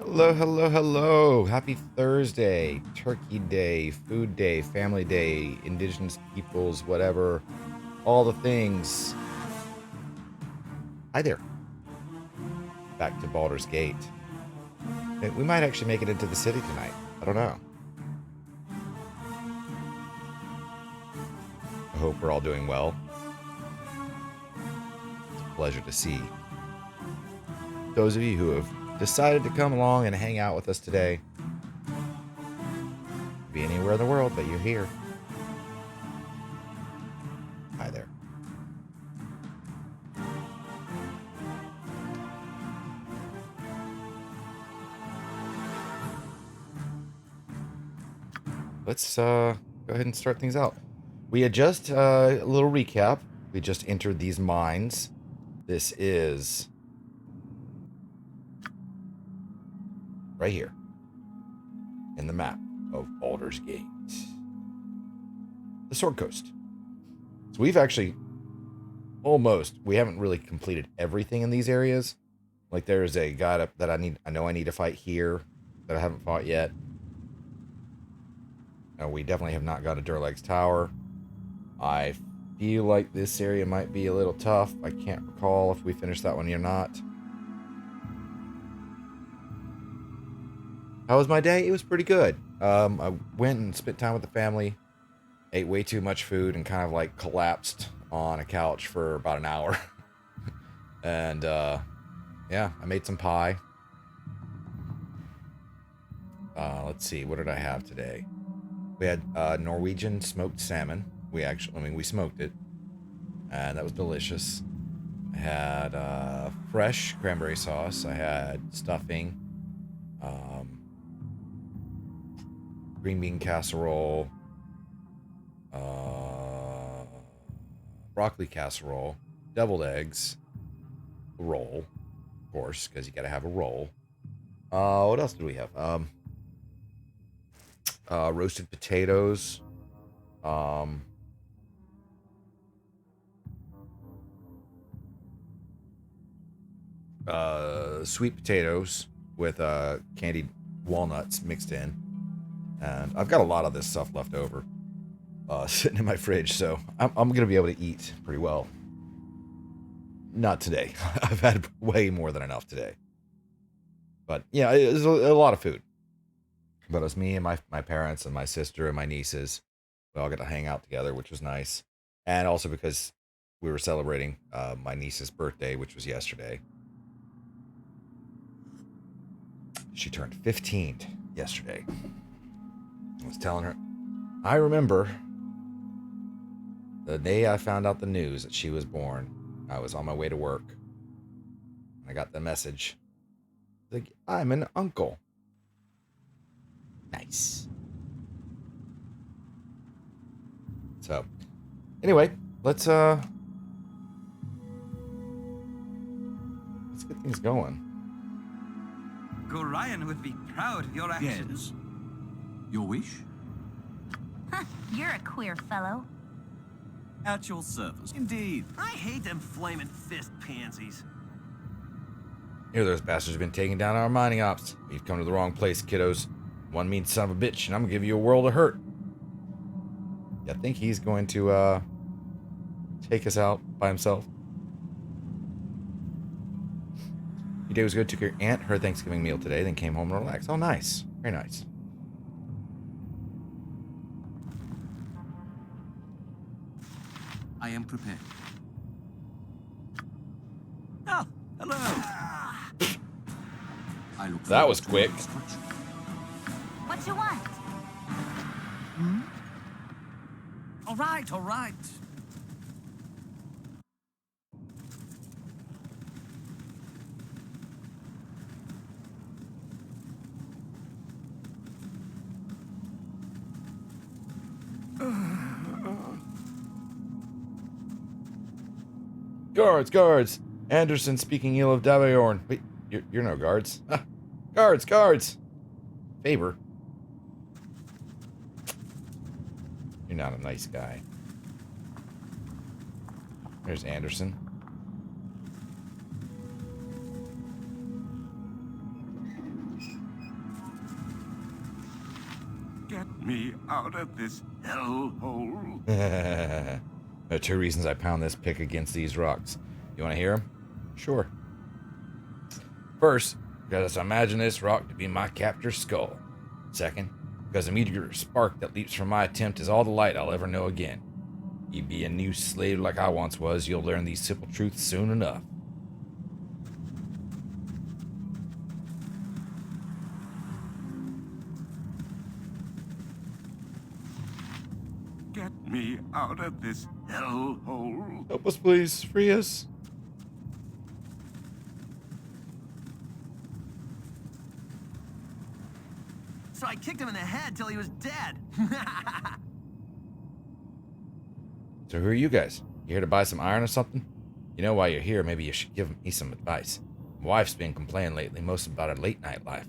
Hello, hello, hello. Happy Thursday, Turkey Day, Food Day, Family Day, Indigenous peoples, whatever, all the things. Hi there. Back to Baldur's Gate. Hey, we might actually make it into the city tonight. I don't know. I hope we're all doing well. It's a pleasure to see those of you who have decided to come along and hang out with us today. Be anywhere in the world, but you're here. Hi there. Let's go ahead and start things out. We had just a little recap. We just entered these mines. This is right here in the map of Baldur's Gate, the Sword Coast. So we've actually we haven't really completed everything in these areas. Like there's a guy that I know I need to fight here that I haven't fought yet. We definitely have not got a Durlag's Tower. I feel like this area might be a little tough. I can't recall if we finished that one or not. How was my day? It was pretty good. I went and spent time with the family, ate way too much food, and kind of like collapsed on a couch for about an hour. And yeah, I made some pie. Let's see, what did I have today? We had Norwegian smoked salmon. We smoked it, and that was delicious. I had fresh cranberry sauce. I had stuffing, green bean casserole, broccoli casserole, deviled eggs, roll, of course, because you got to have a roll. What else do we have? Roasted potatoes. Sweet potatoes with candied walnuts mixed in. And I've got a lot of this stuff left over sitting in my fridge, so I'm going to be able to eat pretty well. Not today. I've had way more than enough today. But yeah, it was a lot of food. But it was me and my parents and my sister and my nieces. We all got to hang out together, which was nice. And also because we were celebrating my niece's birthday, which was yesterday. She turned 15 yesterday. I was telling her, I remember the day I found out the news that she was born. I was on my way to work. I got the message. Like, I'm an uncle. Nice. So, anyway, let's get things going. Gorion would be proud of your actions. Yes. Your wish? You're a queer fellow. At your service. Indeed. I hate them flaming fist pansies. Here, those bastards have been taking down our mining ops. You've come to the wrong place, kiddos. One mean son of a bitch, and I'm gonna give you a world of hurt. I think he's going to take us out by himself. Your day was good. Took your aunt her Thanksgiving meal today, then came home and relaxed. Oh, nice. Very nice. I am prepared. Oh, hello. I look That was forward to quick. instruction. What you want? All right, all right. Guards, guards! Anderson speaking ill of Daviorn. Wait, you're no guards. Ah, guards, guards! Faber. You're not a nice guy. There's Anderson. me out of this hellhole. There are two reasons I pound this pick against these rocks. You want to hear them? Sure. First, because I imagine this rock to be my captor's skull. Second, because the meteor spark that leaps from my attempt is all the light I'll ever know again. You be a new slave like I once was, you'll learn these simple truths soon enough. Get me out of this hellhole. Help us, please. Free us. So I kicked him in the head till he was dead. So who are you guys? You here to buy some iron or something? You know, while you're here, maybe you should give me some advice. My wife's been complaining lately, mostly about her late night life.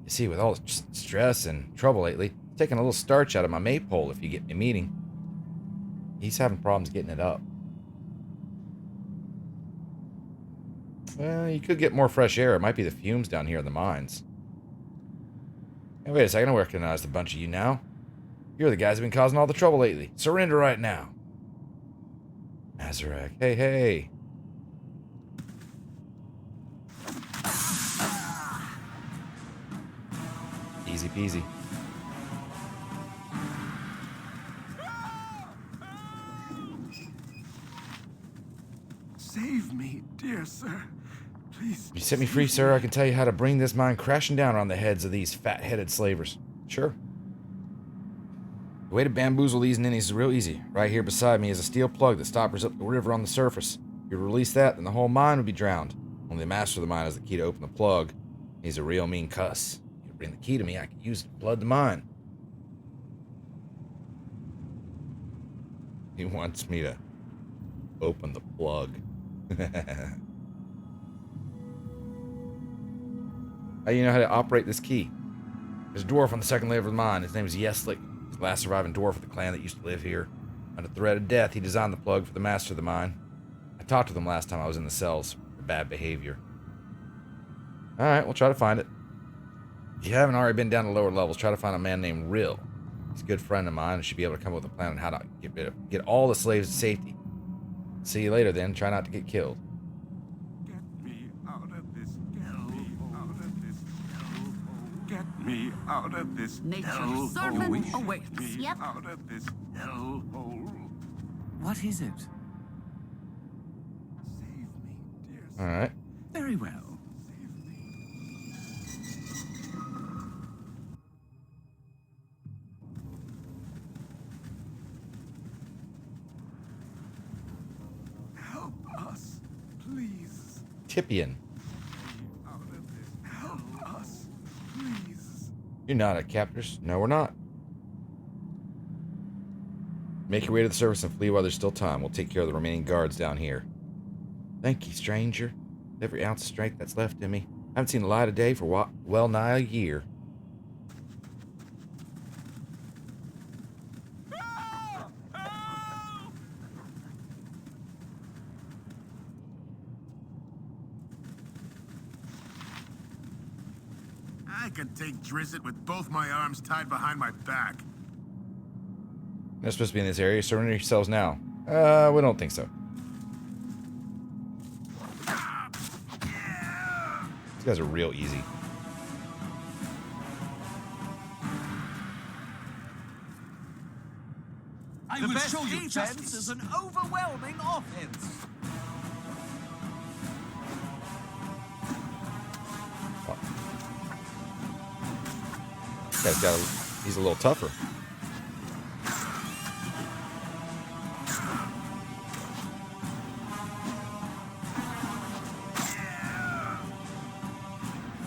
You see, with all the stress and trouble lately, it's taking a little starch out of my maypole if you get me a meeting. He's having problems getting it up. Well, you could get more fresh air. It might be the fumes down here in the mines. Hey, wait a second, I recognize the bunch of you now. You're the guys who've been causing all the trouble lately. Surrender right now. Azarek, hey, hey. Easy peasy. Save me, dear sir. Please. If you set me free, sir, I can tell you how to bring this mine crashing down on the heads of these fat-headed slavers. Sure. The way to bamboozle these ninnies is real easy. Right here beside me is a steel plug that stoppers up the river on the surface. If you release that, then the whole mine would be drowned. Only the master of the mine has the key to open the plug. He's a real mean cuss. If you bring the key to me, I can use it to flood the mine. He wants me to open the plug. How do you know how to operate this key? There's a dwarf on the second layer of the mine. His name is Yeslik. He's the last surviving dwarf of the clan that used to live here. Under threat of death, he designed the plug for the master of the mine. I talked to them last time I was in the cells for bad behavior. Alright, we'll try to find it. If you haven't already been down to lower levels, try to find a man named Rill. He's a good friend of mine and should be able to come up with a plan on how to get all the slaves to safety. See you later then. Try not to get killed. Get me out of this hellhole. Get me out of this Nature's hellhole. servant Get awaits. me Yep. out of this hellhole. What is it? Save me, dear sir. Alright. Very well. Save me. Help us, please. Tipian. Out of this. Help us, please. You're not a captors. No, we're not. Make your way to the surface and flee while there's still time. We'll take care of the remaining guards down here. Thank you, stranger. Every ounce of strength that's left in me. I haven't seen the light of day for well nigh a year. I could take Drizzt with both my arms tied behind my back. They're supposed to be in this area. Surrender yourselves now. We don't think so. These guys are real easy. I The will best show you defense justice. is an overwhelming offense. This guy's he's a little tougher.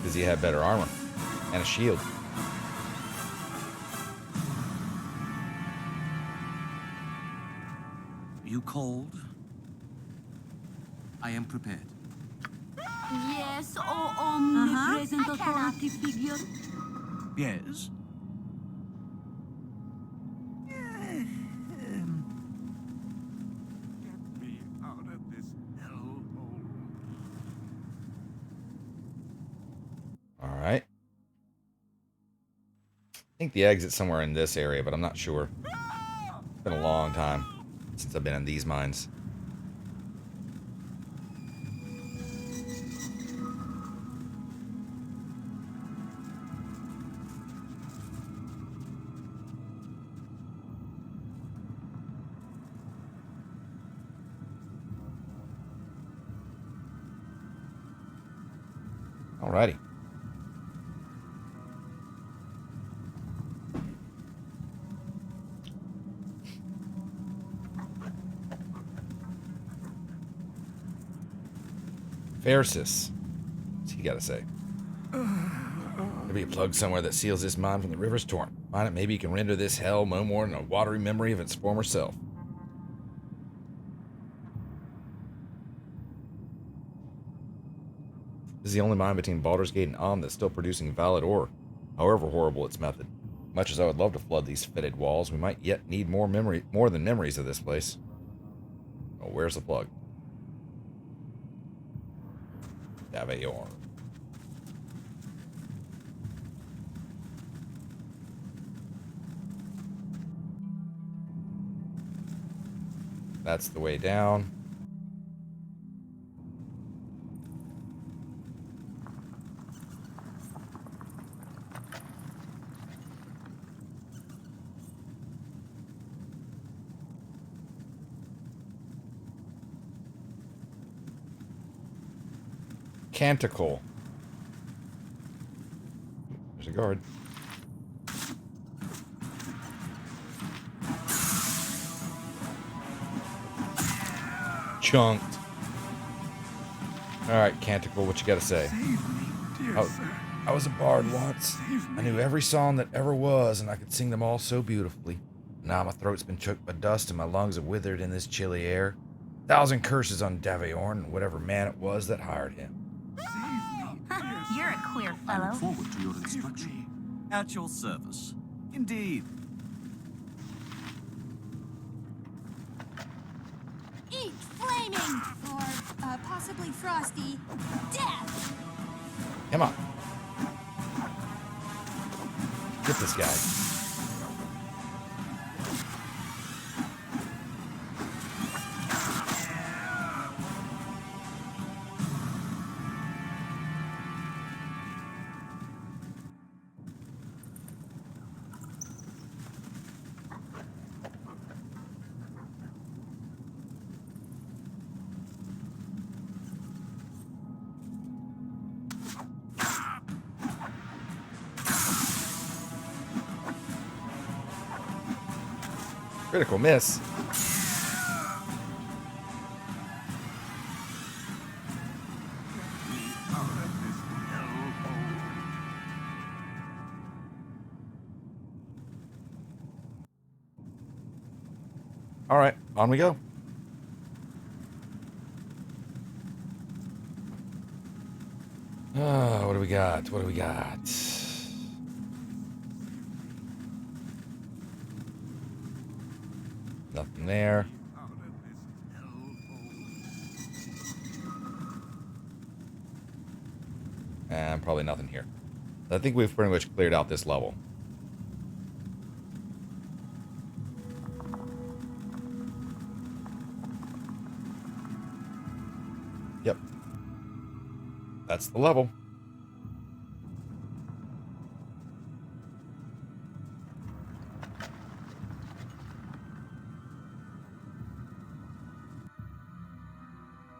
Does he have better armor and a shield? You called? I am prepared. Yes, oh omnipresent authority figure. Yes? Get me out of this hellhole. All right. I think the exit's somewhere in this area, but I'm not sure. It's been a long time since I've been in these mines. Alrighty. Versus. What's he got to say? There'll be a plug somewhere that seals this mine from the river's torrent. Find it, maybe you can render this hell no more than a watery memory of its former self. This is the only mine between Baldur's Gate and Amn that's still producing valid ore, however horrible its method. Much as I would love to flood these fetid walls, we might yet need more than memories of this place. Oh, where's the plug? Daveyor. That's the way down. Canticle. There's a guard. Chunked. Alright, Canticle, what you gotta say? Save me, dear Oh, sir. I was a bard once. Save I me. knew every song that ever was, and I could sing them all so beautifully. Now my throat's been choked by dust and my lungs have withered in this chilly air. 1,000 curses on Daveorn and whatever man it was that hired him. Save me, dear sir. You're a queer I look fellow. forward to your instruction. At your service. Indeed. Eat flaming! Or possibly frosty. Death! Come on. Get this guy. Critical miss. Out of this hellhole. All right, on we go. What do we got? What do we got? Nothing there. Out of this hellhole. And probably nothing here. I think we've pretty much cleared out this level. Yep. That's the level.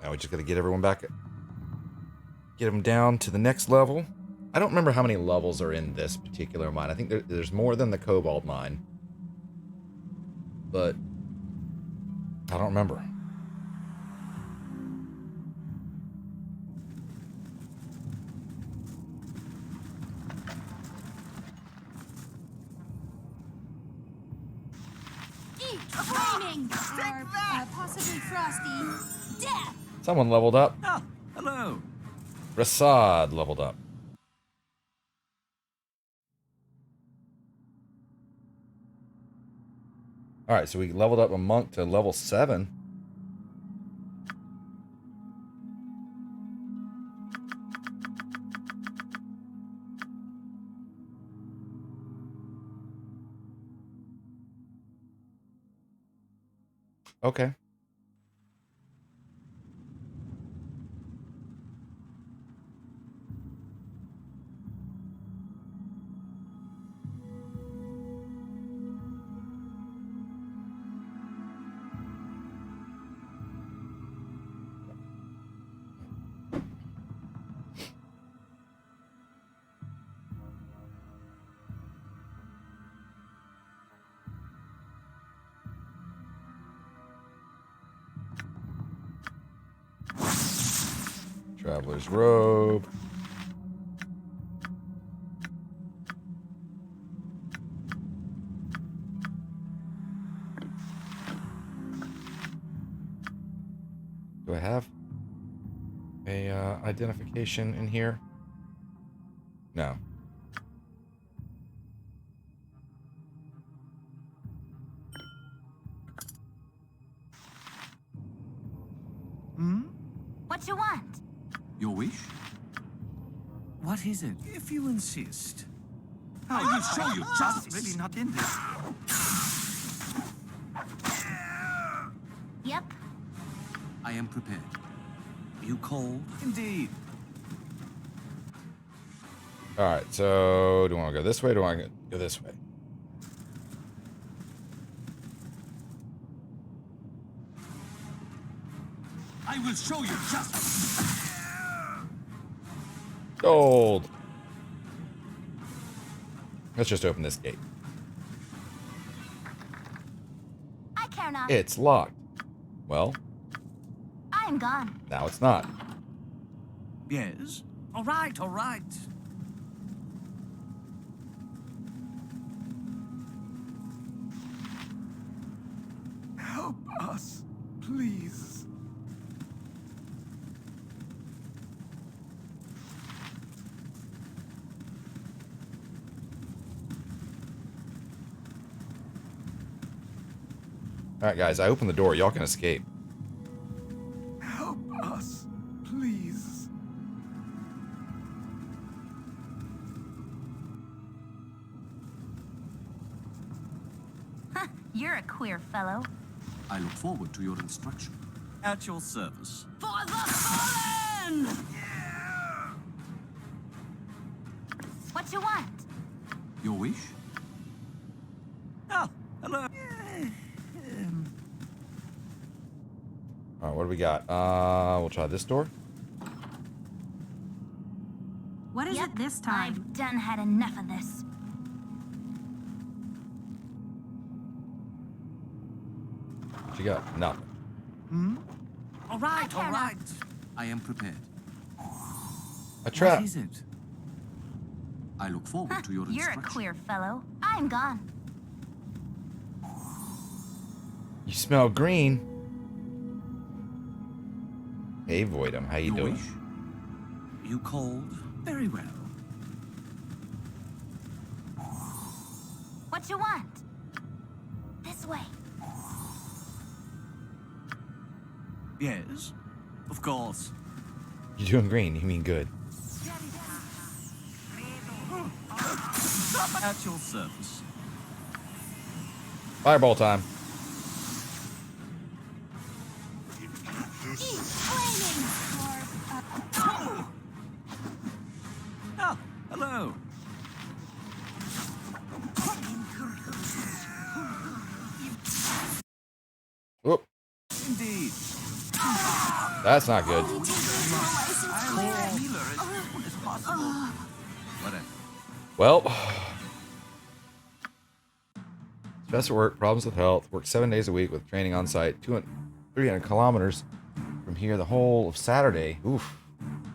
Now we just got to get everyone back. Get them down to the next level. I don't remember how many levels are in this particular mine. I think there's more than the Cobalt mine. But I don't remember. Eat flaming! Or possibly frosty. Death! Someone leveled up. Ah, hello. Rasad leveled up. Alright, so we leveled up a monk to level 7. Okay. Traveler's robe. Do I have a identification in here? No. What you want? Your wish? What is it? If you insist. I will show you justice. Really not in this. Yep. I am prepared. You cold? Indeed. All right. So, do I want to go this way? Or do I want to go this way? I will show you justice. Gold. Let's just open this gate. I care not. It's locked. Well, I am gone. now it's not. Yes? All right, all right. Help us, please. All right, guys. I opened the door. Y'all can escape. Help us, please. You're a queer fellow. I look forward to your instruction. At your service. For the fallen! What you want? Your wish? Oh, hello. All right, what do we got? We'll try this door. What is it this time? I've done had enough of this. What you got? Nothing. All right, cannot. all right. I am prepared. A trap. What is it? I look forward to your You're a instruction. queer fellow. I'm gone. You smell green. Hey, Voidum, how you Your doing? wish? You cold? Very well. What you want? This way. Yes, of course. You're doing green. You mean good. At your service. Fireball time. Eat flaming! Or, Ah, hello. Whoop. Indeed. That's not good. you take this to a licensed cleric. Healer as soon as possible. Whatever. Well, stress at work, problems with health, work 7 days a week with training on site, 300 kilometers from here the whole of Saturday. Oof.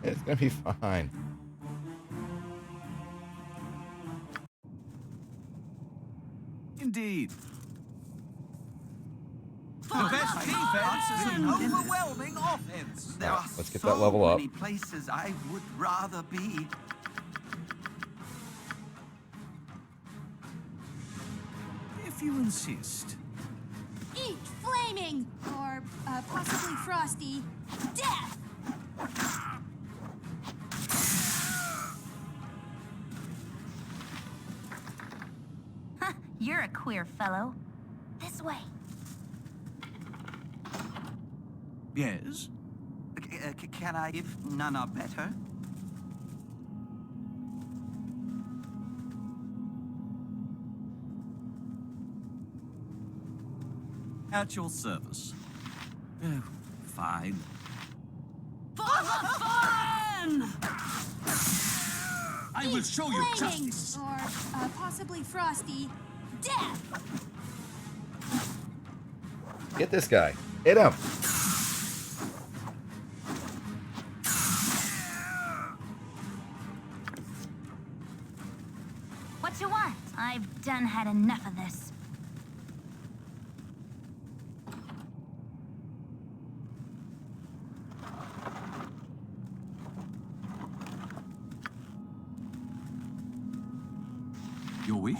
It's going to be fine. Indeed. The best defense is an overwhelming offense. There are Let's get so that level up. many places I would rather be. If you insist. Eat flaming! Or possibly frosty. Death! You're a queer fellow. This way. Yes? Can I, if none are better? At your service. Oh, fine. I will show you Flaming, justice. or possibly frosty. Death! Get this guy. Hit him. What you want? I've done had enough of this. Your wish?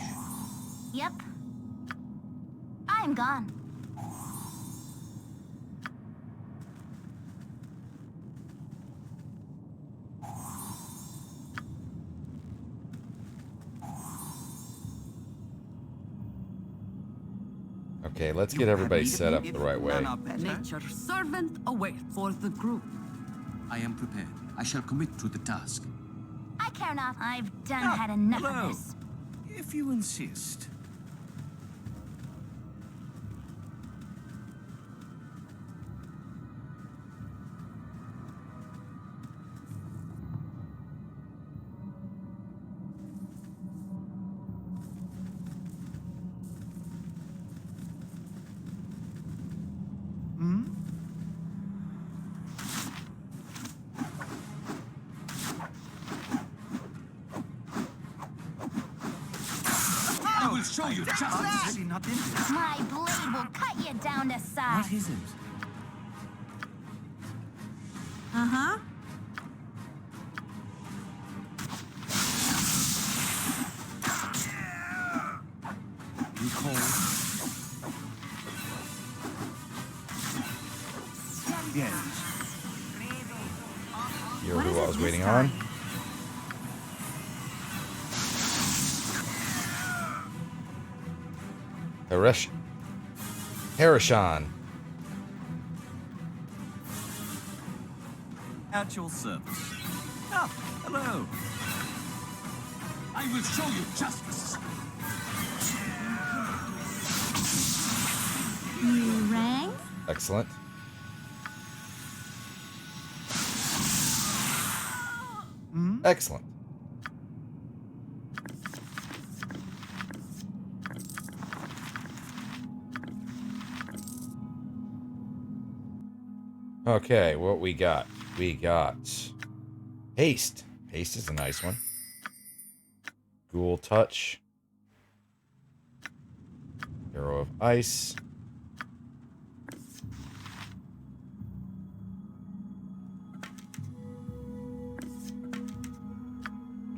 Yep. I'm gone. Okay, let's get everybody set up the right way. None are better. Nature's servant awaits for the group. I am prepared. I shall commit to the task. I care not. I've done had enough hello. of this. If you insist. I will show you God's justice. really not in this. My blade will cut you down to size. What is it? Uh-huh. You call? Yes. You're What is who I it was this waiting time? on. Harishon. At your service. Ah, hello. I will show you justice. You rang? Excellent. Excellent. Okay, what we got? We got haste. Haste is a nice one. Ghoul touch. Arrow of ice.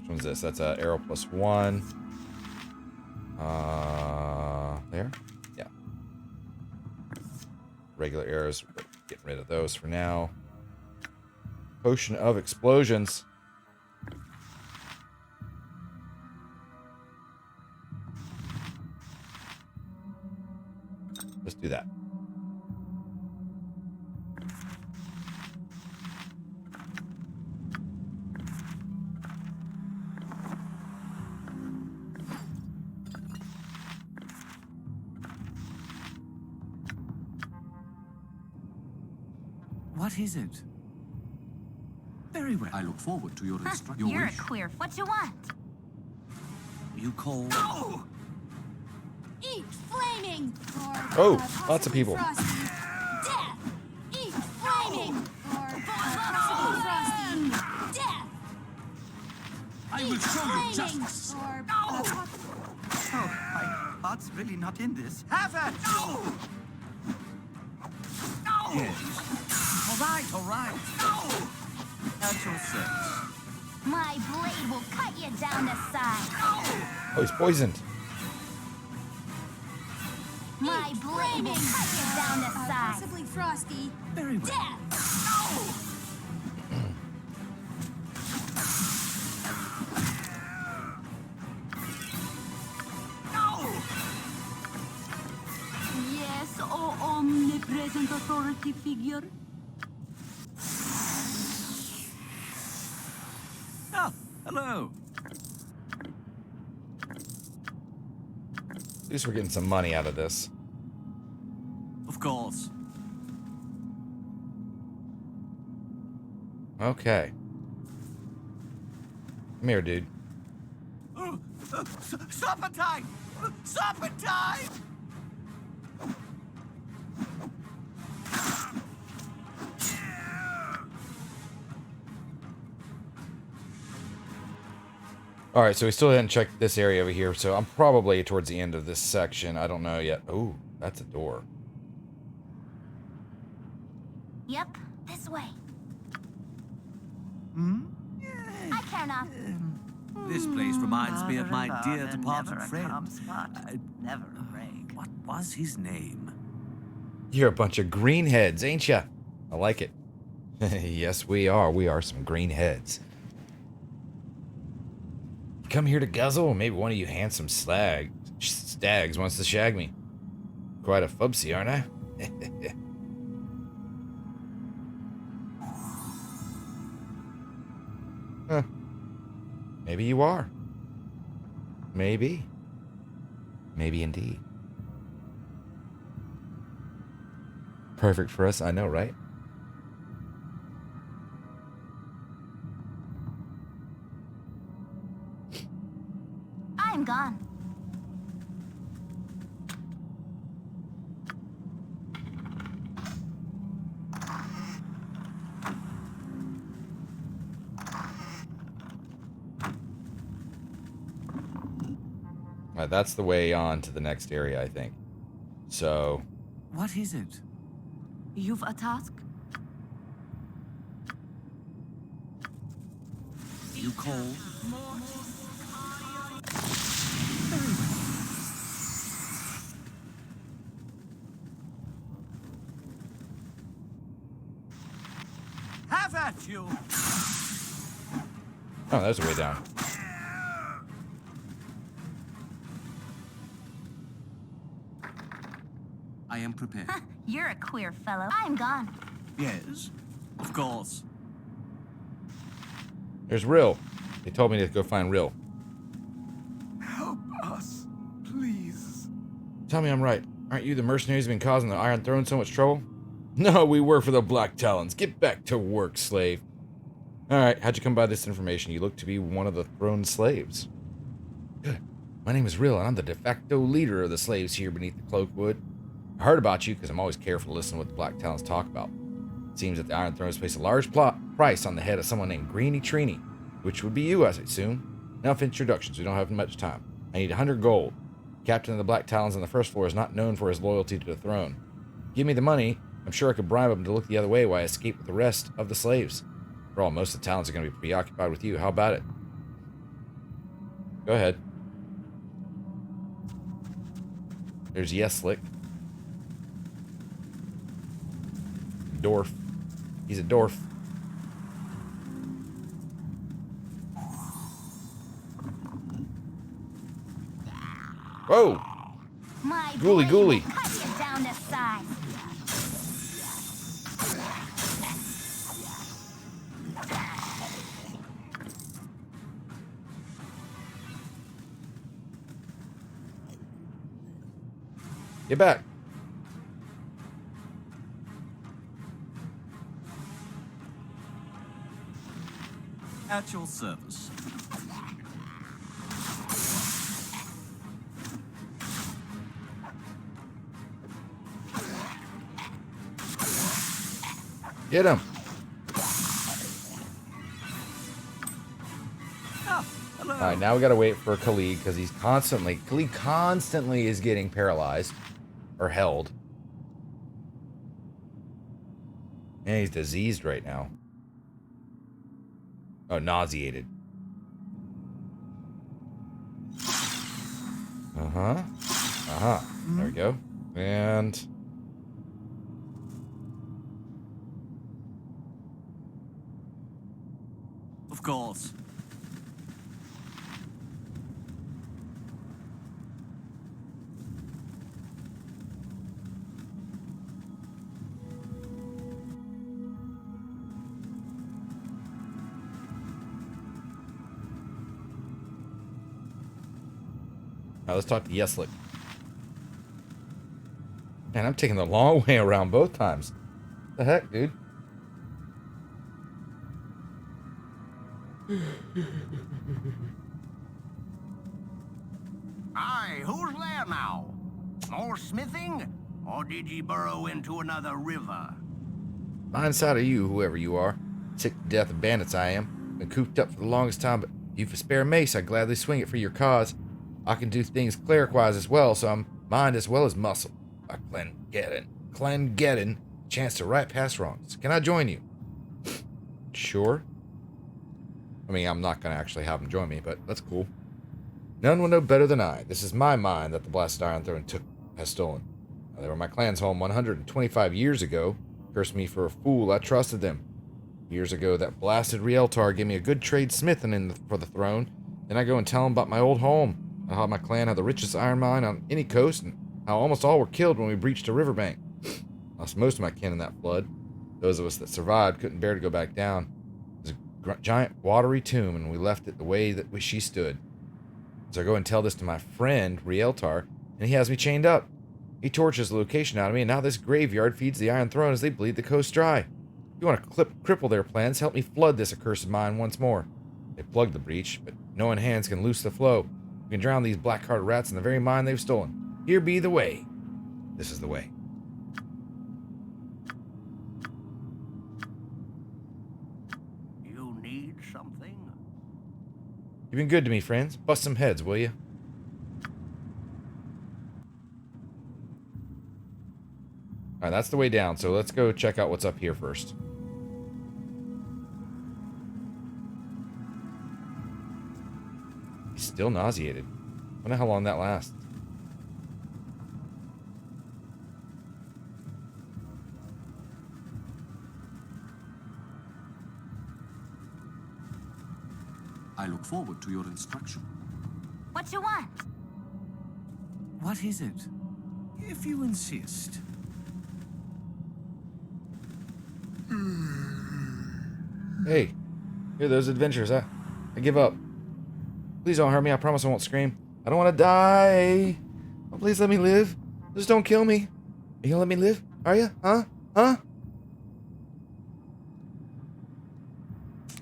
Which one's this? That's a arrow +1. There? Yeah. Regular arrows. Getting rid of those for now. Potion of explosions. Let's do that. What is it? Very well. I look forward to your Huh, instructions. you're a queer. What you want? You call? Eat flaming, or Oh, possibly lots of people. Frosty. Death! Eat flaming, or possibly frosty. Death! I will Eat show you flaming, justice. or Oh, my heart's really not in this. Have it! No! Yes. All right. At your service. My blade will cut you down to size. Oh, he's poisoned. My blade will cut you down to size. possibly frosty. Very well. Death! Yes, oh omnipresent authority figure. Hello. At least we're getting some money out of this. Of course. Okay. Come here, dude. Stop in time! Stop in time! All right, so we still hadn't checked this area over here, so I'm probably towards the end of this section. I don't know yet. Oh, that's a door. Yep, this way. Hmm? I care not. This place reminds me of my dear Never departed a friend. calm spot. Never a break. What was his name? You're a bunch of greenheads, ain't ya? I like it. Yes, we are. We are some greenheads. You come here to guzzle? Maybe one of you handsome stags wants to shag me. Quite a fubsy, aren't I? Huh. Maybe you are. Maybe. Maybe indeed. Perfect for us, I know, right? I'm gone. That's the way on to the next area, I think. So, What is it? You've a task? You called? Have at you! oh, there's a way down. I am prepared. You're a queer fellow. I'm gone. Yes, of course. There's Rill. They told me to go find Rill. Help us, please. Tell me I'm right. Aren't you the mercenaries who've been causing the Iron Throne so much trouble? No, we work for the Black Talons. Get back to work, slave. Alright, how'd you come by this information? You look to be one of the throne's slaves. Good. My name is Rill, and I'm the de facto leader of the slaves here beneath the cloakwood. I heard about you because I'm always careful to listen to what the Black Talons talk about. It seems that the Iron Throne has placed a large price on the head of someone named Greeny Trini, which would be you, I assume. Enough introductions, we don't have much time. I need 100 gold. Captain of the Black Talons on the first floor is not known for his loyalty to the throne. Give me the money, I'm sure I could bribe him to look the other way while I escape with the rest of the slaves. For all, most of the Talons are going to be preoccupied with you. How about it? Go ahead. There's Yeslick. Dwarf. He's a dwarf. Whoa! My Ghoulie, blade ghoulie. will cut you down to size. Get back. At your service. Get him. Ah, hello. All right, now we gotta wait for Khalid because Khalid constantly is getting paralyzed or held. And he's diseased right now. Oh, nauseated. There we go. And Of course. Alright, let's talk to Yeslick. Man, I'm taking the long way around both times. What the heck, dude? Aye, who's there now? More smithing? Or did ye burrow into another river? Fine sight of you, whoever you are. Sick to death of bandits I am. Been cooped up for the longest time, but if you've a spare mace, I'd gladly swing it for your cause. I can do things cleric-wise as well, so I'm mind as well as muscle. By Clengeddon, chance to right past wrongs. Can I join you? Sure. I mean, I'm not going to actually have him join me, but that's cool. None will know better than I. This is my mine that the blasted Iron Throne has stolen. Now, they were my clan's home 125 years ago. Cursed me for a fool. I trusted them. Years ago, that blasted Rieltar gave me a good trade smithing for the throne. Then I go and tell him about my old home. How my clan had the richest iron mine on any coast, and how almost all were killed when we breached a riverbank. Lost most of my kin in that flood. Those of us that survived couldn't bear to go back down. It was a giant watery tomb, and we left it the way that she stood. So I go and tell this to my friend, Rieltar, and he has me chained up. He torches the location out of me, and now this graveyard feeds the Iron Throne as they bleed the coast dry. If you want to cripple their plans, help me flood this accursed mine once more. They plugged the breach, but no one hands can loose the flow. We can drown these black-hearted rats in the very mine they've stolen. Here be the way. This is the way. You need something? You've been good to me, friends. Bust some heads, will you? Alright, that's the way down, so let's go check out what's up here first. He's still nauseated. I wonder how long that lasts. I look forward to your instruction. What you want? What is it? If you insist. Hey, here are those adventures. I give up. Please don't hurt me. I promise I won't scream. I don't want to die. Oh, please let me live. Just don't kill me. Are you gonna let me live? Are you? Huh? Huh?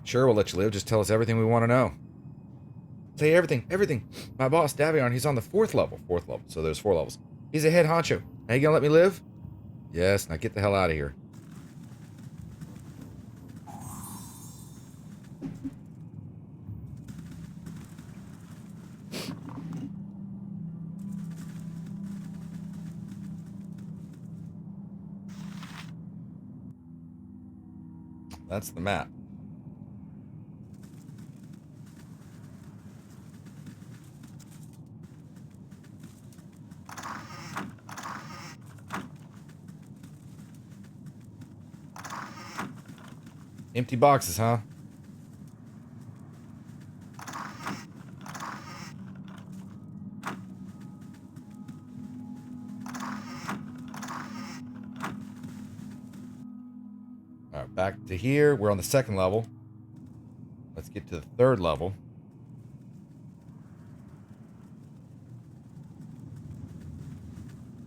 Sure, we'll let you live. Just tell us everything we want to know. Say everything. Everything. My boss, Davion, he's on the 4th level. 4th level. So there's 4 levels. He's a head honcho. Are you gonna let me live? Yes. Now get the hell out of here. That's the map. Empty boxes, huh? Alright, back to here. We're on the 2nd level. Let's get to the 3rd level.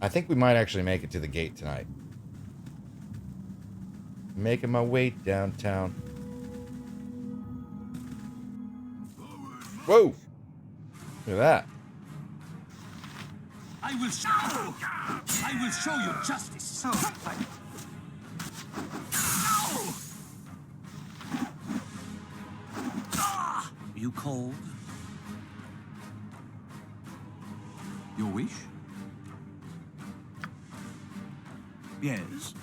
I think we might actually make it to the gate tonight. Making my way downtown. Whoa! Look at that. I will show you justice. You cold? Your wish? Yes.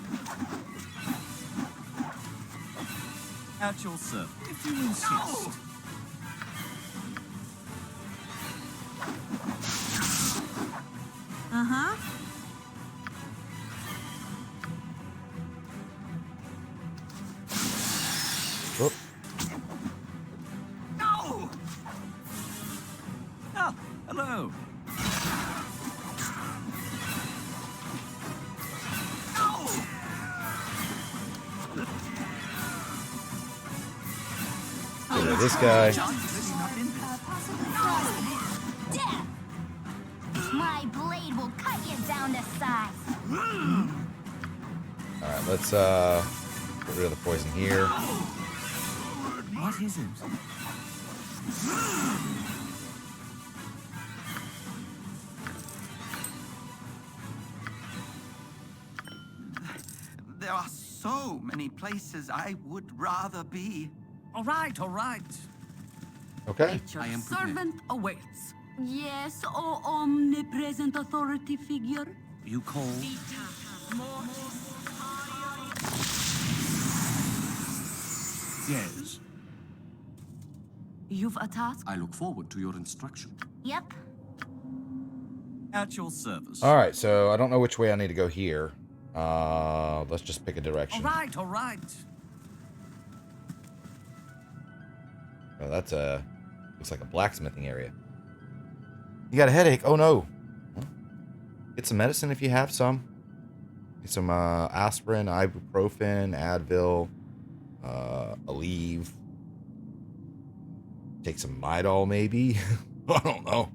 At your service, if you insist. Uh-huh. Oh, No! Ah, hello. look at this guy. Possibly frosty. Death. blade will cut you down to size. Alright, let's get rid of the poison here. What is it? There are so many places I would rather be. All right, all right. Okay. Your I am prepared. servant awaits. Yes, O omnipresent authority figure. You call? Yes. You've a task? I look forward to your instruction. Yep. At your service. Alright, so I don't know which way I need to go here. Let's just pick a All direction. right, all right. Oh, that's looks like a blacksmithing area. You got a headache? Oh no. Get some medicine if you have some. Get some aspirin, ibuprofen, Advil, Aleve. Take some Midol maybe. I don't know.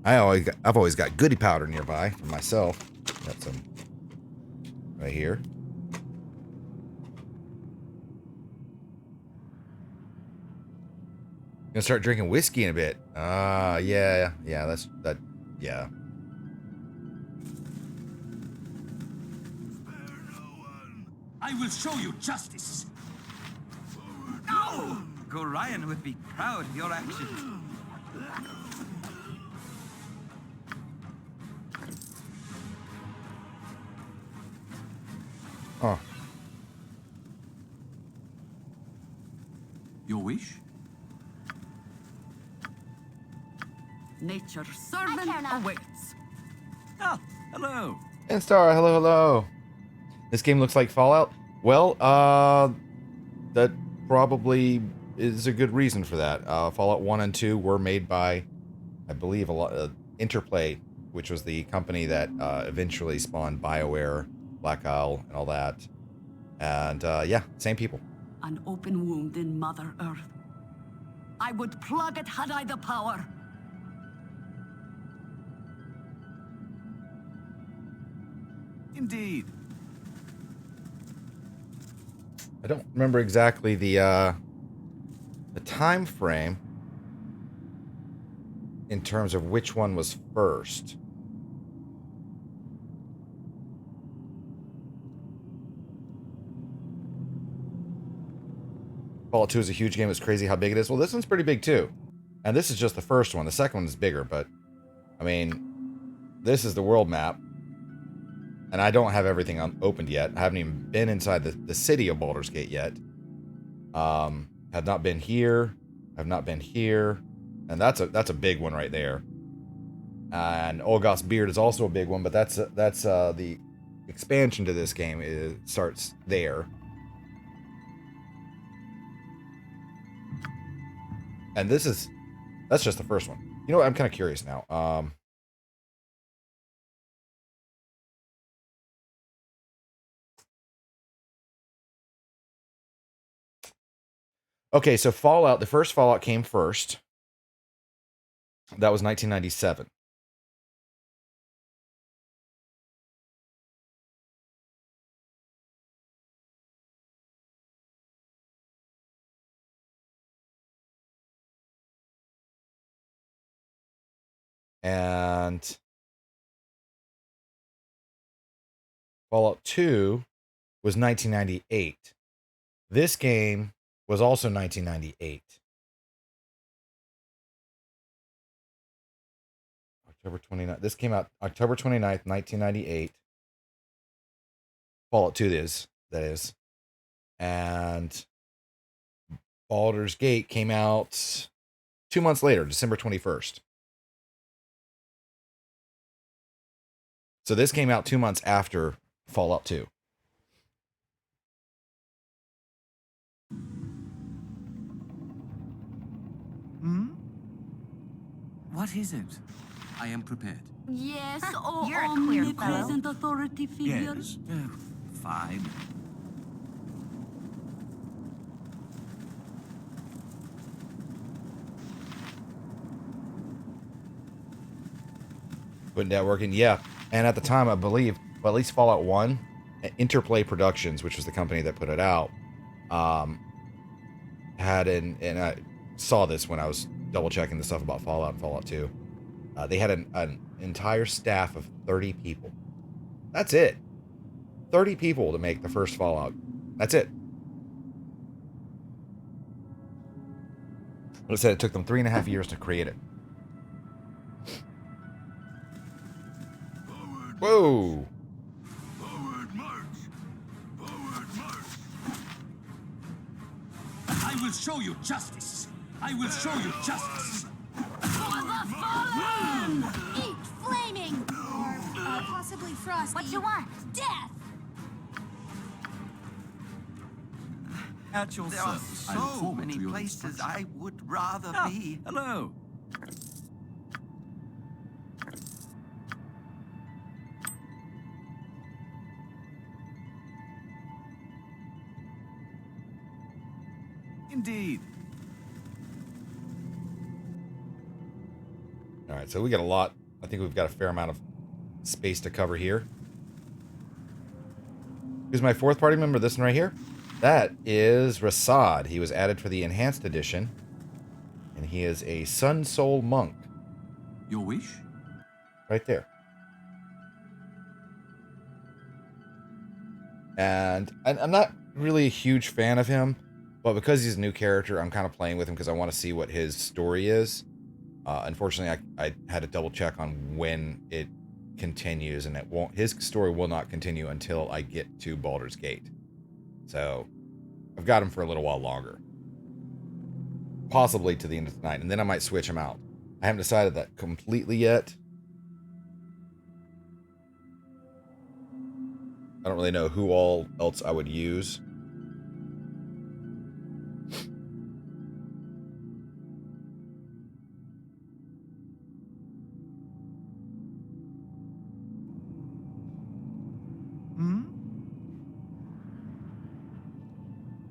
I've always got goody powder nearby for myself. Got some right here. Gonna start drinking whiskey in a bit. Yeah, yeah. I will show you justice. Gorion would be proud of your actions. Oh, Your wish? Nature's I servant care not. awaits. Ah, hello. and Star, hello, hello. This game looks like Fallout. Well, that probably is a good reason for that. Fallout 1 and 2 were made by, I believe, Interplay, which was the company that eventually spawned BioWare, Black Isle, and all that. And yeah, same people. An open wound in Mother Earth. I would plug it had I the power. Indeed. I don't remember exactly the time frame in terms of which one was first. Fallout 2 is a huge game. It's crazy how big it is. Well, this one's pretty big too. And this is just the first one. The second one is bigger, but I mean, this is the world map. And I don't have everything opened yet. I haven't even been inside the city of Baldur's Gate yet. Have not been here. Have not been here. And that's a big one right there. And Olgoth's Beard is also a big one, but that's the expansion to this game. It starts there. And that's just the first one. You know what? I'm kind of curious now. Okay, so Fallout, the first Fallout came first. That was 1997. And Fallout 2 was 1998. This game was also 1998. October 29th. This came out October 29th, 1998. Fallout 2 that is. And Baldur's Gate came out 2 months later, December 21st. So this came out 2 months after Fallout 2. What is it? I am prepared. Yes, O You're a queer fellow. omnipresent authority figure. Yes. Fine. With networking, yeah. And at the time, I believe, well, at least Fallout 1, Interplay Productions, which was the company that put it out, had and I saw this when I was double checking the stuff about Fallout and Fallout 2. They had an entire staff of 30 people. That's it. 30 people to make the first Fallout. That's it. It said it took them 3.5 years to create it. Whoa! Forward march! Forward march! I will show you justice. I will show you justice. For the fallen! Eat flaming! Or possibly frosty. What you want? Death! At your There are service. I look so forward many to your places instruction. I would rather Ah, be. hello. Indeed. All right, so we got a lot. I think we've got a fair amount of space to cover here. Who's my fourth party member? This one right here? That is Rasad. He was added for the Enhanced Edition. And he is a Sun Soul Monk. Your wish? Right there. And I'm not really a huge fan of him. But because he's a new character, I'm kind of playing with him because I want to see what his story is. Unfortunately, I had to double check on when it continues, and it won't. His story will not continue until I get to Baldur's Gate. So I've got him for a little while longer, possibly to the end of the night, and then I might switch him out. I haven't decided that completely yet. I don't really know who all else I would use.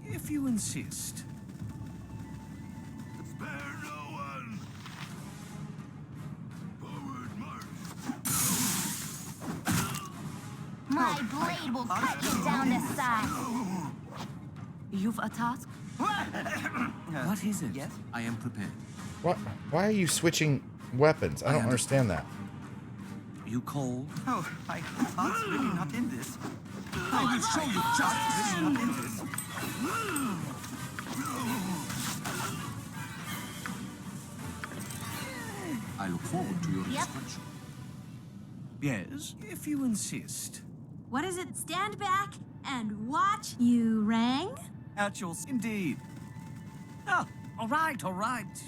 If you insist. Spare no one! Forward march! My blade will cut you down to size. You've a task? What is it? Yes? I am prepared. What? Why are you switching weapons? I don't understand that. You cold? Oh, my heart's really not in this. I will show you justice. Really not in this. I look forward to your Yep. instruction. Yes, if you insist. What is it? Stand back and watch. You rang? At your indeed. Ah, all right, all right.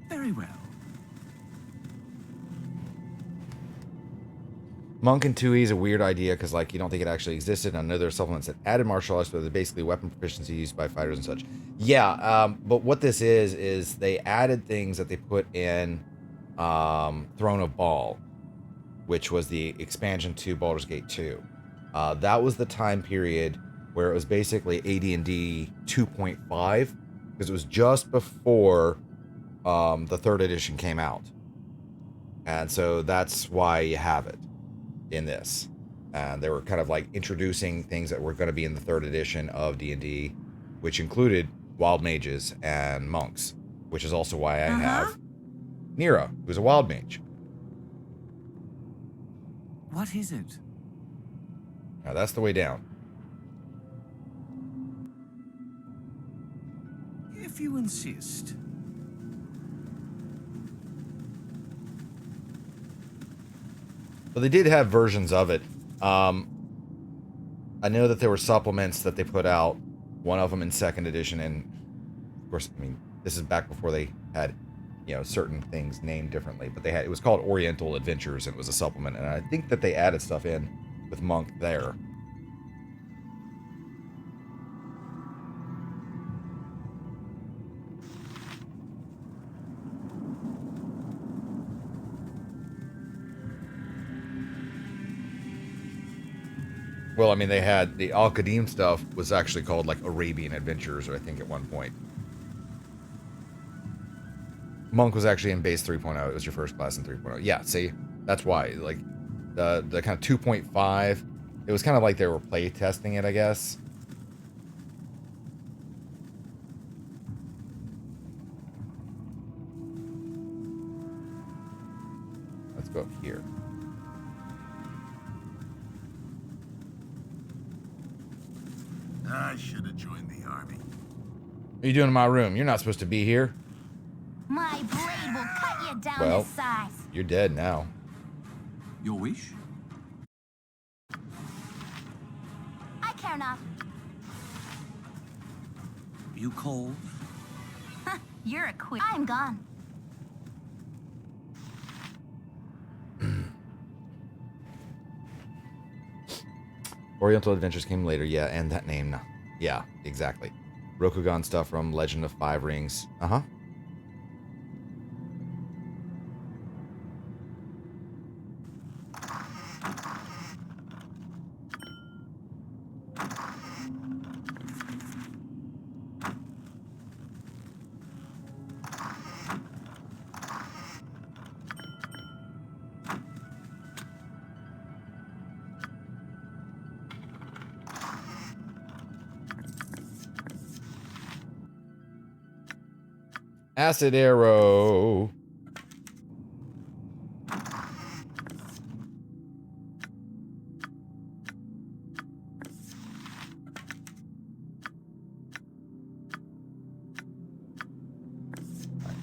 Very well. Monk and 2E is a weird idea because, like, you don't think it actually existed. I know there are supplements that added martial arts, but they're basically weapon proficiency used by fighters and such. Yeah, but what this is they added things that they put in Throne of Baal, which was the expansion to Baldur's Gate 2. That was the time period where it was basically AD&D 2.5, because it was just before the 3rd edition came out. And so that's why you have it in this. And they were kind of like introducing things that were going to be in the 3rd edition of D&D, which included wild mages and monks, which is also why I have Nero, who's a wild mage. What is it? Now that's the way down. If you insist. But they did have versions of it. I know that there were supplements that they put out, one of them in 2nd edition, and of course, I mean, this is back before they had, you know, certain things named differently, but they had, it was called Oriental Adventures, and it was a supplement, and I think that they added stuff in with Monk there. Well, I mean, they had the Al-Qadim stuff was actually called like Arabian Adventures, or I think at one point. Monk was actually in base 3.0. It was your first class in 3.0. Yeah, see, that's why. Like the kind of 2.5, it was kind of like they were play testing it, I guess. Let's go up here. I should have joined the army. What are you doing in my room? You're not supposed to be here. My blade will cut you down Well, to size. you're dead now. Your wish? I care not. You cold? You're a queen. I'm gone. Oriental Adventures came later, yeah, and that name, yeah, exactly. Rokugan stuff from Legend of Five Rings. Uh-huh. Acid arrow.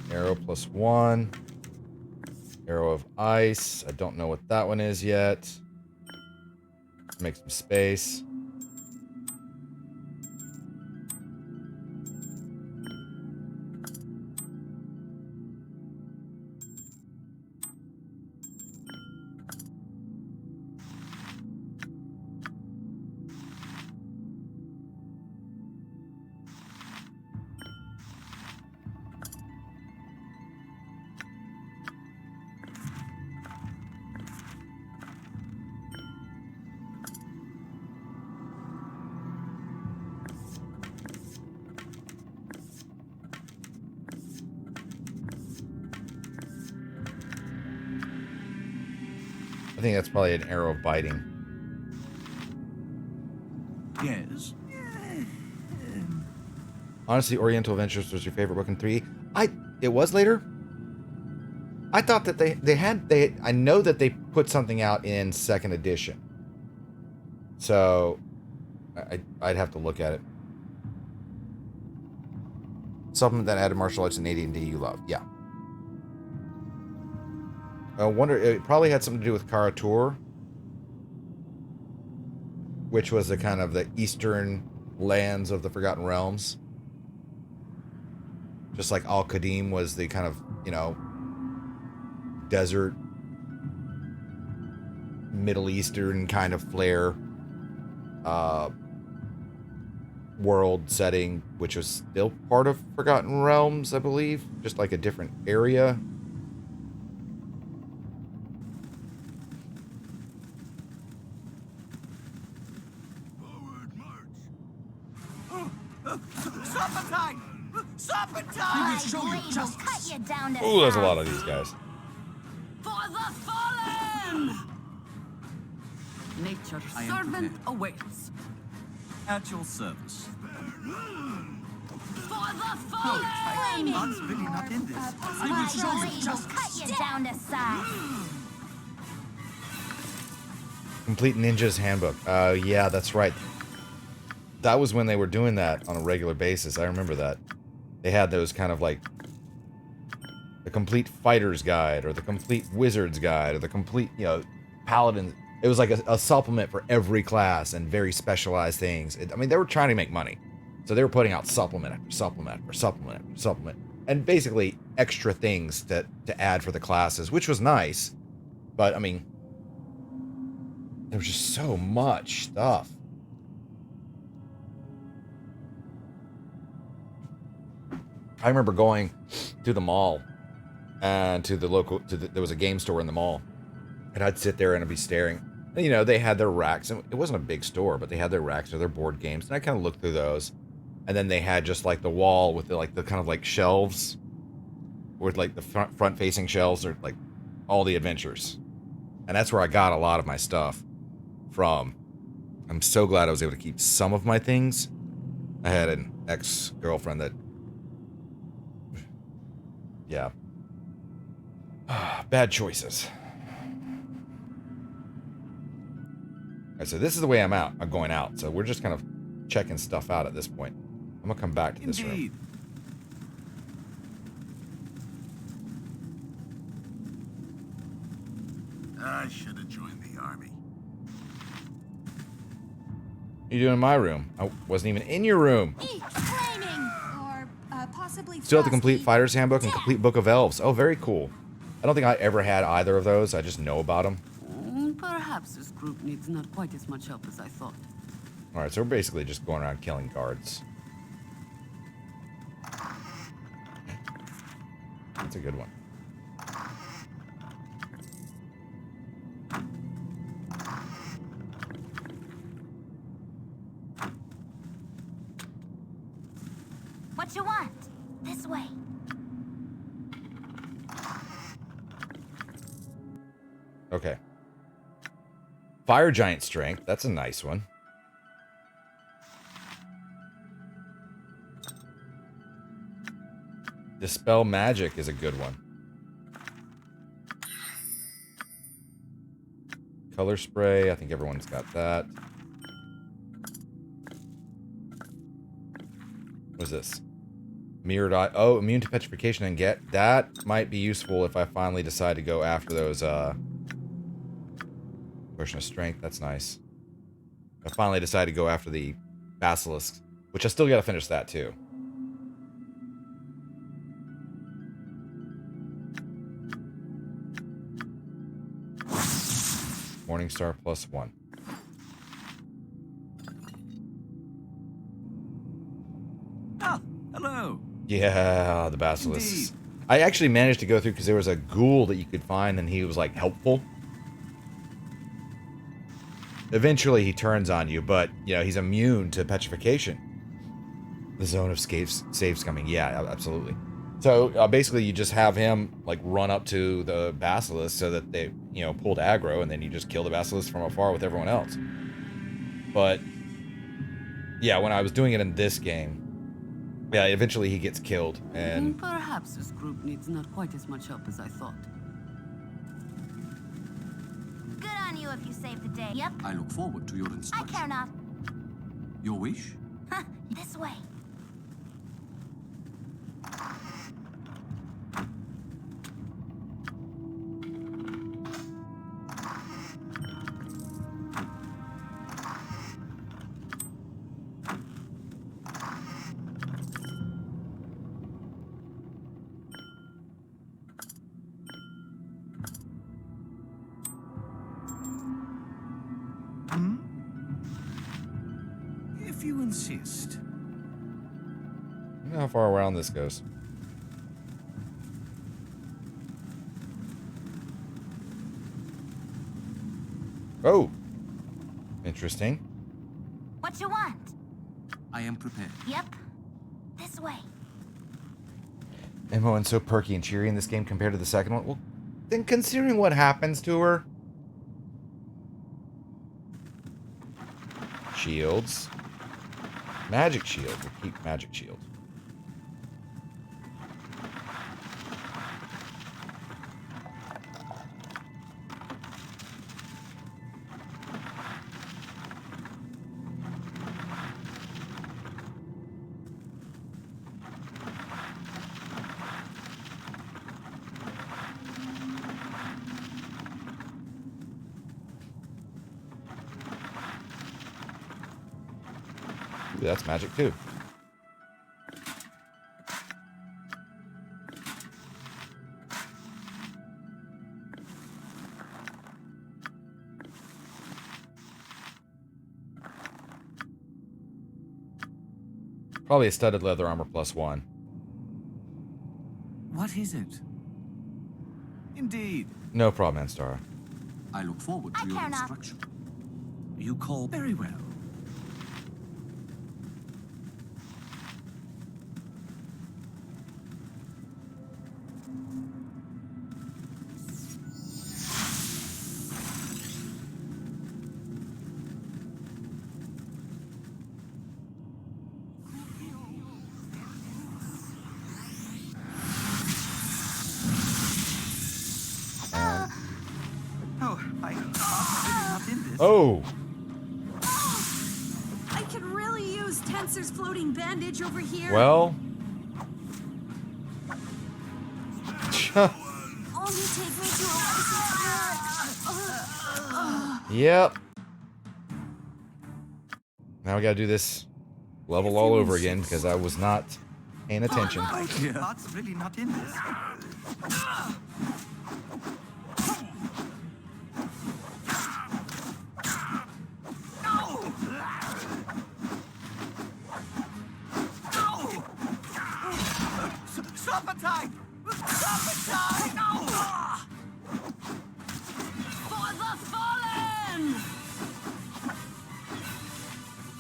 Arrow +1. Arrow of ice. I don't know what that one is yet. Let's make some space. I think that's probably an arrow of biting. Yes. Honestly, Oriental Adventures was your favorite book in 3. It was later. I thought that I know that they put something out in 2nd edition. So I'd have to look at it. Supplement that added martial arts and AD&D you love. Yeah. I wonder, it probably had something to do with Karatur, which was the kind of the eastern lands of the Forgotten Realms. Just like Al-Qadim was the kind of, you know, desert, Middle Eastern kind of flair world setting, which was still part of Forgotten Realms, I believe. Just like a different area. Serpentine! Serpentine! My will show you blade will justice. cut you down to Ooh, there's a size. lot of these guys. For the fallen! Nature's I am servant prepared. awaits. At your service. For the fallen! Flaming. God's really not in this. I My will show you blade will justice. cut you down to size. Complete Ninja's Handbook. Yeah, that's right. That was when they were doing that on a regular basis. I remember that. They had those kind of like the complete fighter's guide or the complete wizard's guide or the complete, you know, paladin. It was like a supplement for every class and very specialized things. I mean, they were trying to make money. So they were putting out supplement after supplement after supplement after supplement. And basically extra things to add for the classes, which was nice. But, I mean, there was just so much stuff. I remember going to the mall and to the local, there was a game store in the mall. And I'd sit there and I'd be staring. And, you know, they had their racks. And it wasn't a big store, but they had their racks or their board games. And I kind of looked through those. And then they had just like the wall with the kind of like shelves. with like the front facing shelves are like all the adventures. And that's where I got a lot of my stuff from. I'm so glad I was able to keep some of my things. I had an ex-girlfriend that... Yeah. Bad choices. Alright, so this is the way I'm out. I'm going out. So we're just kind of checking stuff out at this point. I'm gonna come back to this Indeed. room. I should have joined the army. What are you doing in my room? I wasn't even in your room. Eat flaming! Or possibly Still have the complete frosty. Fighter's Handbook and complete Book of Elves. Oh, very cool. I don't think I ever had either of those. I just know about them. Perhaps this group needs not quite as much help as I thought. Alright, so we're basically just going around killing guards. That's a good one. What you want? This way. Okay. Fire Giant Strength. That's a nice one. Dispel Magic is a good one. Color Spray. I think everyone's got that. What is this? Mirrored Eye. Oh, immune to petrification and get. That might be useful if I finally decide to go after those, Potion of Strength. That's nice. I finally decided to go after the Basilisks, which I still gotta finish that too. Morningstar +1. Ah, hello. Yeah, the Basilisks. Indeed. I actually managed to go through because there was a ghoul that you could find and he was like helpful. Eventually he turns on you, but you know, he's immune to petrification. The zone of saves coming. Yeah, absolutely. So basically you just have him like run up to the Basilisk so that they, you know, pulled aggro, and then you just kill the Basilisk from afar with everyone else. But yeah, when I was doing it in this game, yeah, eventually he gets killed, and Perhaps this group needs not quite as much help as I thought. Good on you if you saved the day. Yep. I look forward to your I instruction. care not. Your wish? Huh, this way. If you insist. I don't know how far around this goes. Oh, interesting. What you want? I am prepared. Yep. This way. Imoen's so perky and cheery in this game compared to the second one. Well, then considering what happens to her. Shields. Magic shield. We'll keep magic shield. Ooh, that's magic too. Probably a studded leather armor +1. What is it? Indeed. No problem, Anstara. I look forward to I your care not. instruction. You call very well. Oh! I could really use Tensor's floating bandage over here. Well... Only take me to a licensed Yep. Now we gotta do this level all over again because I was not paying attention. My heart's really not in this. Stop attack! Stop attack! No! For the fallen!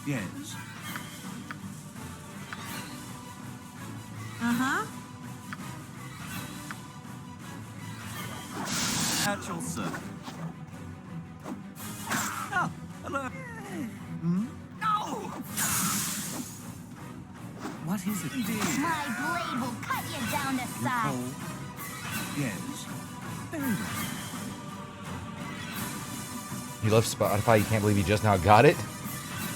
Yes. Uh-huh. At your service. Ah, hello. No! What is it? Indeed. My blade will cut you down to size. Oh. Yes. Very well. He loves Spotify. You can't believe he just now got it.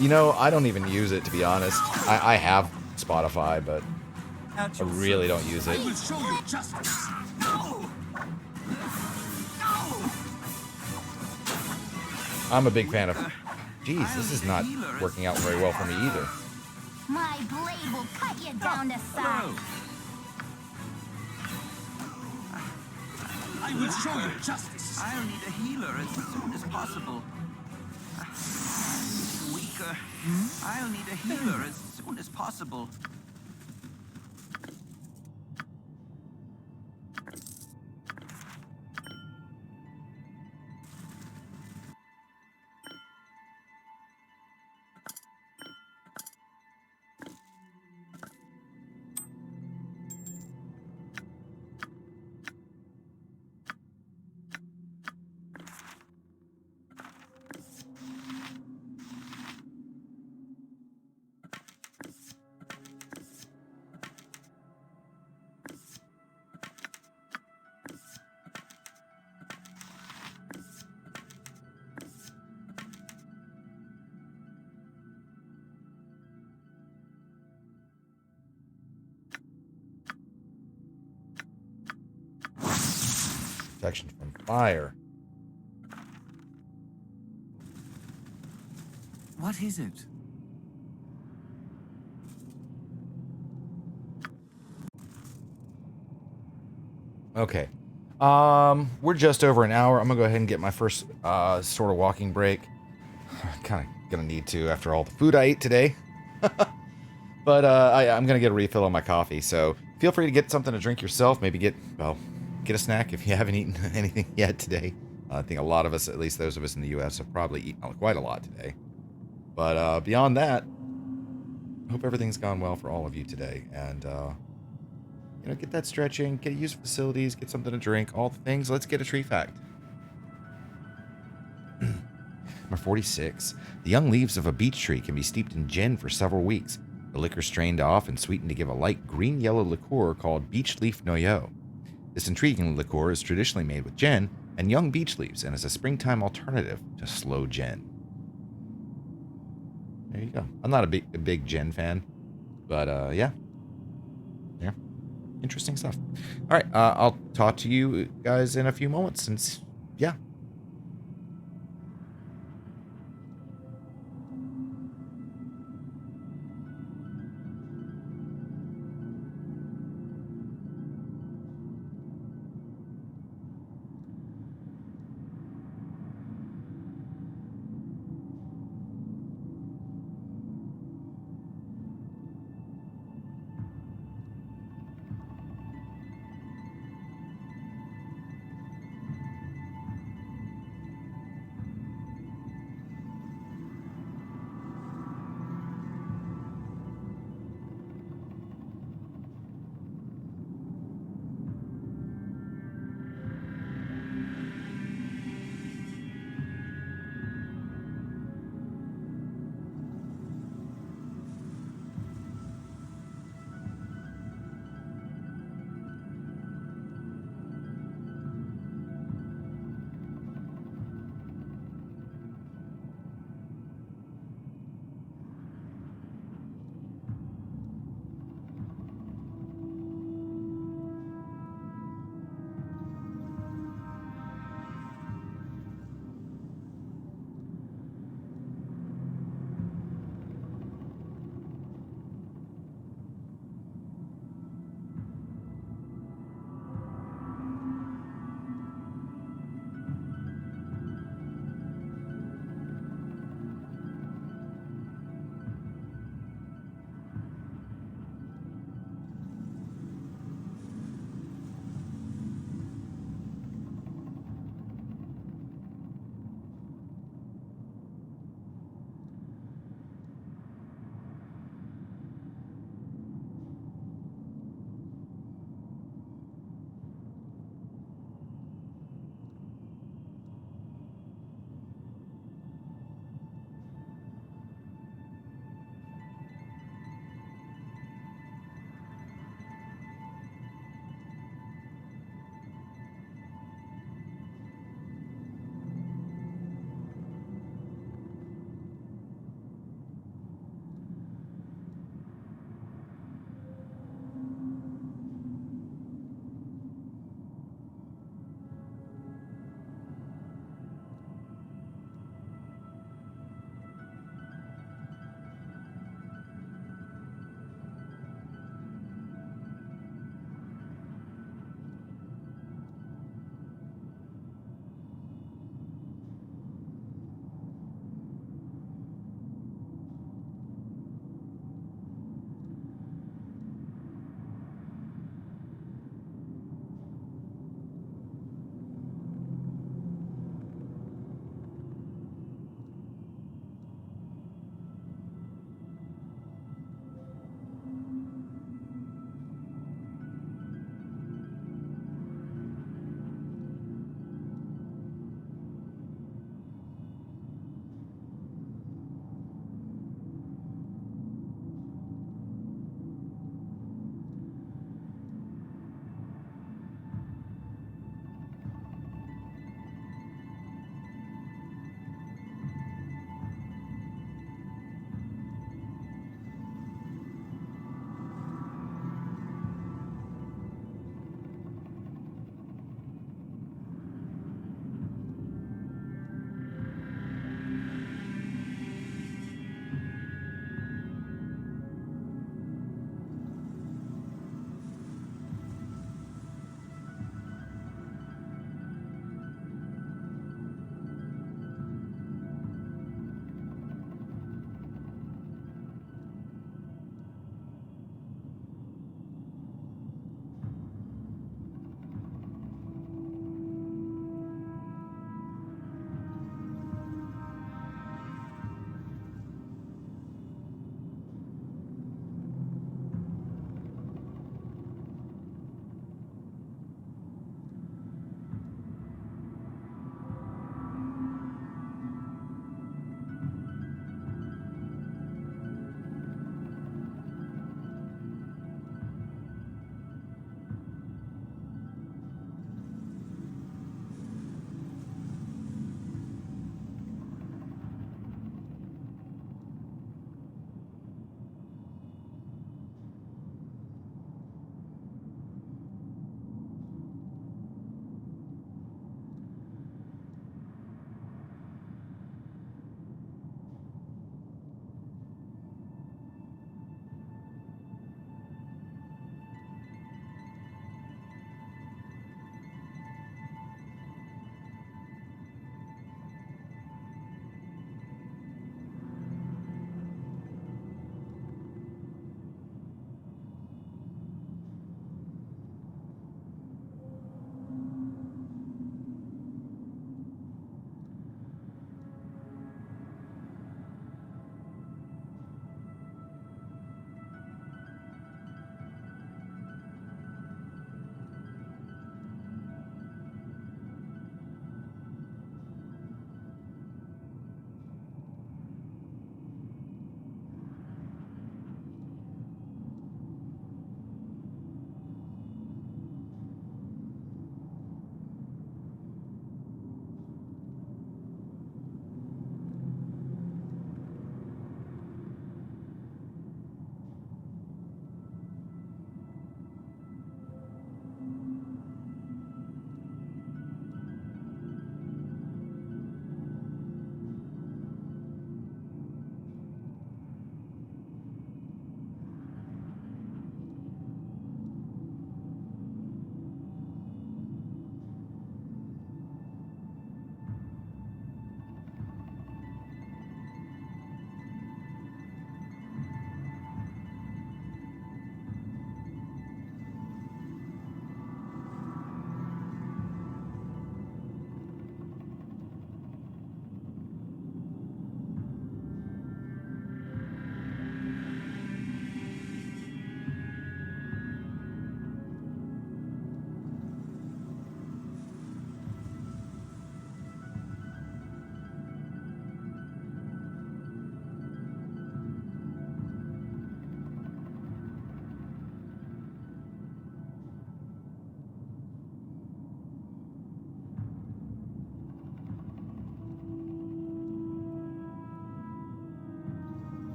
You know, I don't even use it, to be honest. I have Spotify, but At I your really service. don't use I it. will show you justice. No! No! I'm a big fan of... Jeez, this is not working out very well for me either. My blade will cut you down to size. I will show you justice. I'll need a healer as soon as possible. Weaker. I'll need a healer as soon as possible. Protection from fire. What is it? Okay. We're just over an hour. I'm gonna go ahead and get my first sort of walking break. Kind of gonna need to after all the food I ate today. But I'm gonna get a refill on my coffee. So feel free to get something to drink yourself. Maybe get a snack if you haven't eaten anything yet today. I think a lot of us, at least those of us in the U.S., have probably eaten quite a lot today. But beyond that, I hope everything's gone well for all of you today. And you know, get that stretching, get use facilities, get something to drink, all the things. Let's get a tree fact. Number 46. The young leaves of a beech tree can be steeped in gin for several weeks. The liquor strained off and sweetened to give a light green-yellow liqueur called beech leaf noyeau. This intriguing liqueur is traditionally made with gin and young beech leaves and is a springtime alternative to sloe gin. There you go. I'm not a big gin fan, but yeah. Interesting stuff. All right, I'll talk to you guys in a few moments since, yeah.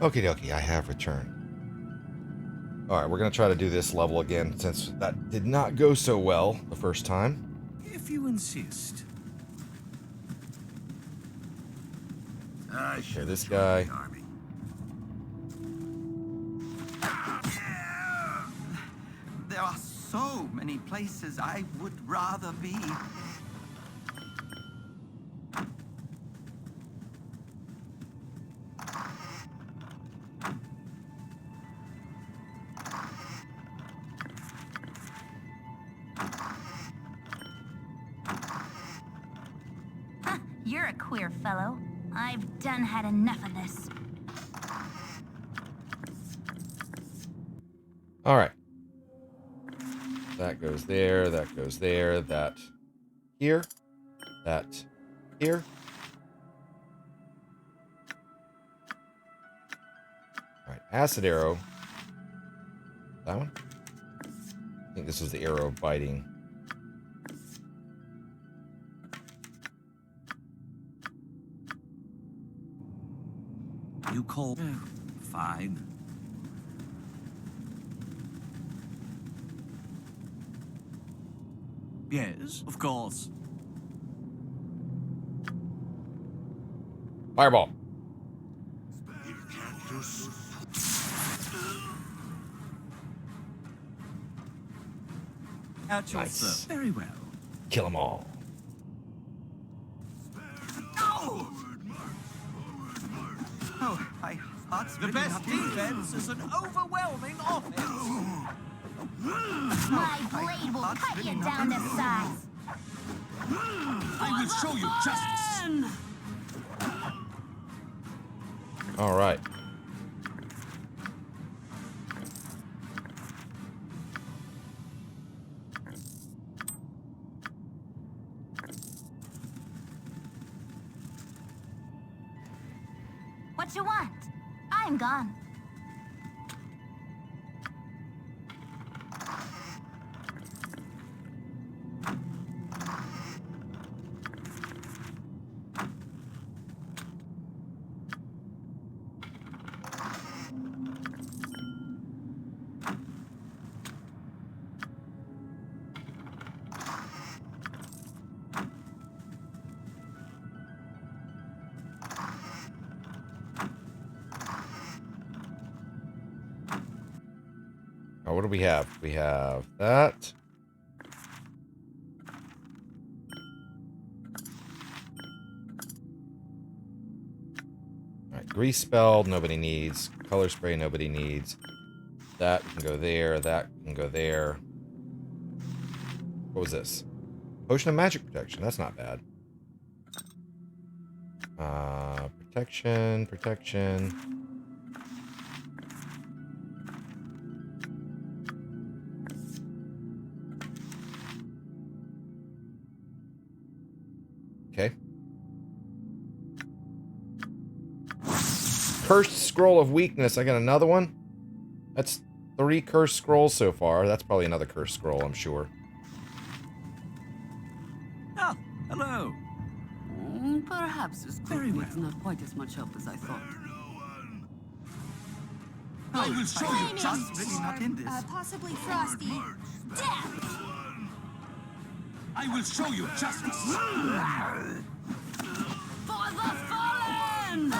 Okie dokie, I have returned. Alright, we're going to try to do this level again, since that did not go so well the first time. If you insist. Okay, this guy. There are so many places I would rather be. You're a queer fellow. I've done had enough of this. Alright. That goes there, that goes there, that here, that here. Alright, acid arrow. That one? I think this is the arrow biting. You call... Fine. Yes, of course. Fireball. At your Nice. service. Very well. Kill them all. Oh, my heart's The really best not in this. defense is an overwhelming offense. My blade will that's cut really you not down to easy. size. I will show you justice. Alright. What you want? I'm gone. Oh, what do we have? We have that. Alright, grease spell, nobody needs. Color spray, nobody needs. That can go there, that can go there. What was this? Potion of magic protection, that's not bad. Protection. Okay. Cursed Scroll of Weakness. I got another one. That's 3 cursed scrolls so far. That's probably another cursed scroll, I'm sure. Ah, hello. Perhaps this Very group needs well. not quite as much help as I thought. I will show you Flaming justice. Really not in this. Possibly frosty. Death! I will show you justice. For the fallen!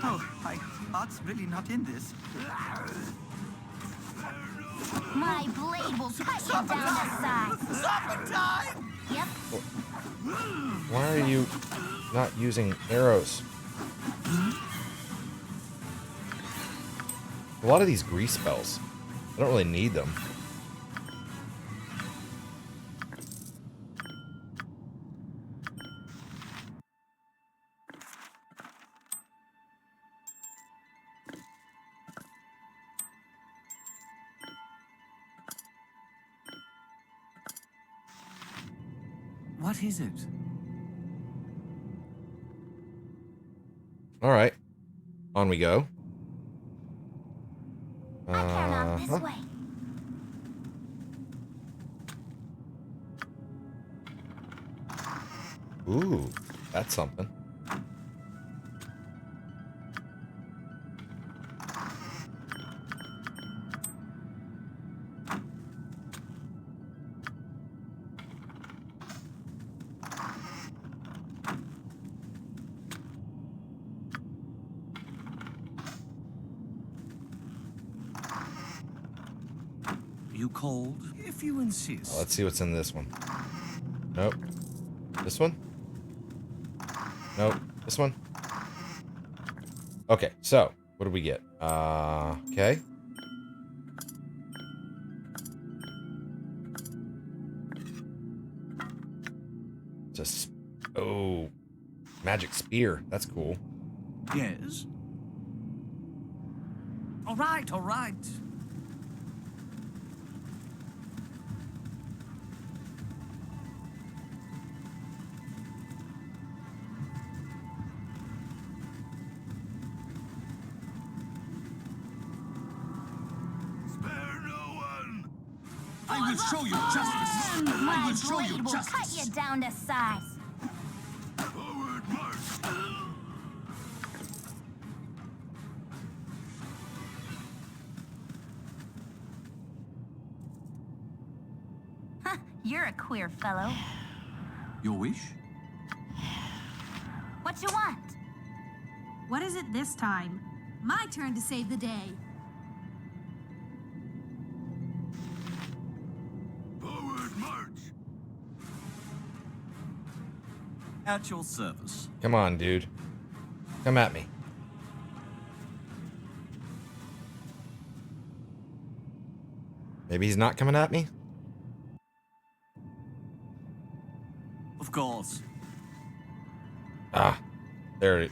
Oh, my heart's really not in this. My blade will cut you down to size. Serpentine! Yep. Why are you not using arrows? A lot of these grease spells. I don't really need them. What is it? All right. On we go. I cannot this way. Ooh, that's something. you cold? If you insist. Let's see what's in this one. Nope. This one? Nope. This one? Okay, so what do we get? Okay. Just magic spear. That's cool. Yes. All right, all right. Spare no one! I will show you justice. I My will show you blade will cut justice. you down to size. Forward march! Huh, you're a queer fellow. Your wish? What you want? What is it this time? My turn to save the day. Forward march! At your service. Come on, dude. Come at me. Maybe he's not coming at me? Of course. Ah, there.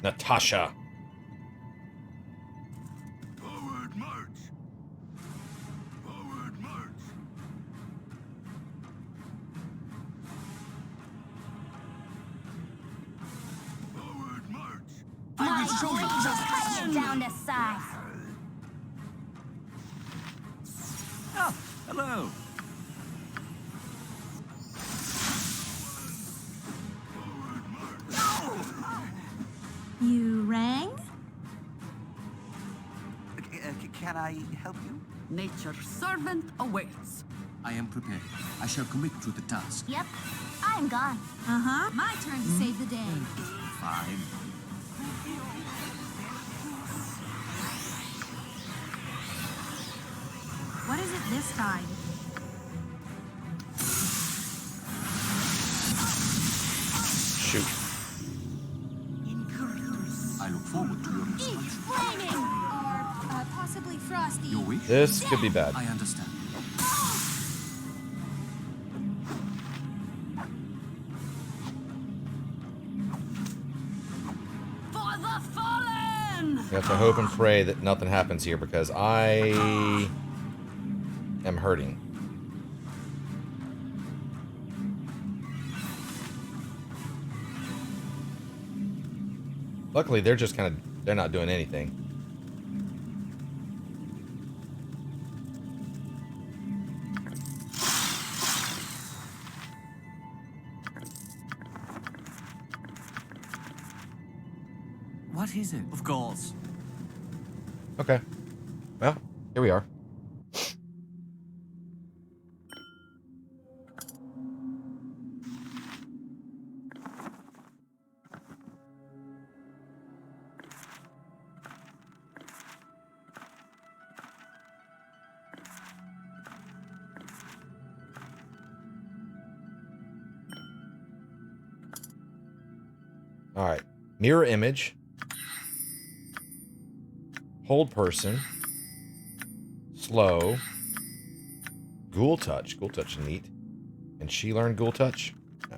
Natasha. Forward march! Forward march! Forward march! I will show you Blade will justice. cut you down to size. Ah, hello. You rang? Can I help you? Nature's servant awaits. I am prepared. I shall commit to the task. Yep, I'm gone. Uh-huh. My turn to save the day. Fine. What is it this time? Shoot. I look forward to your instruction. Flaming! Or possibly frosty. Your wish? This could be bad. I understand. For the fallen! We have to hope and pray that nothing happens here because I am hurting. Luckily, they're just they're not doing anything. What is it? Of course. Okay. Well, here we are. All right. Mirror image. Hold person. Slow. Ghoul touch. Ghoul touch is neat. Can she learn ghoul touch? No.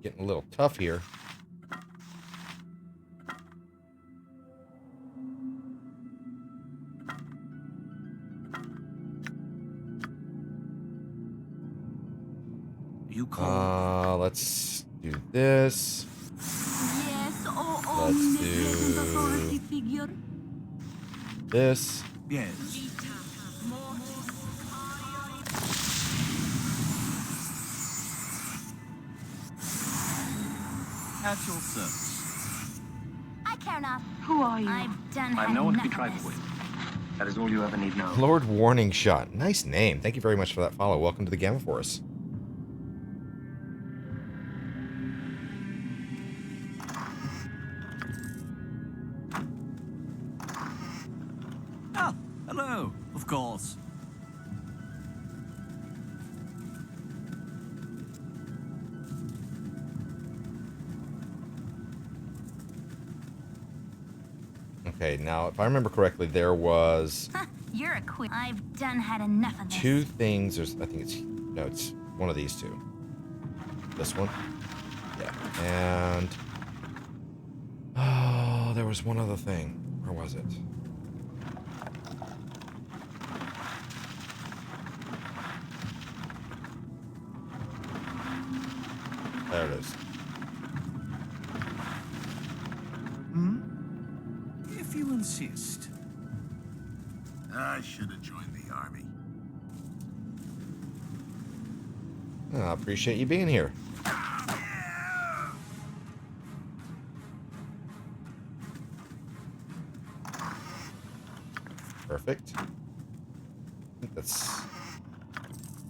Getting a little tough here. You call. Let's do this. Yes, oh, Let's omnipresent do- authority figure. This. Yes. At your service. I care not. Who are you? I've done I'm no one to be enough of trifled this. with. That is all you ever need know. Lord Warning Shot. Nice name. Thank you very much for that follow. Welcome to the Gamma Force. Ah, hello, of course. Okay, now if I remember correctly, there was You're a queen. I've done had enough of this. two things. There's, I think it's, no, it's one of these two. This one? Yeah. And, oh, there was one other thing. Where was it? There it is. If you insist. I should have joined the army. I appreciate you being here. Perfect. I think that's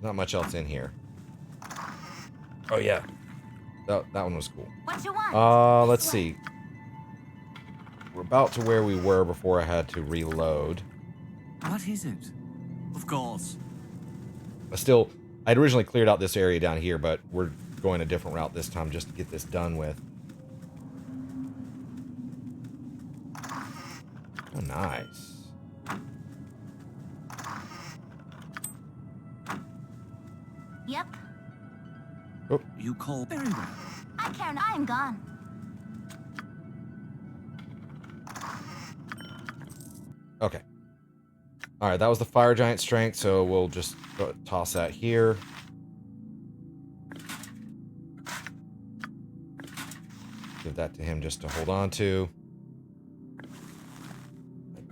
not much else in here. Oh yeah, that one was cool. What you want? Let's see. We're about to where we were before I had to reload. What is it? Of course. Still, I'd originally cleared out this area down here, but we're going a different route this time just to get this done with. Oh, nice. Yep. Oh, You call very well. I can't. I am gone. okay. All right, that was the fire giant strength, so we'll just toss that here. Give that to him just to hold on to. I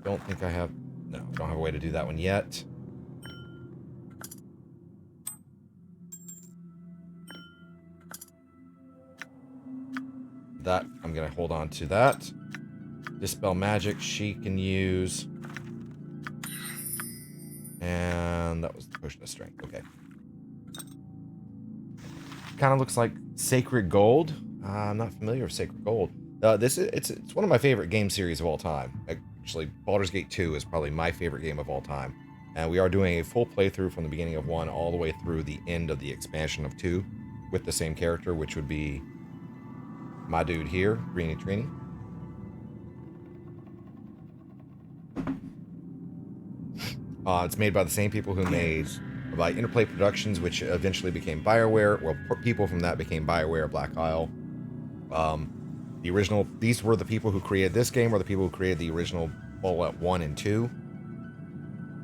don't think I have... No, I don't have a way to do that one yet. That, I'm going to hold on to that. Dispel magic she can use. And that was the potion of strength. Okay. Kind of looks like sacred gold. I'm not familiar with sacred gold. It's one of my favorite game series of all time. Actually, Baldur's Gate 2 is probably my favorite game of all time. And we are doing a full playthrough from the beginning of 1 all the way through the end of the expansion of 2 with the same character, which would be my dude here, Greeny Trini. It's made by the same people who made by Interplay Productions, which eventually became BioWare. Well, people from that became BioWare, Black Isle. The original, these were the people who created this game, or the people who created the original Fallout 1 and 2,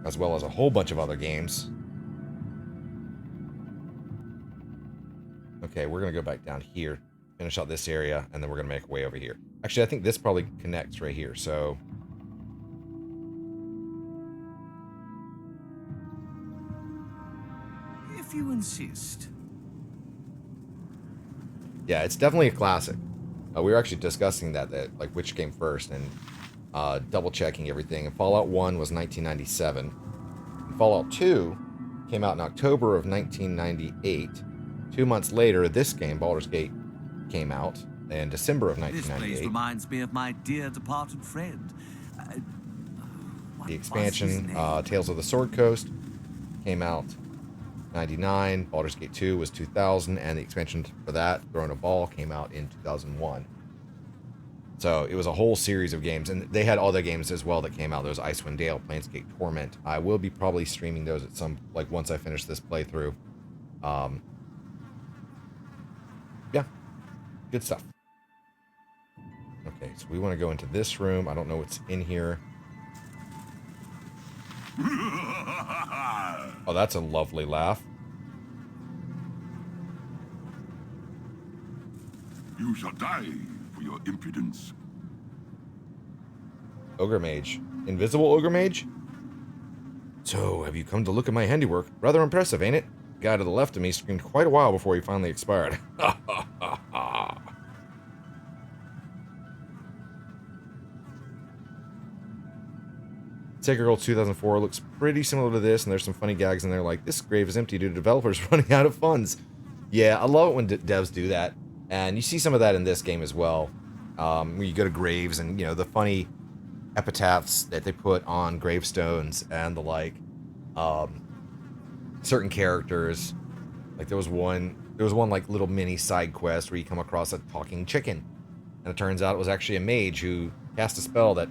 as well as a whole bunch of other games. Okay, we're going to go back down here, finish out this area, and then we're going to make our way over here. Actually, I think this probably connects right here, so... If you insist. Yeah, it's definitely a classic. We were actually discussing that, like which came first, and double checking everything. And Fallout 1 was 1997. And Fallout 2 came out in October of 1998. 2 months later, this game, Baldur's Gate, came out in December of This place 1998. reminds me of my dear departed friend. The expansion, Tales of the Sword Coast, came out 99. Baldur's Gate 2 was 2000, and the expansion for that, Throne of Ball, came out in 2001. So it was a whole series of games, and they had other games as well that came out. There was Icewind Dale, Planescape Torment. I will be probably streaming those at some, like once I finish this playthrough. Yeah, good stuff. Okay, so we want to go into this room. I don't know what's in here. Oh, that's a lovely laugh. You shall die for your impudence. Ogre Mage. Invisible Ogre Mage? So, have you come to look at my handiwork? Rather impressive, ain't it? The guy to the left of me screamed quite a while before he finally expired. Sacred Gold 2004 looks pretty similar to this, and there's some funny gags in there like, this grave is empty due to developers running out of funds. Yeah, I love it when devs do that. And you see some of that in this game as well. Where you go to graves and, you know, the funny epitaphs that they put on gravestones and the like. Certain characters, like there was one like little mini side quest where you come across a talking chicken, and it turns out it was actually a mage who cast a spell that,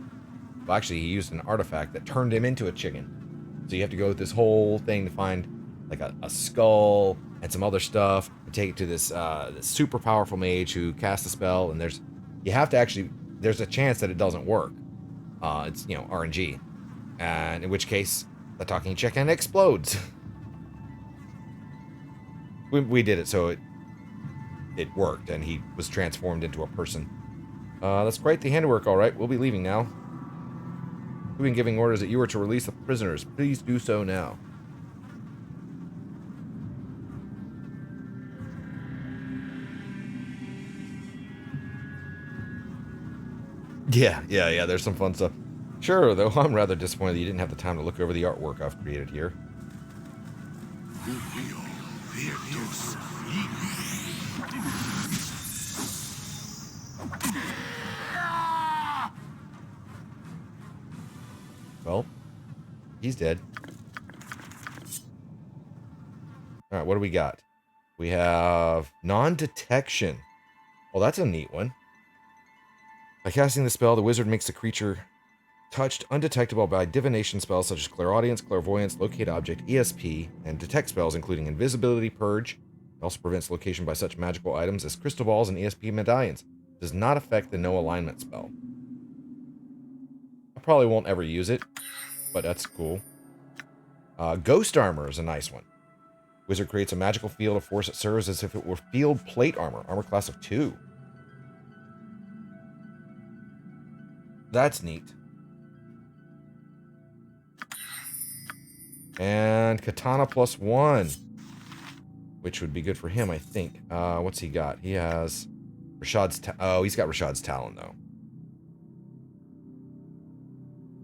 well, actually he used an artifact that turned him into a chicken. So you have to go with this whole thing to find like a skull and some other stuff and take it to this super powerful mage who cast a spell, and there's a chance that it doesn't work. It's, you know, RNG, and in which case the talking chicken explodes. we did it so it worked, and he was transformed into a person. That's quite the handwork, all right. We'll be leaving now. We've been giving orders that you were to release the prisoners. Please do so now. Yeah, there's some fun stuff. Sure, though I'm rather disappointed that you didn't have the time to look over the artwork I've created here. Well, he's dead. Alright, what do we got? We have non-detection. Well, that's a neat one. By casting the spell, the wizard makes the creature touched undetectable by divination spells such as clairaudience, clairvoyance, locate object, ESP, and detect spells including invisibility, purge. It also prevents location by such magical items as crystal balls and ESP medallions. It does not affect the no alignment spell. I probably won't ever use it, but that's cool. Ghost armor is a nice one. Wizard creates a magical field of force that serves as if it were field plate armor. Armor class of 2. That's neat. And katana plus 1, which would be good for him, I think. What's he got? He has Rashad's... he's got Rashad's Talon, though.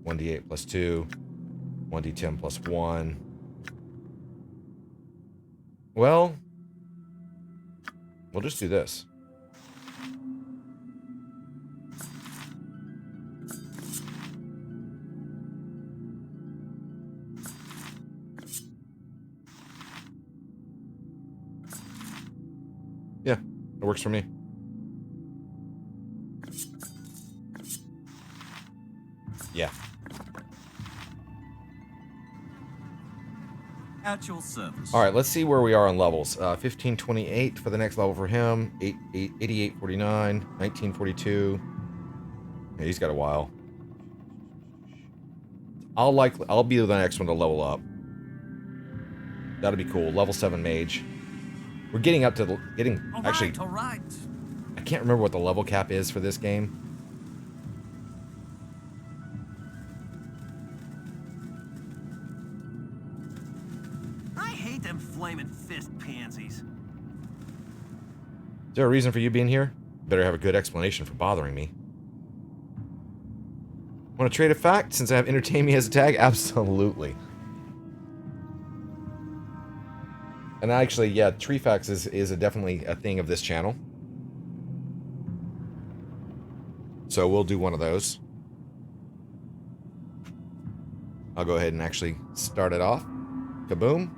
1d8 plus 2. 1d10 plus 1. Well, we'll just do this. Yeah, it works for me. Yeah. At your service. All right, let's see where we are on levels. 1528 for the next level for him. 8849, 1942. Yeah, he's got a while. I'll be the next one to level up. That'll be cool. Level 7 mage. We're getting up to the actually. All right. I can't remember what the level cap is for this game. I hate them flaming fist pansies. Is there a reason for you being here? Better have a good explanation for bothering me. Want to trade a fact since I have entertain me as a tag? Absolutely. And actually, yeah, tree facts is definitely a thing of this channel. So we'll do one of those. I'll go ahead and actually start it off. Kaboom.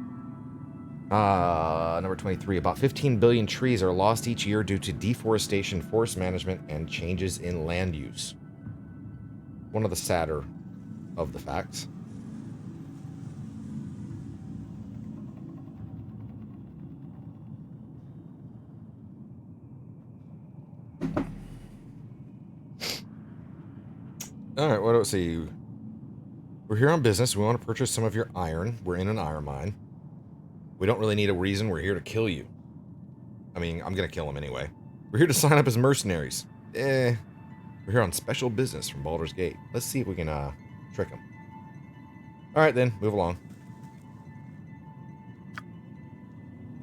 Number 23. About 15 billion trees are lost each year due to deforestation, forest management, and changes in land use. One of the sadder of the facts. Alright, what do I see? We're here on business. We want to purchase some of your iron. We're in an iron mine. We don't really need a reason. We're here to kill you. I mean, I'm going to kill him anyway. We're here to sign up as mercenaries. We're here on special business from Baldur's Gate. Let's see if we can trick him. Alright then, move along.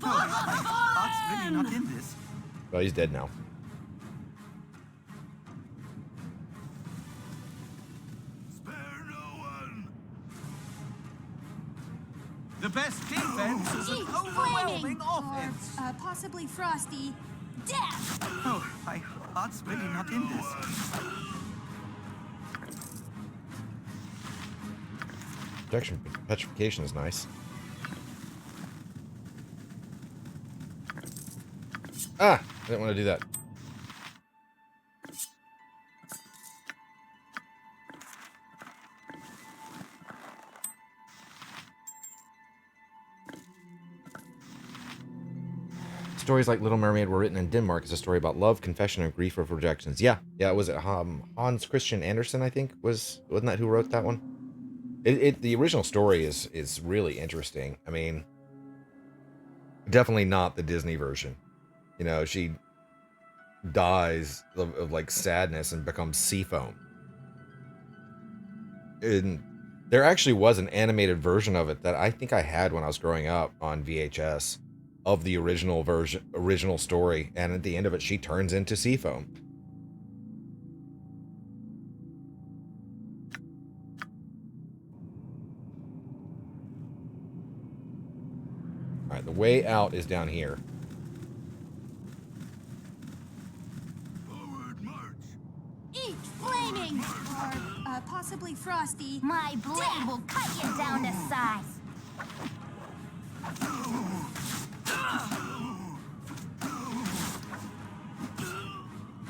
Art's really not in this. Well, he's dead now. The best defense is an overwhelming offense. Or possibly frosty death. Oh, my heart's really not in this. Protection petrification is nice. Ah! I didn't want to do that. Stories like Little Mermaid were written in Denmark as a story about love, confession, and grief of rejections. Yeah, was it Hans Christian Andersen? I think wasn't that who wrote that one? The original story is really interesting. I mean, definitely not the Disney version. You know, she dies of like sadness and becomes sea foam. And there actually was an animated version of it that I think I had when I was growing up on VHS of the original story, and at the end of it she turns into sea foam. All right, the way out is down here. Forward march. Eat flaming! Or possibly frosty. My blade will cut you down to size.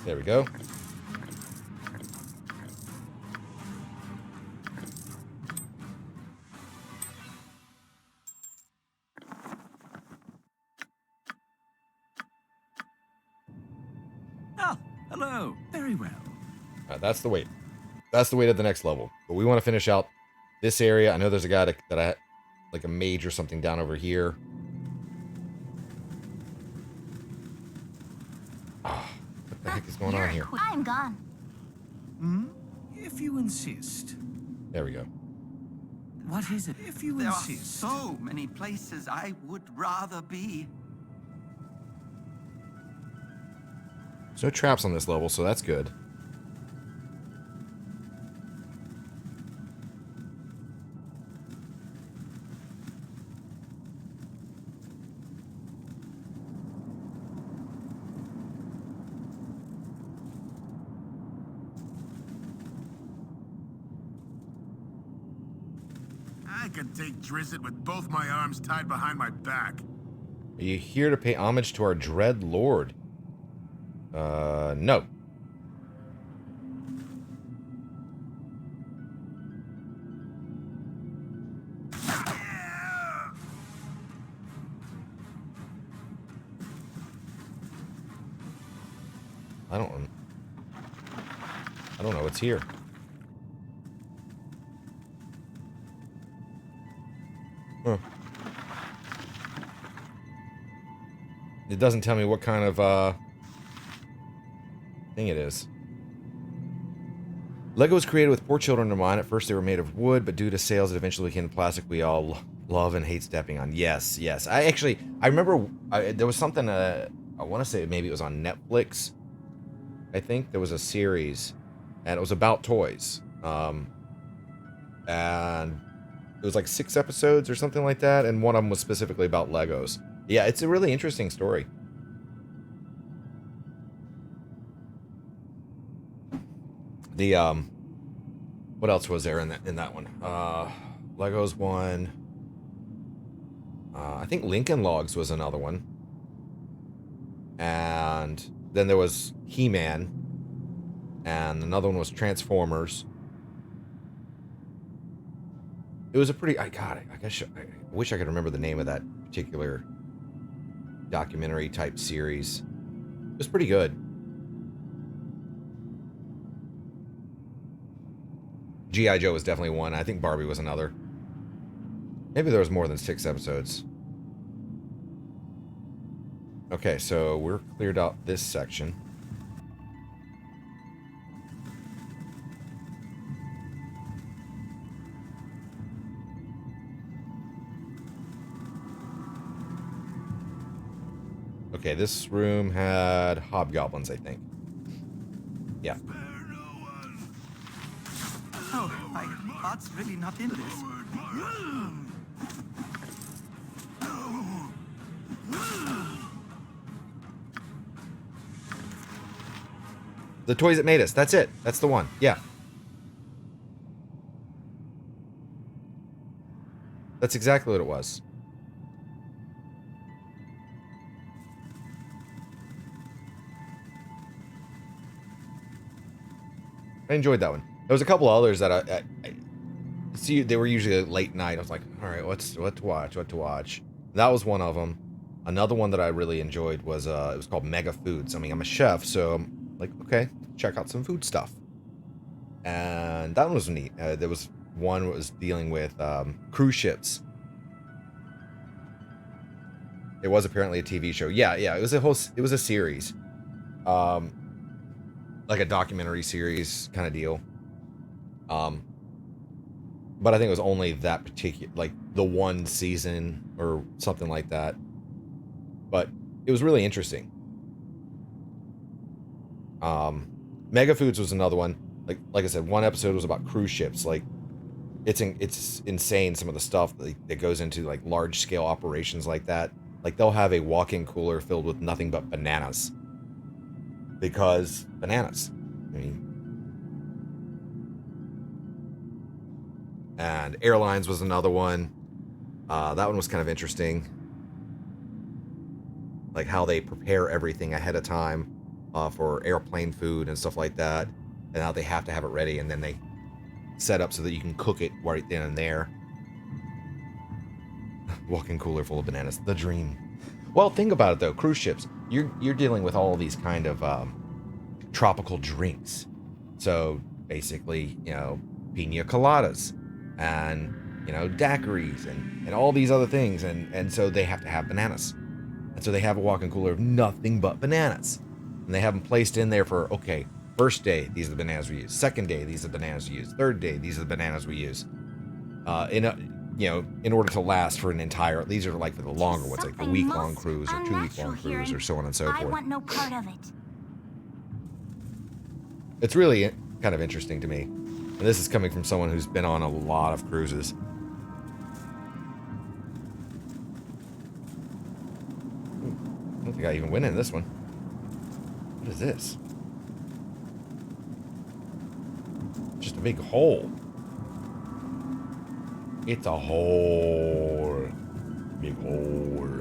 There we go. Oh, hello. Very well. All right, that's the way. That's the way to the next level. But we want to finish out this area. I know there's a guy that I like a mage or something down over here. Oh, what the heck is going on here? I'm gone. If you insist. There we go. What is it? If you There are insist. so many places I would rather be. There's no traps on this level, so that's good. I can take Drizzt with both my arms tied behind my back. Are you here to pay homage to our dread lord? No. I don't know what's here. Huh. It doesn't tell me what kind of thing it is. Lego was created with poor children in mind. At first they were made of wood, but due to sales it eventually became the plastic we all love and hate stepping on. Yes, yes. I remember there was something, I want to say maybe it was on Netflix. I think there was a series, and it was about toys. And it was like 6 episodes or something like that, and one of them was specifically about Legos. Yeah, it's a really interesting story. The what else was there in that one? Legos one. I think Lincoln Logs was another one. And then there was He-Man, and another one was Transformers. It was a pretty. I wish I could remember the name of that particular documentary type series. It was pretty good. G.I. Joe was definitely one. I think Barbie was another. Maybe there was more than 6 episodes. Okay, so we're cleared out this section. Okay, this room had hobgoblins, I think. Yeah. Oh, my heart's really not in this. The toys that made us. That's it. That's the one. Yeah. That's exactly what it was. I enjoyed that one. There was a couple others that I see. They were usually late night. I was like, all right, what to watch? What to watch? That was one of them. Another one that I really enjoyed was it was called Mega Foods. I mean, I'm a chef, so I'm like, okay, check out some food stuff. And that one was neat. There was one that was dealing with cruise ships. It was apparently a TV show. Yeah, it was a series. Like a documentary series kind of deal. But I think it was only that particular, like the one season or something like that. But it was really interesting. Mega Foods was another one. Like I said, one episode was about cruise ships. Like, it's insane some of the stuff that goes into like large scale operations like that. Like, they'll have a walk-in cooler filled with nothing but bananas. Because bananas. I mean, and airlines was another one. That one was kind of interesting. Like how they prepare everything ahead of time for airplane food and stuff like that. And how they have to have it ready, and then they set up so that you can cook it right then and there. Walk-in cooler full of bananas. The dream. Well, think about it though. Cruise ships. You're dealing with all these kind of tropical drinks. So basically, pina coladas and daiquiris and all these other things, and so they have to have bananas. And so they have a walk-in cooler of nothing but bananas. And they have them placed in there for, okay, first day, these are the bananas we use. Second day, these are the bananas we use. Third day, these are the bananas we use. In order to last for an entire, these are like for the longer ones, like the week-long cruise or 2-week-long cruise or so on and so forth. I want no part of it. It's really kind of interesting to me. And this is coming from someone who's been on a lot of cruises. I don't think I even went in this one. What is this? Just a big hole. It's a hole. Big hole.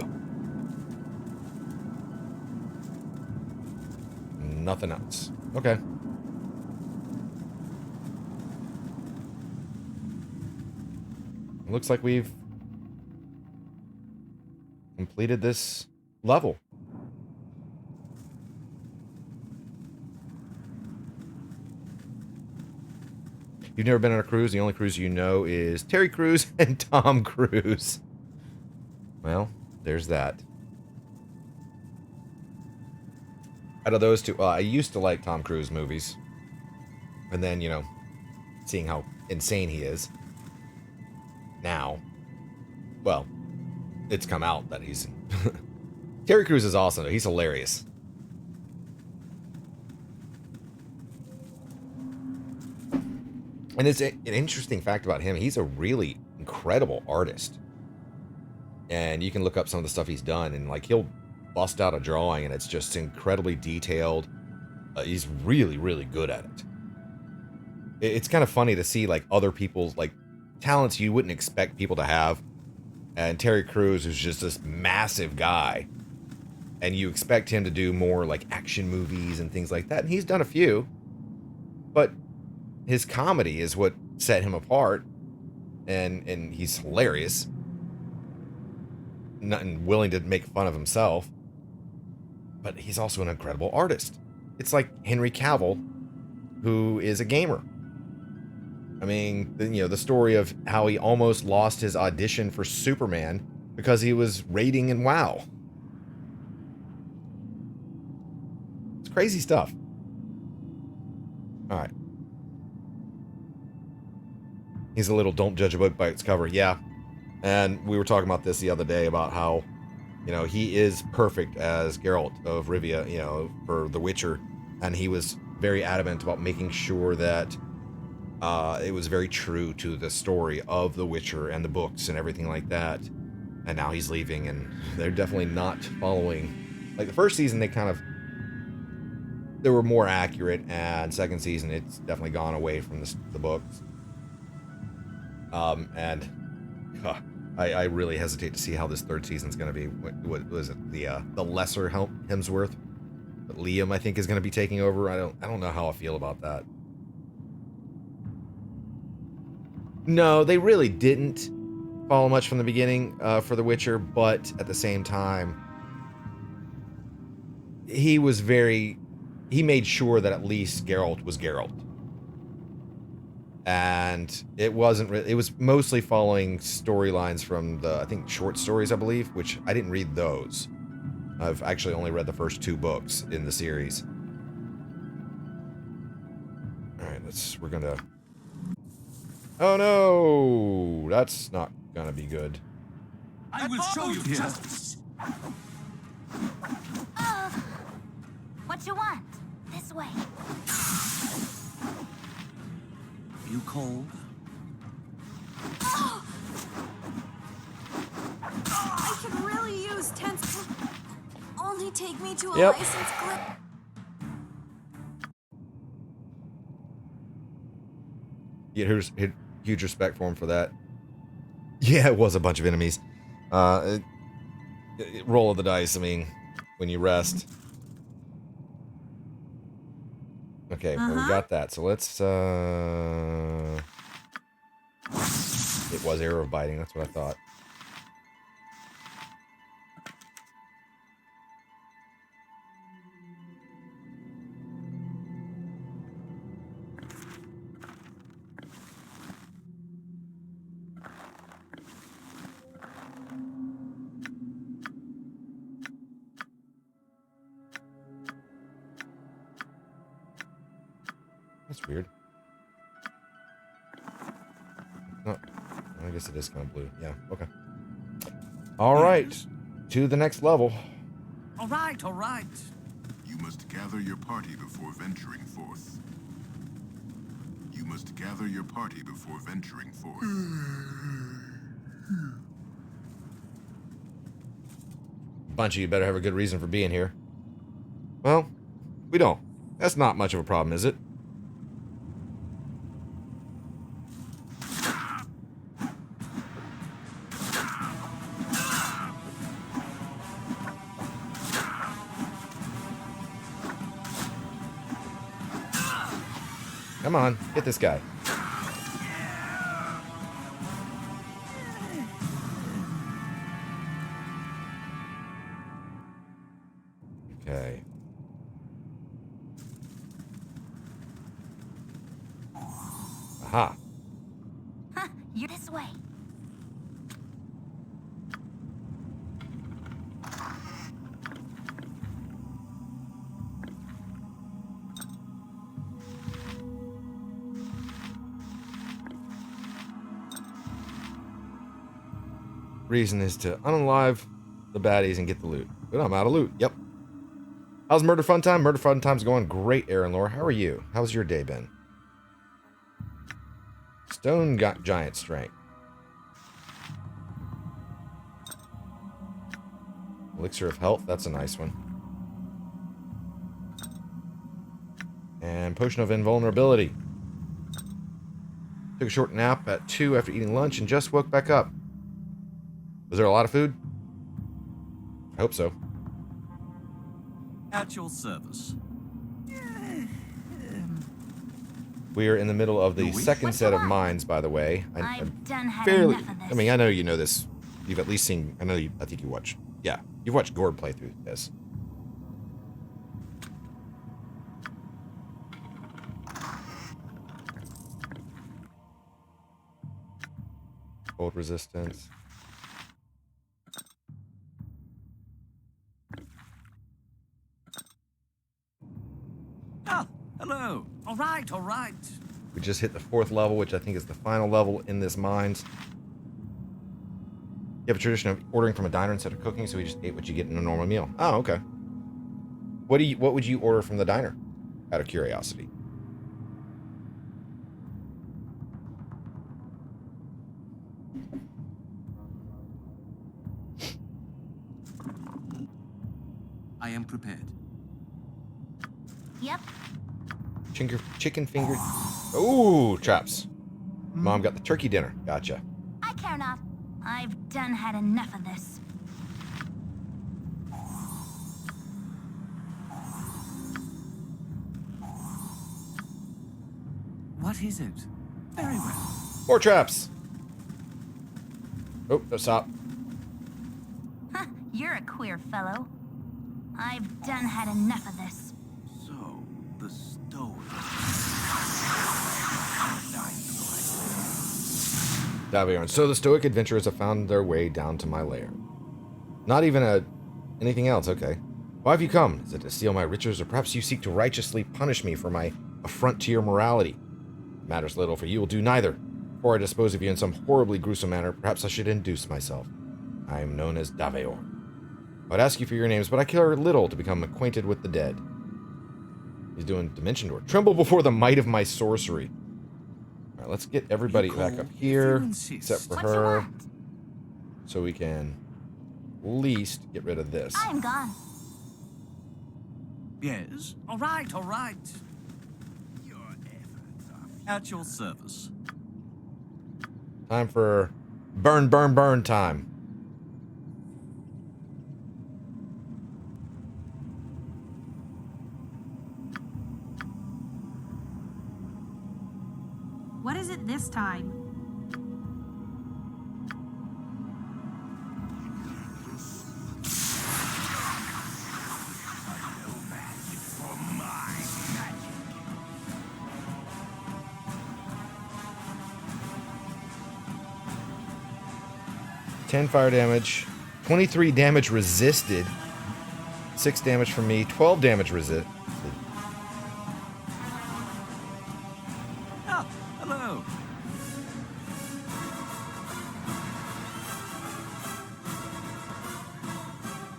Nothing else. Okay. Looks like we've completed this level. You've never been on a cruise. The only cruise you know is Terry Crews and Tom Cruise. Well, there's that. Out of those two, I used to like Tom Cruise movies. And then, seeing how insane he is. Now, well, it's come out that he's... Terry Crews is awesome. He's hilarious. And it's an interesting fact about him. He's a really incredible artist. And you can look up some of the stuff he's done, and like he'll bust out a drawing and it's just incredibly detailed. He's really, really good at it. It's kind of funny to see like other people's like talents you wouldn't expect people to have. And Terry Crews is just this massive guy. And you expect him to do more like action movies and things like that. And he's done a few. But his comedy is what set him apart, and he's hilarious, not willing to make fun of himself, but he's also an incredible artist. It's like Henry Cavill, who is a gamer. I mean, the story of how he almost lost his audition for Superman because he was raiding in WoW. It's crazy stuff. All right. He's a little don't judge a book by its cover. Yeah. And we were talking about this the other day about how, he is perfect as Geralt of Rivia, for The Witcher. And he was very adamant about making sure that it was very true to the story of The Witcher and the books and everything like that. And now he's leaving, and they're definitely not following. Like the first season, they were more accurate, and second season, it's definitely gone away from the books. I really hesitate to see how this third season's going to be. What was it? The lesser Hemsworth, but Liam I think is going to be taking over. I don't know how I feel about that. No, they really didn't follow much from the beginning for The Witcher, but at the same time, he made sure that at least Geralt was Geralt. And it wasn't really, it was mostly following storylines from the, I think, short stories, I believe, which I didn't read those. I've actually only read the first 2 books in the series. All right, we're gonna, oh no, that's not gonna be good. I will show you justice. What you want? This way. You cold? I could really use tents. Only take me to a Yep. licensed clip. Yeah, here's huge respect for him for that. Yeah, it was a bunch of enemies. Roll of the dice, I mean, when you rest. Okay, well, we got that. So let's, it was arrow biting, that's what I thought. That's weird. Oh, I guess it is kind of blue. Yeah, okay. All right, to the next level. All right, all right. You must gather your party before venturing forth. You must gather your party before venturing forth. Bunch of you better have a good reason for being here. Well, we don't. That's not much of a problem, is it? Come on, get this guy. Okay. Aha. Huh, you're this way. Reason is to unalive the baddies and get the loot. But I'm out of loot. Yep. How's Murder Fun Time? Murder Fun Time's going great, Aaron Lore. How are you? How's your day been? Stone got giant strength. Elixir of Health, that's a nice one. And Potion of Invulnerability. Took a short nap at 2 after eating lunch and just woke back up. Was there a lot of food? I hope so. At your service. We are in the middle of the Louis? second set of mines, by the way. I'm done having fairly. enough of this. I mean, I know you know this. You've at least seen. I know. I think you watched. Yeah, you've watched Gord play through this. Cold resistance. Ah, hello. All right, all right. We just hit the 4th level, which I think is the final level in this mines. You have a tradition of ordering from a diner instead of cooking, so we just ate what you get in a normal meal. Oh, okay. What would you order from the diner? Out of curiosity. I am prepared. Yep. Chicken finger. Ooh, traps. Mom got the turkey dinner. Gotcha. I care not. I've done had enough of this. What is it? Very well. More traps. Oh, no, stop. Huh, you're a queer fellow. I've done had enough of this. So, the stone. Davion. So the stoic adventurers have found their way down to my lair. Not even anything else, okay. Why have you come? Is it to steal my riches, or perhaps you seek to righteously punish me for my affront to your morality? It matters little, for you will do neither. Before I dispose of you in some horribly gruesome manner, perhaps I should introduce myself. I am known as Davion. I'd ask you for your names, but I care little to become acquainted with the dead. He's doing Dimension Door. Tremble before the might of my sorcery. Alright, let's get everybody back up here, except for her, so we can at least get rid of this. I'm gone. Yes? All right, all right. Your efforts are at your service. Time for burn, burn, burn time. What is it this time? For my magic. 10 fire damage, 23 damage resisted, 6 damage from me, 12 damage resisted. Ah, hello.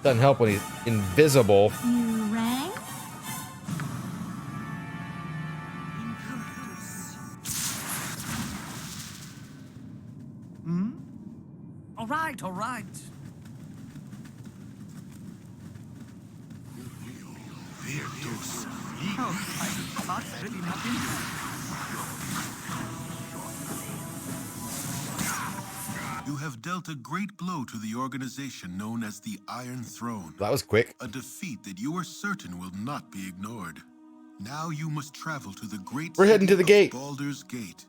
Doesn't help when he's invisible. You rang? Hmm? All right, all right. Oh, I thought really nothing. You have dealt a great blow to the organization known as the Iron Throne. That was quick. A defeat that you are certain will not be ignored. Now you must travel to the great We're heading to the city gate. of Balder's Gate,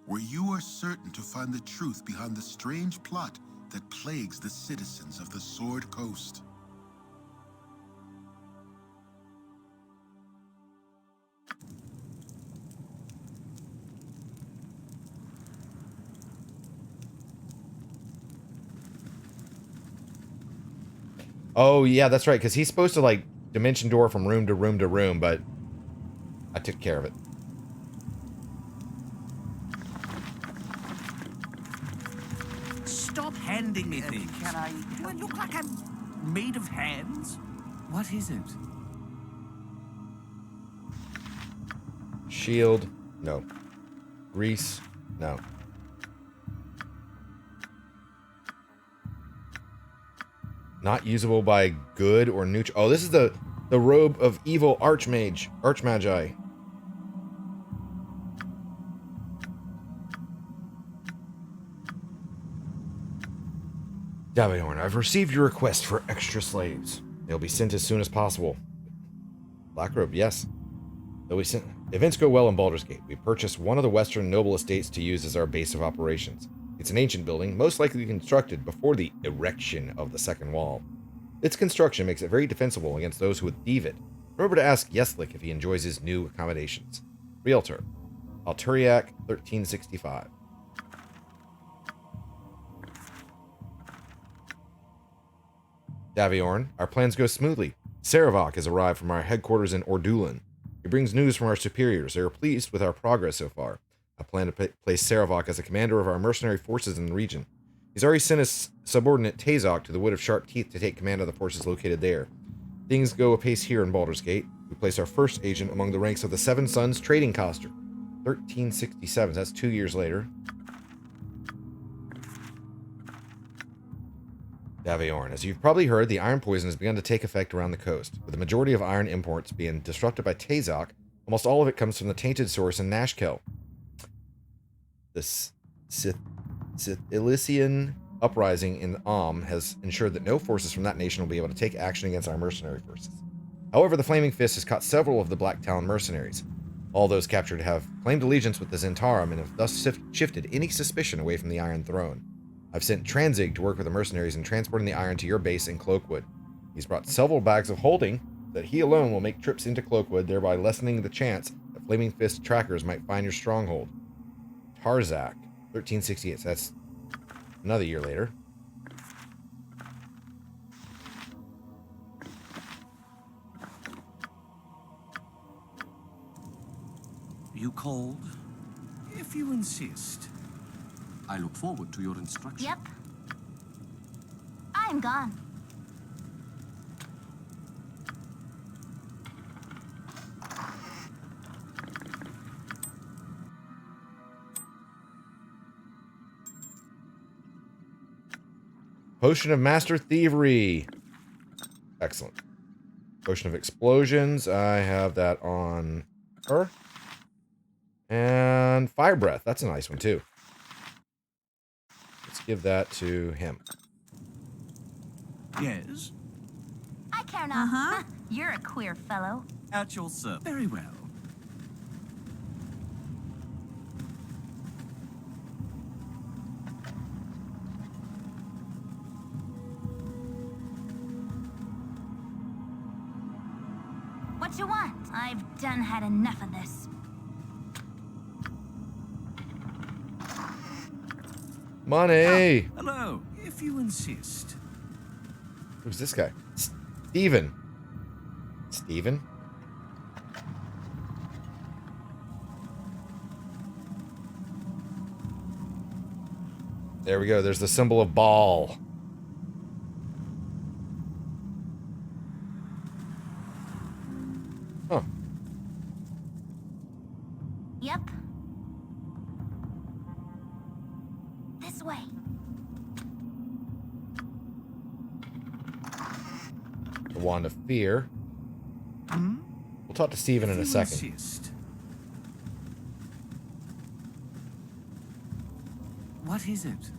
where you are certain to find the truth behind the strange plot that plagues the citizens of the Sword Coast. Oh, yeah, that's right, because he's supposed to, like, dimension door from room to room to room, but I took care of it. Stop handing me things. Can I? Do I look like I'm made of hands? What is it? Shield, no. Grease, no. Not usable by good or neutral. Oh, this is the robe of evil archmagi. Daviorn, I've received your request for extra slaves. They'll be sent as soon as possible. Black robe, yes. They'll be sent. Events go well in Baldur's Gate. We purchased one of the western noble estates to use as our base of operations. It's an ancient building, most likely constructed before the erection of the second wall. Its construction makes it very defensible against those who would thieve it. Remember to ask Yeslik if he enjoys his new accommodations. Realtor, Alturiak, 1365. Daviorn, our plans go smoothly. Saravok has arrived from our headquarters in Ordulan. He brings news from our superiors. They are pleased with our progress so far. I plan to place Saravok as a commander of our mercenary forces in the region. He's already sent his subordinate Tazok to the Wood of Sharp Teeth to take command of the forces located there. Things go apace here in Baldur's Gate. We place our first agent among the ranks of the Seven Sons Trading Coster. 1367, that's 2 years later. Daviorn, as you've probably heard, the iron poison has begun to take effect around the coast. With the majority of iron imports being disrupted by Tazok, almost all of it comes from the tainted source in Nashkel. The Sith Elysian uprising in has ensured that no forces from that nation will be able to take action against our mercenary forces. However, the Flaming Fist has caught several of the Black Talon mercenaries. All those captured have claimed allegiance with the Zentarum and have thus shifted any suspicion away from the Iron Throne. I've sent Tranzig to work with the mercenaries in transporting the iron to your base in Cloakwood. He's brought several bags of holding that he alone will make trips into Cloakwood, thereby lessening the chance that Flaming Fist trackers might find your stronghold. Tarzak, 1368. So that's another year later. You called? If you insist. I look forward to your instructions. Yep. I'm gone. Potion of Master Thievery. Excellent. Potion of Explosions. I have that on her. And Fire Breath. That's a nice one, too. Let's give that to him. Yes? I care not. Uh-huh. You're a queer fellow. At your service. Very well. What you want? I've done had enough of this. Money! Hello, if you insist. Who's this guy? Steven. Steven? There we go. There's the symbol of ball. Huh. Yep. This way. The Wand of Fear. We'll talk to Steven in a second. Insist. What is it?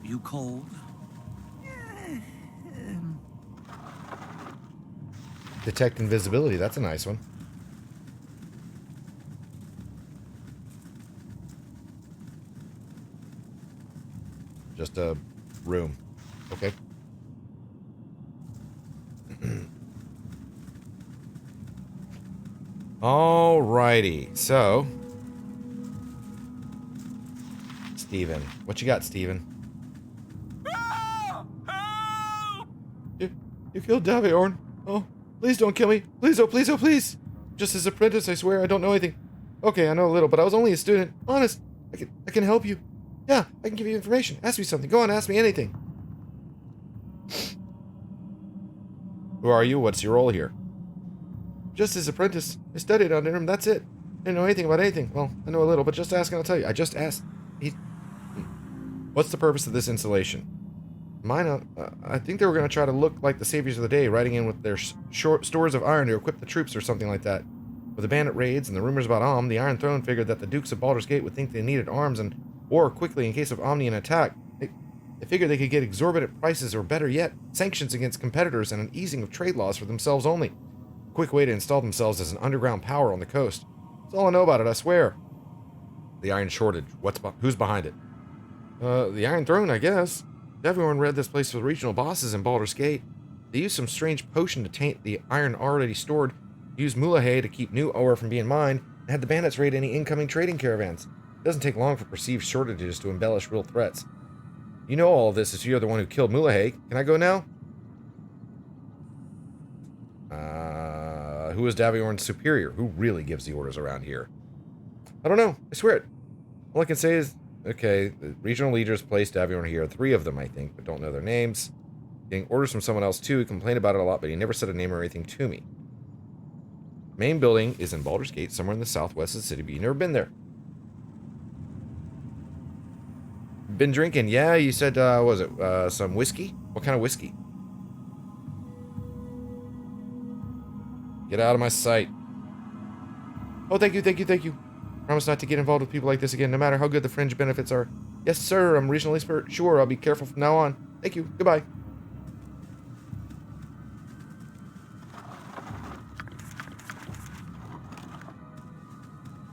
You called? Detect invisibility. That's a nice one. Just a room. Okay. Alrighty. So, Steven. What you got, Steven? You killed Daviorn. Oh, please don't kill me. Please, oh, please, oh, please. Just his apprentice, I swear. I don't know anything. Okay, I know a little, but I was only a student. Honest. I can help you. Yeah, I can give you information. Ask me something. Go on, ask me anything. Who are you? What's your role here? Just his apprentice. I studied under him. That's it. I didn't know anything about anything. Well, I know a little, but just ask and I'll tell you. I just asked. What's the purpose of this installation? Mine, I think they were going to try to look like the saviors of the day, riding in with their stores of iron to equip the troops or something like that. With the bandit raids and the rumors about the Iron Throne figured that the Dukes of Baldur's Gate would think they needed arms and war quickly in case of Omnian attack. They figured they could get exorbitant prices or, better yet, sanctions against competitors and an easing of trade laws for themselves only. A quick way to install themselves as an underground power on the coast. That's all I know about it, I swear. The Iron Shortage. Who's behind it? The Iron Throne, I guess. Everyone read this place for the regional bosses in Baldur's Gate. They used some strange potion to taint the iron already stored, used Mulahay to keep new ore from being mined, and had the bandits raid any incoming trading caravans. It doesn't take long for perceived shortages to embellish real threats. You know all of this as you're the one who killed Mulahay. Can I go now? Who is Daviorn's superior? Who really gives the orders around here? I don't know. I swear it. All I can say is, okay, the regional leaders placed Daviorn here. 3 of them, I think, but don't know their names. Getting orders from someone else, too. He complained about it a lot, but he never said a name or anything to me. Main building is in Baldur's Gate, somewhere in the southwest of the city, but you've never been there. Been drinking? Yeah, you said, what was it, some whiskey? What kind of whiskey? Get out of my sight. Oh, thank you, thank you, thank you. Promise not to get involved with people like this again, no matter how good the fringe benefits are. Yes, sir. I'm regional expert. Sure, I'll be careful from now on. Thank you. Goodbye.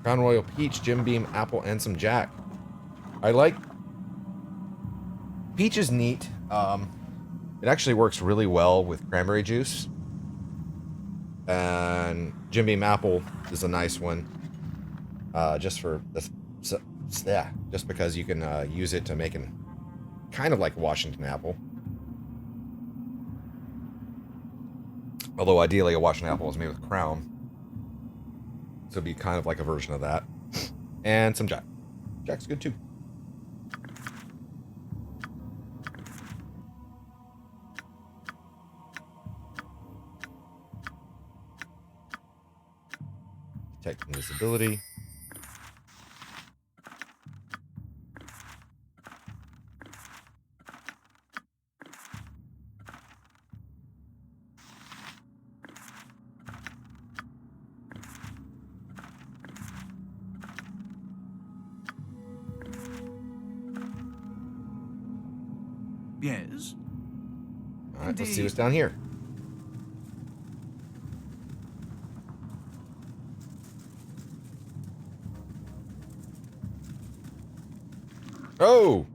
Crown Royal Peach, Jim Beam, Apple, and some Jack. I like... Peach is neat. It actually works really well with cranberry juice. And Jim Beam Apple is a nice one. Just for this... So, yeah, just because you can use it to make an... Kind of like Washington Apple. Although ideally a Washington Apple is made with Crown. So it'd be kind of like a version of that. And some Jack. Jack's good too. Detect invisibility. Yes? Alright, let's see what's down here. Oh!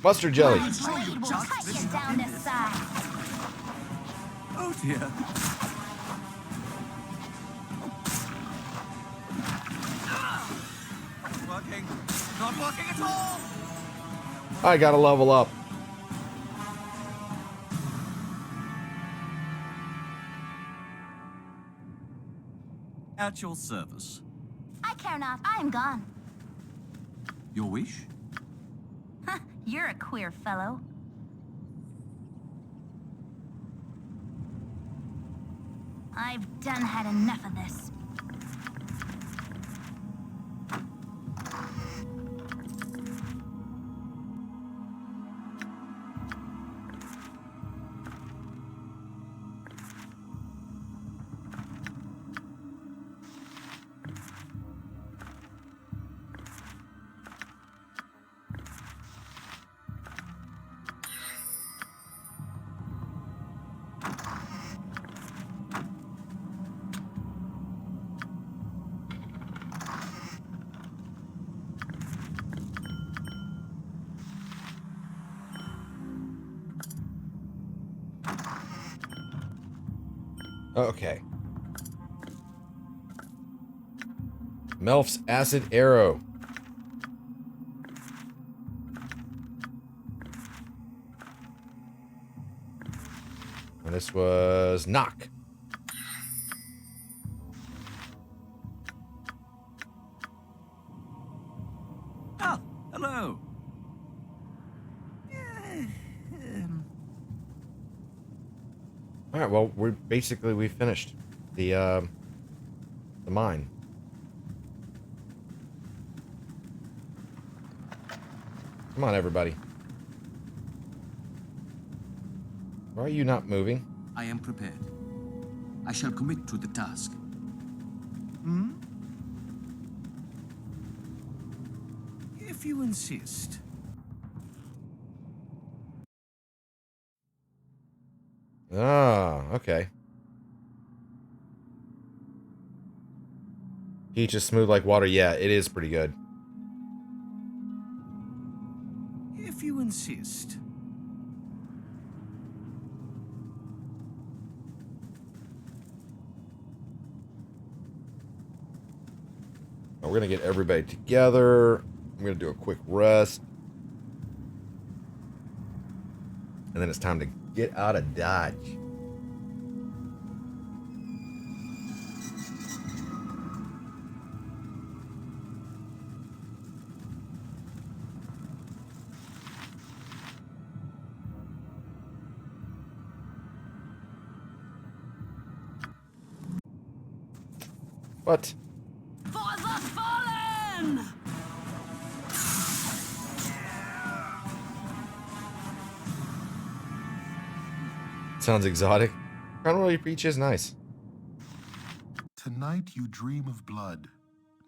Mustard jelly. We'll cut you down to size. Oh dear. Working. Not working at all. I gotta level up. At your service. I care not. I am gone. Your wish? Huh, you're a queer fellow. I've done had enough of this. Okay. Melf's Acid Arrow. And this was Knock. Ah, hello. All right, well, we finished the mine. Come on, everybody. Why are you not moving? I am prepared. I shall commit to the task. If you insist. Ah, okay. Peach is smooth like water. Yeah, it is pretty good. If you insist. We're gonna get everybody together. I'm gonna do a quick rest. And then it's time to get out of Dodge. What? For the fallen! Sounds exotic. Crown Royal Peach is nice. Tonight you dream of blood.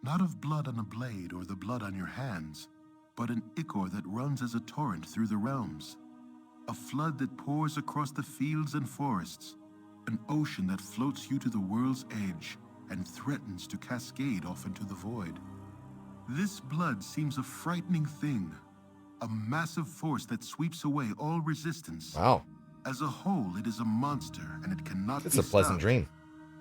Not of blood on a blade or the blood on your hands, but an ichor that runs as a torrent through the realms. A flood that pours across the fields and forests. An ocean that floats you to the world's edge and threatens to cascade off into the void. This blood seems a frightening thing, a massive force that sweeps away all resistance. Wow. As a whole, it is a monster, and it cannot It's be a pleasant stopped. dream.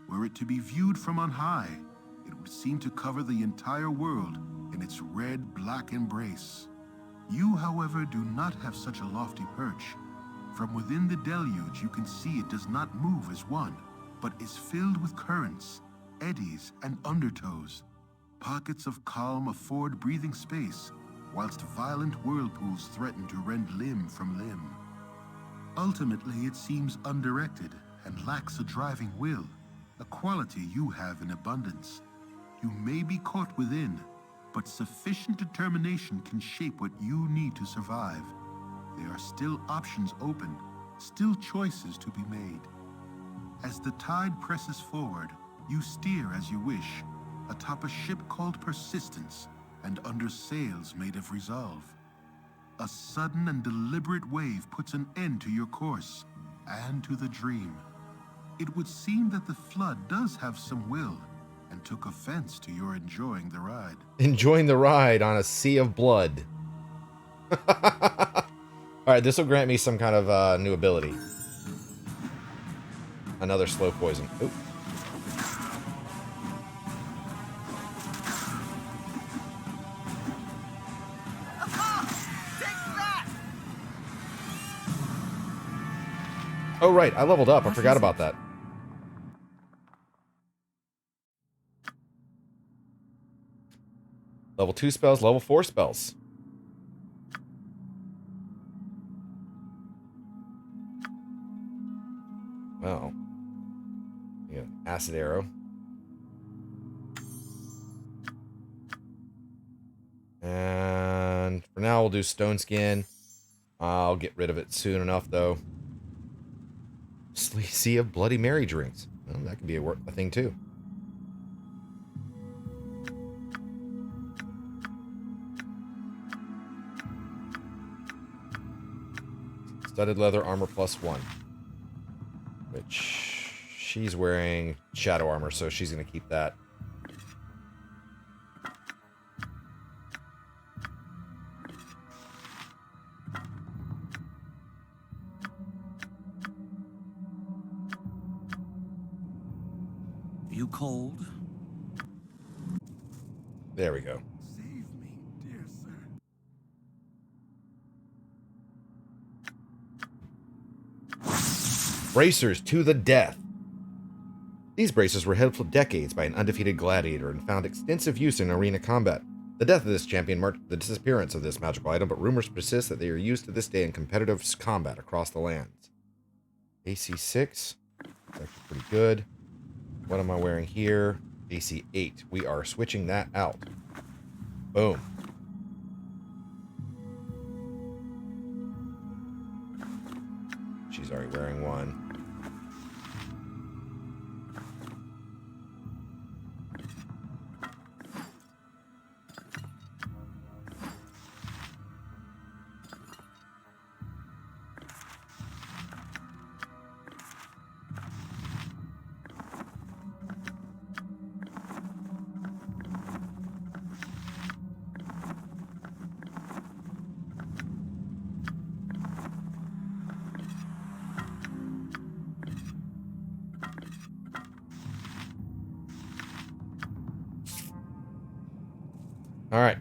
Were it to be viewed from on high, it would seem to cover the entire world in its red, black embrace. You, however, do not have such a lofty perch. From within the deluge, you can see it does not move as one, but is filled with currents, eddies, and undertows. Pockets of calm afford breathing space, whilst violent whirlpools threaten to rend limb from limb. Ultimately, it seems undirected and lacks a driving will, a quality you have in abundance. You may be caught within, but sufficient determination can shape what you need to survive. There are still options open, still choices to be made. As the tide presses forward, you steer as you wish, atop a ship called Persistence and under sails made of resolve. A sudden and deliberate wave puts an end to your course and to the dream. It would seem that the flood does have some will and took offense to your enjoying the ride. Enjoying the ride on a sea of blood. Alright, this will grant me some kind of new ability. Another slow poison. Oop. Oh, right. I leveled up. I forgot about that. Level 2 spells, level 4 spells. Well. Yeah, acid arrow. And for now, we'll do stone skin. I'll get rid of it soon enough, though. Sea of Bloody Mary drinks. Well, that could be a thing, too. Studded leather armor +1. Which she's wearing shadow armor, so she's going to keep that. You cold? There we go. Save me, dear sir. Bracers to the death. These bracers were held for decades by an undefeated gladiator and found extensive use in arena combat. The death of this champion marked the disappearance of this magical item, but rumors persist that they are used to this day in competitive combat across the lands. AC 6. That's actually pretty good. What am I wearing here? AC 8. We are switching that out. Boom. She's already wearing one. All right.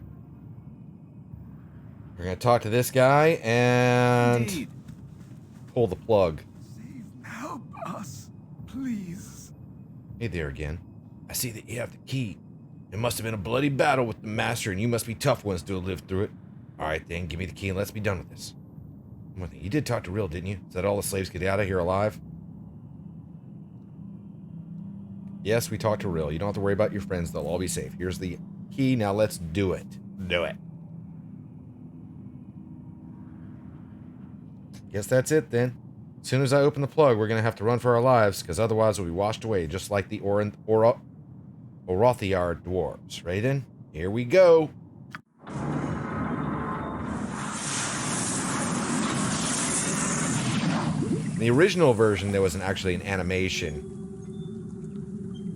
We're going to talk to this guy and Indeed. pull the plug. Help us, please. Hey there again. I see that you have the key. It must have been a bloody battle with the master, and you must be tough ones to have lived through it. All right, then, give me the key and let's be done with this. One thing, you did talk to Real, didn't you? Said all the slaves get out of here alive? Yes, we talked to Real. You don't have to worry about your friends. They'll all be safe. Here's the key. Now let's do it. Do it. Guess that's it, then. As soon as I open the plug, we're going to have to run for our lives, because otherwise we'll be washed away, just like the Orothiar dwarves. Ready, then? Here we go. In the original version, there was actually an animation,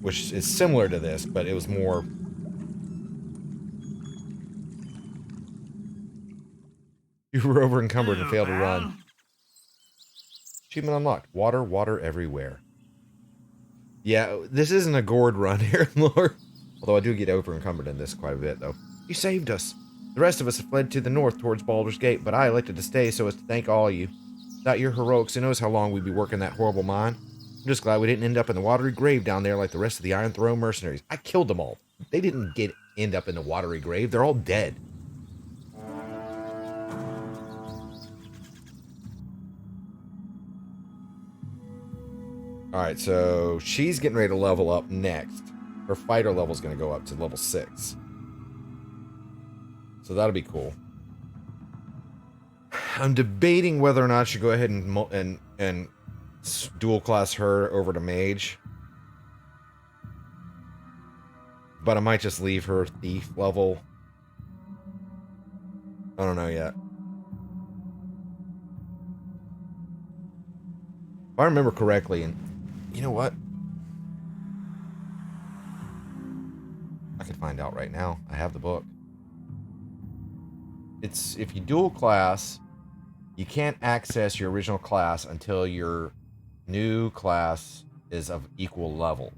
which is similar to this, but it was more... You were over encumbered and failed to run. Achievement unlocked. Water, water everywhere. Yeah, this isn't a gourd run here, Lord. Although I do get over encumbered in this quite a bit, though. You saved us. The rest of us have fled to the north towards Baldur's Gate, but I elected to stay so as to thank all of you. Without your heroics, who knows how long we'd be working that horrible mine. I'm just glad we didn't end up in the watery grave down there like the rest of the Iron Throne mercenaries. I killed them all. They didn't end up in the watery grave. They're all dead. Alright, so she's getting ready to level up next. Her fighter level is going to go up to level 6. So that'll be cool. I'm debating whether or not I should go ahead and dual class her over to mage. But I might just leave her thief level. I don't know yet. If I remember correctly, and you know what? I could find out right now. I have the book. It's if you dual class, you can't access your original class until your new class is of equal level.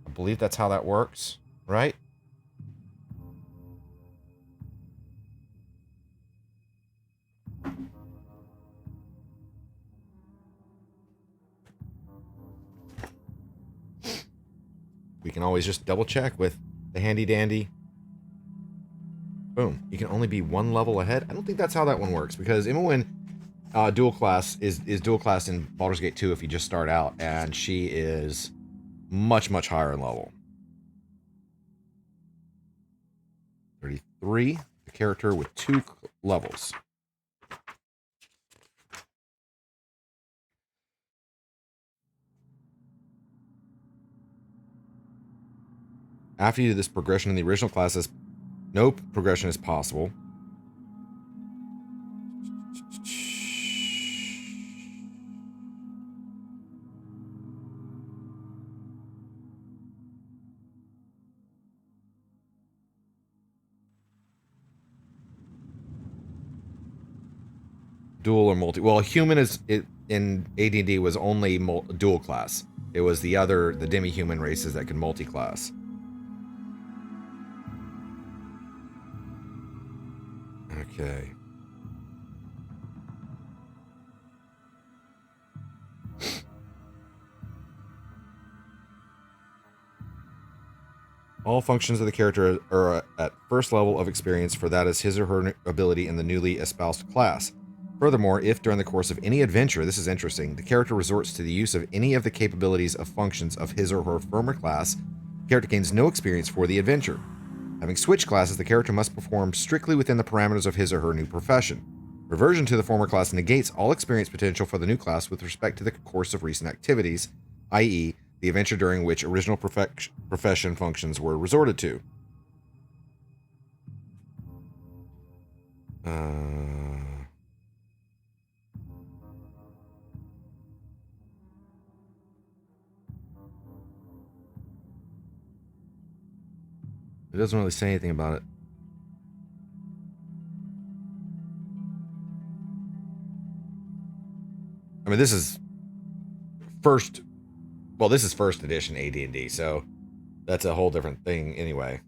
I believe that's how that works, right? We can always just double check with the handy dandy. Boom. You can only be one level ahead. I don't think that's how that one works, because even when dual class is dual class in Baldur's Gate 2 if you just start out, and she is much, much higher in level. 33, the character with 2 levels. After you do this progression in the original classes, no progression is possible. Dual or multi. Well, human in AD&D was only dual class. It was the demi-human races that could multi-class. Okay. All functions of the character are at first level of experience, for that is his or her ability in the newly espoused class. Furthermore, if during the course of any adventure, this is interesting, the character resorts to the use of any of the capabilities of functions of his or her former class, the character gains no experience for the adventure. Having switched classes, the character must perform strictly within the parameters of his or her new profession. Reversion to the former class negates all experience potential for the new class with respect to the course of recent activities, i.e., the adventure during which original profession functions were resorted to. It doesn't really say anything about it. I mean, this is first edition AD&D, so that's a whole different thing anyway.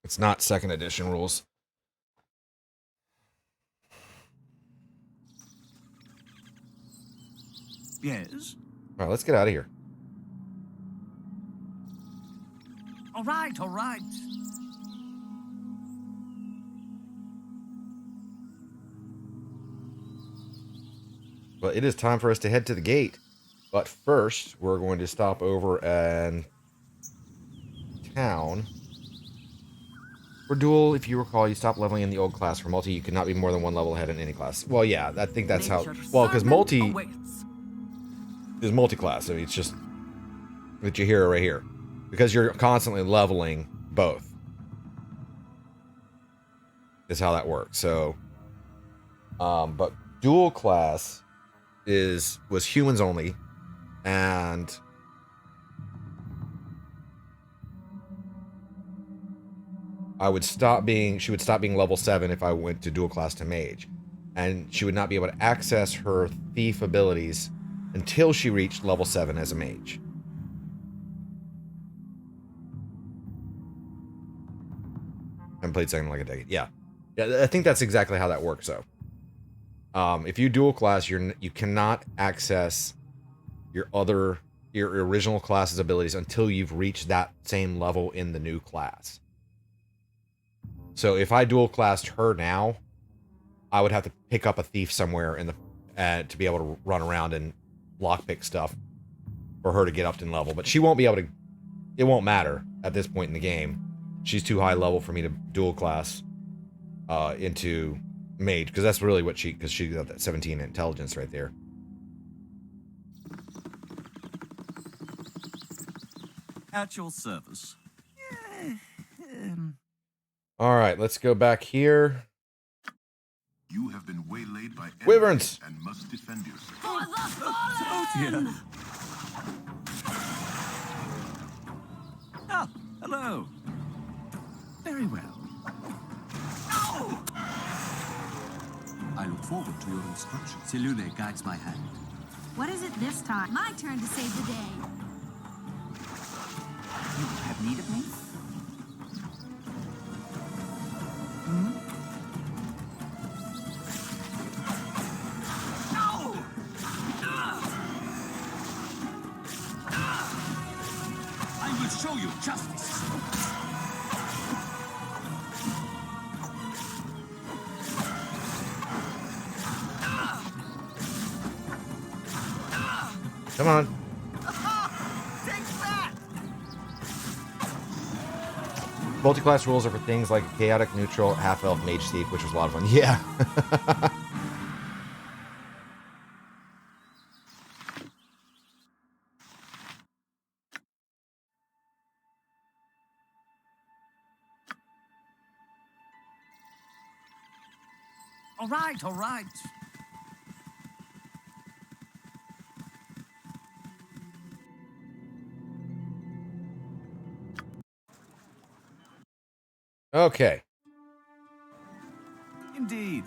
It's not second edition rules. Yes? All right, let's get out of here. All right, all right. But it is time for us to head to the gate. But first, we're going to stop over in town. For dual, if you recall, you stopped leveling in the old class. For multi, you could not be more than one level ahead in any class. Well, yeah, I think that's how... Well, because multi is multi-class. I mean, it's just that you hear it right here. Because you're constantly leveling both. is how that works. So, but dual class was humans only, and she would stop being level 7 if I went to dual class to mage, and she would not be able to access her thief abilities until she reached level 7 as a mage. And played second like a decade. Yeah, I think that's exactly how that works. So, if you dual class, you cannot access your original class's abilities until you've reached that same level in the new class. So if I dual classed her now, I would have to pick up a thief somewhere in the to be able to run around and lockpick stuff for her to get up to level. But she won't be able to. It won't matter at this point in the game. She's too high level for me to dual class into mage, because that's really what she got that 17 intelligence right there. At your service. All right, let's go back here. You have been waylaid by Wyverns and must defend yourself. For the Oh fallen! dear. Ah, hello. Very well. I look forward to your instructions. Silune guides my hand. What is it this time? My turn to save the day. You have need of me? I will show you justice. Come on. Take that! Multi-class rules are for things like chaotic, neutral, half-elf, mage, thief, which was a lot of fun. Yeah. All right, all right. Okay. Indeed.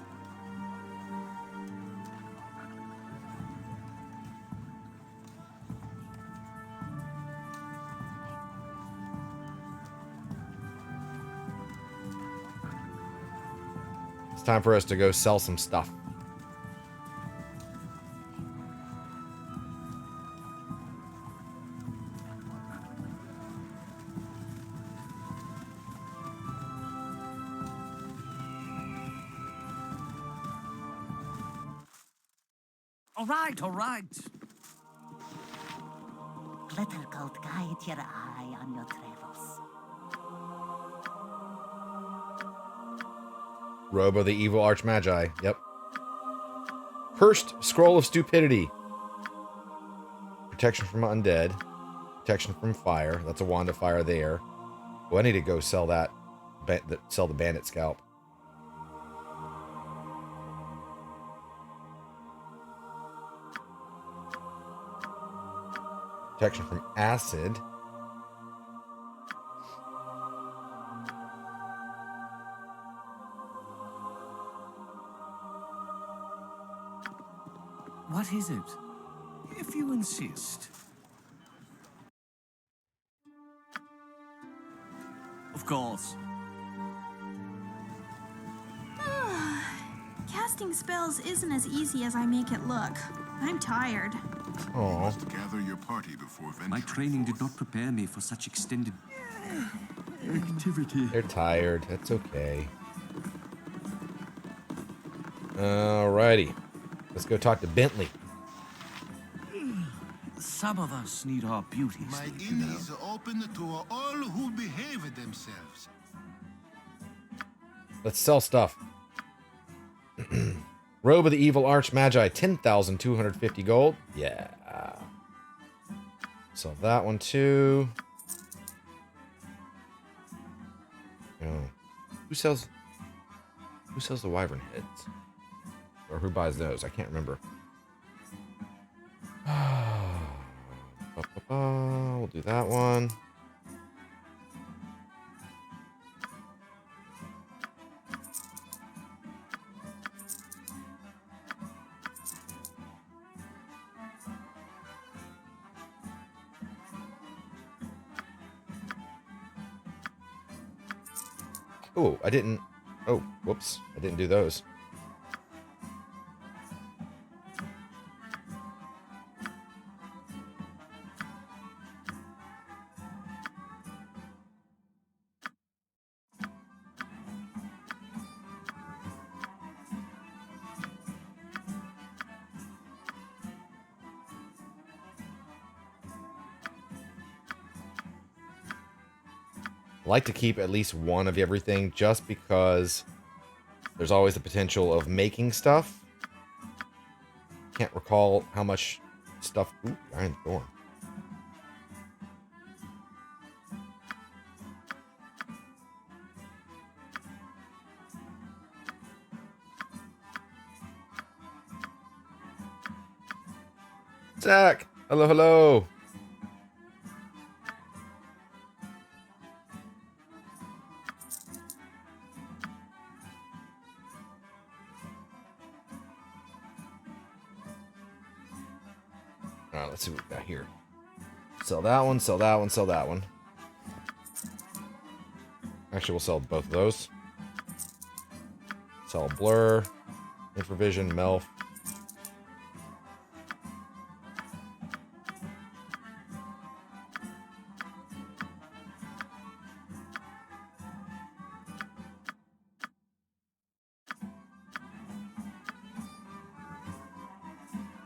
It's time for us to go sell some stuff. All right, all right. Glitter Cult guide your eye on your travels. Robe of the Evil Archmagi. Yep. Cursed Scroll of Stupidity. Protection from undead. Protection from fire. That's a wand of fire there. Well, I need to go sell that. Sell the bandit scalp. Protection from acid. What is it? If you insist. Of course. Casting spells isn't as easy as I make it look. I'm tired. Aw. Gather your party before venturing My training did forth. not prepare me for such extended activity. They're tired. That's okay. Alrighty. Let's go talk to Bentley. Some of us need our beauties. My you inn know. is open to all who behave themselves. Let's sell stuff. Robe of the Evil Archmagi, 10,250 gold. Yeah. Sell that one too. Oh. Who sells? Who sells the wyvern heads? Or who buys those? I can't remember. We'll do that one. Oh, I didn't. Oh, whoops. I didn't do those. I like to keep at least one of everything just because there's always the potential of making stuff. Can't recall how much stuff. Ooh, iron thorn. Zach! Hello, hello! Alright, let's see what we got here. Sell that one, sell that one, sell that one. Actually, we'll sell both of those. Sell Blur, Infravision, Melf.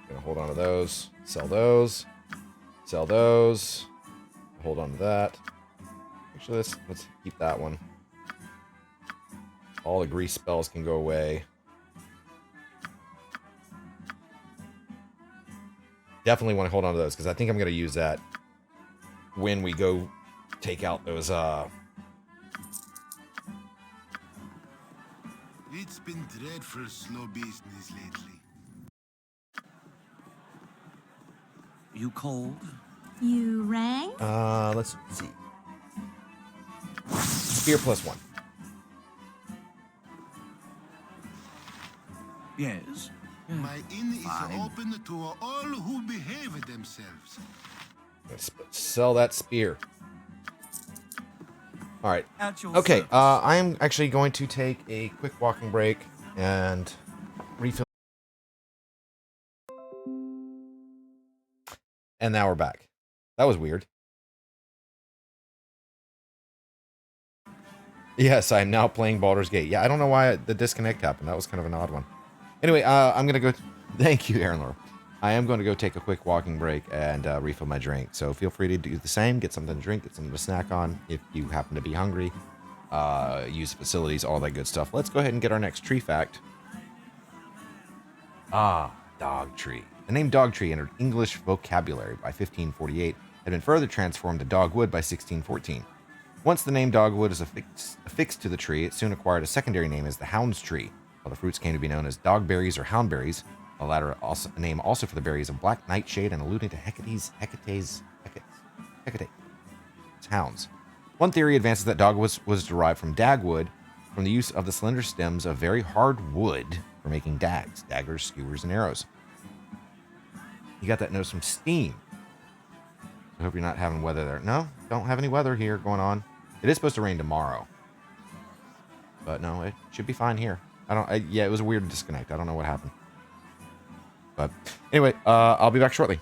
Gonna hold on to those. Sell those. Sell those. Hold on to that. Actually, let's keep that one. All the grease spells can go away. Definitely want to hold on to those because I think I'm going to use that when we go take out those It's been dreadful slow business lately. You called? You rang? let's see. Spear +1. Yes. My inn is open to all who behave themselves. Let's sell that spear. All right. At your Okay. service. I am actually going to take a quick walking break and refill. And now we're back. That was weird. Yes, I am now playing Baldur's Gate. Yeah, I don't know why the disconnect happened. That was kind of an odd one. Anyway, I'm going to go... Thank you, Aaron Laura. I am going to go take a quick walking break and refill my drink. So feel free to do the same. Get something to drink. Get something to snack on. If you happen to be hungry. Use facilities. All that good stuff. Let's go ahead and get our next tree fact. Dog tree. The name dog tree entered English vocabulary by 1548. Had been further transformed to dogwood by 1614. Once the name dogwood is affixed to the tree, it soon acquired a secondary name as the hound's tree, while the fruits came to be known as dogberries or houndberries, the latter also a name also for the berries of black nightshade and alluding to Hecate's hounds. One theory advances that dogwood was derived from dagwood, from the use of the slender stems of very hard wood for making dags, daggers, skewers, and arrows. You got that nose from Steam. I hope you're not having weather there. No, don't have any weather here going on. It is supposed to rain tomorrow. But no, it should be fine here. Yeah, it was a weird disconnect. I don't know what happened. But anyway, I'll be back shortly.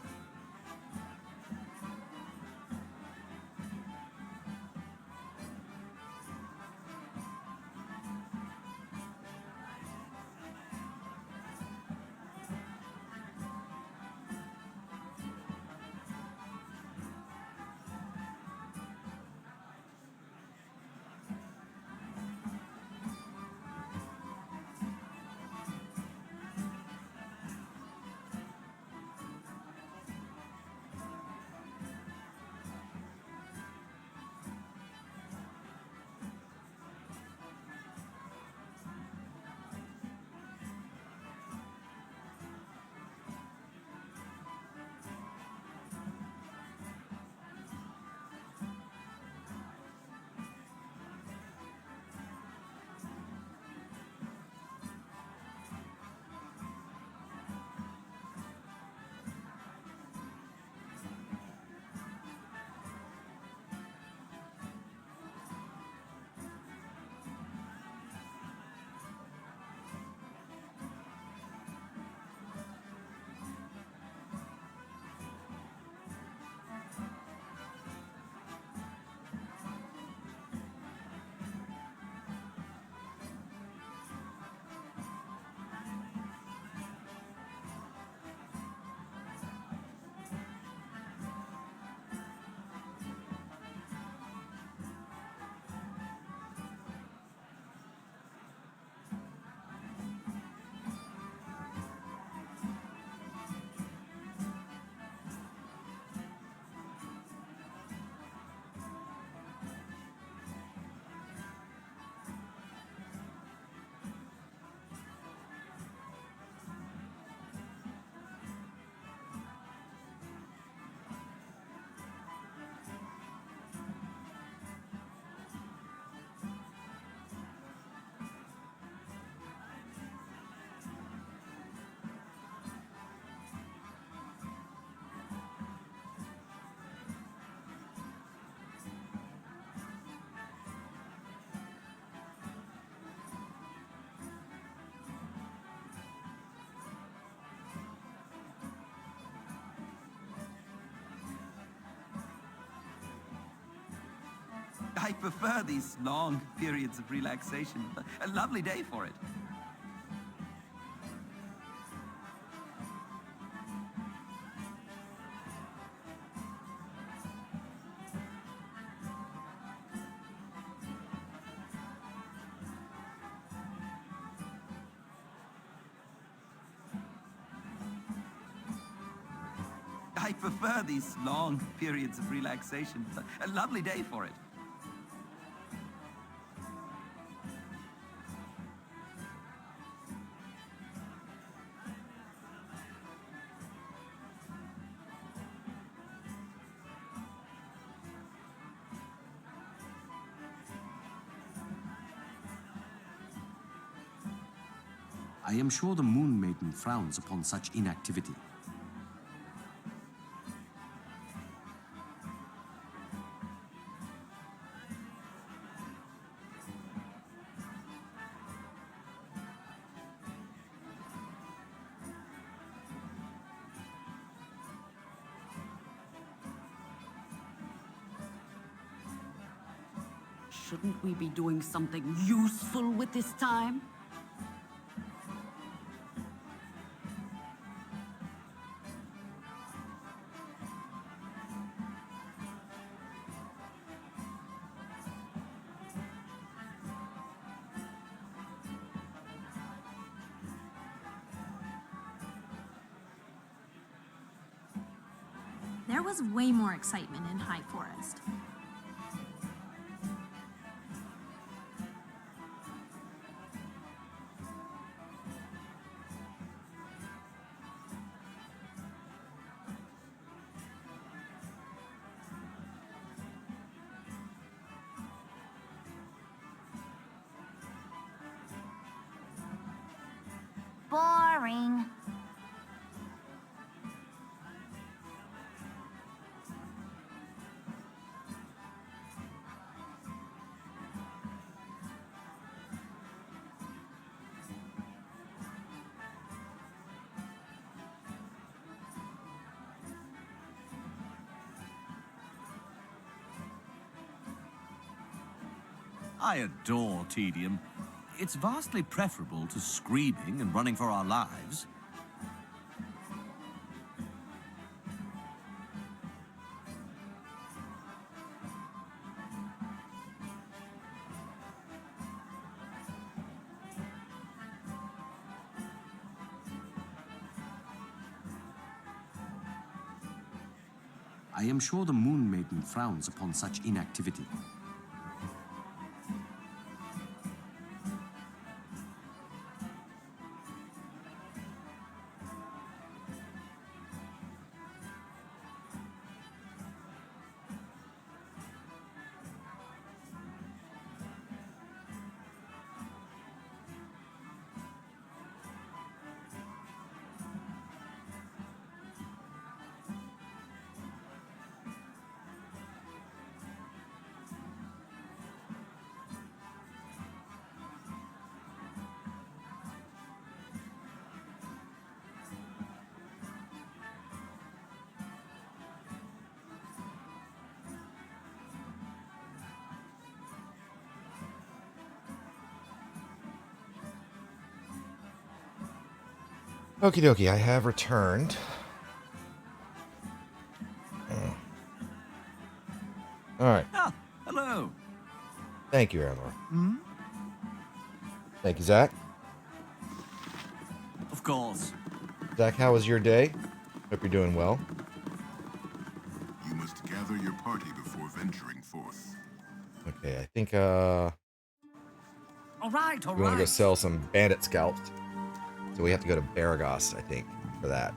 I prefer these long periods of relaxation. A lovely day for it. I prefer these long periods of relaxation. A lovely day for it. I am sure the Moon Maiden frowns upon such inactivity. Shouldn't we be doing something useful with this time? There was way more excitement in High Forest. Boring. I adore tedium. It's vastly preferable to screaming and running for our lives. I am sure the Moon Maiden frowns upon such inactivity. Okie dokie, I have returned. Alright. Ah, hello. Thank you, Eleanor. Thank you, Zach. Of course. Zach, how was your day? Hope you're doing well. You must gather your party before venturing forth. Okay, I think All right. we want to go sell some bandit scalps. So we have to go to Baragos, I think, for that.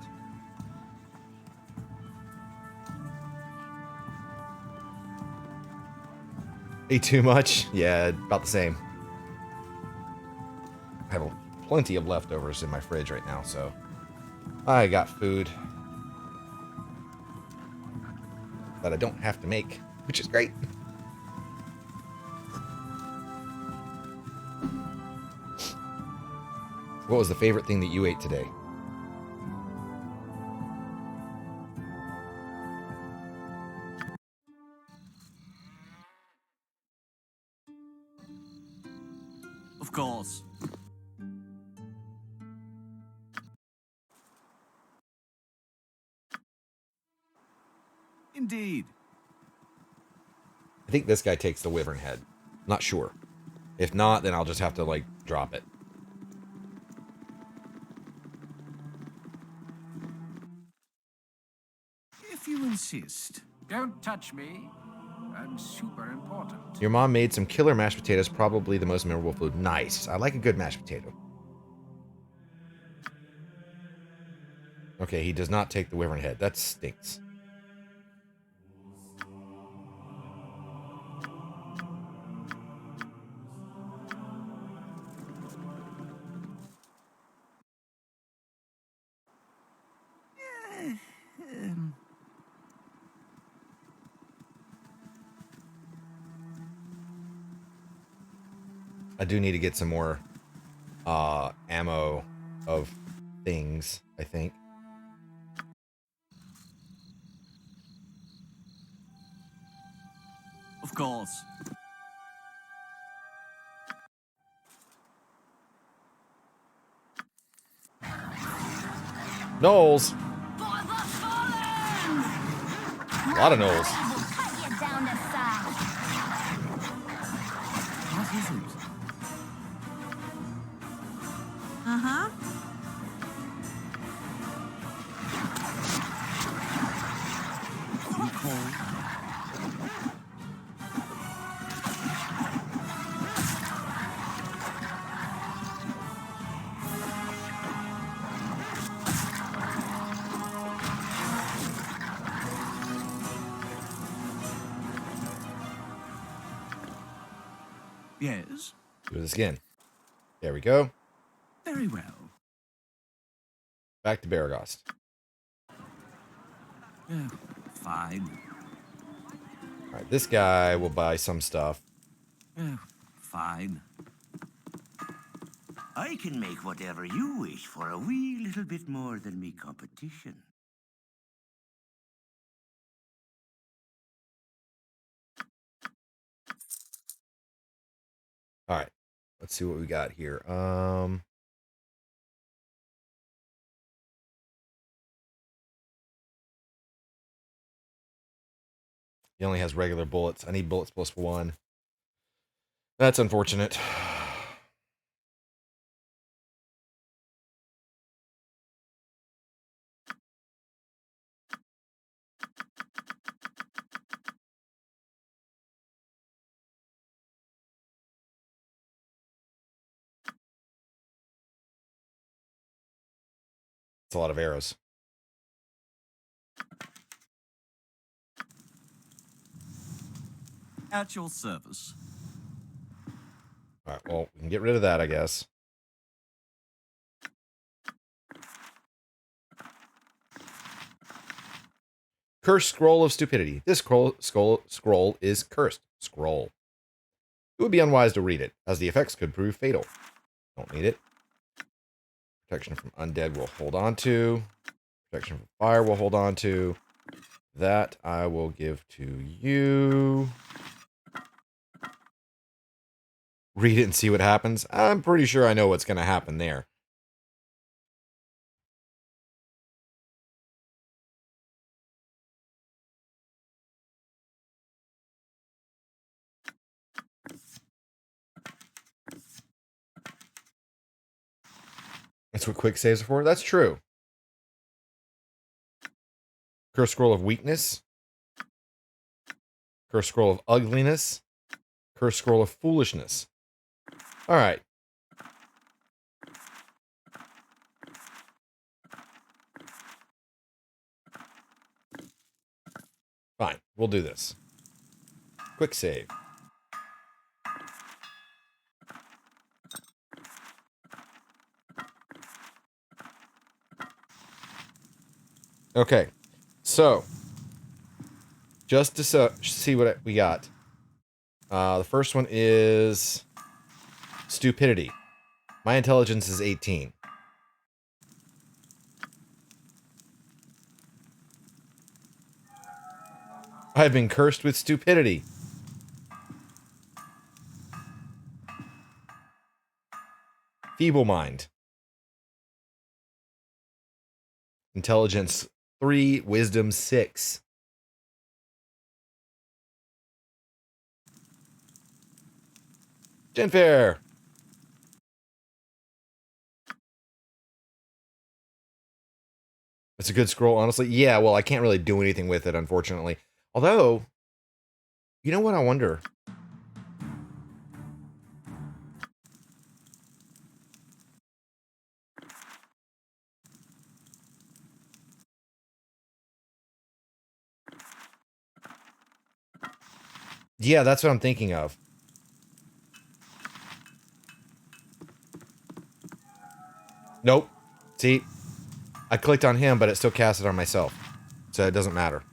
Ate too much? Yeah, about the same. I have plenty of leftovers in my fridge right now, so I got food that I don't have to make, which is great. What was the favorite thing that you ate today? Of course. Indeed. I think this guy takes the wyvern head. Not sure. If not, then I'll just have to, like, drop it. If you insist. Don't touch me. I'm super important. Your mom made some killer mashed potatoes, probably the most memorable food. Nice. I like a good mashed potato. Okay, he does not take the wyvern head. That stinks. I do need to get some more ammo of things, I think. Of course. Knolls! For the fallen! A lot of knolls. We'll cut you down to size. What is it? Uh-huh. You call? Yes. Do this again. There we go. Very well. Back to Baragost. Fine. Alright, this guy will buy some stuff. Fine. I can make whatever you wish for a wee little bit more than me competition. Alright. Let's see what we got here. He only has regular bullets. I need bullets plus 1. That's unfortunate. It's a lot of arrows. At your service. Alright, well, we can get rid of that, I guess. Cursed Scroll of Stupidity. This scroll is cursed. Scroll. It would be unwise to read it, as the effects could prove fatal. Don't need it. Protection from undead we'll hold on to. Protection from fire we'll hold on to. That I will give to you. Read it and see what happens. I'm pretty sure I know what's going to happen there. That's what quick saves are for? That's true. Curse Scroll of Weakness. Curse Scroll of Ugliness. Curse Scroll of Foolishness. Alright. Fine. We'll do this. Quick save. Okay. So, just to see what we got. The first one is stupidity. My intelligence is 18. I have been cursed with stupidity. Feeble mind. Intelligence 3, wisdom 6. Genfair. It's a good scroll, honestly. Yeah, well, I can't really do anything with it, unfortunately. Although, you know what I wonder? Yeah, that's what I'm thinking of. Nope. See, I clicked on him, but it still cast it on myself. So it doesn't matter.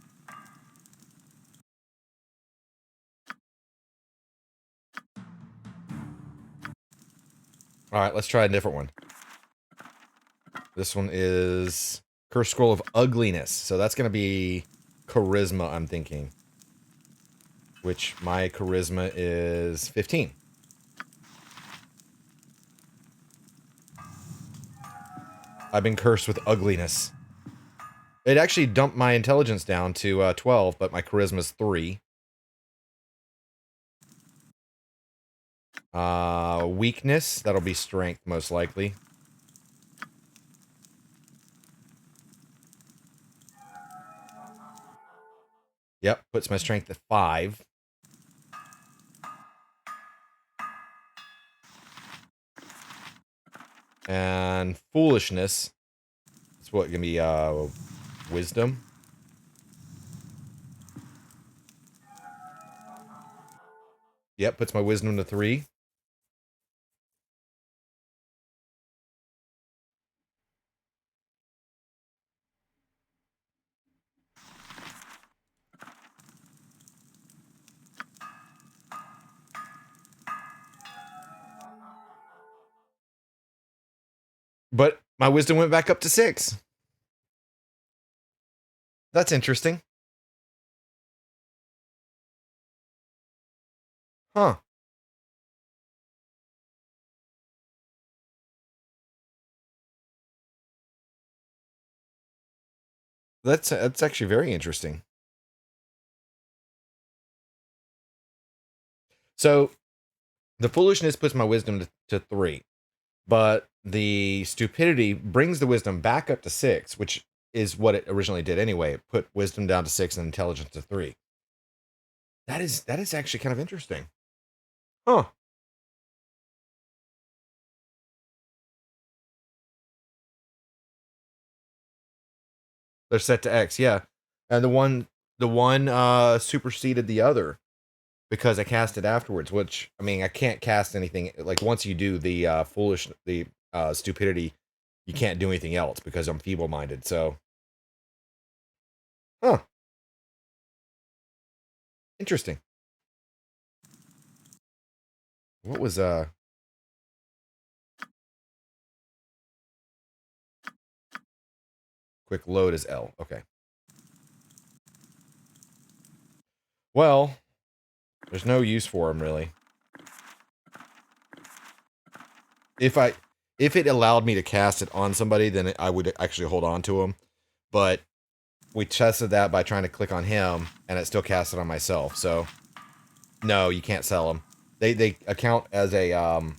Alright, let's try a different one. This one is Cursed Scroll of Ugliness. So that's going to be Charisma, I'm thinking. Which my Charisma is 15. I've been cursed with ugliness. It actually dumped my intelligence down to 12, but my charisma's 3. Weakness, that'll be strength, most likely. Yep, puts my strength at 5. And foolishness, it's what, gonna be, wisdom? Yep, puts my wisdom to 3. But my wisdom went back up to 6. That's interesting. Huh. That's actually very interesting. So, the foolishness puts my wisdom to 3. But the stupidity brings the wisdom back up to 6, which is what it originally did anyway. It put wisdom down to 6 and intelligence to 3. That is actually kind of interesting. Huh. They're set to X, yeah. And the one superseded the other because I cast it afterwards, which I mean I can't cast anything like once you do the stupidity, you can't do anything else because I'm feeble-minded, so huh. Interesting. What was quick load is L. Okay. Well, there's no use for him really. If it allowed me to cast it on somebody, then I would actually hold on to him. But we tested that by trying to click on him, and it still cast it on myself. So no, you can't sell them. They account as a well,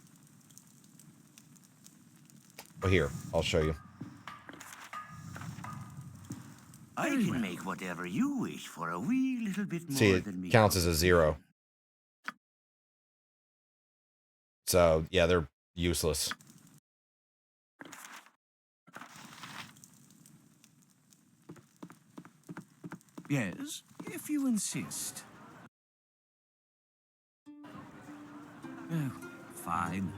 here, I'll show you. I can make whatever you wish for a wee little bit more See, it than me. counts as a 0. So yeah, they're useless. Yes, if you insist. Oh, fine.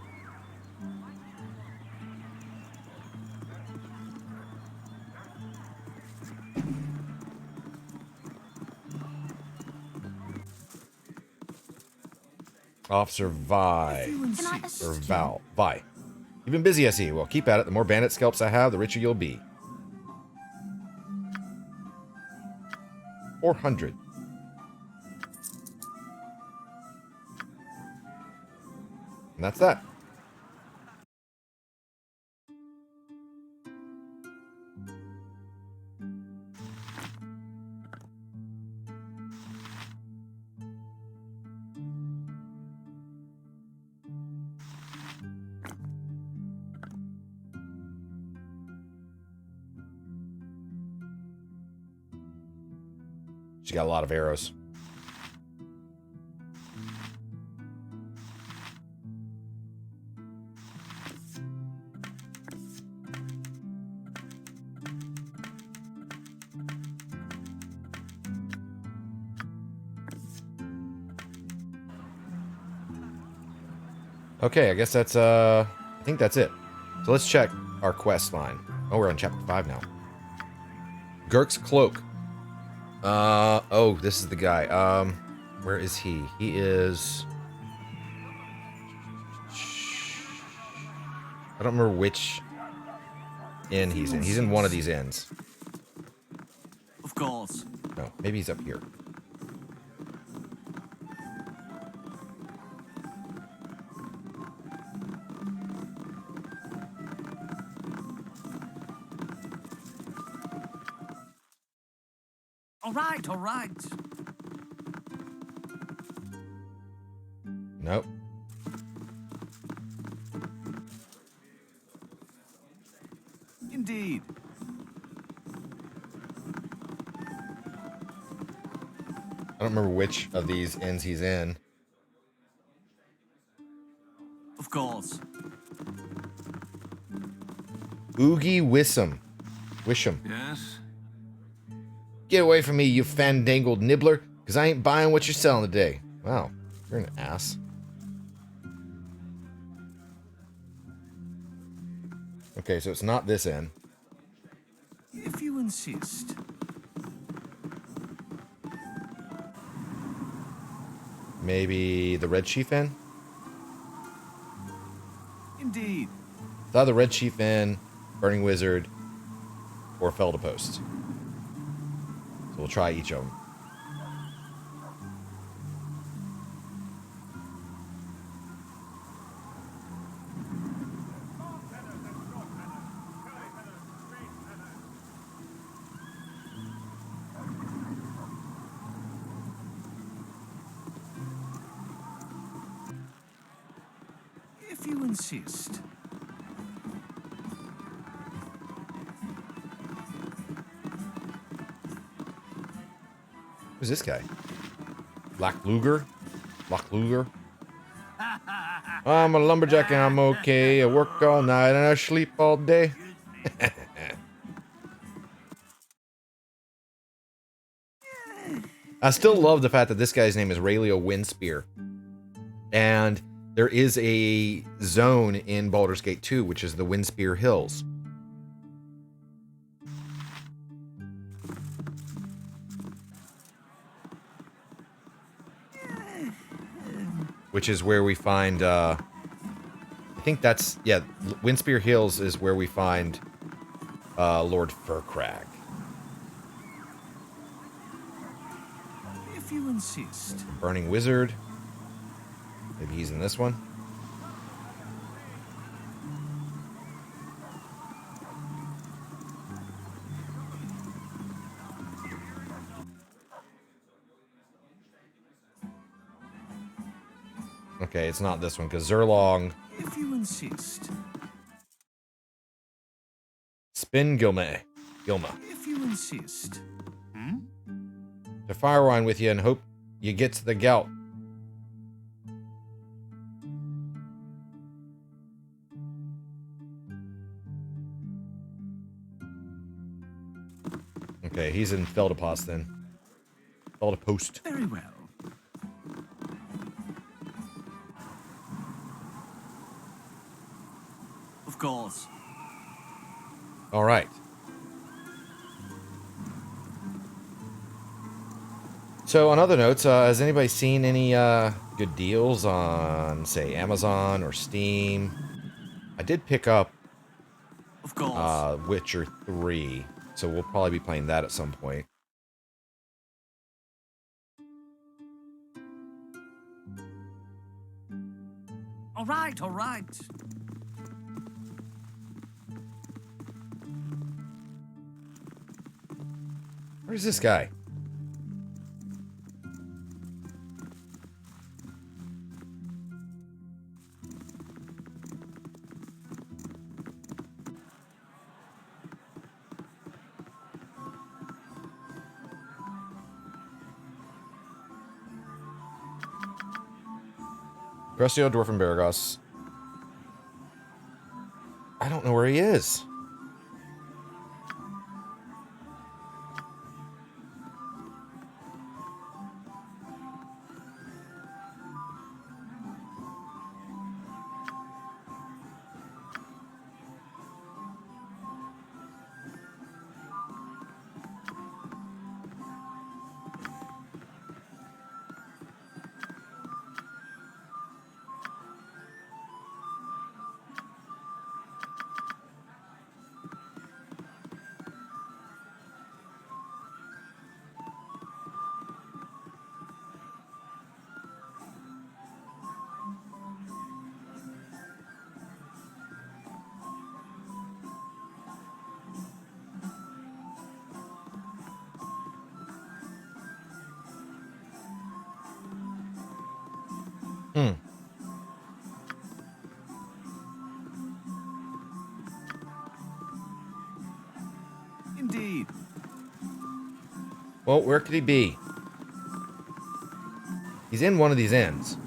Officer Vi. If you Or insist. Val. Vi. You've been busy, I see. Well, keep at it. The more bandit scalps I have, the richer you'll be. 400. And that's that. She's got a lot of arrows. Okay, I guess that's, I think that's it. So let's check our quest line. Oh, we're on chapter 5 now. Girk's Cloak. Oh, this is the guy. Where is he? He is... I don't remember which inn he's in. He's in one of these inns. Of course. No, maybe he's up here. All right, all right. Nope. Indeed. I don't remember which of these inns he's in. Of course. Oogie Wisham. Yes? Get away from me, you fandangled nibbler, because I ain't buying what you're selling today. Wow, you're an ass. Okay, so it's not this inn. If you insist. Maybe the Red Chief Inn? Indeed. It's either Red Chief Inn, Burning Wizard, or Felda Post. So we'll try each of them. If you insist. Who's this guy? Black Luger? I'm a lumberjack and I'm okay. I work all night and I sleep all day. I still love the fact that this guy's name is Raelio Windspear. And there is a zone in Baldur's Gate 2, which is the Windspear Hills. Which is where we find, I think that's, yeah, Windspear Hills is where we find Lord Furcrag. If you insist. Burning Wizard. Maybe he's in this one. Okay, it's not this one, because Zerlong... If you insist. Spin Gilma. If you insist. To Firewine with you and hope you get to the gout. Okay, he's in Feldapost then. Feldapost. Very well. Of course. All right. So on other notes, has anybody seen any good deals on, say, Amazon or Steam? I did pick up of course. Witcher 3, so we'll probably be playing that at some point. All right, all right. Where's this guy? Crescio, Dwarf, and Baragos. I don't know where he is. Indeed. Well, where could he be? He's in one of these inns.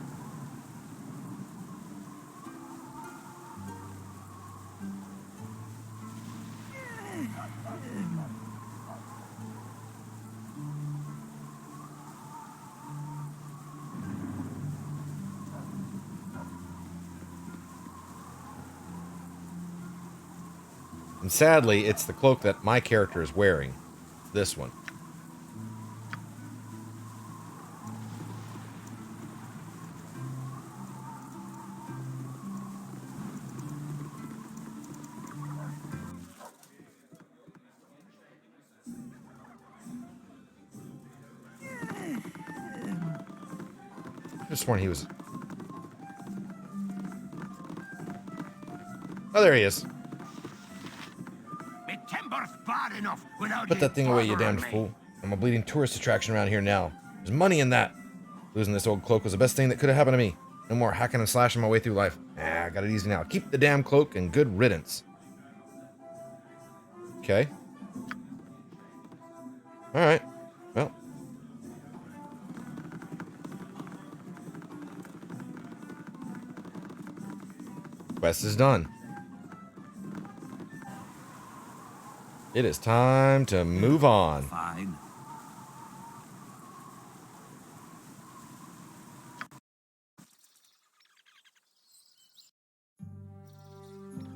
And sadly, it's the cloak that my character is wearing. This one. I just sworn he was... Oh, there he is. Me timber's bad enough without Put that thing away, you damned bothering me. fool. I'm a bleeding tourist attraction around here now. There's money in that. Losing this old cloak was the best thing that could have happened to me. No more hacking and slashing my way through life. I got it easy now. Keep the damn cloak and good riddance. Okay. Alright. Well. Quest is done. It is time to move on. Fine.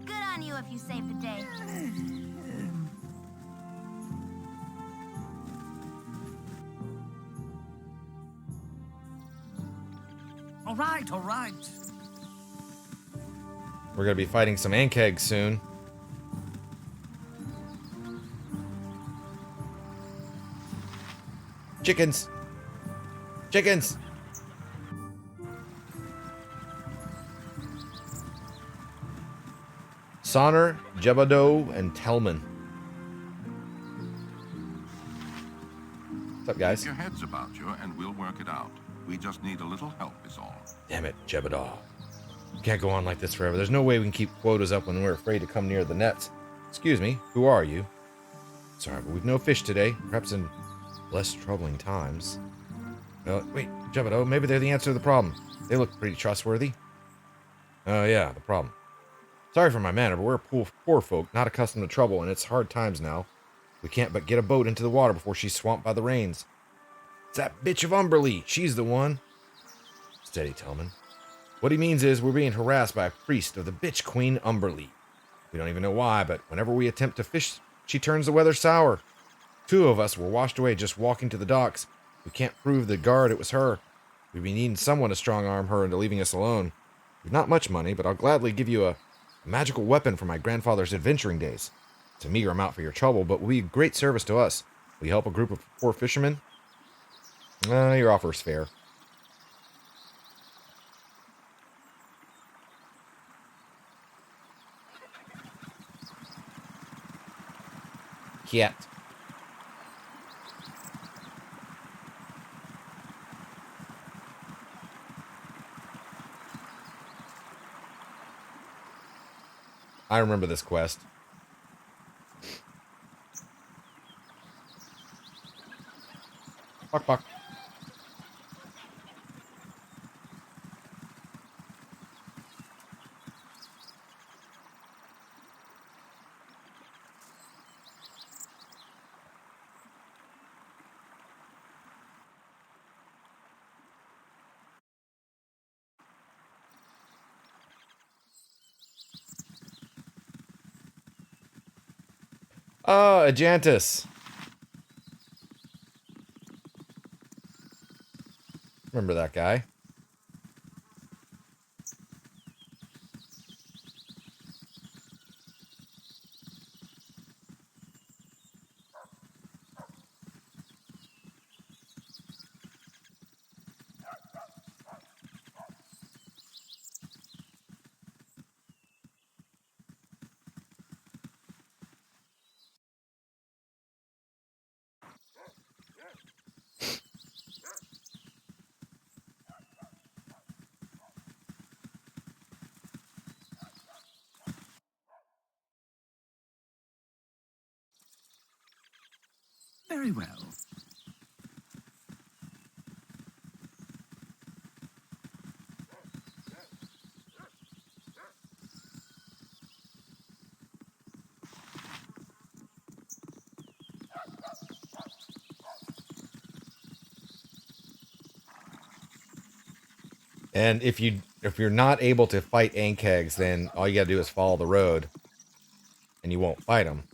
Good on you if you saved the day. All right, all right. We're going to be fighting some Ankegs soon. Chickens! Chickens! Sonner, Jebado, and Telman. What's up, guys? Keep your heads about you, and we'll work it out. We just need a little help, is all. Damn it, Jebado. We can't go on like this forever. There's no way we can keep quotas up when we're afraid to come near the nets. Excuse me, who are you? Sorry, but we've no fish today. Perhaps in less troubling times. Wait, Jebado, maybe they're the answer to the problem. They look pretty trustworthy. Oh, yeah, the problem. Sorry for my manner, but we're poor folk, not accustomed to trouble, and it's hard times now. We can't but get a boat into the water before she's swamped by the rains. It's that bitch of Umberlee. She's the one. Steady, Telman. What he means is we're being harassed by a priest of the bitch queen Umberlee. We don't even know why, but whenever we attempt to fish, she turns the weather sour. 2 of us were washed away just walking to the docks. We can't prove the guard it was her. We'd be needing someone to strong-arm her into leaving us alone. We've not much money, but I'll gladly give you a magical weapon from my grandfather's adventuring days. It's a meager amount for your trouble, but will be a great service to us. Will you help a group of poor fishermen? Your offer's fair. Yet. I remember this quest. Fuck, fuck. Oh, Ajantis. Remember that guy. Very well. And if you're not able to fight Ankegs, then all you gotta do is follow the road, and you won't fight them.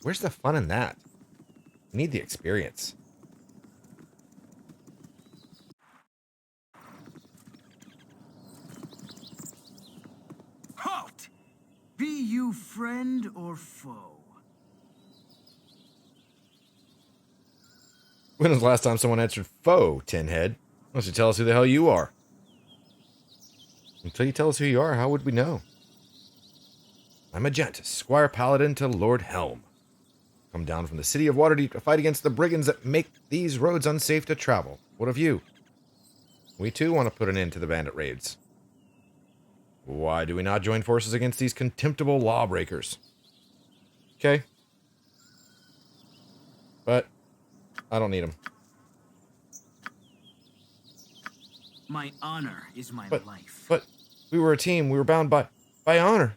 Where's the fun in that? You need the experience. Halt! Be you friend or foe? When was the last time someone answered foe, Tinhead? Why don't you tell us who the hell you are? Until you tell us who you are, how would we know? I'm Ajantis, Squire Paladin to Lord Helm. Come down from the city of Waterdeep to fight against the brigands that make these roads unsafe to travel. What of you? We too want to put an end to the bandit raids. Why do we not join forces against these contemptible lawbreakers? Okay. But I don't need them. My honor is my life. But we were a team. We were bound by honor.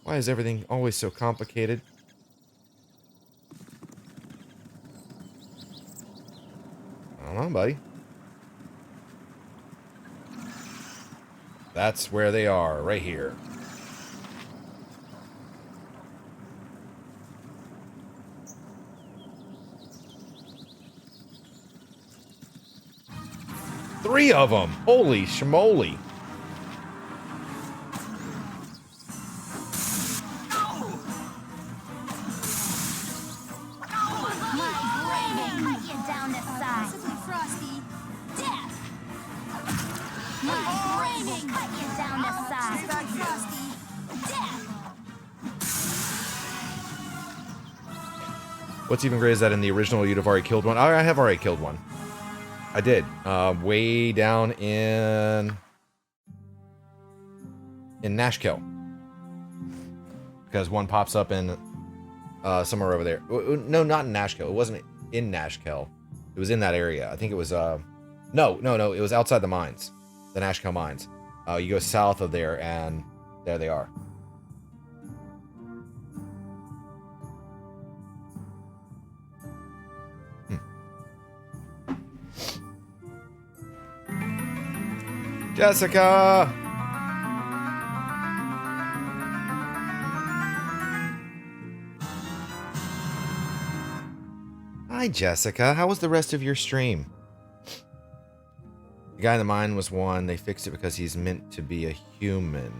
Why is everything always so complicated? I don't know, buddy. That's where they are, right here. Three of them! Holy schmoly! What's even great is that in the original you'd have already killed one. I have already killed one. I did. Way down in Nashkel. Because one pops up in somewhere over there. No, not in Nashkel. It wasn't in Nashkel. It was in that area. I think it was no. It was outside the mines. The Nashkel mines. You go south of there and there they are. Jessica! Hi, Jessica. How was the rest of your stream? The guy in the mine was one. They fixed it because he's meant to be a human.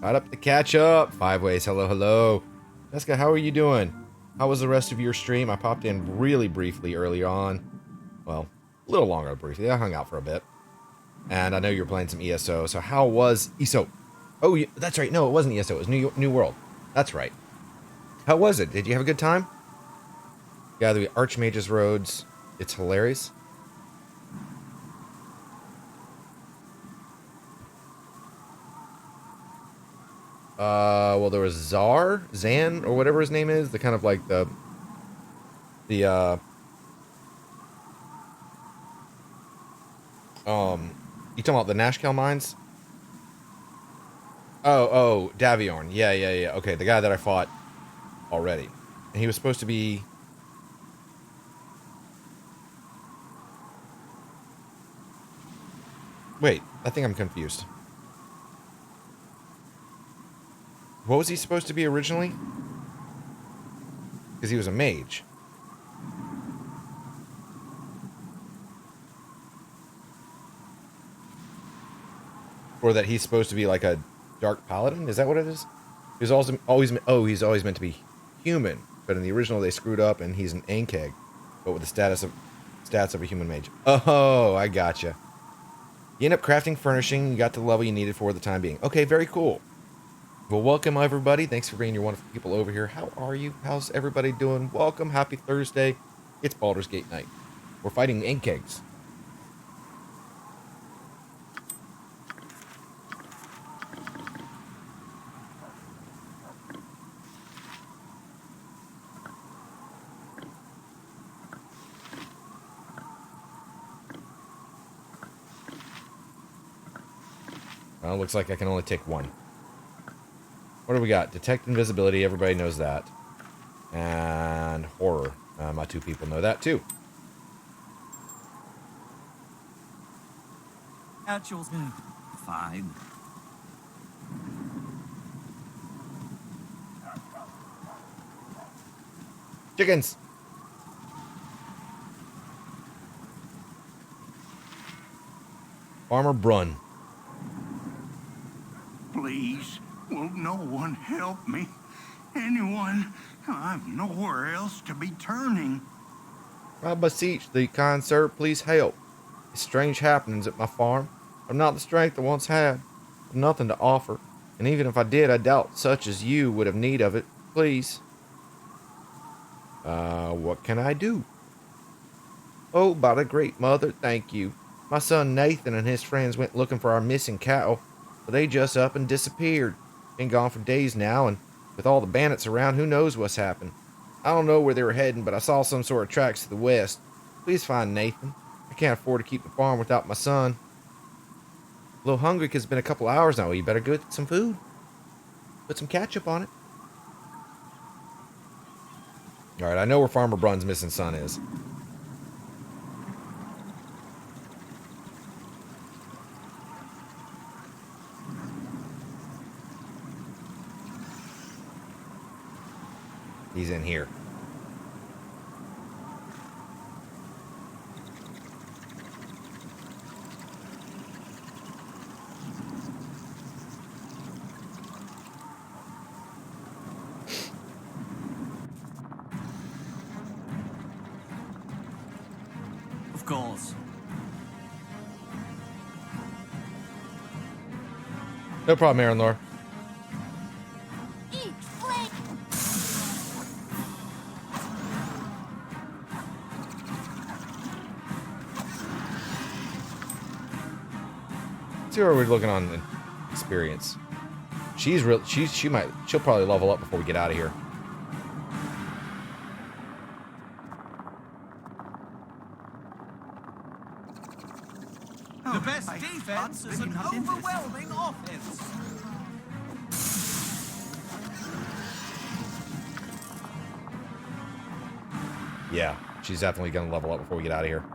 Got up to catch up. 5 ways. Hello, hello. Jessica, how are you doing? How was the rest of your stream? I popped in really briefly early on. Well, a little longer briefly. I hung out for a bit. And I know you're playing some ESO. So how was ESO? Oh, that's right. No, it wasn't ESO. It was New World. That's right. How was it? Did you have a good time? Yeah, the Archmage's Roads. It's hilarious. Well, there was Zan, or whatever his name is. The kind of like you talking about the Nashkel mines? Oh, Daviorn. Yeah. Okay, the guy that I fought already. And he was supposed to be... Wait, I think I'm confused. What was he supposed to be originally? Because he was a mage. Or that he's supposed to be like a dark paladin? Is that what it is? He's he's always meant to be human, but in the original they screwed up and he's an Ankeg, but with the stats of a human mage. Oh, I gotcha. You end up crafting furnishing, you got to the level you needed for the time being. Okay, very cool. Well, welcome everybody. Thanks for bringing your wonderful people over here. How are you? How's everybody doing? Welcome. Happy Thursday. It's Baldur's Gate night. We're fighting Ankegs. Well, looks like I can only take one. What do we got? Detect invisibility. Everybody knows that. And horror. My two people know that too. Actuals. Fine. Chickens. Farmer Brunn. Please, will no one help me? Anyone? I've nowhere else to be turning. I beseech thee, kind sir, please help. It's strange happenings at my farm. I've not the strength I once had. I've nothing to offer, and even if I did, I doubt such as you would have need of it. Please. What can I do? Oh, by the great mother, thank you. My son Nathan and his friends went looking for our missing cattle, but they just up and disappeared. Been gone for days now, and with all the bandits around, who knows what's happened. I don't know where they were heading, but I saw some sort of tracks to the west. Please find Nathan. I can't afford to keep the farm without my son. A little hungry because it's been a couple hours now. You better go get some food. Put some ketchup on it. Alright, I know where Farmer Brunn's missing son is. He's in here. Of course. No problem, Aaron Lore. Eat flame. See where we're looking on the experience. She'll probably level up before we get out of here. The best defense is an overwhelming offense. Yeah, she's definitely going to level up before we get out of here.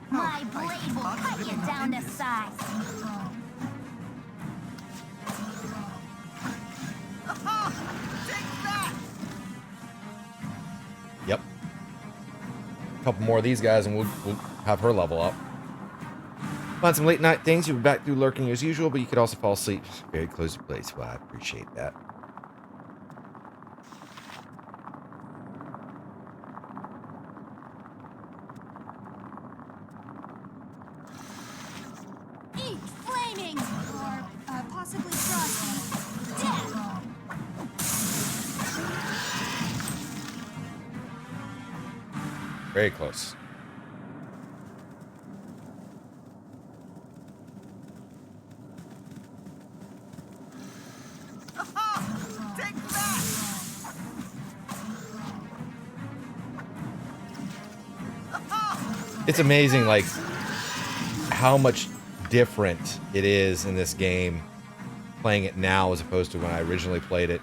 My blade will cut you down to size. Yep. A couple more of these guys and we'll have her level up. Find some late night things. You'll be back through lurking as usual, but you could also fall asleep very close to place. Well, I appreciate that. Eat flaming. Or possibly frosty. Death. Very close. It's amazing, like, how much different it is in this game playing it now as opposed to when I originally played it.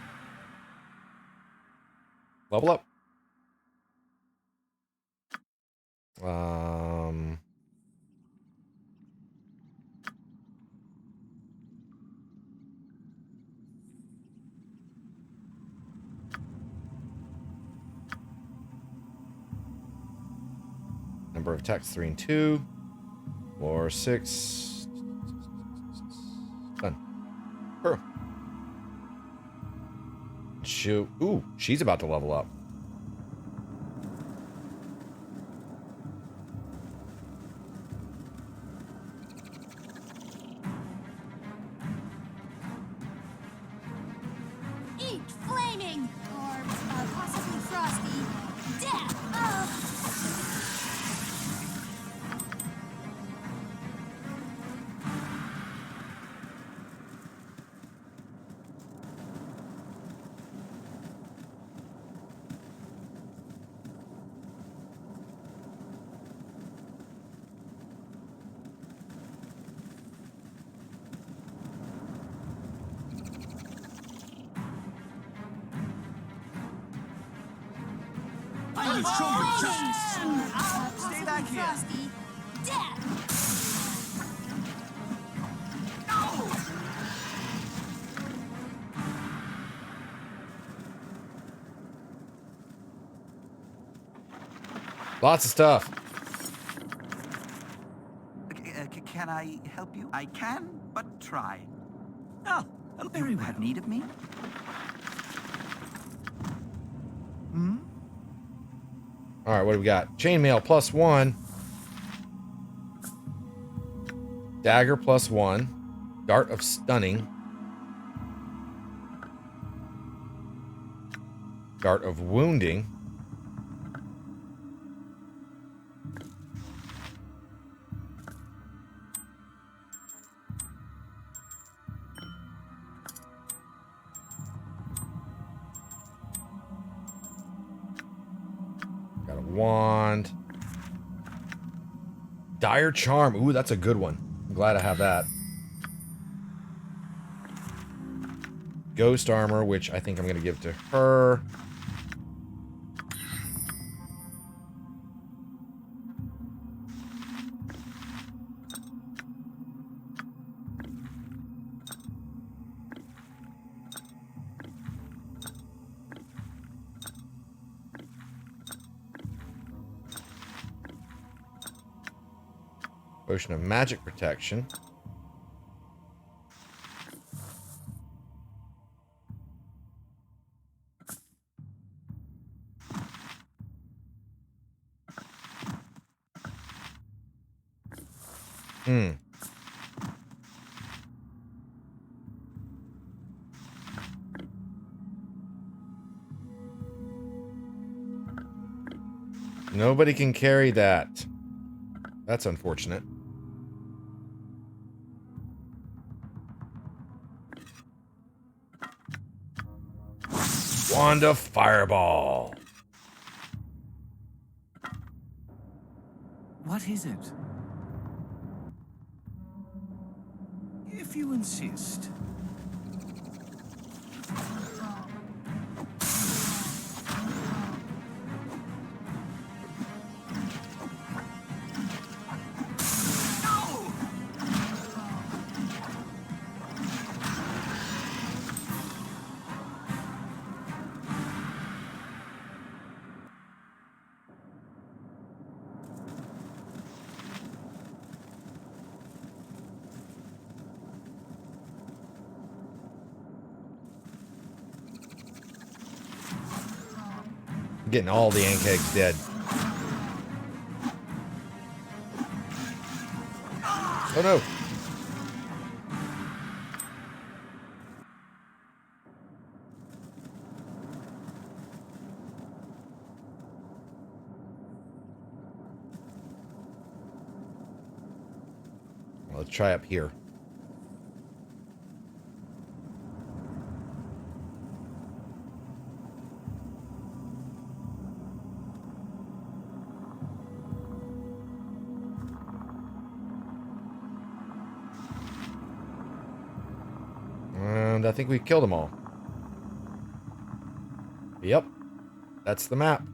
Level up. Number of attacks 3 and 2. Floor 6. Done. Her. Shoot. Ooh, she's about to level up. Eat flaming! Or possibly frosty. Death! I will show you justice. Stay back here. Frosty. Death! Lots of stuff. Can I help you? I can, but try. Oh, very You well. have need of me? All right, what do we got? Chainmail +1. Dagger +1. Dart of Stunning. Dart of Wounding. Got a wand. Dire Charm. Ooh, that's a good one. I'm glad I have that. Ghost Armor, which I think I'm going to give to her. Potion of Magic Protection. Nobody can carry that. That's unfortunate. Wand of Fireball. What is it? If you insist. Getting all the ant kegs dead. Oh no. Let's try up here. And I think we killed them all. Yep. That's the map.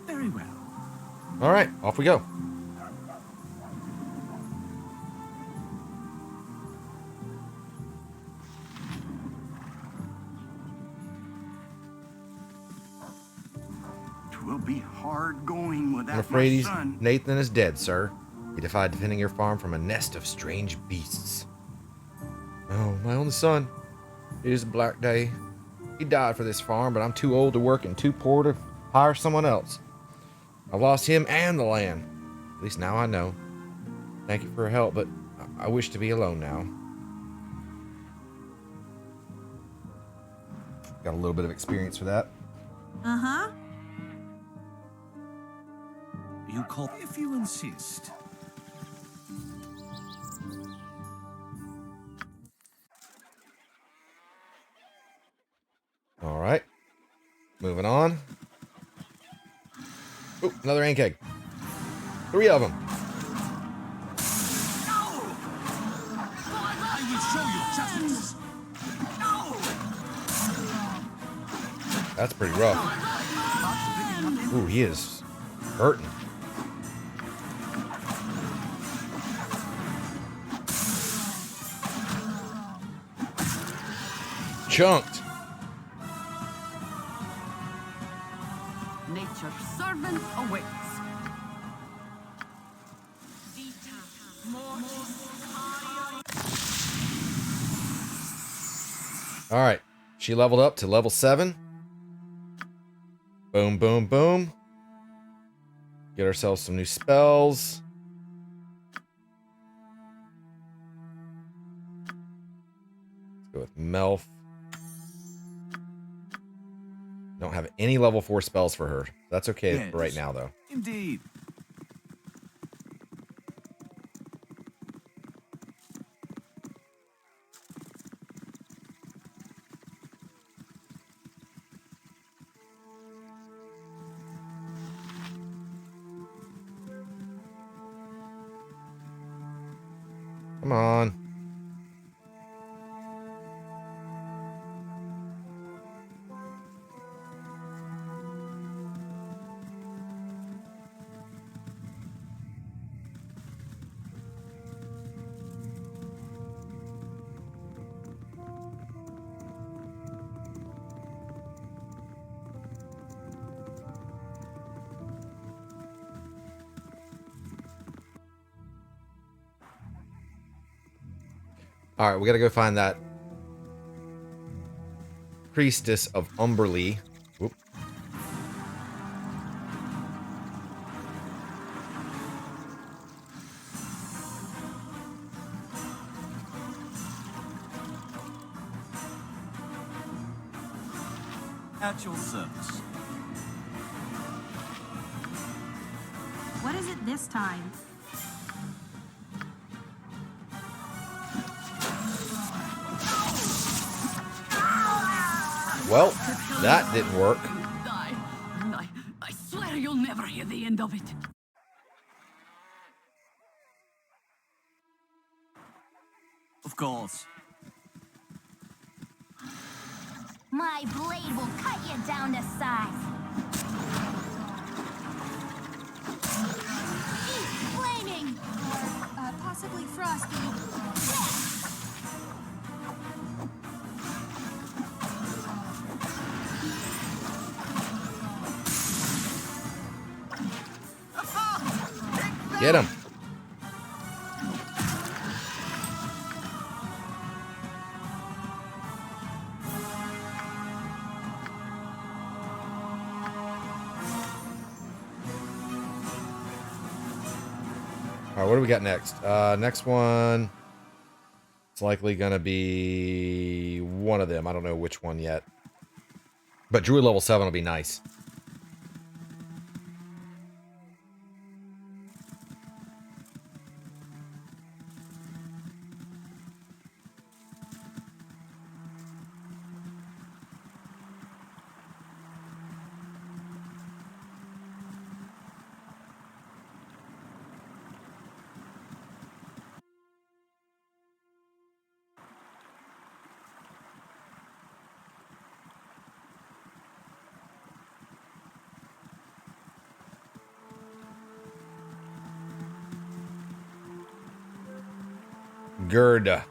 Very well. All right, off we go. be hard going without I'm afraid my son. Nathan is dead, sir. He defied defending your farm from a nest of strange beasts. Oh, my only son. It is a black day. He died for this farm, but I'm too old to work and too poor to hire someone else. I've lost him and the land. At least now I know. Thank you for your help, but I wish to be alone now. Got a little bit of experience for that. Uh-huh. You call if you insist. All right. Moving on. Oh, another ink egg. 3 of them. I will show you justice. That's pretty rough. Ooh, he is hurting. Chunked. Nature's servant awaits. All right. She leveled up to level 7. Boom, boom, boom. Get ourselves some new spells. Let's go with Melf. Don't have any level 4 spells for her. That's okay Yes. for right now, though. Indeed. Come on. All right, we got to go find that priestess of Umberlee. Whoop. At your service. What is it this time? Well, that didn't work. I swear you'll never hear the end of it. Of course. My blade will cut you down to size. Eat flaming! Or, possibly frosty. Get him. All right, what do we got next? Next one, it's likely going to be one of them. I don't know which one yet. But Druid level 7 will be nice. Gerda.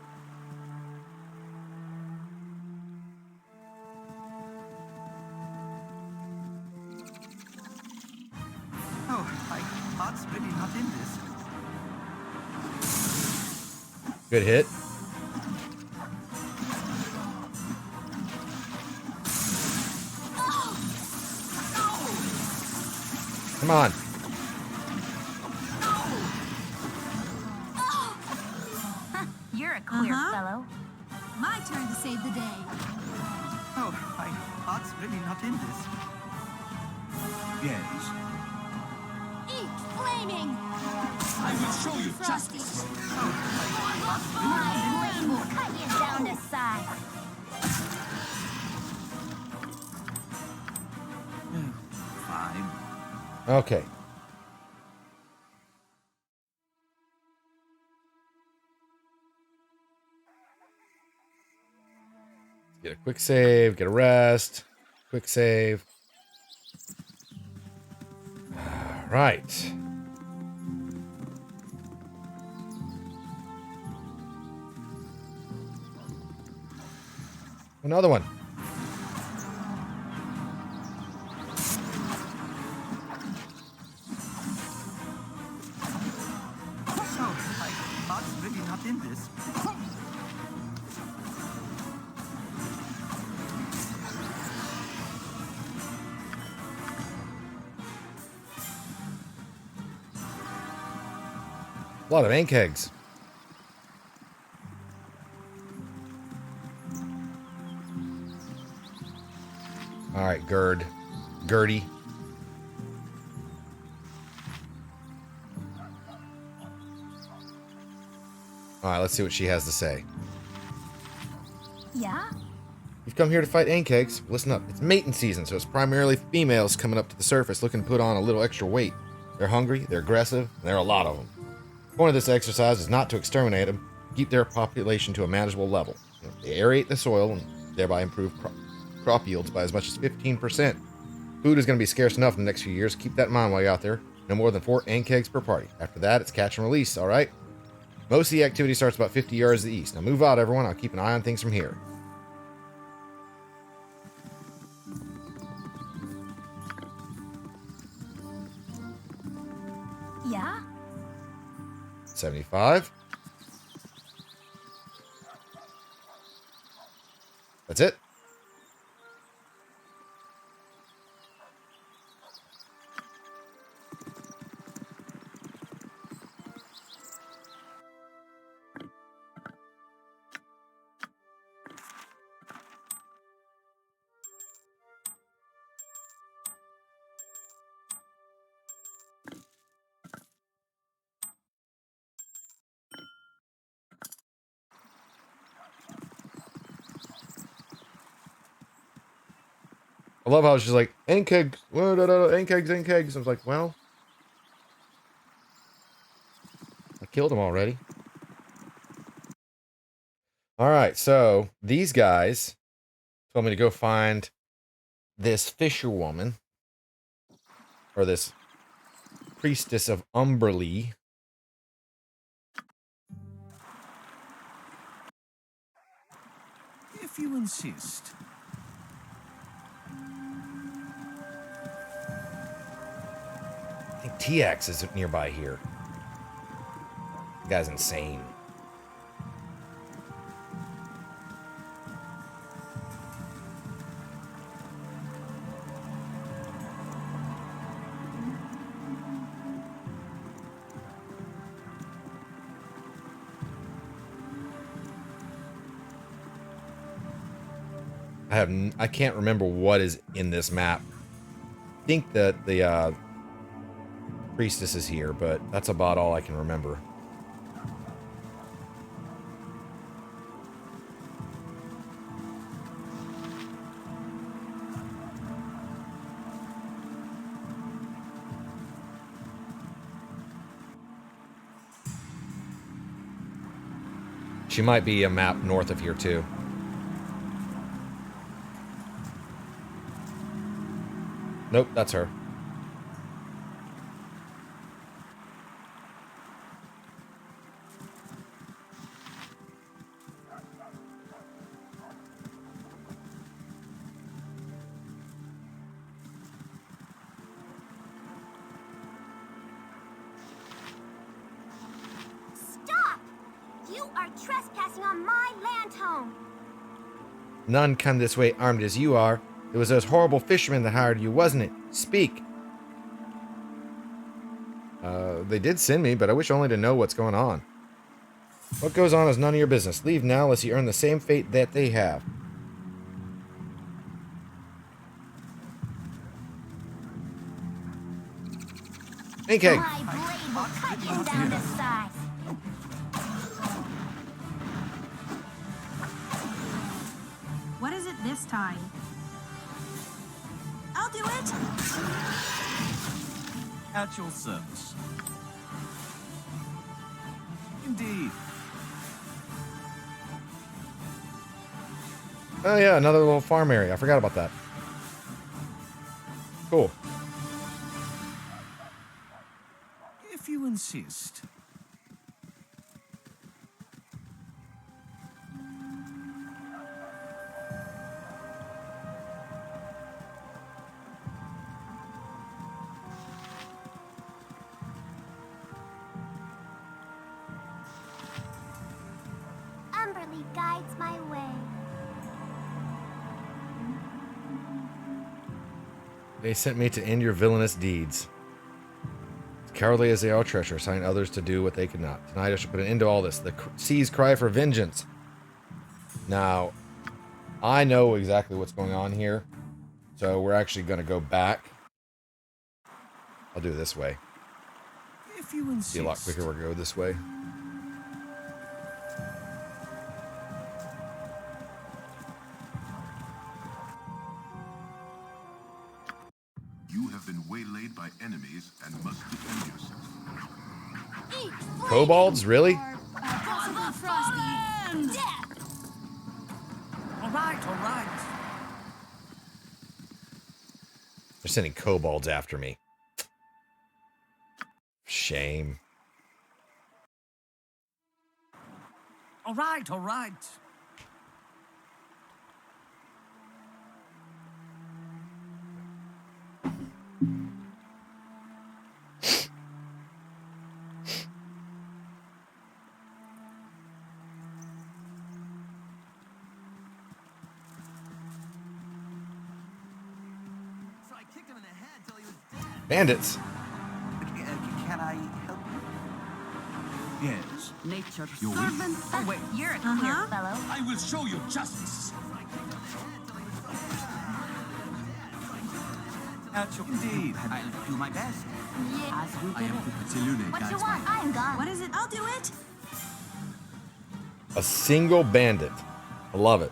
Oh, my heart's really not in this. Good hit. Come on. You're a queer fellow. My turn to save the day. Oh, my heart's really not in this. Yes. Eat flaming! I will show you Frosty. justice. My blade will cut you down to size. Fine. Okay. Get a quick save, get a rest. Quick save. All right. Another one. Oh, my heart's really not in this. A lot of ink eggs. All right, Gertie. All right, let's see what she has to say. Yeah? You've come here to fight ink eggs. Listen up. It's mating season, so it's primarily females coming up to the surface looking to put on a little extra weight. They're hungry, they're aggressive, and there are a lot of them. The point of this exercise is not to exterminate them, keep their population to a manageable level. They aerate the soil and thereby improve crop yields by as much as 15%. Food is going to be scarce enough in the next few years. Keep that in mind while you're out there. No more than 4 ink eggs per party. After that, it's catch and release, all right? Most of the activity starts about 50 yards to the east. Now move out, everyone. I'll keep an eye on things from here. Yeah? 75. That's it. I love how she's like, ink eggs, ink eggs, ink eggs. I was like, well, I killed them already. All right, so these guys told me to go find this fisherwoman, or this priestess of Umberlee. If you insist. I think TX is nearby here. The guy's insane. I can't remember what is in this map. I think that the priestess is here, but that's about all I can remember. She might be a map north of here too. Nope, that's her. are trespassing on my land home. None come this way armed as you are. It was those horrible fishermen that hired you, wasn't it? Speak. They did send me, but I wish only to know what's going on. What goes on is none of your business. Leave now, lest you earn the same fate that they have. Okay. My blade will cut you down to size. What is it this time? I'll do it! At your service. Indeed. Oh yeah, another little farm area. I forgot about that. Cool. If you insist. Umberly guides my way. They sent me to end your villainous deeds. As cowardly as they are treacherous, assigning others to do what they could not. Tonight I shall put an end to all this. The seas cry for vengeance. Now, I know exactly what's going on here, so we're actually going to go back. I'll do it this way. If you insist. Be a lot quicker if we go this way. You have been waylaid by enemies and must defend yourself. Kobolds? Really? All right. They're sending kobolds after me. Shame. All right. So I kicked him in the head till he was dead. Bandits. Can I help you? Yes. Nature's Your servant. Oh, wait, you're a queer fellow. I will show you justice. At your indeed. I'll do my best. Yeah. As will I am Kupatsilune. What you want? I'm gone. What is it? I'll do it! A single bandit. I love it.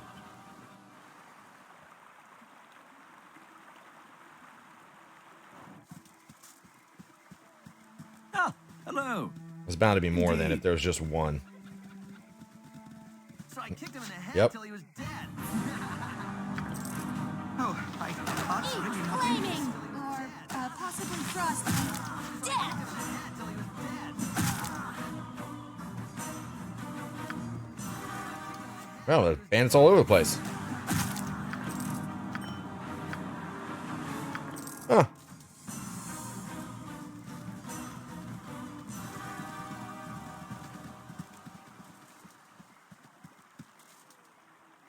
Ah, hello. There's bound to be more than if there was just one. So I kicked him in the head Yep. till he was dead. Oh, I can't Eat really not flaming! Or possibly frosty. Death! Well, there's bandits all over the place. Huh.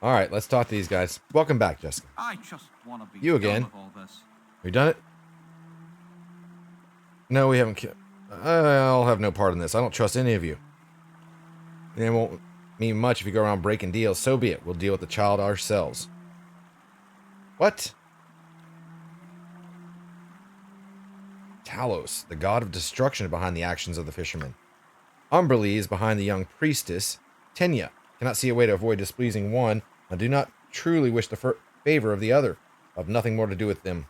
All right, let's talk to these guys. Welcome back, Jessica. I just want to be You again. done with all this. We done it? No, we haven't. I'll have no part in this. I don't trust any of you. It won't mean much if you go around breaking deals. So be it. We'll deal with the child ourselves. What? Talos, the god of destruction, behind the actions of the fishermen. Umberly is behind the young priestess. Tenya cannot see a way to avoid displeasing one. I do not truly wish the favor of the other. I have nothing more to do with them.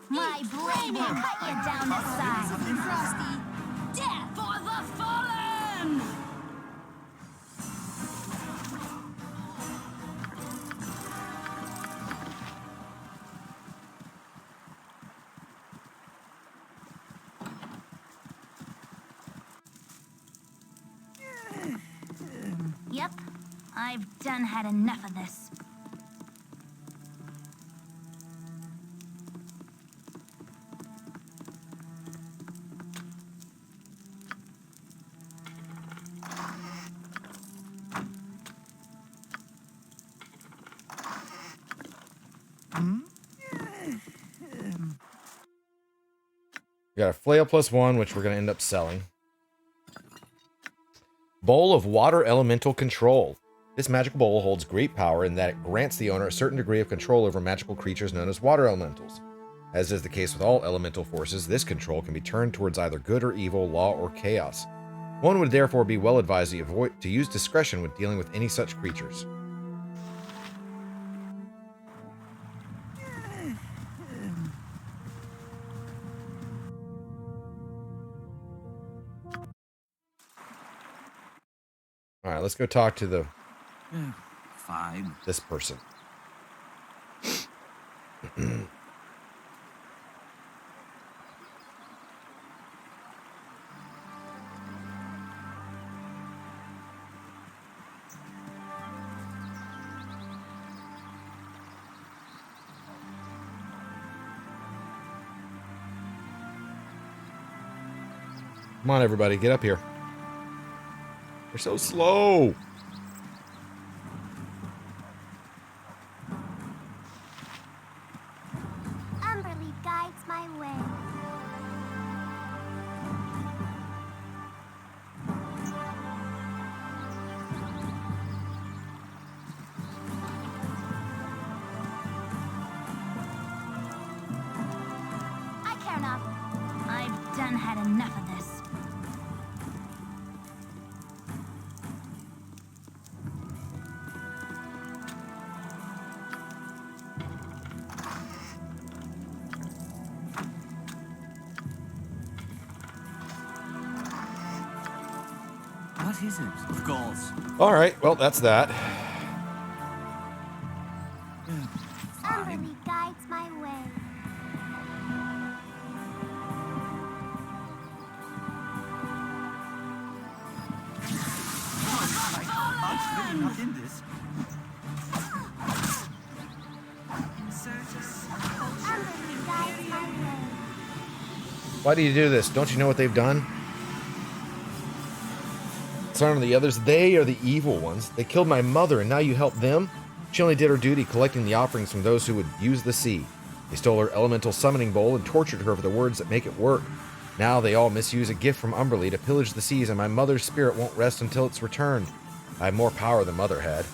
My blade will cut you down to size. Frosty. Death for the fallen! Yep, I've done had enough of this. We got a flail +1, which we're going to end up selling. Bowl of Water Elemental Control. This magical bowl holds great power in that it grants the owner a certain degree of control over magical creatures known as water elementals. As is the case with all elemental forces, this control can be turned towards either good or evil, law or chaos. One would therefore be well advised to use discretion when dealing with any such creatures. All right, let's go talk to the Fine. this person. Come on, everybody, get up here. You're so slow. Umberly guides my way. I care not. I've done had enough of this. What is it? Of course. All right, well, that's that. Umberly guides my way. I'm really not in this. Umberly guides my way. Why do you do this? Don't you know what they've done? Son of the others, they are the evil ones. They killed my mother, and now you help them? She only did her duty collecting the offerings from those who would use the sea. They stole her elemental summoning bowl and tortured her for the words that make it work. Now they all misuse a gift from Umberly to pillage the seas, and my mother's spirit won't rest until it's returned. I have more power than Mother had.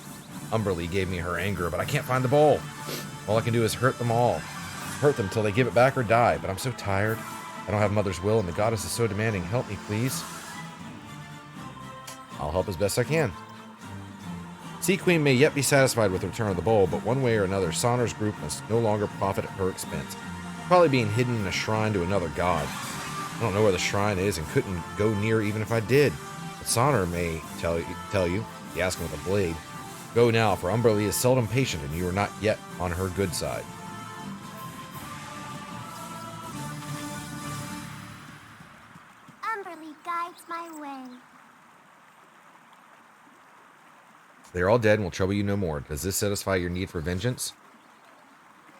Umberly gave me her anger, but I can't find the bowl. All I can do is hurt them all. Hurt them till they give it back or die, but I'm so tired. I don't have Mother's will, and the goddess is so demanding. Help me, please. I'll help as best I can. Sea Queen may yet be satisfied with the return of the bowl, but one way or another, Sonar's group must no longer profit at her expense. Probably being hidden in a shrine to another god. I don't know where the shrine is and couldn't go near even if I did. But Sonar may tell you, he asked him with a blade. Go now, for Umberly is seldom patient, and you are not yet on her good side. Umberly guides my way. They are all dead and will trouble you no more. Does this satisfy your need for vengeance?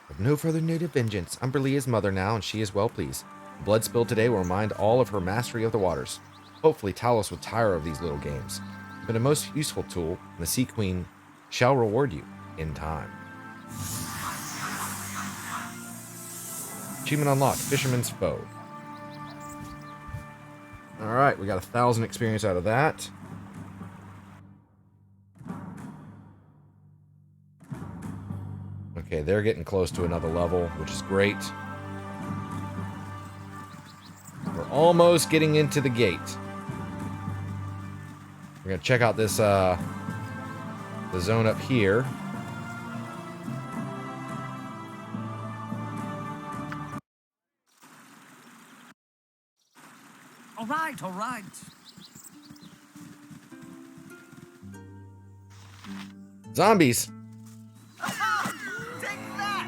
With no further need of vengeance. Umberly is mother now, and she is well pleased. The blood spilled today will remind all of her mastery of the waters. Hopefully Talos will tire of these little games. You've been a most useful tool, and the Sea Queen shall reward you in time. Achievement unlocked. Fisherman's Foe. Alright, we got 1,000 experience out of that. Okay, they're getting close to another level, which is great. We're almost getting into the gate. We're going to check out this, the zone up here. All right, all right. Zombies! Take that!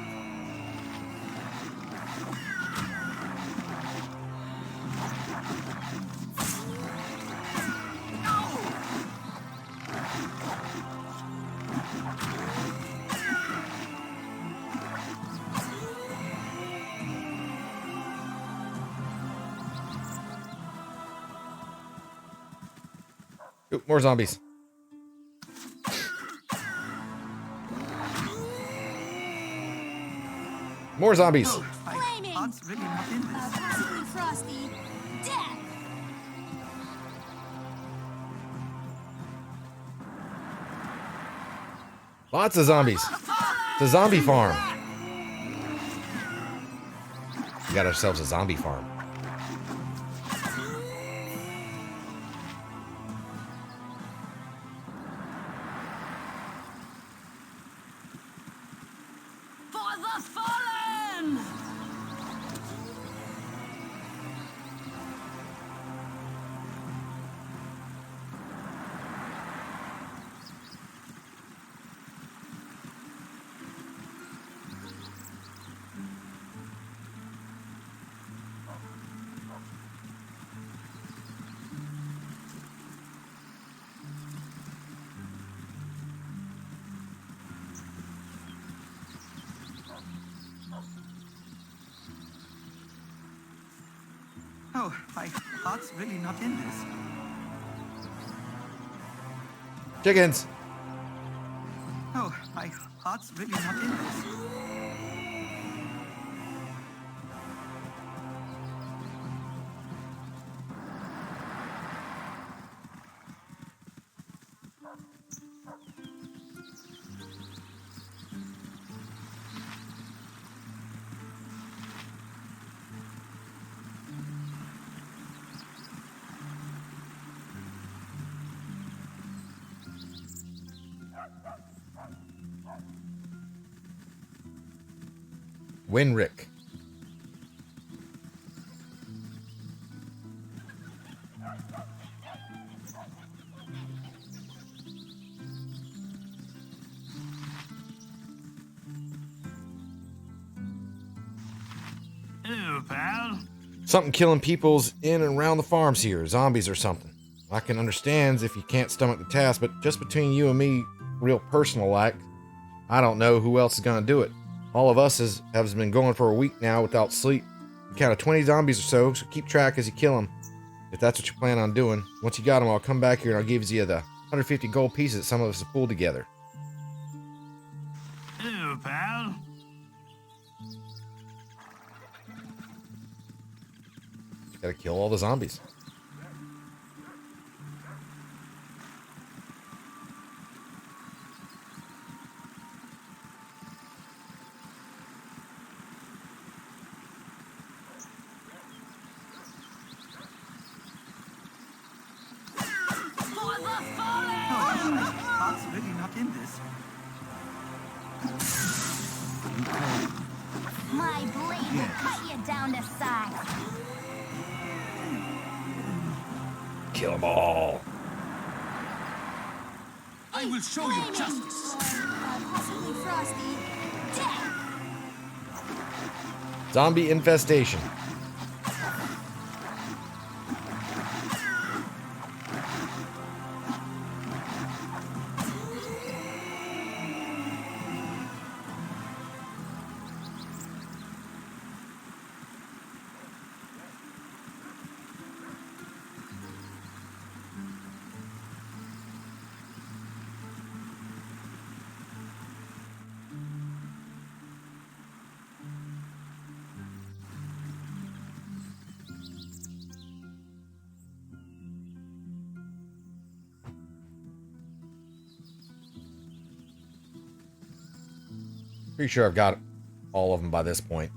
Ooh, more zombies. More zombies. My Flaming! heart's really not in this. Possibly frosty. Death! Lots of zombies. It's a zombie farm. We got ourselves a zombie farm. For the fallen! Oh, my heart's really not in this. Chickens. Oh, my heart's really not in this. Winrick. Hello, pal. Something killing people's in and around the farms here. Zombies or something. I can understand if you can't stomach the task, but just between you and me, real personal like, I don't know who else is gonna do it. All of us has been going for a week now without sleep. We counted 20 zombies or so keep track as you kill them. If that's what you plan on doing. Once you got them, I'll come back here and I'll give you the 150 gold pieces that some of us have pulled together. Hello, pal. Gotta kill all the zombies. For the fallen! Oh, my heart's really not in this. My blade will cut you down to size. Kill them all. I will show you justice. Possibly frosty. Death! Zombie infestation. Pretty sure I've got all of them by this point.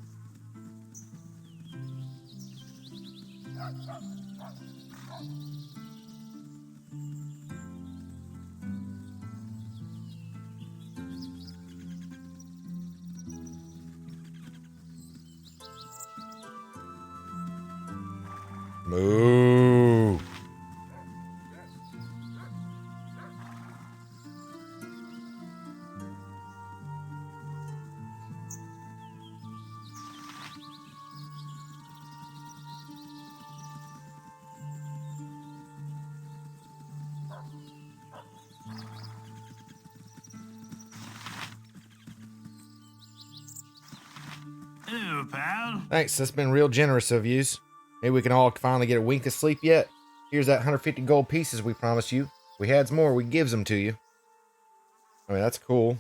Moo. Hello, pal. Thanks, that's been real generous of yous. Maybe we can all finally get a wink of sleep yet. Here's that 150 gold pieces we promised you. If we had more, we gives them to you. I mean, that's cool.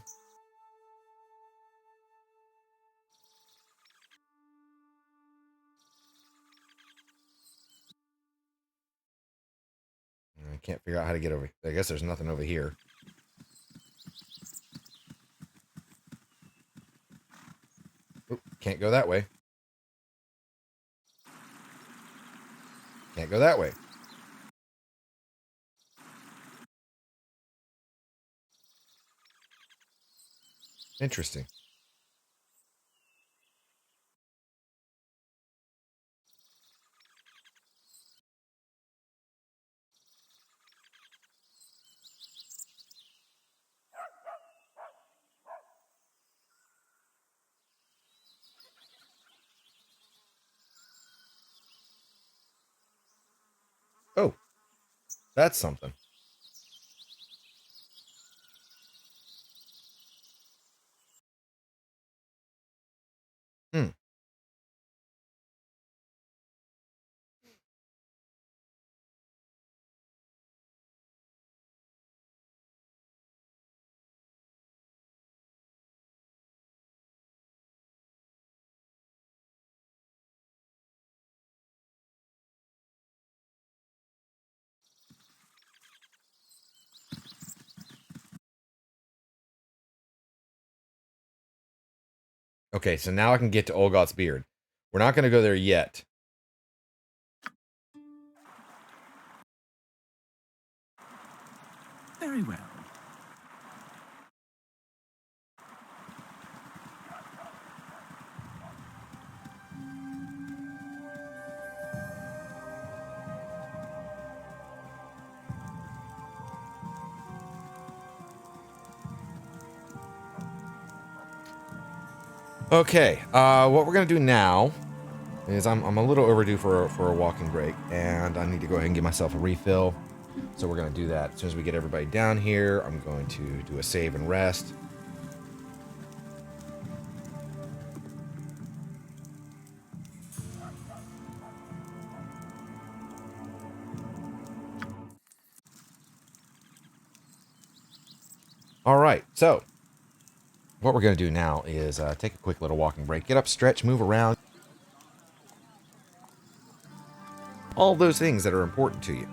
I can't figure out how to get over. I guess there's nothing over here. Oop, can't go that way. Can't go that way. Interesting. Oh, that's something. Hmm. Okay, so now I can get to Olgoth's beard. We're not going to go there yet. Very well. Okay, what we're going to do now is I'm a little overdue for a walking break, and I need to go ahead and get myself a refill. So we're going to do that. As soon as we get everybody down here, I'm going to do a save and rest. All right, so what we're going to do now is take a quick little walking break, get up, stretch, move around. All those things that are important to you.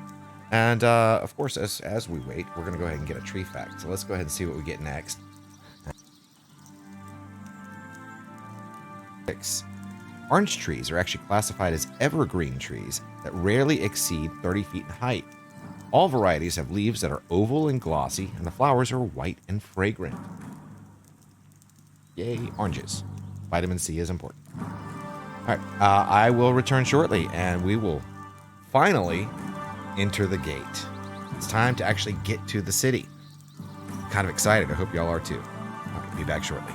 And of course, as we wait, we're going to go ahead and get a tree fact. So let's go ahead and see what we get next. 6. Orange trees are actually classified as evergreen trees that rarely exceed 30 feet in height. All varieties have leaves that are oval and glossy, and the flowers are white and fragrant. Yay, oranges. Vitamin C is important. All right, I will return shortly, and we will finally enter the gate. It's time to actually get to the city. I'm kind of excited. I hope y'all are too. I'll be back shortly.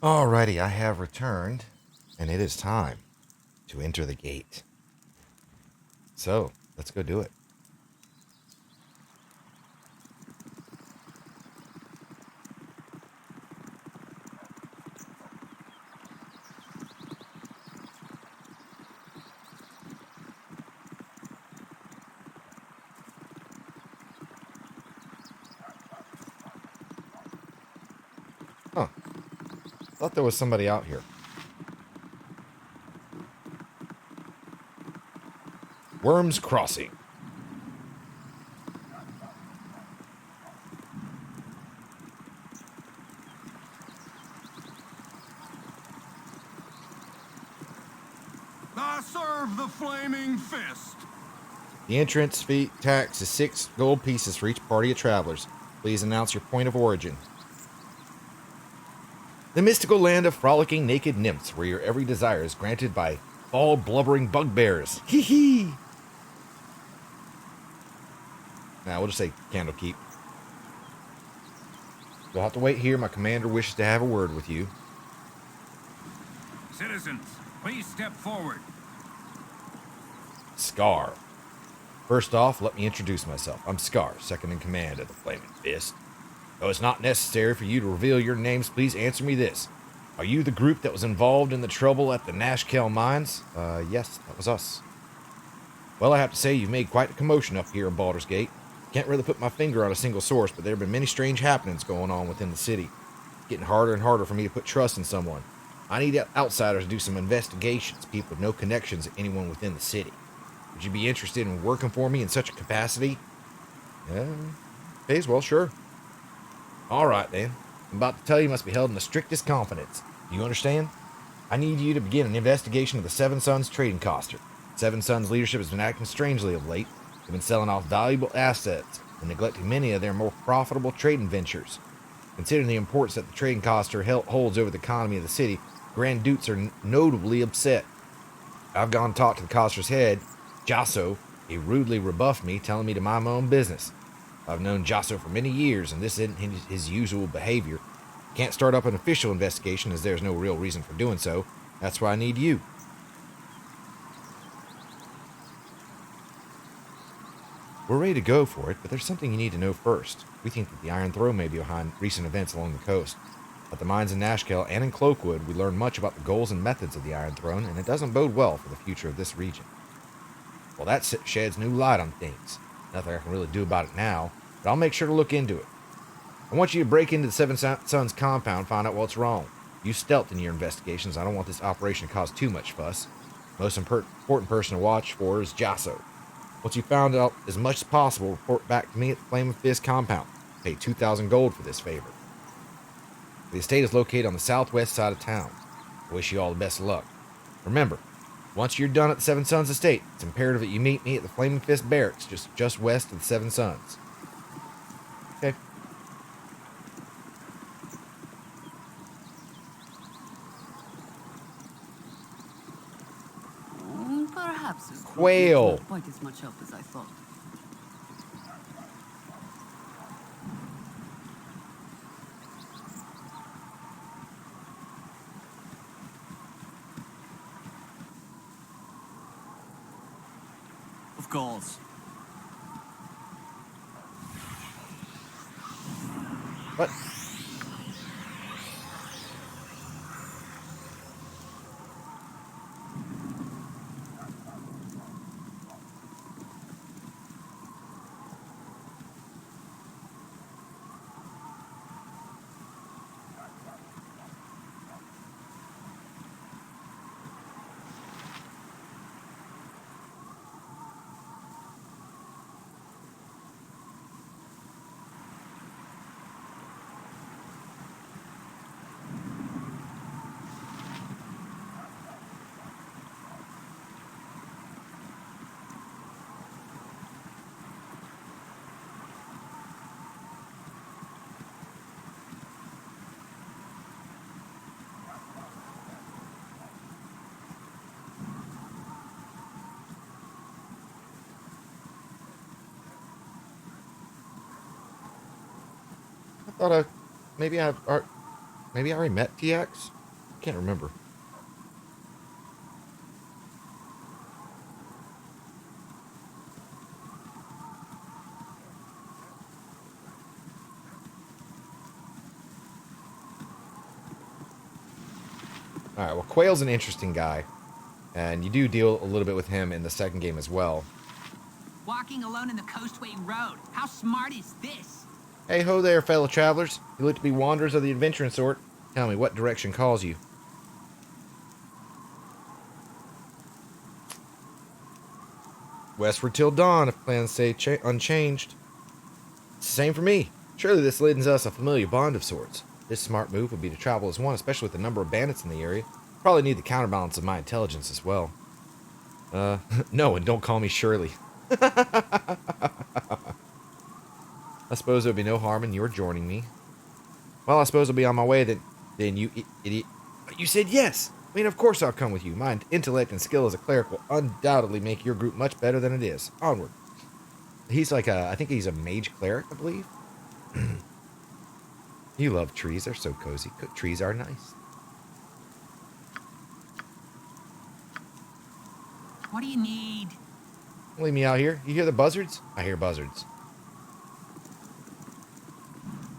Alrighty, I have returned, and it is time to enter the gate. So, let's go do it. Huh. Thought there was somebody out here. Worms Crossing. I serve the flaming fist. The entrance fee tax is 6 gold pieces for each party of travelers. Please announce your point of origin. The mystical land of frolicking naked nymphs, where your every desire is granted by bald blubbering bugbears. Hee hee! Nah, we'll just say Candlekeep. You'll have to wait here. My commander wishes to have a word with you. Citizens, please step forward. Scar. First off, let me introduce myself. I'm Scar, second in command of the Flaming Fist. Though it's not necessary for you to reveal your names, please answer me this. Are you the group that was involved in the trouble at the Nashkel mines? Yes, that was us. Well, I have to say you've made quite a commotion up here in Baldur Gate. Can't really put my finger on a single source, but there have been many strange happenings going on within the city. It's getting harder and harder for me to put trust in someone. I need outsiders to do some investigations, people with no connections to anyone within the city. Would you be interested in working for me in such a capacity? Pays well, sure. All right, then. I'm about to tell you must be held in the strictest confidence. Do you understand? I need you to begin an investigation of the Seven Sons trading coster. Seven Sons leadership has been acting strangely of late. They've been selling off valuable assets and neglecting many of their more profitable trading ventures. Considering the importance that the trading coster holds over the economy of the city, Grand Dukes are notably upset. I've gone and talked to the coster's head, Jasso. He rudely rebuffed me, telling me to mind my own business. I've known Jasso for many years, and this isn't his usual behavior. Can't start up an official investigation as there's no real reason for doing so. That's why I need you. We're ready to go for it, but there's something you need to know first. We think that the Iron Throne may be behind recent events along the coast. At the mines in Nashkel and in Cloakwood, we learned much about the goals and methods of the Iron Throne, and it doesn't bode well for the future of this region. Well, that sheds new light on things. Nothing I can really do about it now, but I'll make sure to look into it. I want you to break into the Seven Sons compound, find out what's wrong. Use stealth in your investigations. I don't want this operation to cause too much fuss. Most important person to watch for is Jasso. Once you found out as much as possible, report back to me at the Flaming Fist compound. Pay 2,000 gold for this favor. The estate is located on the southwest side of town. I wish you all the best of luck. Remember, once you're done at the Seven Sons estate, it's imperative that you meet me at the Flaming Fist barracks just west of the Seven Sons. Okay. Perhaps it's Quail. not quite as much help as I thought. Of course. What? I thought maybe I've... Maybe I already met TX? Can't remember. Alright, well, Quail's an interesting guy. And you do deal a little bit with him in the second game as well. Walking alone in the Coastway Road. How smart is this? Hey ho there, fellow travelers. You look to be wanderers of the adventuring sort. Tell me, what direction calls you? Westward till dawn, if plans stay unchanged. It's the same for me. Surely this lends us a familiar bond of sorts. This smart move would be to travel as one, especially with the number of bandits in the area. Probably need the counterbalance of my intelligence as well. No, and don't call me Shirley. I suppose there would be no harm in your joining me. Well, I suppose I'll be on my way then you idiot. You said yes! I mean, of course I'll come with you. My intellect and skill as a cleric will undoubtedly make your group much better than it is. Onward. He's like I think he's a mage cleric, I believe. You love trees. They're so cozy. Trees are nice. What do you need? Leave me out here. You hear the buzzards? I hear buzzards.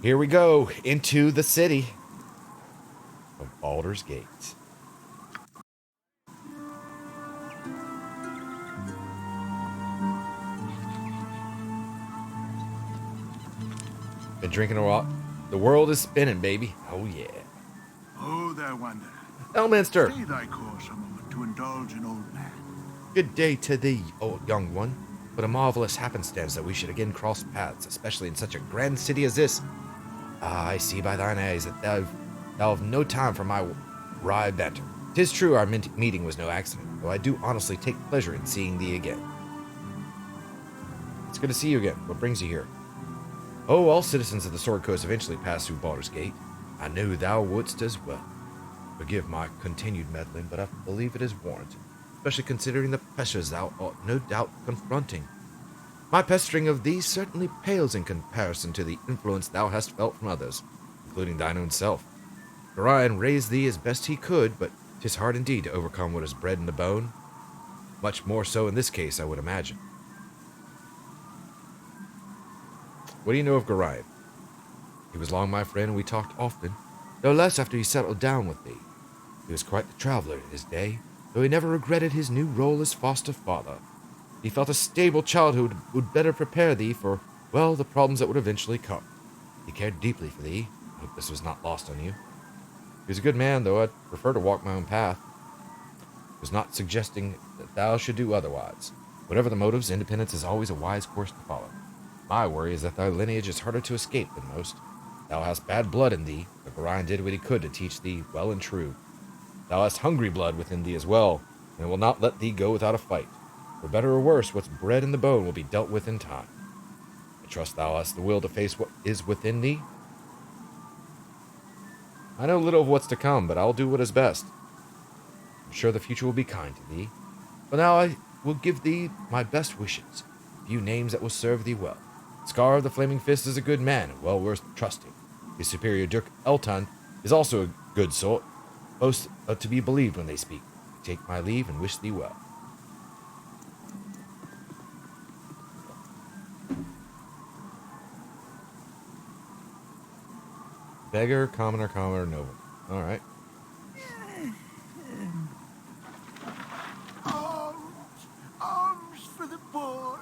Here we go. Into the city of Balder's Gate. Been drinking a lot. The world is spinning, baby. Oh, yeah. Oh, there, Wanderer. Elminster. Stay thy course a moment to indulge an old man. Good day to thee, old young one. What a marvelous happenstance that we should again cross paths, especially in such a grand city as this. Ah, I see by thine eyes that thou have no time for my wry banter. 'Tis true our meeting was no accident, though I do honestly take pleasure in seeing thee again. It's good to see you again. What brings you here? Oh, all citizens of the Sword Coast eventually pass through Baldur's Gate. I knew thou wouldst as well. Forgive my continued meddling, but I believe it is warranted, especially considering the pressures thou art no doubt confronting. My pestering of thee certainly pales in comparison to the influence thou hast felt from others, including thine own self. Gorion raised thee as best he could, but 'tis hard indeed to overcome what is bred in the bone. Much more so in this case, I would imagine. What do you know of Gorion? He was long my friend, and we talked often, though less after he settled down with thee. He was quite the traveler in his day, though he never regretted his new role as foster father. He felt a stable childhood would better prepare thee for, well, the problems that would eventually come. He cared deeply for thee. I hope this was not lost on you. He was a good man, though I'd prefer to walk my own path. I was not suggesting that thou should do otherwise. Whatever the motives, independence is always a wise course to follow. My worry is that thy lineage is harder to escape than most. Thou hast bad blood in thee, but Gorion did what he could to teach thee well and true. Thou hast hungry blood within thee as well, and will not let thee go without a fight. For better or worse, what's bred in the bone will be dealt with in time. I trust thou hast the will to face what is within thee. I know little of what's to come, but I'll do what is best. I'm sure the future will be kind to thee. But now I will give thee my best wishes, a few names that will serve thee well. Scar of the Flaming Fist is a good man, and well worth trusting. His superior Dirk Elton is also a good sort, both to be believed when they speak. I take my leave and wish thee well. Beggar, commoner, noble. All right. Arms for the poor.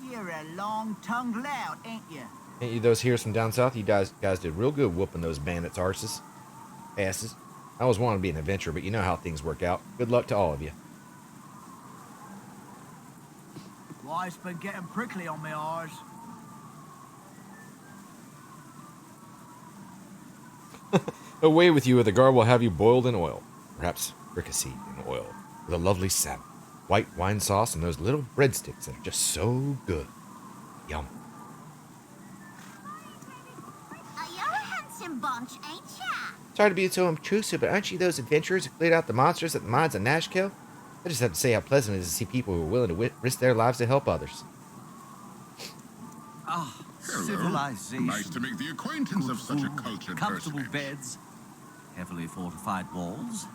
You're a long-tongued lout, ain't you? Ain't you those heroes from down south? You guys did real good whooping those bandits' asses. I always wanted to be an adventurer, but you know how things work out. Good luck to all of you. Life's been getting prickly on my arse. Away with you, or the guard will have you boiled in oil. Perhaps fricasseed in oil, with a lovely salmon, white wine sauce, and those little breadsticks that are just so good. Yum. You're a handsome bunch, ain't ya? Sorry to be so intrusive, but aren't you those adventurers who cleared out the monsters at the mines of Nashkill? I just have to say how pleasant it is to see people who are willing to risk their lives to help others. Oh, civilization. Nice to make the acquaintance of such a cultured Comfortable personage. beds, heavily fortified walls.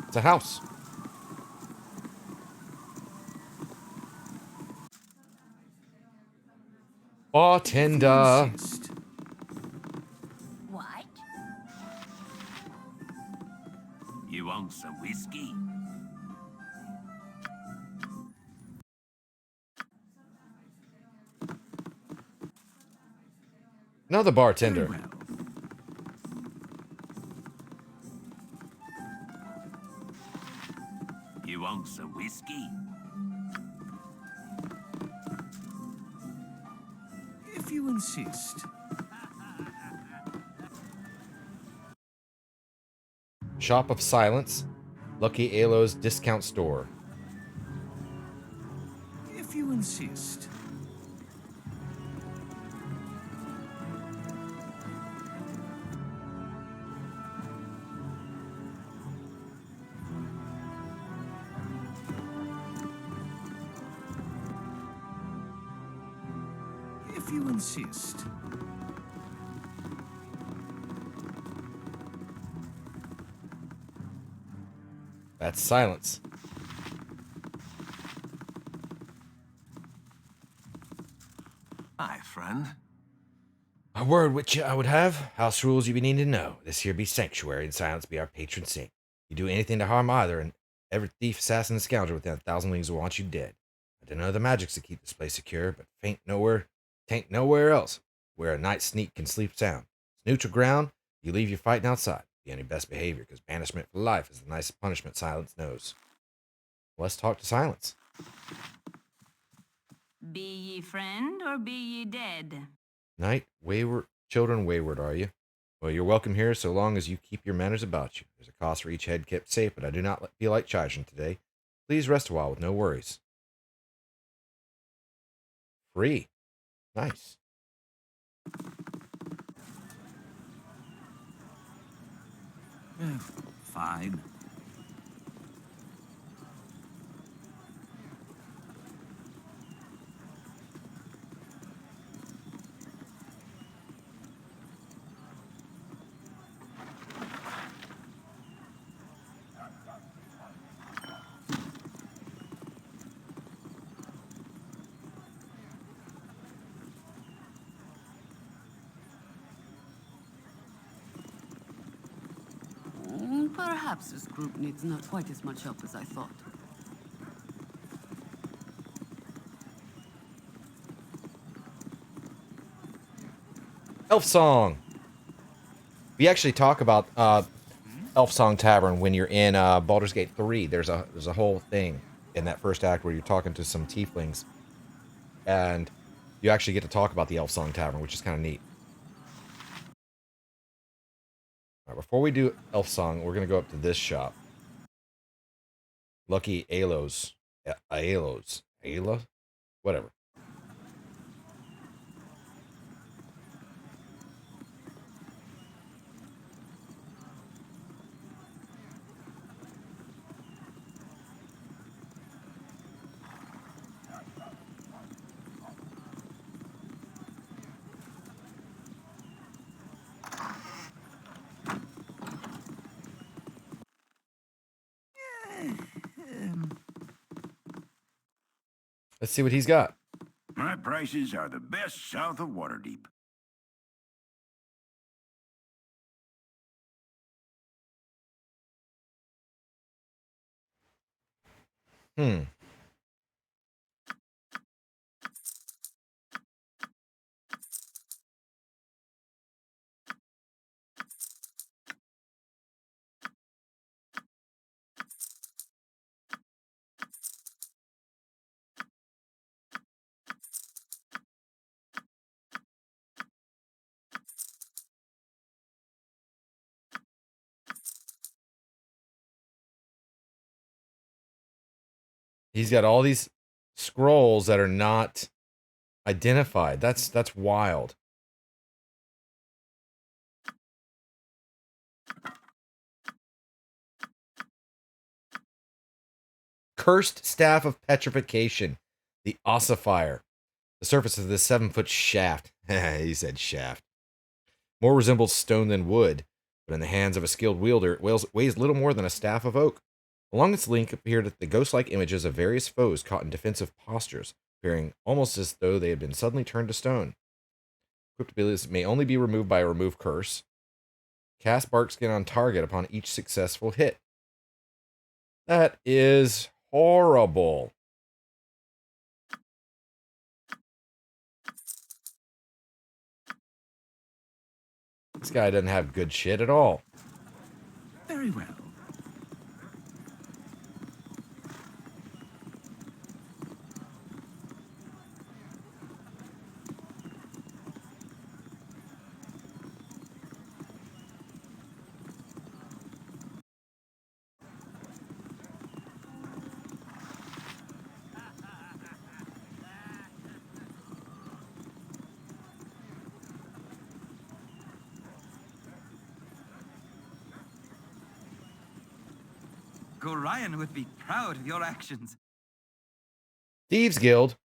It's a house. Bartender. What? You want some whiskey? Another bartender. Very well. You want some whiskey? If you insist. Shop of Silence. Lucky Alo's discount store. If you insist. If you insist. That's Silence. Hi, friend. A word which I would have. House rules you be needing to know. This here be sanctuary, and Silence be our patron saint. You do anything to harm either, and every thief, assassin, and scoundrel within 1,000 leagues will want you dead. I don't know the magics to keep this place secure, but tain't nowhere else where a night sneak can sleep sound. It's neutral ground. You leave your fighting outside. Be on your best behavior, because banishment for life is the nicest punishment Silence knows. Let's talk to Silence. Be ye friend or be ye dead? Knight, wayward children, wayward are you? Well, you're welcome here so long as you keep your manners about you. There's a cost for each head kept safe, but I do not feel like charging today. Please rest a while with no worries. Free. Nice. Fine. Perhaps this group needs not quite as much help as I thought. Elf Song. We actually talk about Elf Song Tavern when you're in Baldur's Gate 3. There's a whole thing in that first act where you're talking to some tieflings, and you actually get to talk about the Elf Song Tavern, which is kind of neat. All right, before we do Elf Song, we're gonna go up to this shop. Lucky Alo's. Ayla? Whatever. Let's see what he's got. My prices are the best south of Waterdeep. He's got all these scrolls that are not identified. That's wild. cursed staff of petrification, the ossifier. The surface of this 7-foot shaft, he said shaft, more resembles stone than wood, but in the hands of a skilled wielder, it weighs little more than a staff of oak. Along its length appeared the ghost-like images of various foes caught in defensive postures, appearing almost as though they had been suddenly turned to stone. Equipped abilities may only be removed by a remove curse. Cast bark skin on target upon each successful hit. That is horrible. This guy doesn't have good shit at all. Very well. Gorion would be proud of your actions. Thieves Guild.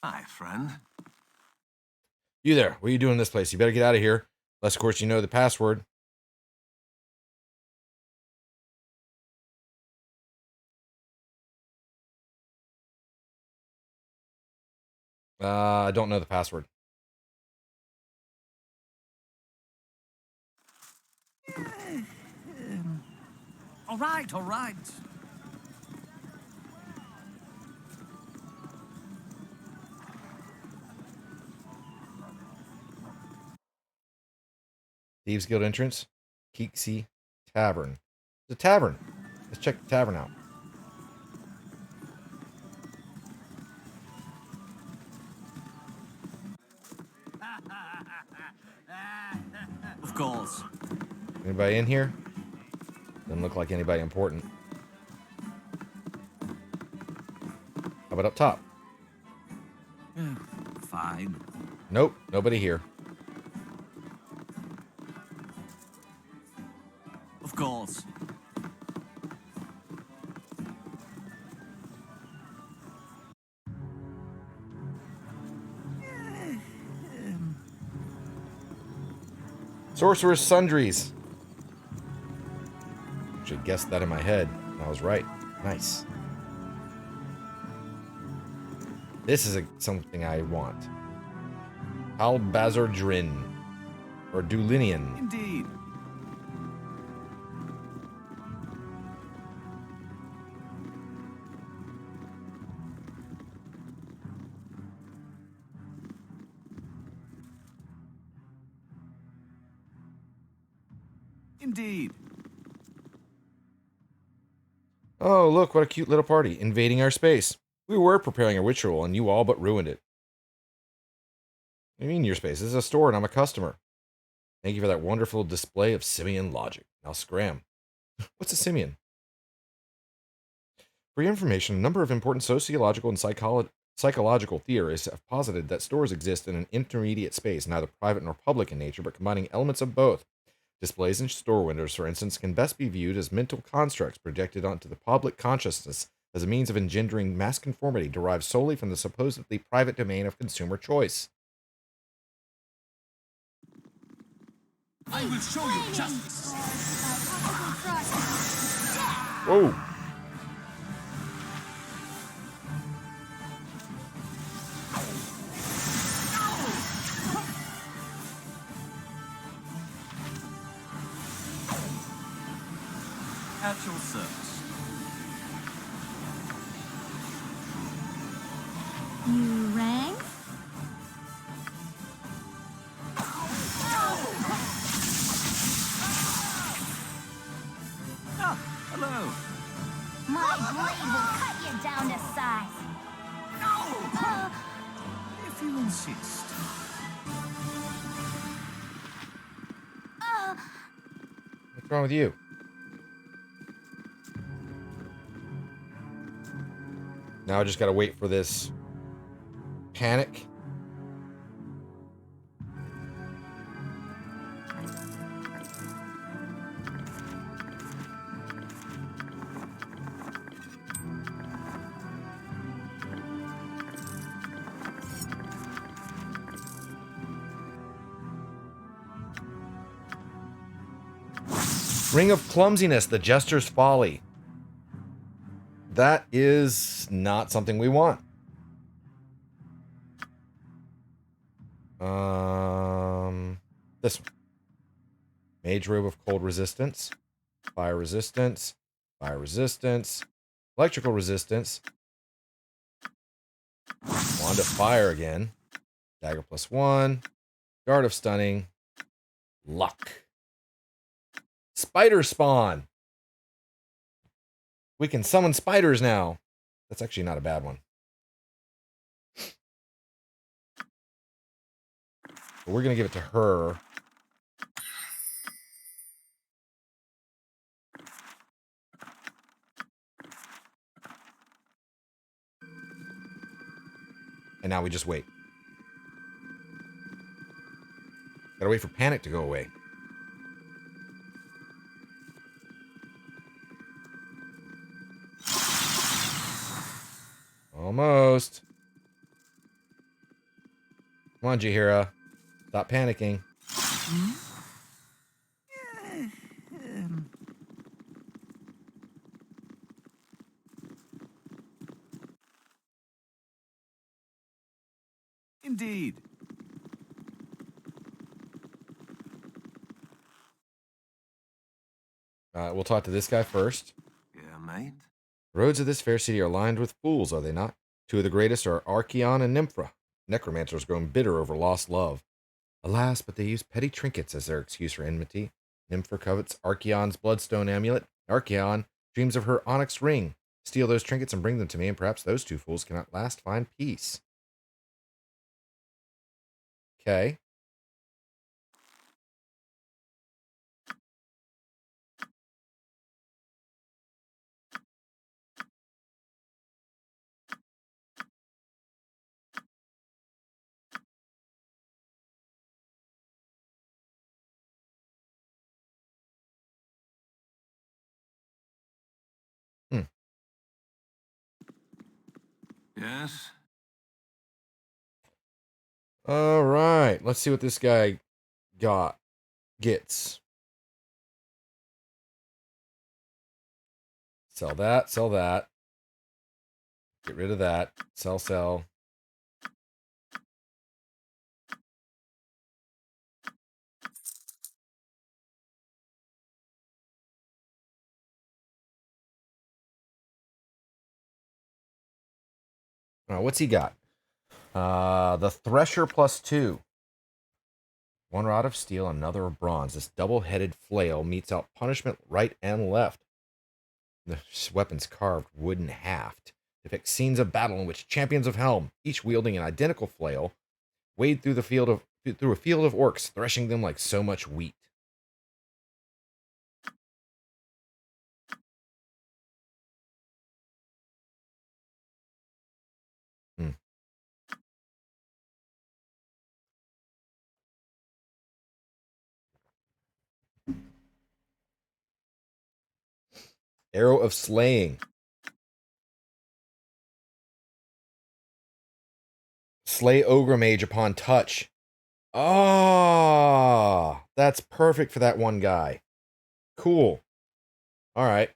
Hi, friend. You there. What are you doing in this place? You better get out of here. Unless, of course, you know the password. I don't know the password. All right, all right. Thieves Guild entrance. Keeksy Tavern. The tavern. Let's check the tavern out. Of course. Anybody in here? Doesn't look like anybody important. How about up top? Fine. Nope, nobody here. Of course. Sorcerer's Sundries. Should have guessed that in my head. I was right. Nice. This is something I want. Albazar Drin. Or Dulinian. Indeed. Indeed. Oh, look, what a cute little party. Invading our space. We were preparing a ritual, and you all but ruined it. What do you mean your space? This is a store, and I'm a customer. Thank you for that wonderful display of simian logic. Now scram. What's a simian? For your information, a number of important sociological and psychological theorists have posited that stores exist in an intermediate space, neither private nor public in nature, but combining elements of both. Displays in store windows, for instance, can best be viewed as mental constructs projected onto the public consciousness as a means of engendering mass conformity derived solely from the supposedly private domain of consumer choice. I will show you justice. Whoa! At your service. You rang? Ah, hello. My blade will cut you down to size. If you insist. What's wrong with you? Now I just gotta wait for this panic. Ring of Clumsiness, the Jester's Folly. That is not something we want. This one. Mage Robe of Cold Resistance. Fire Resistance. Fire Resistance. Electrical Resistance. Wand of Fire again. Dagger +1. Guard of Stunning. Luck. Spider Spawn. We can summon spiders now. That's actually not a bad one. But we're going to give it to her. And now we just wait. Gotta wait for panic to go away. Almost. Come on, Jahira. Stop panicking. Indeed. We'll talk to this guy first. Yeah, mate. The roads of this fair city are lined with fools, are they not? Two of the greatest are Archeon and Nympha. Necromancers grown bitter over lost love. Alas, but they use petty trinkets as their excuse for enmity. Nympha covets Archeon's bloodstone amulet. Archeon dreams of her onyx ring. Steal those trinkets and bring them to me, and perhaps those two fools can at last find peace. Okay. Yes? All right. Let's see what this guy gets. Sell that, sell that. Get rid of that. Sell, sell. What's he got? The Thresher +2. One rod of steel, another of bronze. This double-headed flail meets out punishment right and left. The weapon's carved wooden haft depicts scenes of battle in which champions of Helm, each wielding an identical flail, wade through a field of orcs, threshing them like so much wheat. Arrow of Slaying. Slay Ogre Mage upon touch. Ah, that's perfect for that one guy. Cool. All right.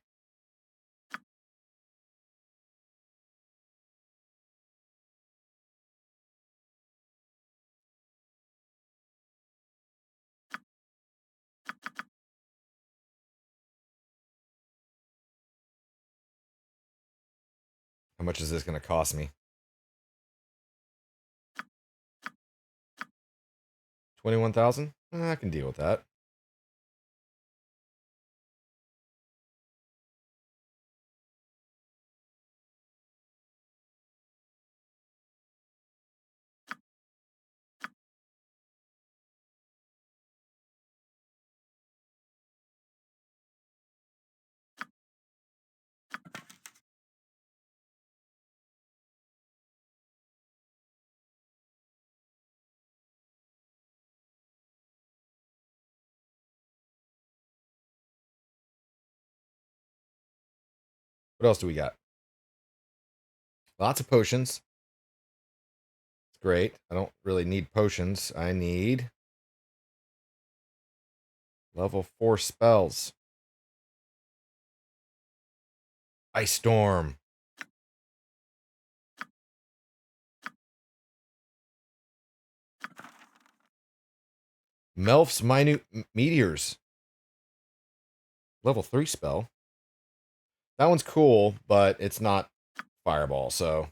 How much is this going to cost me? 21,000? I can deal with that. What else do we got? Lots of potions. It's great. I don't really need potions. I need level 4 spells. Ice storm. Melf's minute meteors. Level 3 spell. That one's cool, but it's not fireball, so.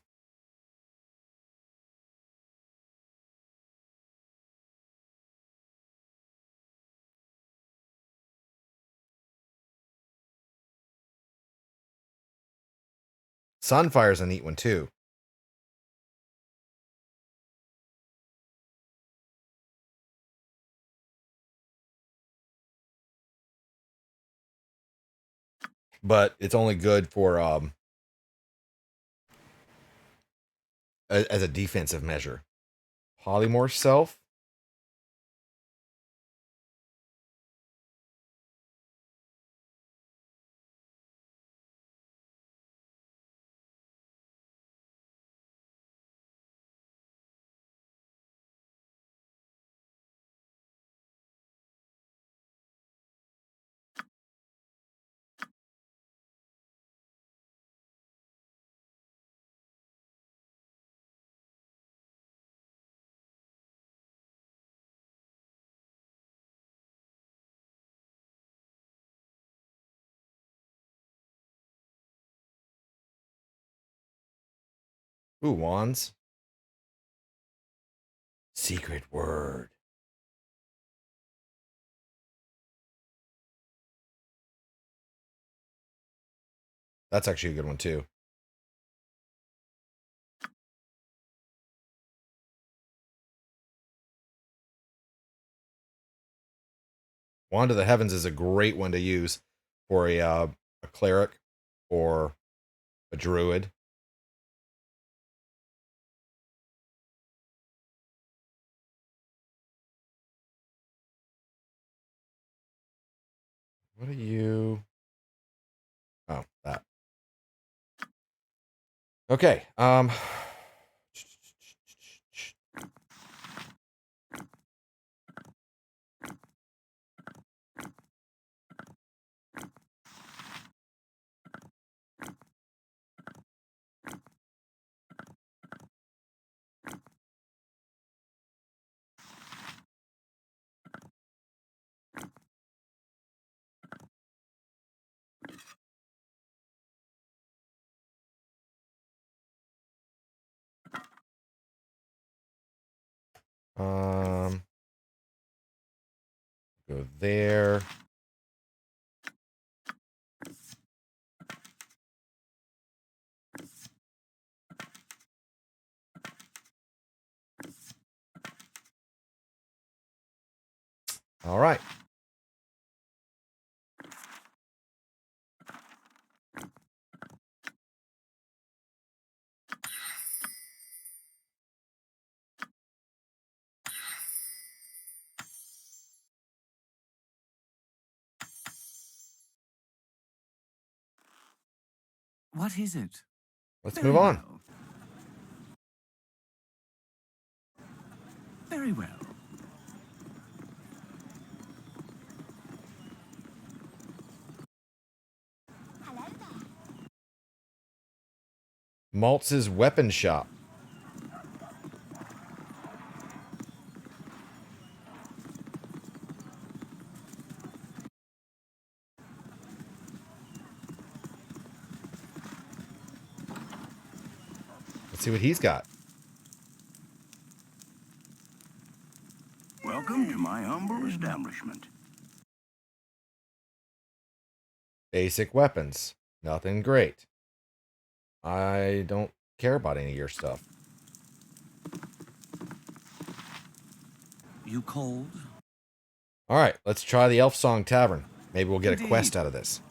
Sunfire's a neat one too. But it's only good for as a defensive measure. Polymorph self. Ooh, wands. Secret word. That's actually a good one too. Wand of the Heavens is a great one to use for a cleric or a druid. What are you? Oh, that. Okay. Go there. All right. What is it? Let's Very move on. well. Very well. Maltz's weapon shop. Let's see what he's got. Welcome to my humble establishment. Basic weapons. Nothing great. I don't care about any of your stuff. You cold? All right, let's try the Elf Song Tavern. Maybe we'll get a Indeed. quest out of this.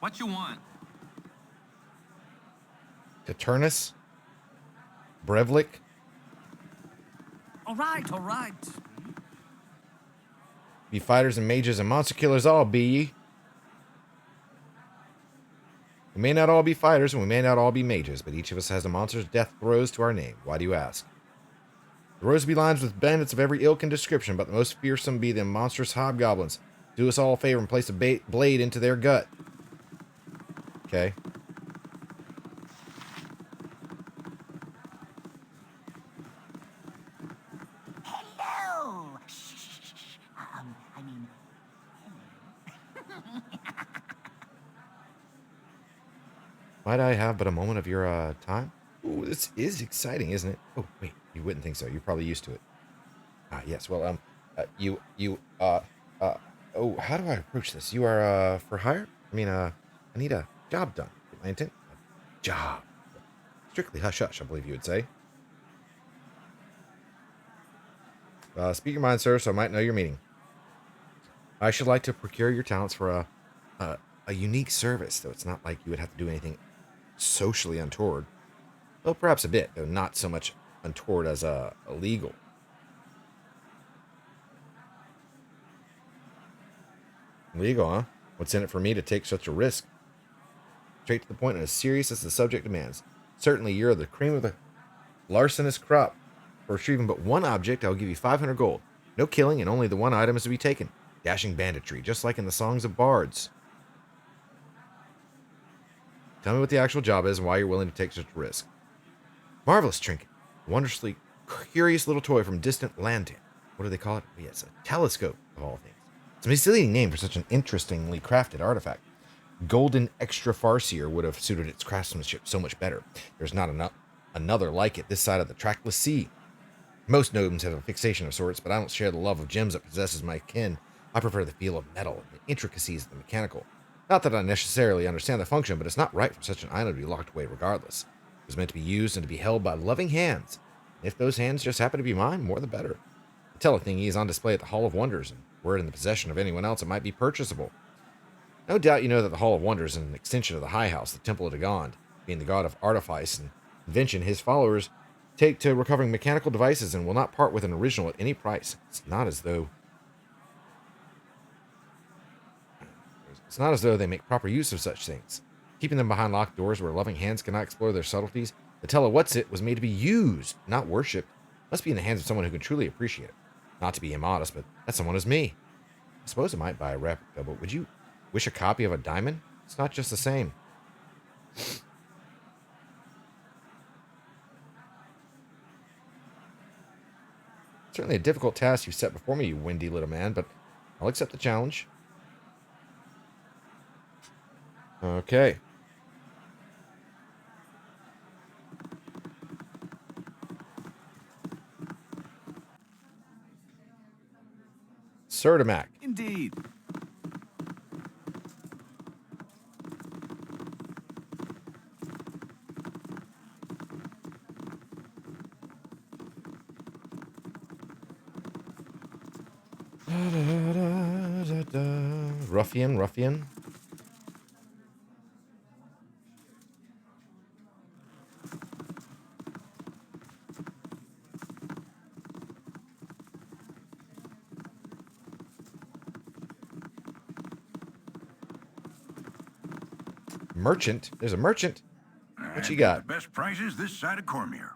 What you want? Eternus? Brevlik? All right, all right. Be fighters and mages and monster killers all, be ye. We may not all be fighters and we may not all be mages, but each of us has a monster's death throes to our name. Why do you ask? The roads be lined with bandits of every ilk and description, but the most fearsome be them monstrous hobgoblins. Do us all a favor and place a blade into their gut. Okay. Hello. Shh. I mean, Might I have but a moment of your time? Ooh, this is exciting, isn't it? Oh, wait, you wouldn't think so. You're probably used to it. Ah, yes. Well, oh, how do I approach this? You are, for hire? I mean, I need a job done. My intent? A job. Strictly hush-hush, I believe you would say. Speak your mind, sir, so I might know your meaning. I should like to procure your talents for a unique service, though it's not like you would have to do anything socially untoward. Well, perhaps a bit, though not so much untoward as illegal. Legal, huh? What's in it for me to take such a risk? Straight to the point and as serious as the subject demands. Certainly, you're the cream of the larcenous crop. For retrieving but one object, I'll give you 500 gold. No killing, and only the one item is to be taken. Dashing banditry, just like in the songs of bards. Tell me what the actual job is and why you're willing to take such a risk. Marvelous trinket. Wondrously curious little toy from distant land. What do they call it? Oh, yes, a telescope, of all things. It's a misleading name for such an interestingly crafted artifact. Golden extra farcier would have suited its craftsmanship so much better. There's not another like it this side of the trackless sea. Most gnomes have a fixation of sorts, but I don't share the love of gems that possesses my kin. I prefer the feel of metal and the intricacies of the mechanical. Not that I necessarily understand the function, but it's not right for such an item to be locked away regardless. It was meant to be used and to be held by loving hands. And if those hands just happen to be mine, more the better. The tele-thingy is on display at the Hall of Wonders, and were it in the possession of anyone else, it might be purchasable. No doubt you know that the Hall of Wonders is an extension of the High House, the Temple of Dagond. Being the god of artifice and invention, his followers take to recovering mechanical devices and will not part with an original at any price. It's not as though they make proper use of such things. Keeping them behind locked doors where loving hands cannot explore their subtleties, the tele-what's-it was made to be used, not worshipped. Must be in the hands of someone who can truly appreciate it. Not to be immodest, but that someone is me. I suppose I might buy a replica, but would you wish a copy of a diamond? It's not just the same. Certainly a difficult task you set before me, you windy little man, but I'll accept the challenge. Okay. Sertimac. Indeed. Ruffian. Merchant? There's a merchant. What you got? The best prices this side of Cormier.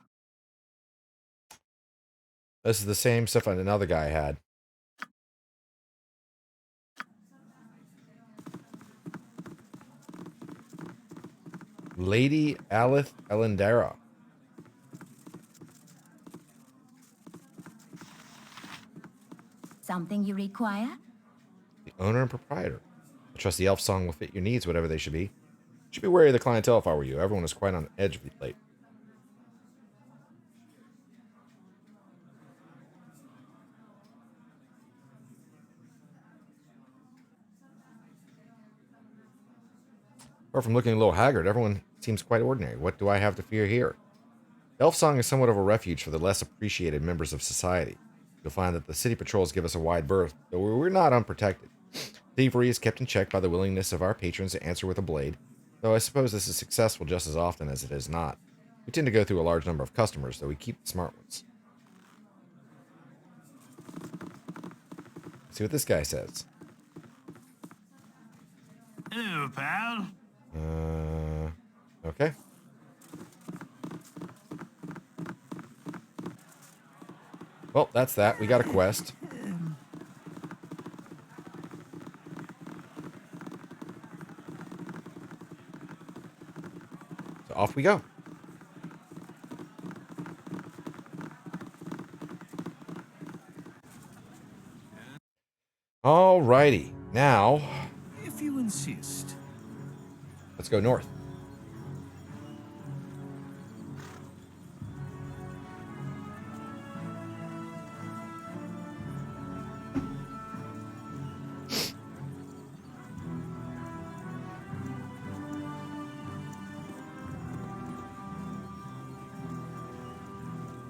This is the same stuff on another guy had. Lady Alith Elendara. Something you require? The owner and proprietor. I trust the elf song will fit your needs, whatever they should be. Should be wary of the clientele if I were you. Everyone is quite on the edge of late. Apart from looking a little haggard, everyone seems quite ordinary. What do I have to fear here? Elf song is somewhat of a refuge for the less appreciated members of society. You'll find that the city patrols give us a wide berth, though we're not unprotected. Thievery is kept in check by the willingness of our patrons to answer with a blade, though I suppose this is successful just as often as it is not. We tend to go through a large number of customers, though we keep the smart ones. See what this guy says. Hello, pal. Okay. Well, that's that. We got a quest. So off we go. Alrighty. Now, If you insist. let's go north.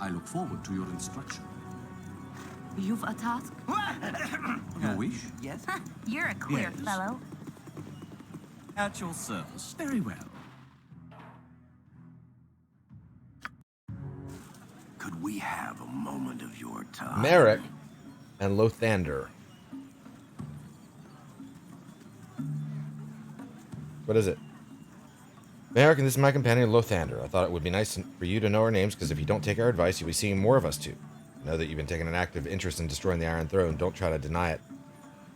I look forward to your instruction. You've a task? Your wish? Yes? You're a queer Yes. fellow. At your service. Very well. Could we have a moment of your time? Merrick and Lothander. What is it? Merrick, and this is my companion Lothander. I thought it would be nice for you to know our names, because if you don't take our advice, you'll be seeing more of us too. I know that you've been taking an active interest in destroying the Iron Throne. Don't try to deny it.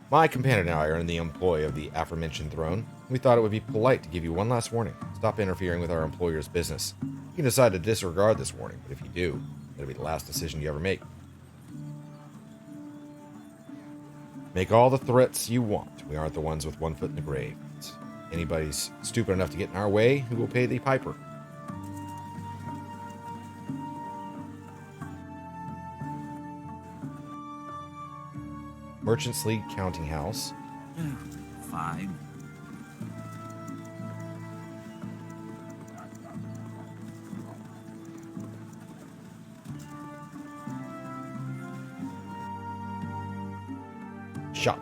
My companion and I are in the employ of the aforementioned throne. We thought it would be polite to give you one last warning. Stop interfering with our employer's business. You can decide to disregard this warning, but if you do, it'll be the last decision you ever make. Make all the threats you want. We aren't the ones with one foot in the grave. If anybody's stupid enough to get in our way, who will pay the piper? Merchants League Counting House. Fine. Shop.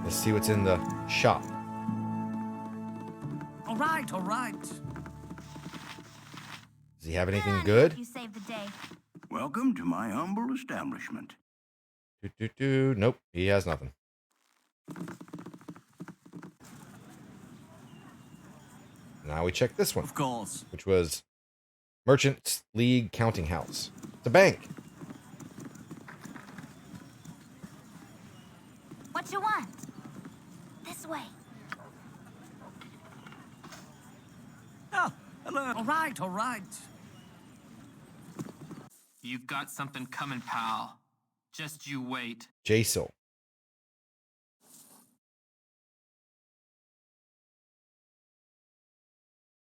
Let's see what's in the shop. All right, all right. Does he have anything Come on, good? You saved the day. Welcome to my humble establishment. Nope, he has nothing. Now we check this one. Of course. Which was Merchants League Counting House. It's a bank. What you want? This way. Oh, hello. All right, all right. You've got something coming, pal. Just you wait. Jason.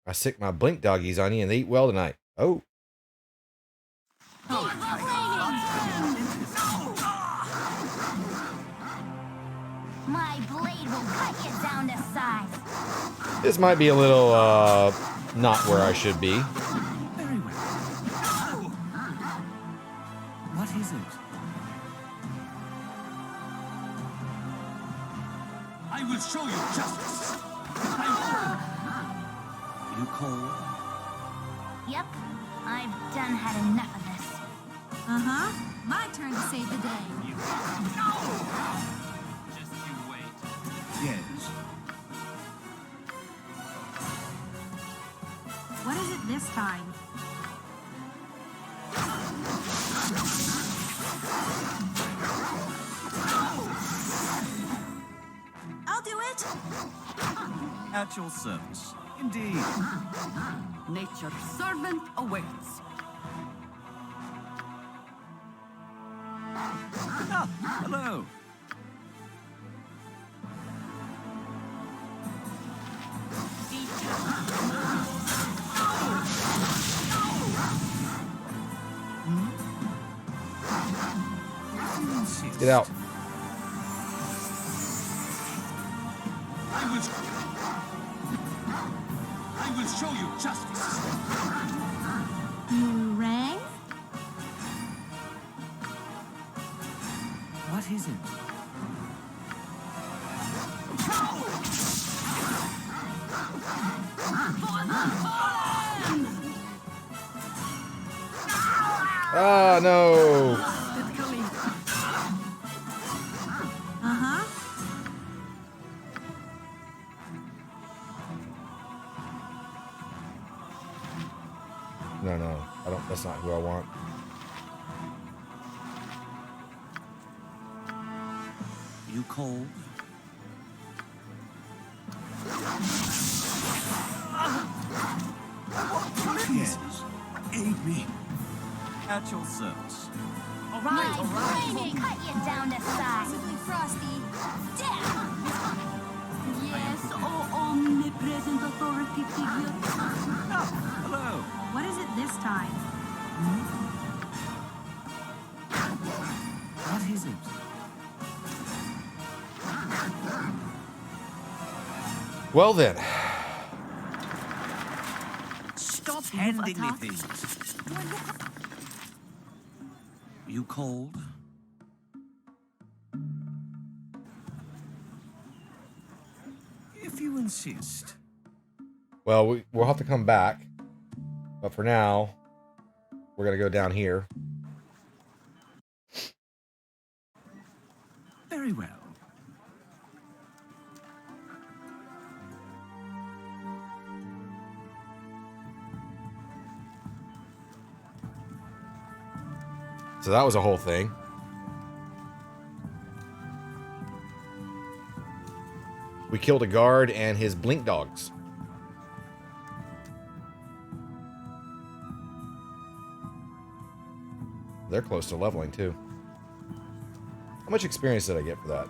I sick my blink doggies on you and they eat well tonight. Oh. My blade will cut you down to size. This might be a little, not where I should be. Very well. What is it? I will show you justice. You cold? Yep, I've done had enough of this. Uh-huh. My turn to save the day. Just you wait. Yes. What is it this time? I'll do it. At your service. Indeed. Nature's servant awaits. Ah, hello. Get out. I will show you justice. You rang? What is it? Ah, no. Uh-huh. No, no. I don't. That's not who I want. You cold? Yes. Aid me. At your service. All right. Cut you down to size. Simply frosty. Down. Yes, oh omnipresent authority figure. Hello. What is it this time? What is it? Well then. Stop handing me things. You cold? If you insist. Well, we'll have to come back. But for now, we're going to go down here. Very well. So that was a whole thing. We killed a guard and his blink dogs. They're close to leveling too. How much experience did I get for that?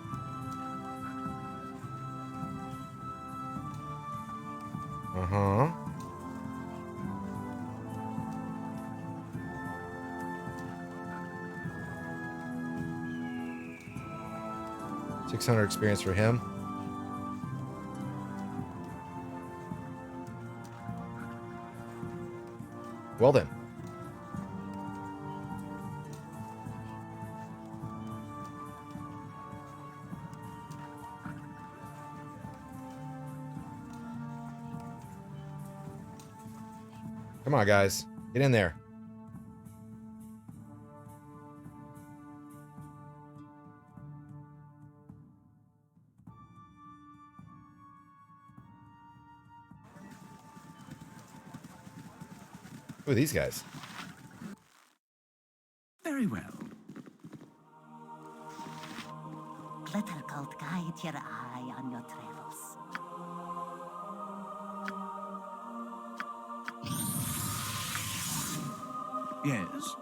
Uh-huh. $600 experience for him. Well then. Come on, guys. Get in there. Who are these guys? Very well. Little goat, guide your eye on your travels. Yes.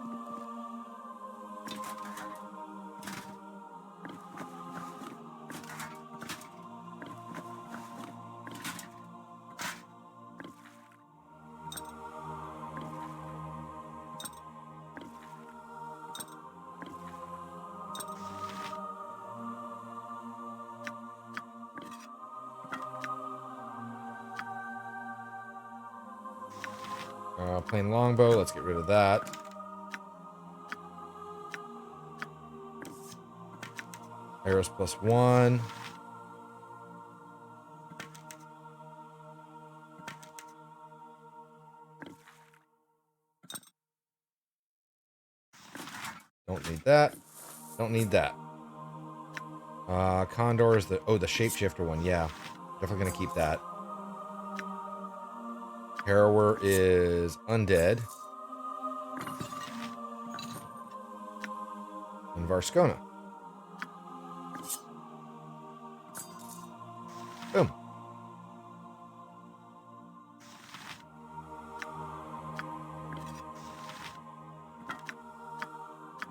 Plain longbow. Let's get rid of that. Arrows +1. Don't need that. Don't need that. Condor is the shapeshifter one. Yeah, definitely gonna keep that. Harrower is undead. And Varskona. Boom.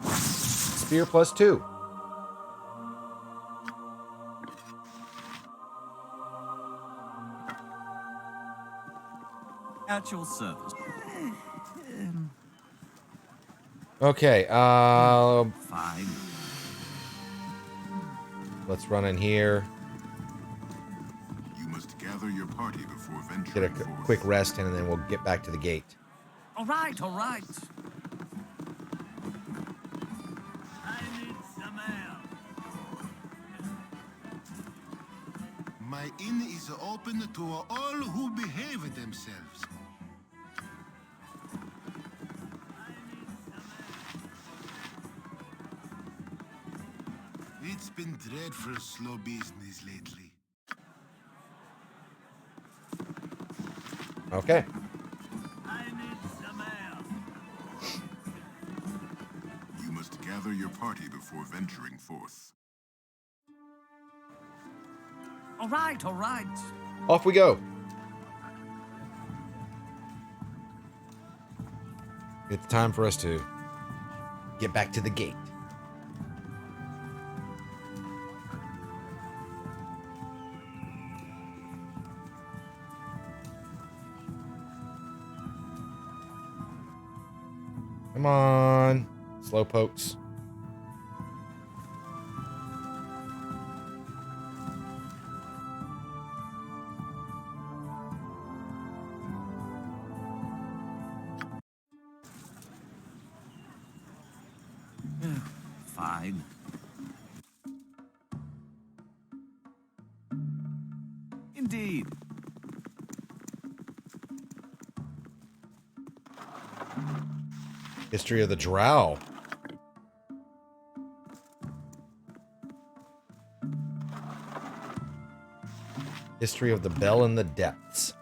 Spear +2. At your service. Okay, Fine. let's run in here. You must gather your party before Get a venturing forth. quick rest in, and then we'll get back to the gate. All right, all right. I need some help. My inn is open to all who behave themselves. It's been dreadful slow business lately. Okay. I need some air. You must gather your party before venturing forth. All right, all right. Off we go. It's time for us to get back to the gate. Come on, slow pokes. Fine. Indeed. History of the Drow. History of the Bell in the Depths.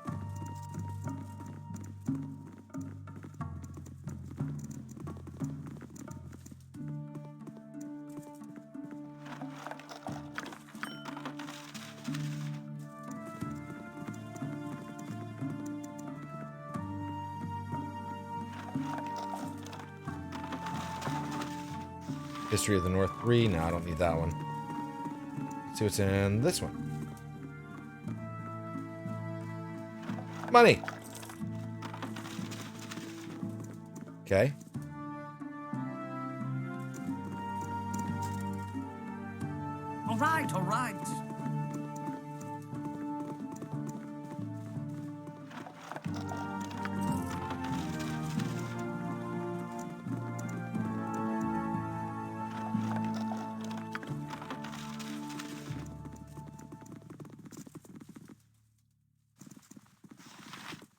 History of the North 3. No, I don't need that one. Let's see what's in this one. Money. Okay. All right, all right.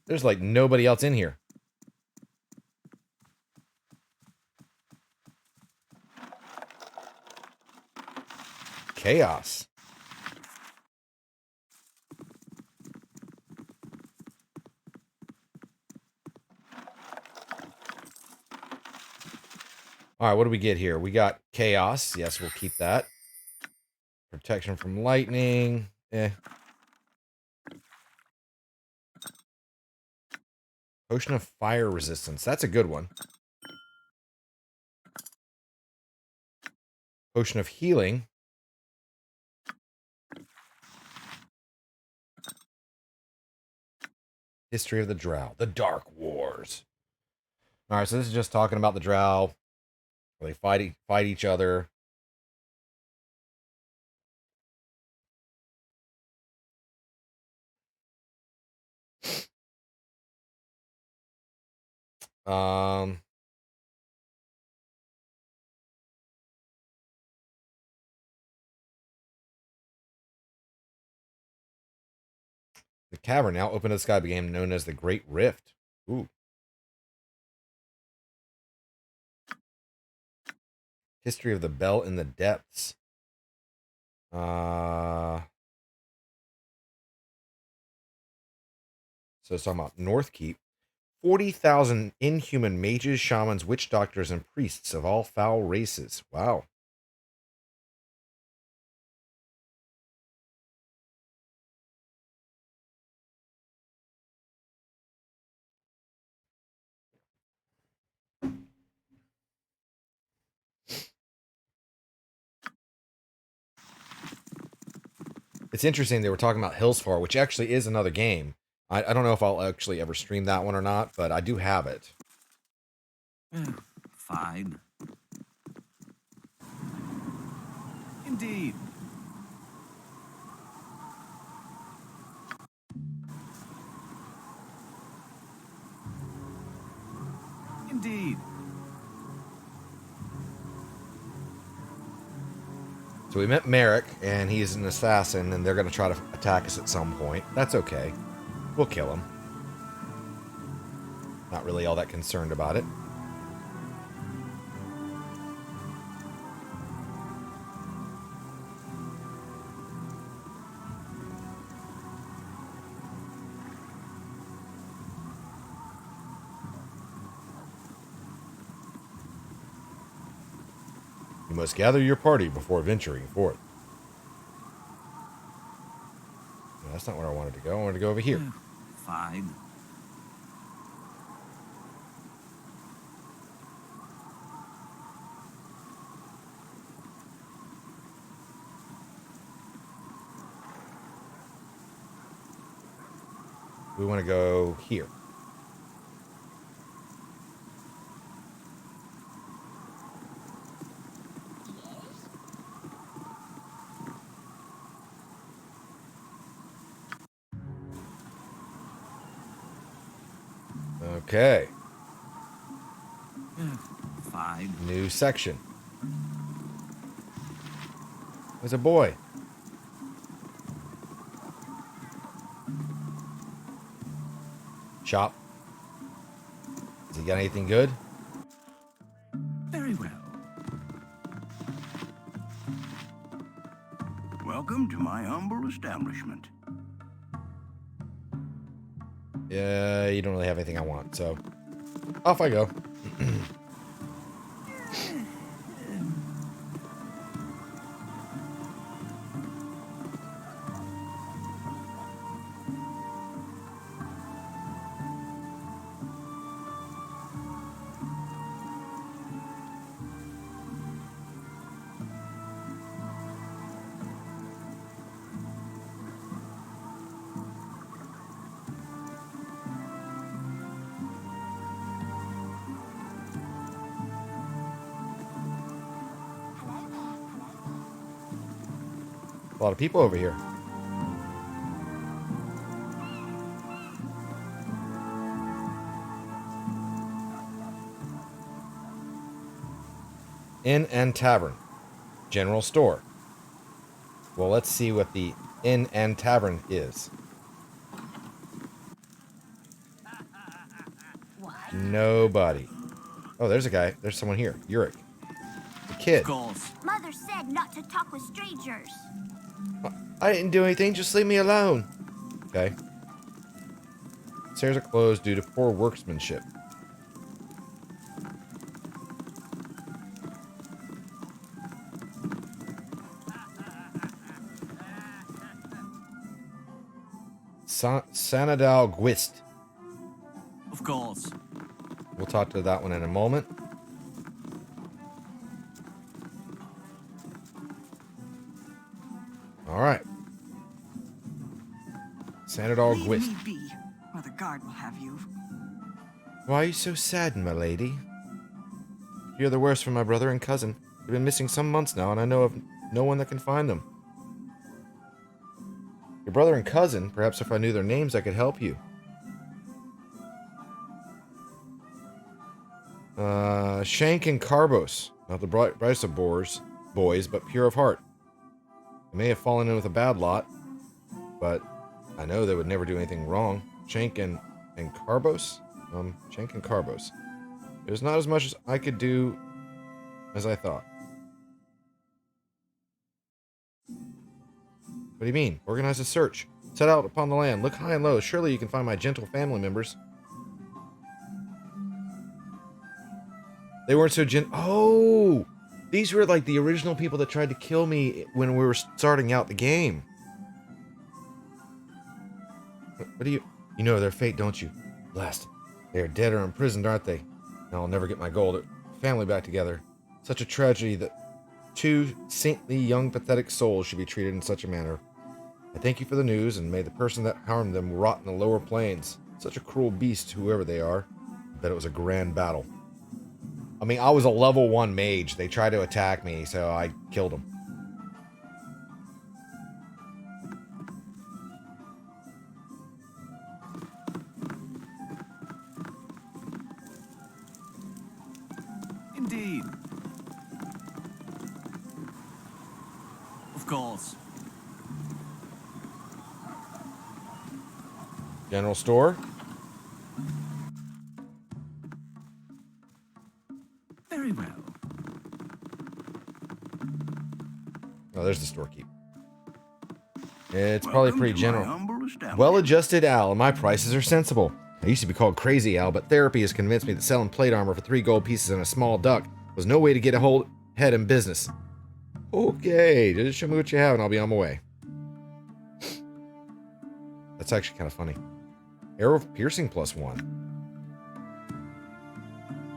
There's like nobody else in here. Chaos. All right, what do we get here? We got chaos. Yes, we'll keep that. Protection from lightning. Potion of fire resistance. That's a good one. Potion of healing. History of the Drow. The Dark Wars. All right, so this is just talking about the Drow. Where they fight each other. Um, the cavern now open to the sky became known as the Great Rift. Ooh. History of the Bell in the Depths. So it's talking about North Keep. 40,000 inhuman mages, shamans, witch doctors, and priests of all foul races. Wow. It's interesting they were talking about Hillsfar, which actually is another game. I don't know if I'll actually ever stream that one or not, but I do have it. Fine. Indeed. Indeed. So we met Merrick, and he's an assassin, and they're going to try to attack us at some point. That's okay. We'll kill him. Not really all that concerned about it. You must gather your party before venturing forth. No, that's not where I wanted to go. I wanted to go over here. Fine. We want to go here. Okay. Fine. New section. There's a boy. Shop. Has he got anything good? Very well. Welcome to my humble establishment. Yeah, you don't really have anything I want, so off I go. A lot of people over here. Inn and tavern. General store. Well, let's see what the inn and tavern is. Nobody. Oh, there's a guy. There's someone here. Yurik. The kid. Mother said not to talk with strangers. I didn't do anything. Just leave me alone. Okay. Stairs are closed due to poor workmanship. Sanadal Gwist. Of course. We'll talk to that one in a moment. All right. Sanadal Gwist. Leave me be, or the guard will have you. Why are you so saddened, my lady? You're the worst for my brother and cousin. They've been missing some months now, and I know of no one that can find them. Your brother and cousin? Perhaps if I knew their names, I could help you. Shank and Carbos. Not the brightest of boys, but pure of heart. They may have fallen in with a bad lot, but I know they would never do anything wrong. Shank and Carbos? Shank and Carbos. It was not as much as I could do as I thought. What do you mean? Organize a search. Set out upon the land. Look high and low. Surely you can find my gentle family members. They weren't so Oh! These were like the original people that tried to kill me when we were starting out the game. What do you... You know their fate, don't you? Blast. They are dead or imprisoned, aren't they? And I'll never get my gold family back together. Such a tragedy that two saintly, young, pathetic souls should be treated in such a manner. I thank you for the news, and may the person that harmed them rot in the lower plains. Such a cruel beast, whoever they are. I bet it was a grand battle. I mean, I was a level 1 mage. They tried to attack me, so I killed them. Indeed. Of course. General store. Very well. Oh, there's the storekeep. It's probably pretty general. Well-adjusted Al, and my prices are sensible. I used to be called Crazy Al, but therapy has convinced me that selling plate armor for 3 gold pieces and a small duck was no way to get a hold head in business. Okay, just show me what you have and I'll be on my way. That's actually kind of funny. Arrow of piercing +1.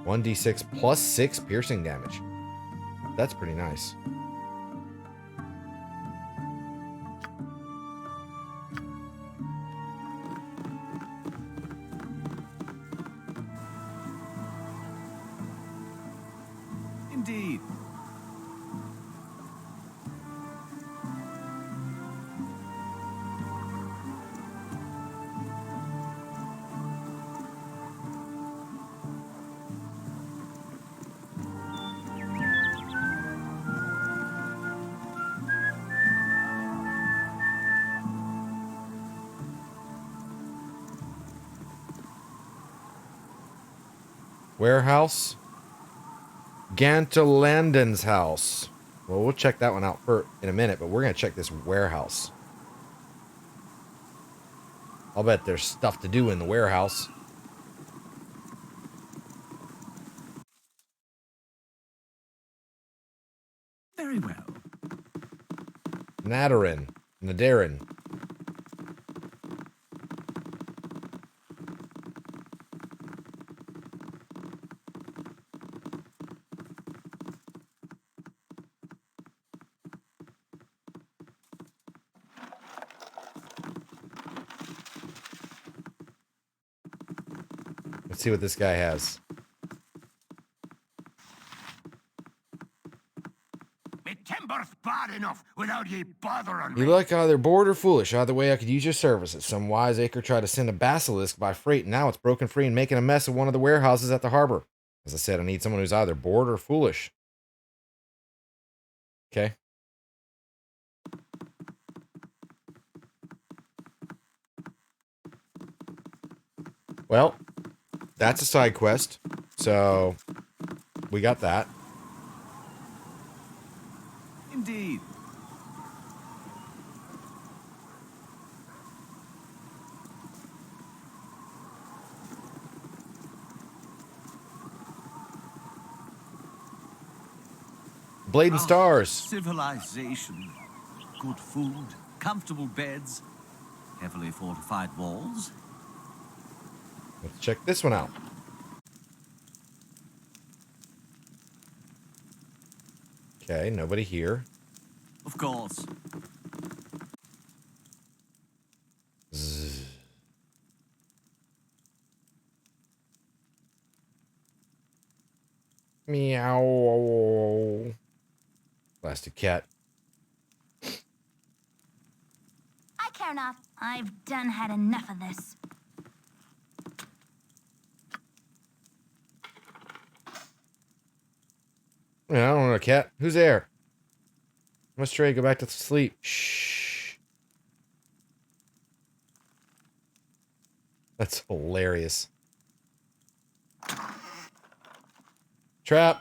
1d6 +6 piercing damage. That's pretty nice. Indeed. Warehouse. Gantelanden's house. Well, we'll check that one out in a minute, but we're going to check this warehouse. I'll bet there's stuff to do in the warehouse. Very well. Nadarin. Let's see what this guy has. Me timber's bad enough without ye bothering You me. look either bored or foolish. Either way, I could use your services. Some wiseacre tried to send a basilisk by freight, and now it's broken free and making a mess of one of the warehouses at the harbor. As I said, I need someone who's either bored or foolish. Okay. Well, that's a side quest. So, we got that. Indeed. Blade and Stars. Civilization. Good food, comfortable beds, heavily fortified walls. Let's check this one out. Okay, nobody here. Of course. Zzz. Meow. Plastic cat. I care not. I've done had enough of this. Yeah, I don't know, cat. Who's there? Must try go back to sleep. Shh. That's hilarious. Trap.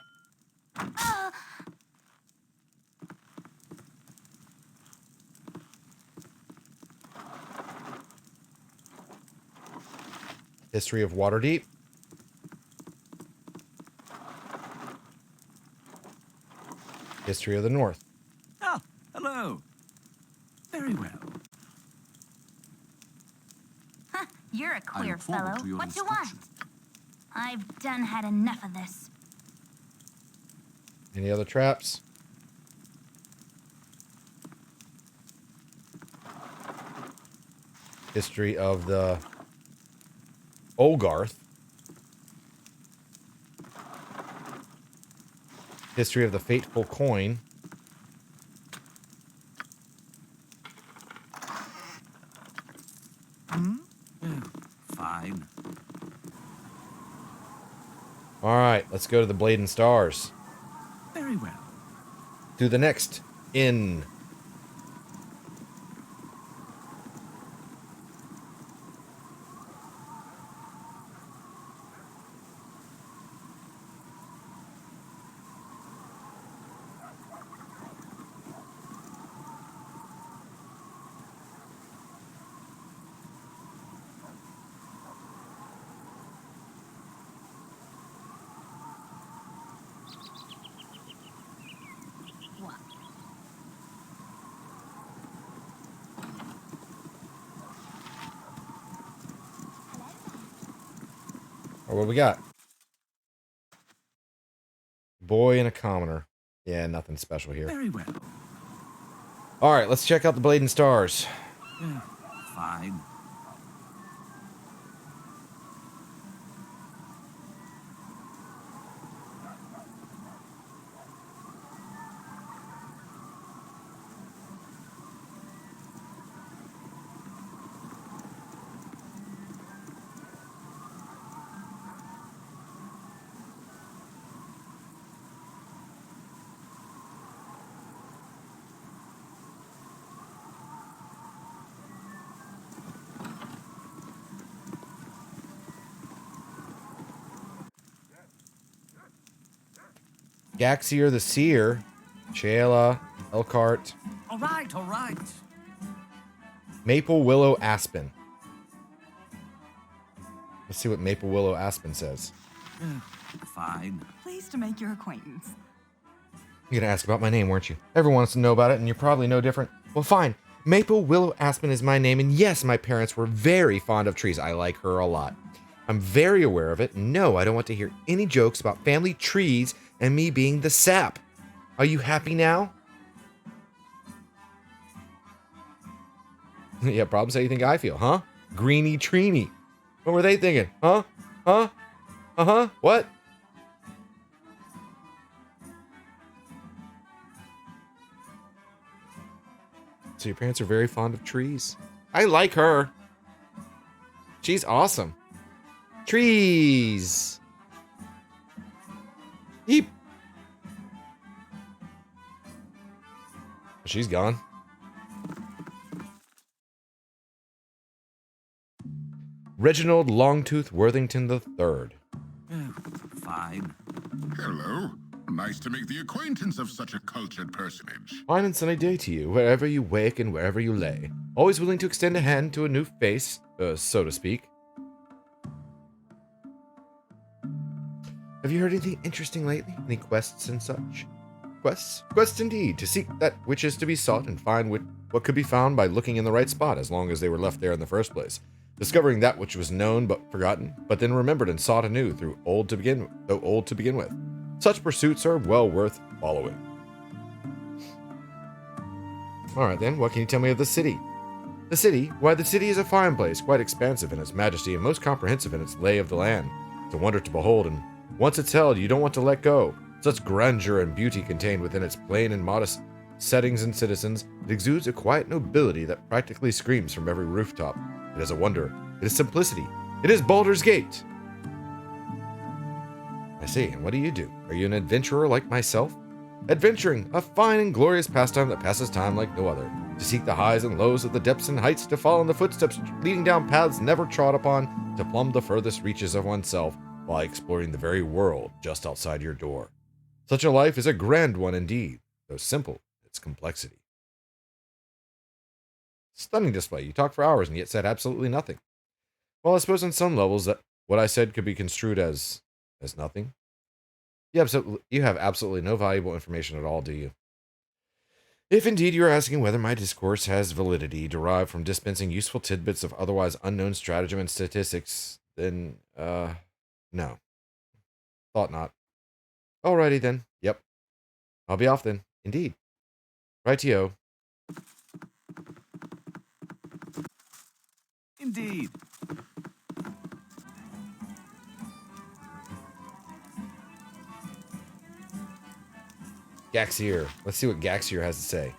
History of Waterdeep. History of the North. Ah, hello. Very well. Huh, you're a I queer look forward fellow. to your What you want? instructions. I've done had enough of this. Any other traps? History of the Olgarth. History of the Fateful Coin. Fine. All right, let's go to the Blade and Stars. Very well. To the next inn. what do we got? Boy and a commoner. Yeah, nothing special here. Very well. All right, let's check out the Blade and Stars. Fine. Gaxier the Seer, Shayla, Elkhart, All right, all right. Maple Willow Aspen. Let's see what Maple Willow Aspen says. Fine. Pleased to make your acquaintance. You're gonna ask about my name, weren't you? Everyone wants to know about it, and you're probably no different. Well, fine. Maple Willow Aspen is my name, and yes, my parents were very fond of trees. I like her a lot. I'm very aware of it. No, I don't want to hear any jokes about family trees and me being the sap. Are you happy now? Yeah, problems how you think I feel, huh? Greeny Treeny. What were they thinking? Huh? Huh? Uh-huh? What? So your parents are very fond of trees? I like her. She's awesome. Trees. Yeep. She's gone. Reginald Longtooth Worthington III. Fine. Hello. Nice to make the acquaintance of such a cultured personage. Fine and sunny day to you, wherever you wake and wherever you lay. Always willing to extend a hand to a new face, so to speak. Have you heard anything interesting lately? Any quests and such? Quests? Quests indeed, to seek that which is to be sought and find what could be found by looking in the right spot, as long as they were left there in the first place. Discovering that which was known but forgotten, but then remembered and sought anew though old to begin with. Such pursuits are well worth following. Alright then, what can you tell me of the city? The city? Why, the city is a fine place, quite expansive in its majesty and most comprehensive in its lay of the land. It's a wonder to behold, and once it's held, you don't want to let go. Such grandeur and beauty contained within its plain and modest settings and citizens, it exudes a quiet nobility that practically screams from every rooftop. It is a wonder. It is simplicity. It is Baldur Gate. I see, and what do? Are you an adventurer like myself? Adventuring, a fine and glorious pastime that passes time like no other. To seek the highs and lows of the depths and heights, to follow in the footsteps leading down paths never trod upon, to plumb the furthest reaches of oneself, while exploring the very world just outside your door. Such a life is a grand one indeed, though simple in its complexity. Stunning display. You talked for hours and yet said absolutely nothing. Well, I suppose on some levels that what I said could be construed as nothing. You have absolutely no valuable information at all, do you? If indeed you are asking whether my discourse has validity derived from dispensing useful tidbits of otherwise unknown stratagem and statistics, then, no. Thought not. Alrighty then. Yep. I'll be off then. Indeed. Rightio. Indeed. Gaxier. Let's see what Gaxier has to say.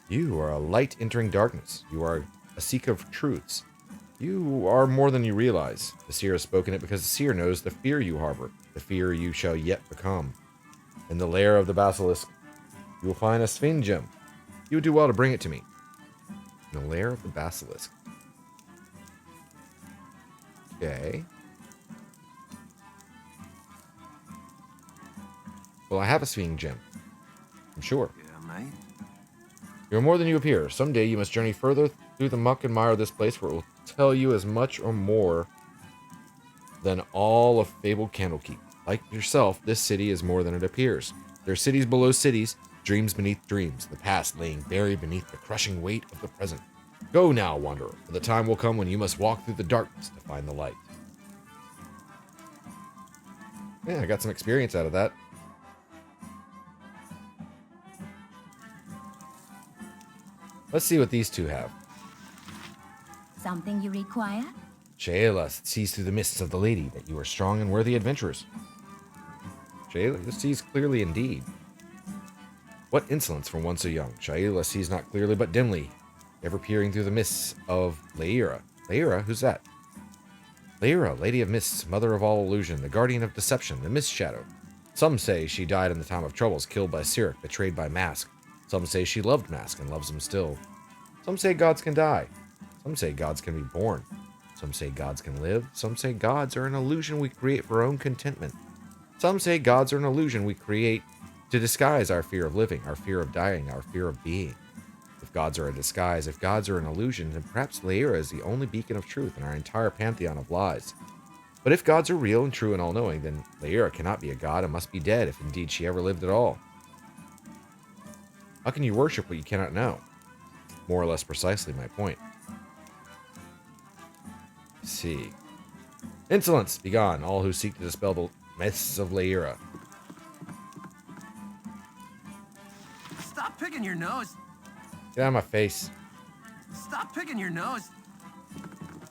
You are a light entering darkness. You are a seeker of truths. You are more than you realize. The seer has spoken it because the seer knows the fear you harbor, the fear you shall yet become. In the lair of the basilisk, you will find a sphinx gem. You would do well to bring it to me. In the lair of the basilisk. Okay. Well, I have a sphinx gem. I'm sure. Yeah, mate. You're more than you appear. Someday you must journey further through the muck and mire of this place, where it will tell you as much or more than all of fabled Candlekeep. Like yourself, this city is more than it appears. There are cities below cities, dreams beneath dreams, the past laying buried beneath the crushing weight of the present. Go now, wanderer, for the time will come when you must walk through the darkness to find the light. Yeah, I got some experience out of that. Let's see what these two have. Something you require? Shayla sees through the mists of the lady that you are strong and worthy adventurers. Shayla sees clearly indeed. What insolence from one so young. Shayla sees not clearly but dimly, ever peering through the mists of Laira. Laira? Who's that? Laira, Lady of Mists, mother of all illusion, the guardian of deception, the Mist Shadow. Some say she died in the time of troubles, killed by Cyric, betrayed by Mask. Some say she loved Mask and loves him still. Some say gods can die. Some say gods can be born. Some say gods can live. Some say gods are an illusion we create for our own contentment. Some say gods are an illusion we create to disguise our fear of living, our fear of dying, our fear of being. If gods are a disguise, if gods are an illusion, then perhaps Laira is the only beacon of truth in our entire pantheon of lies. But if gods are real and true and all-knowing, then Laira cannot be a god and must be dead if indeed she ever lived at all. How can you worship what you cannot know? More or less precisely my point. Let's see. Insolence! Begone, all who seek to dispel the myths of Laira. Stop picking your nose. Get out of my face. Stop picking your nose.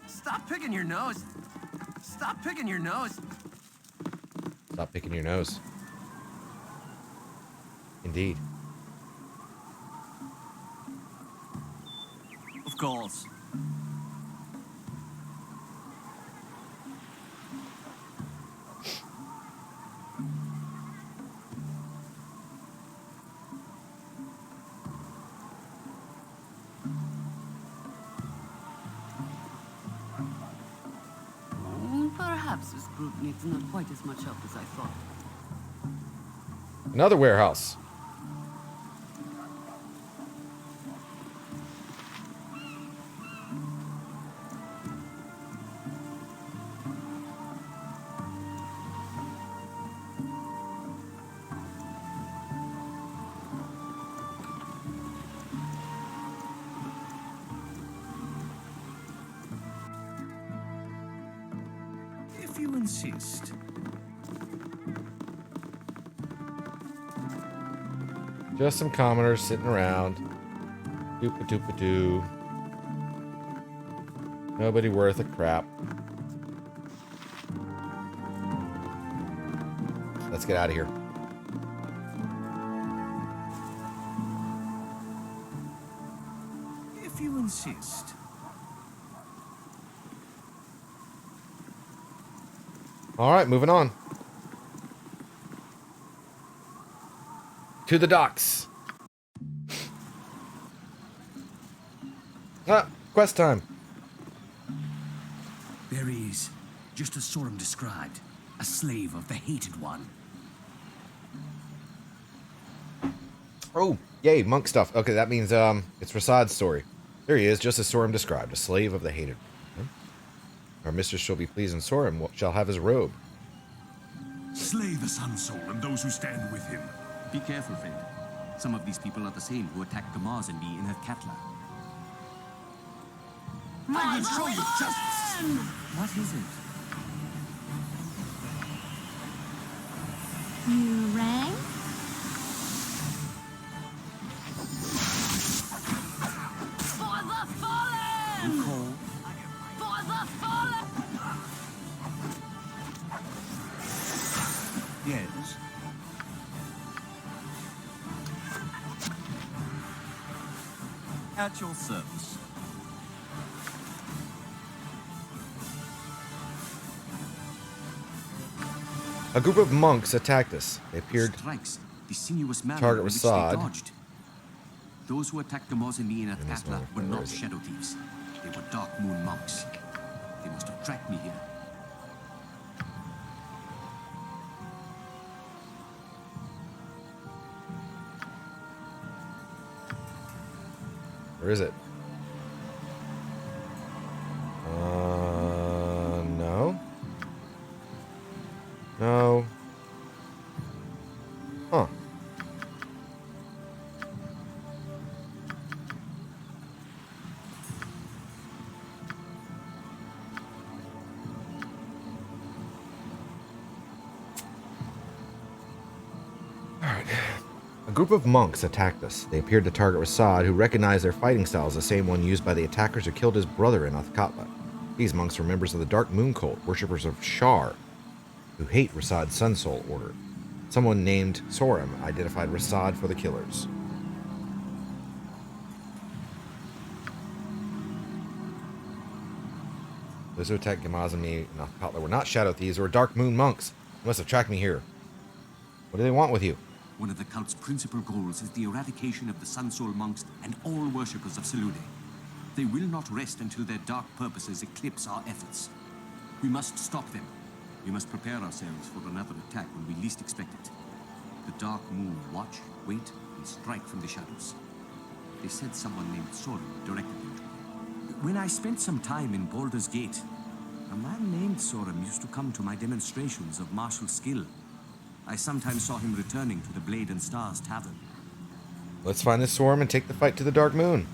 Stop picking your nose. Stop picking your nose. Stop picking your nose. Indeed. Of course. Perhaps this group needs not quite as much help as I thought. Another warehouse. If you insist. Just some commoners sitting around. Doopa-doopa-doo. Nobody worth a crap. Let's get out of here. If you insist. All right, moving on. To the docks. Ah, quest time. There is, just as Sorum described, a slave of the Hated One. Oh, yay, monk stuff. Okay, that means it's Rasad's story. There he is, just as Sorum described, a slave of the Hated One. Our mistress shall be pleased, and Sorum shall have his robe. Slay the Sun Soul and those who stand with him. Be careful, friend. Some of these people are the same who attacked Gamaz and me in Katla. I will show you justice! What is it? You rang? For the fallen! Call. For the fallen! Yes. At your service. A group of monks attacked us. They appeared. Strikes, the sinuous manner Target in was which Sod. they dodged. Those who attacked Gamaz and me in Katla were not shadow thieves. They were Dark Moon monks. They must have tracked me here. Where is it? No. No. Huh. A group of monks attacked us. They appeared to target Rasad, who recognized their fighting style as the same one used by the attackers who killed his brother in Athkatla. These monks were members of the Dark Moon Cult, worshippers of Shar, who hate Rasad's Sun Soul Order. Someone named Sorum identified Rasad for the killers. Those who attacked Gamazami and Athkatla were not Shadow Thieves, or Dark Moon monks. They must have tracked me here. What do they want with you? One of the cult's principal goals is the eradication of the Sun Soul monks and all worshippers of Selûne. They will not rest until their dark purposes eclipse our efforts. We must stop them. We must prepare ourselves for another attack when we least expect it. The Dark Moon watch, wait, and strike from the shadows. They said someone named Sorum directed them to me. When I spent some time in Baldur's Gate, a man named Sorum used to come to my demonstrations of martial skill. I sometimes saw him returning to the Blade and Stars Tavern. Let's find this Sorum and take the fight to the Dark Moon.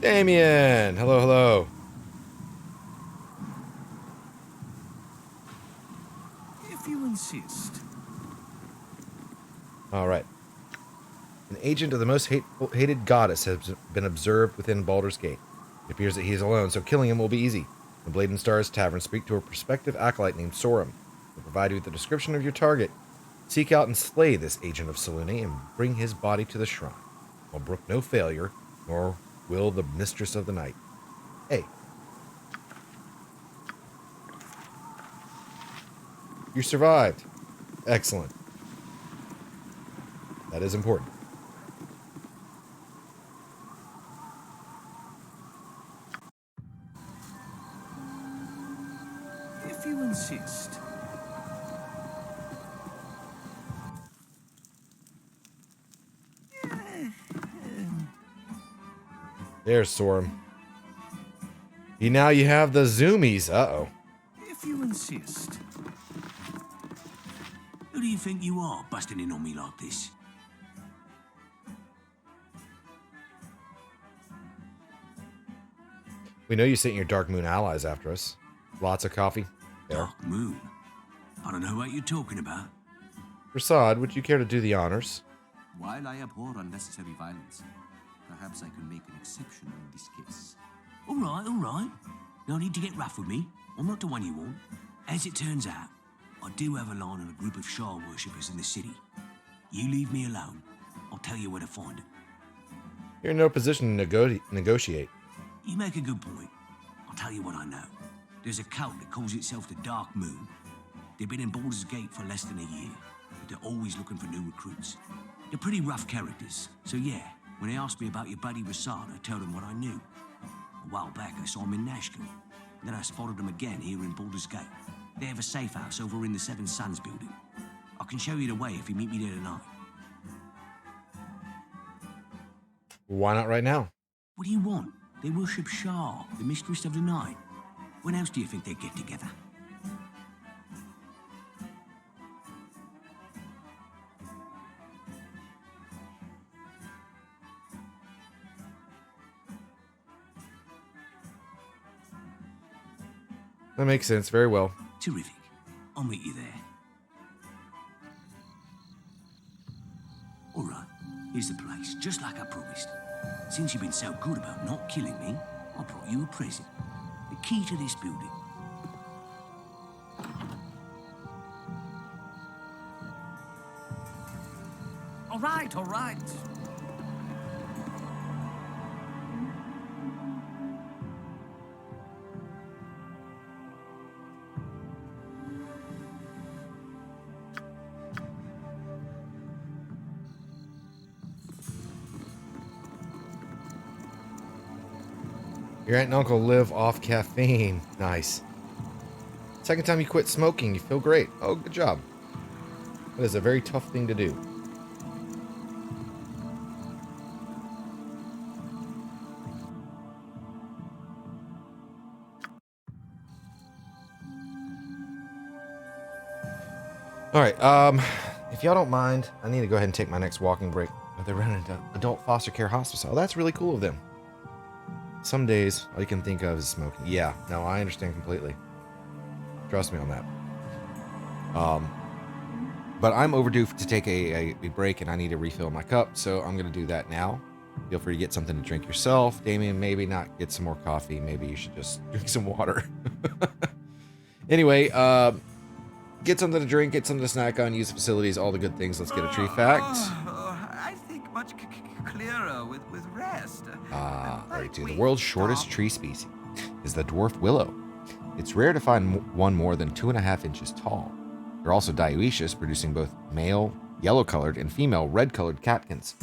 Damien! Hello, hello. If you insist. Alright. An agent of the most hated goddess has been observed within Baldur's Gate. It appears that he is alone, so killing him will be easy. The Blade and Stars Tavern, speak to a prospective acolyte named Sorum. He'll provide you with a description of your target. Seek out and slay this agent of Selûne and bring his body to the shrine. Will brook no failure, nor will the mistress of the night. Hey. You survived. Excellent. That is important. If you insist. There's Sorum. Now you have the zoomies. Uh-oh. If you insist. Who do you think you are, busting in on me like this? We know you sent your Dark Moon allies after us. Lots of coffee. There. Dark Moon? I don't know what you're talking about. Rasad, would you care to do the honors? While I abhor unnecessary violence, perhaps I can make an exception in this case. All right. No need to get rough with me. I'm not the one you want. As it turns out, I do have a line on a group of Shah worshippers in the city. You leave me alone. I'll tell you where to find them. You're in no position to negotiate. You make a good point. I'll tell you what I know. There's a cult that calls itself the Dark Moon. They've been in Baldur's Gate for less than a year, but they're always looking for new recruits. They're pretty rough characters, so yeah, when they asked me about your buddy Rasad, I told them what I knew. A while back, I saw him in Nashville. Then I spotted him again here in Baldur's Gate. They have a safe house over in the Seven Suns building. I can show you the way if you meet me there tonight. Why not right now? What do you want? They worship Shah, the mistress of the night. When else do you think they'd get together? That makes sense. Very well. Terrific. I'll meet you there. All right. Here's the place, just like I promised. Since you've been so good about not killing me, I brought you a present. The key to this building. All right. Your aunt and uncle live off caffeine. Nice. Second time you quit smoking, you feel great. Oh, good job. That is a very tough thing to do. Alright, if y'all don't mind, I need to go ahead and take my next walking break. They're running an adult foster care hospice. Oh, that's really cool of them. Some days, all you can think of is smoking. Yeah, no, I understand completely. Trust me on that. But I'm overdue to take a break, and I need to refill my cup, so I'm going to do that now. Feel free to get something to drink yourself. Damien, maybe not get some more coffee. Maybe you should just drink some water. Anyway, get something to drink, get something to snack on, use the facilities, all the good things. Let's get a tree fact. I think much clearer with rest. Alright, dude. The world's shortest tree species is the dwarf willow. It's rare to find one more than 2.5 inches tall. They're also dioecious, producing both male yellow-colored and female red-colored catkins.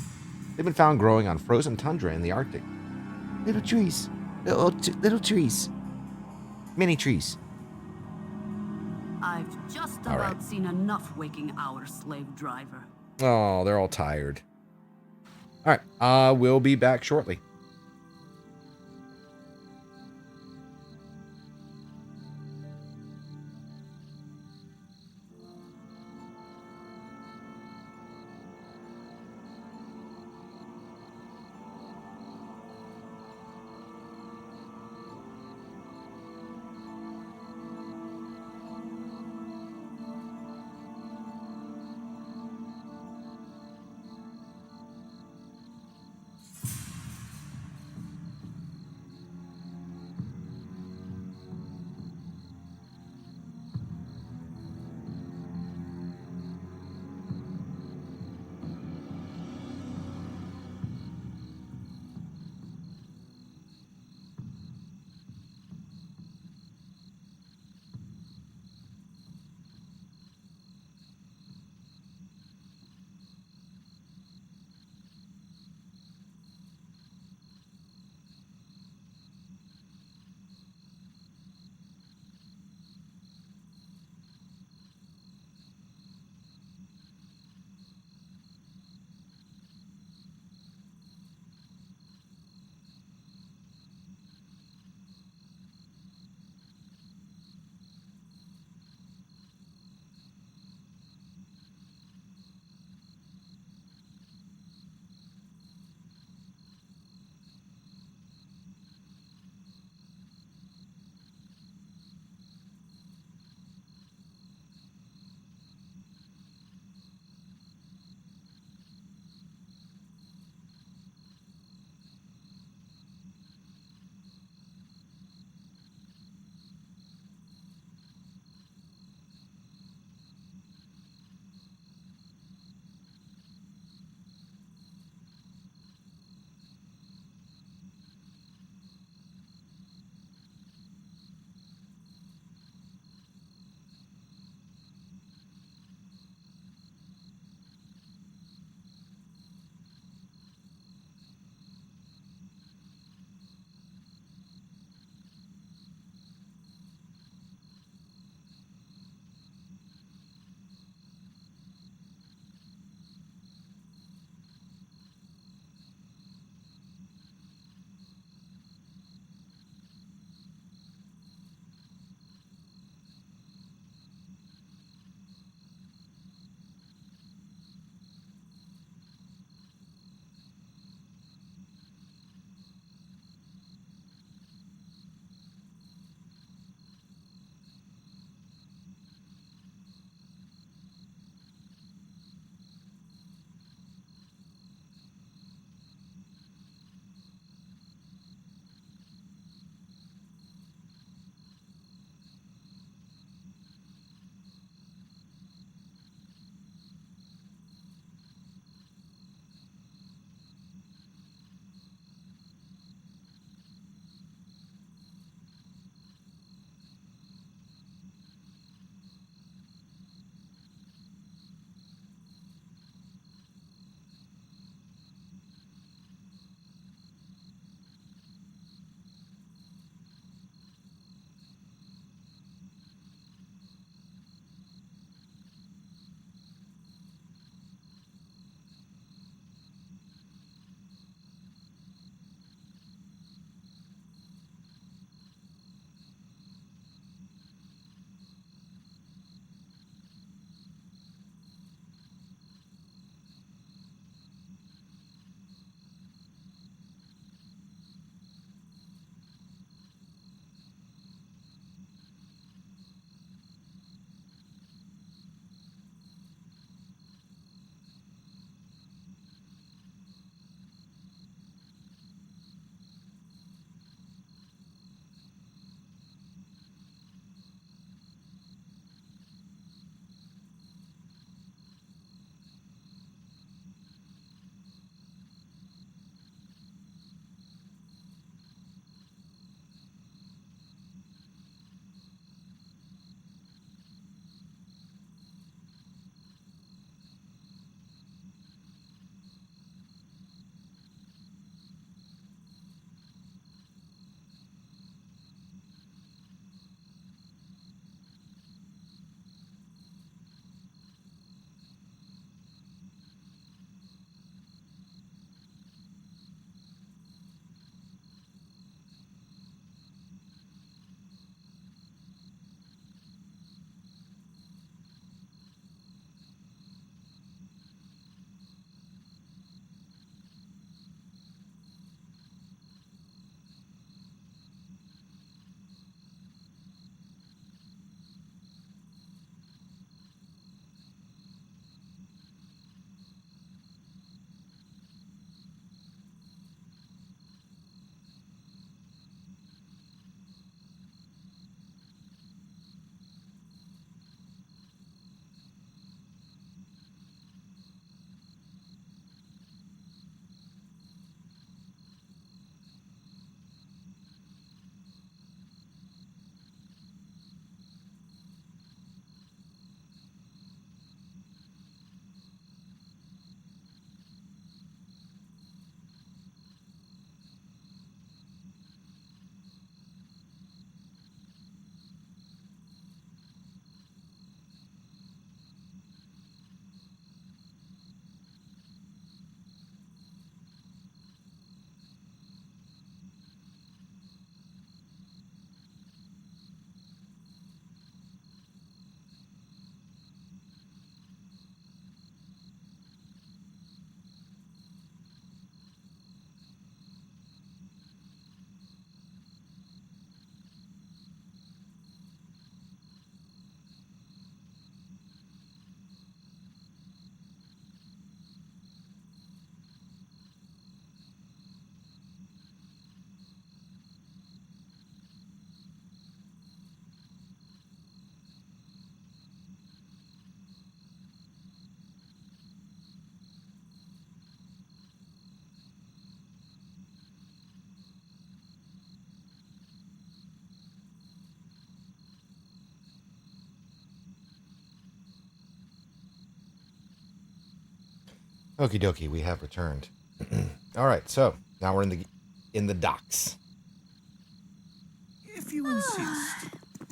They've been found growing on frozen tundra in the Arctic. Little trees. Little trees. Mini trees. I've just about seen enough waking our slave driver. Oh, they're all tired. Alright, we'll be back shortly. Okie dokie, we have returned. All right, so now we're in the docks. If you insist.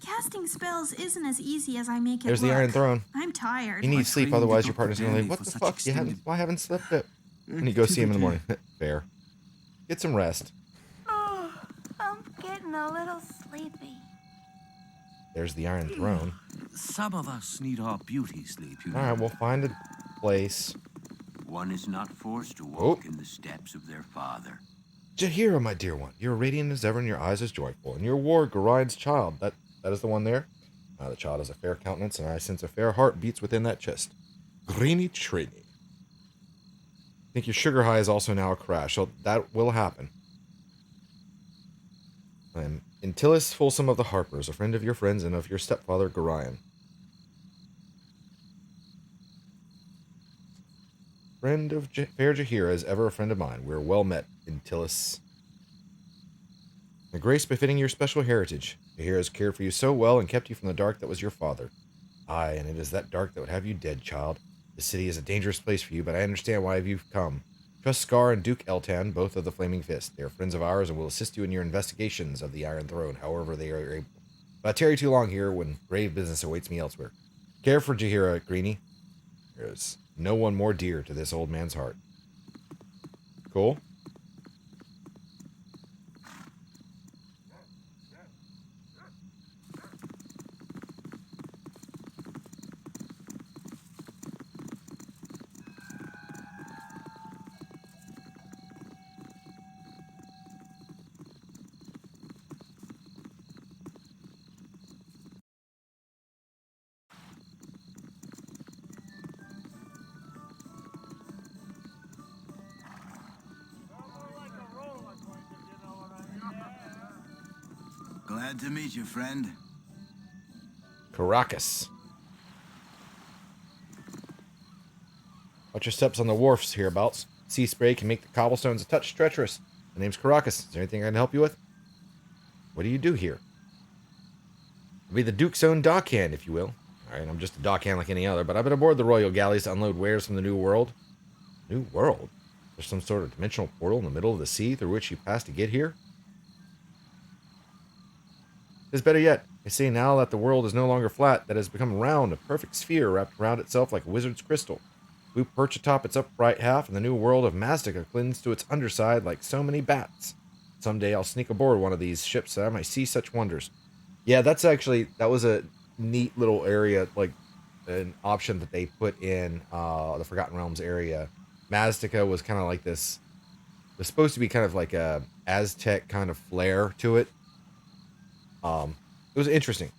Casting spells isn't as easy as I make it There's look. the Iron Throne. I'm tired. You need sleep, otherwise your did not partner's gonna prepare be me like, what for the such fuck? extended I haven't slept it. When you go see him in the morning. Fair. Get some rest. Oh, I'm getting a little sleepy. There's the Iron Throne. Some of us need our beauty sleep, you know. All right, we'll find a place. One is not forced to walk in the steps of their father. Jahira, my dear one, you're radiant as ever and your eyes as joyful, and your war, Gorine's child. That is the one there. The child has a fair countenance, and I sense a fair heart beats within that chest. Greeny Trini. I think your sugar high is also now a crash, so that will happen. I am Intilis Folsom of the Harpers, a friend of your friends and of your stepfather, Gorion. Friend of fair Jahira is ever a friend of mine. We're well met, Intilis. A grace befitting your special heritage. Jahira has cared for you so well and kept you from the dark that was your father. Aye, and it is that dark that would have you dead, child. The city is a dangerous place for you, but I understand why you've come. Trust Scar and Duke Eltan, both of the Flaming Fist. They are friends of ours and will assist you in your investigations of the Iron Throne, however they are able. But I tarry too long here when grave business awaits me elsewhere. Care for Jahira, Greeny. There is no one more dear to this old man's heart. Cool. Glad to meet you, friend. Caracas. Watch your steps on the wharfs hereabouts. Sea spray can make the cobblestones a touch treacherous. My name's Caracas. Is there anything I can help you with? What do you do here? I'll be the Duke's own dockhand, if you will. Alright, I'm just a dockhand like any other, but I've been aboard the Royal Galleys to unload wares from the New World. New World? There's some sort of dimensional portal in the middle of the sea through which you pass to get here? It's better yet. I say now that the world is no longer flat, that it has become round, a perfect sphere wrapped around itself like a wizard's crystal. We perch atop its upright half, and the new world of Mazdaca clings to its underside like so many bats. Someday I'll sneak aboard one of these ships that I might see such wonders. Yeah, that was a neat little area, like an option that they put in the Forgotten Realms area. Mazdaca was kind of like this. It was supposed to be kind of like a Aztec kind of flair to it. It was interesting.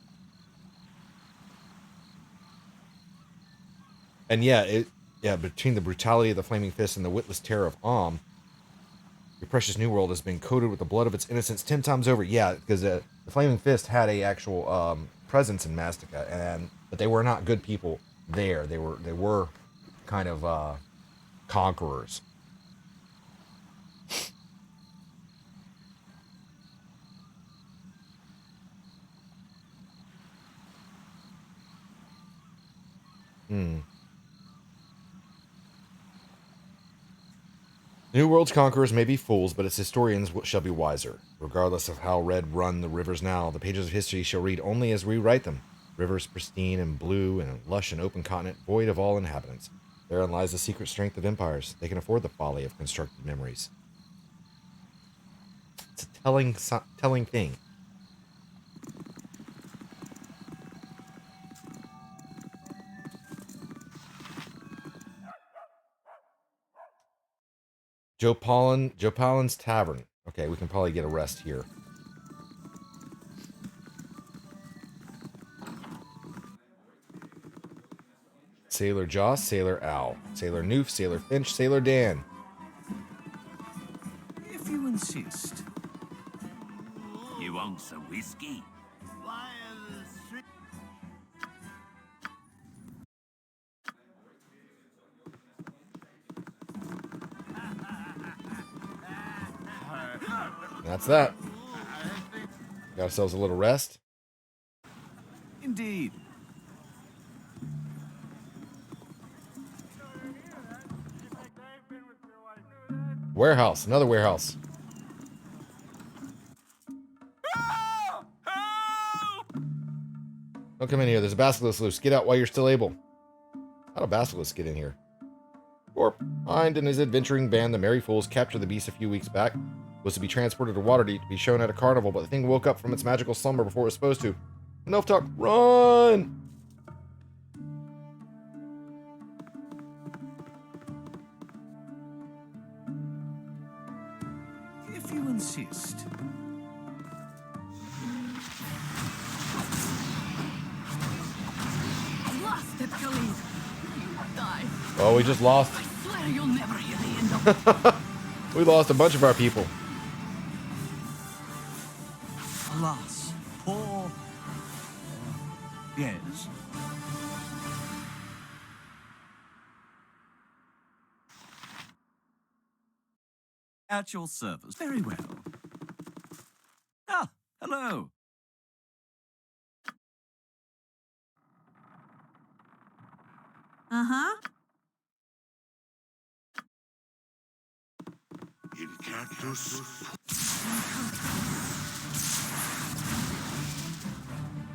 And between the brutality of the Flaming Fist and the witless terror of your precious new world has been coated with the blood of its innocents 10 times over. Yeah, because the Flaming Fist had a actual presence in Mazdaca, but they were not good people there. They were kind of conquerors. New World's conquerors may be fools, but its historians shall be wiser. Regardless of how red run the rivers now, the pages of history shall read only as we write them. Rivers pristine and blue, and a lush and open continent void of all inhabitants. Therein lies the secret strength of empires. They can afford the folly of constructed memories. It's a telling thing. Joe Pollin's Tavern. Okay, we can probably get a rest here. Sailor Joss, Sailor Al, Sailor Noof, Sailor Finch, Sailor Dan. If you insist. You want some whiskey? That's that. Got ourselves a little rest. Indeed. Warehouse. Another warehouse. Don't come in here. There's a basilisk loose. Get out while you're still able. How'd a basilisk get in here? Gorp, Hind and his adventuring band, the Merry Fools, captured the beast a few weeks back. It was to be transported to Waterdeep to be shown at a carnival, but the thing woke up from its magical slumber before it was supposed to. Enough talk. Run! If you insist. Lost it, Khalid. You die. Oh, we just lost. I swear you'll never hear the end of it. We lost a bunch of our people. Alas, poor. Yes. At your service. Very well. Ah, hello. Uh-huh. In cactus.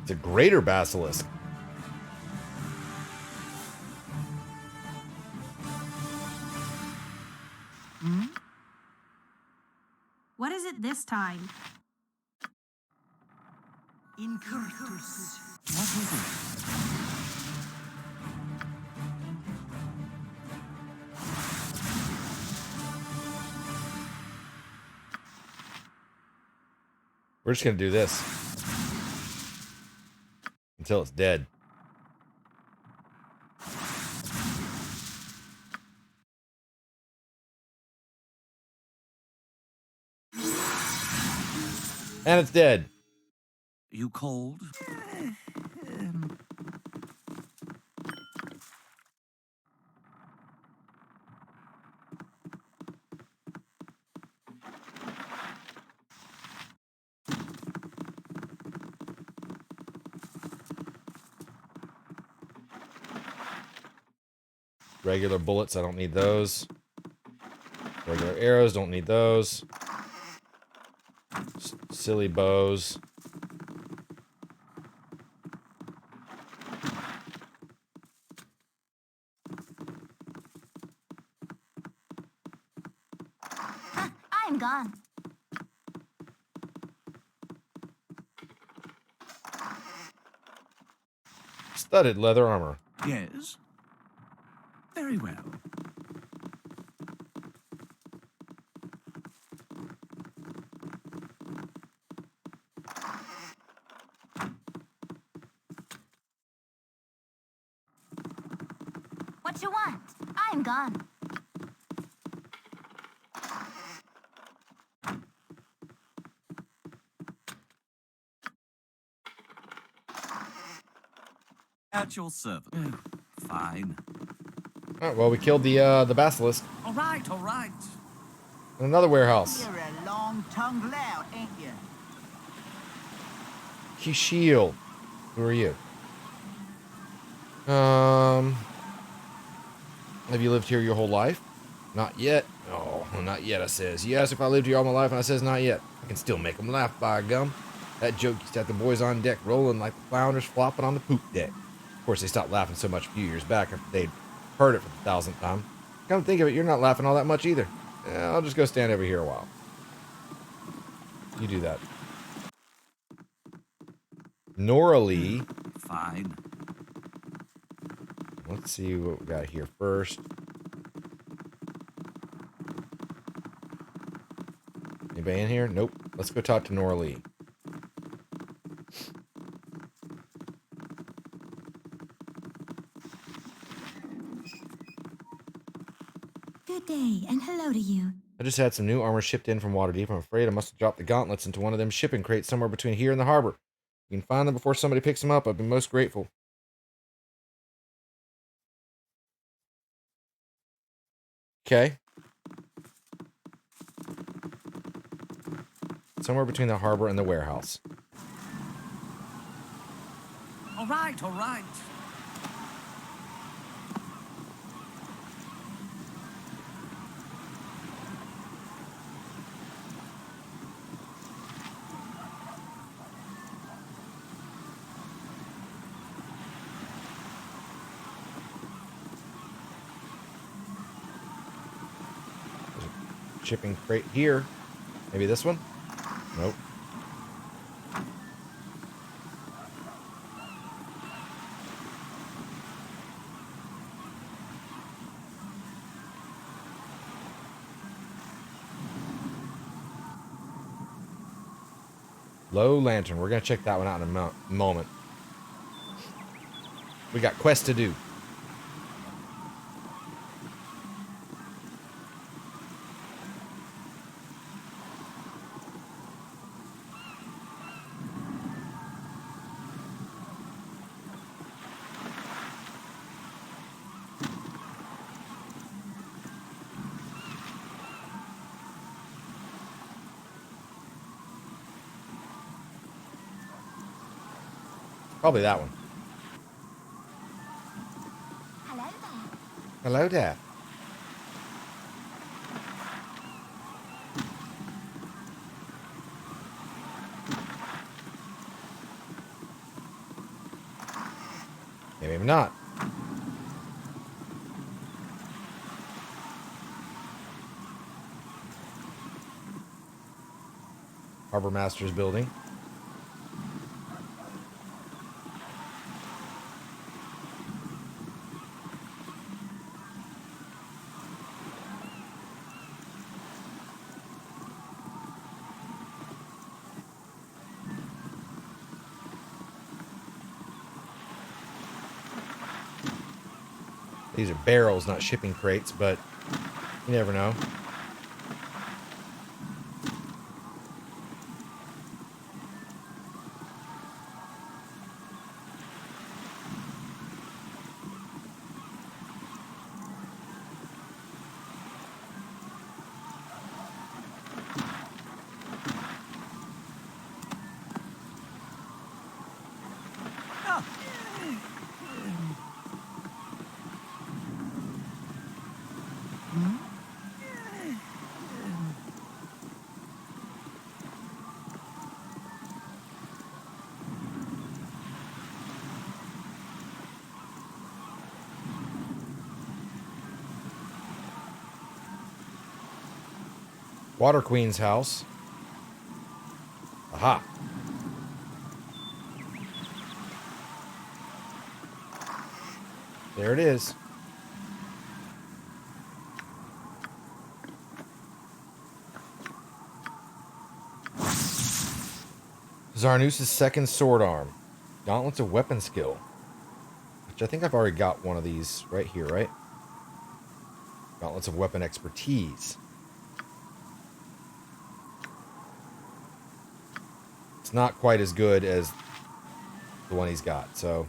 It's a greater basilisk. What is it this time? Incurtus. What is it? We're just gonna do this until it's dead. And it's dead. You called? Regular bullets, I don't need those. Regular arrows, don't need those. Silly bows. I'm gone. Studded leather armor. Yes. Very well. What you want? I'm gone. At your service. Fine. All right, well, we killed the basilisk. All right, all right. Another warehouse. You're a long-tongued lout, ain't you? Kishiel. Who are you? Have you lived here your whole life? Not yet. Oh, not yet, I says. You asked if I lived here all my life, and I says not yet. I can still make them laugh, by gum. That joke used to have the boys on deck rolling like the flounders flopping on the poop deck. Of course, they stopped laughing so much a few years back after they'd heard it for the 1000th time. Come to think of it, you're not laughing all that much either. Yeah, I'll just go stand over here a while. You do that. Nora Lee. Fine. Let's see what we got here first. Anybody in here? Nope. Let's go talk to Nora Lee. Good day, and hello to you. I just had some new armor shipped in from Waterdeep. I'm afraid I must have dropped the gauntlets into one of them shipping crates somewhere between here and the harbor. If you can find them before somebody picks them up, I'd be most grateful. Okay. Somewhere between the harbor and the warehouse. All right, all right. shipping crate here. Maybe this one? Nope. Low lantern. We're going to check that one out in a moment. We got quests to do. Probably that one. Hello there. Hello there. Maybe not. Harbor Master's building. These are barrels, not shipping crates, but you never know. Water Queen's house. Aha. There it is. Zarnus' second sword arm. Gauntlets of weapon skill. Which I think I've already got one of these right here, right? Gauntlets of weapon expertise. It's not quite as good as the one he's got, so.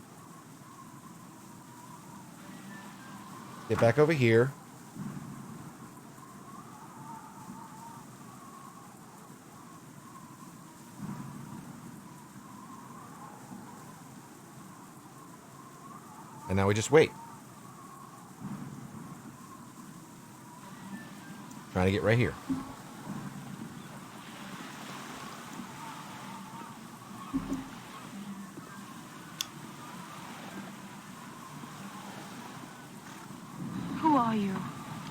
Get back over here. And now we just wait. Trying to get right here. Who are you?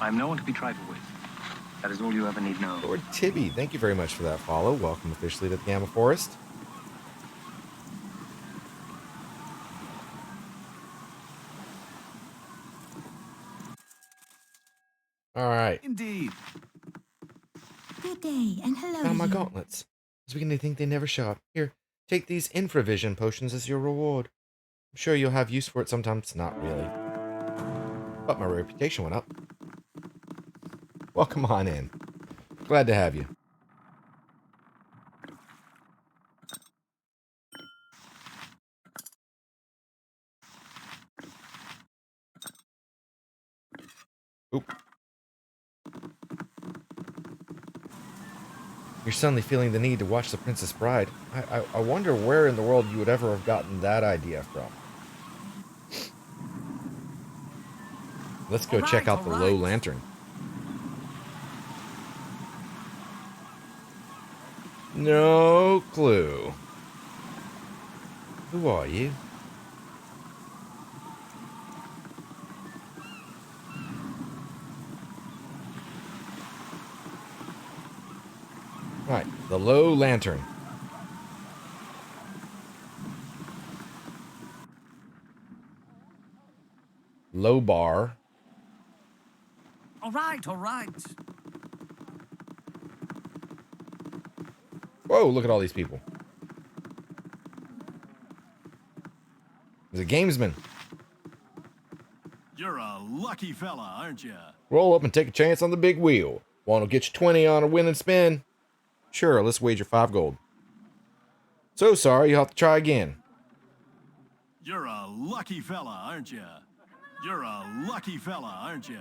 I'm no one to be trifled with. That is all you ever need know. Lord Tibby, thank you very much for that follow. Welcome officially to the Gamma Forest. All right. Indeed. Good day, and hello. Found my you. gauntlets. I was beginning to think they never show up. Here, take these infravision potions as your reward. I'm sure you'll have use for it sometimes. Not really. But my reputation went up. Welcome on in. Glad to have you. Oop. You're suddenly feeling the need to watch The Princess Bride. I wonder where in the world you would ever have gotten that idea from. Let's go check out the low lantern. No clue. Who are you? The Low Lantern. Low bar. All right, all right. Whoa, look at all these people. There's a gamesman. You're a lucky fella, aren't you? Roll up and take a chance on the big wheel. Want to get you 20 on a win and spin? Sure, let's wager 5 gold. So sorry, you'll have to try again. You're a lucky fella, aren't you? You're a lucky fella, aren't you?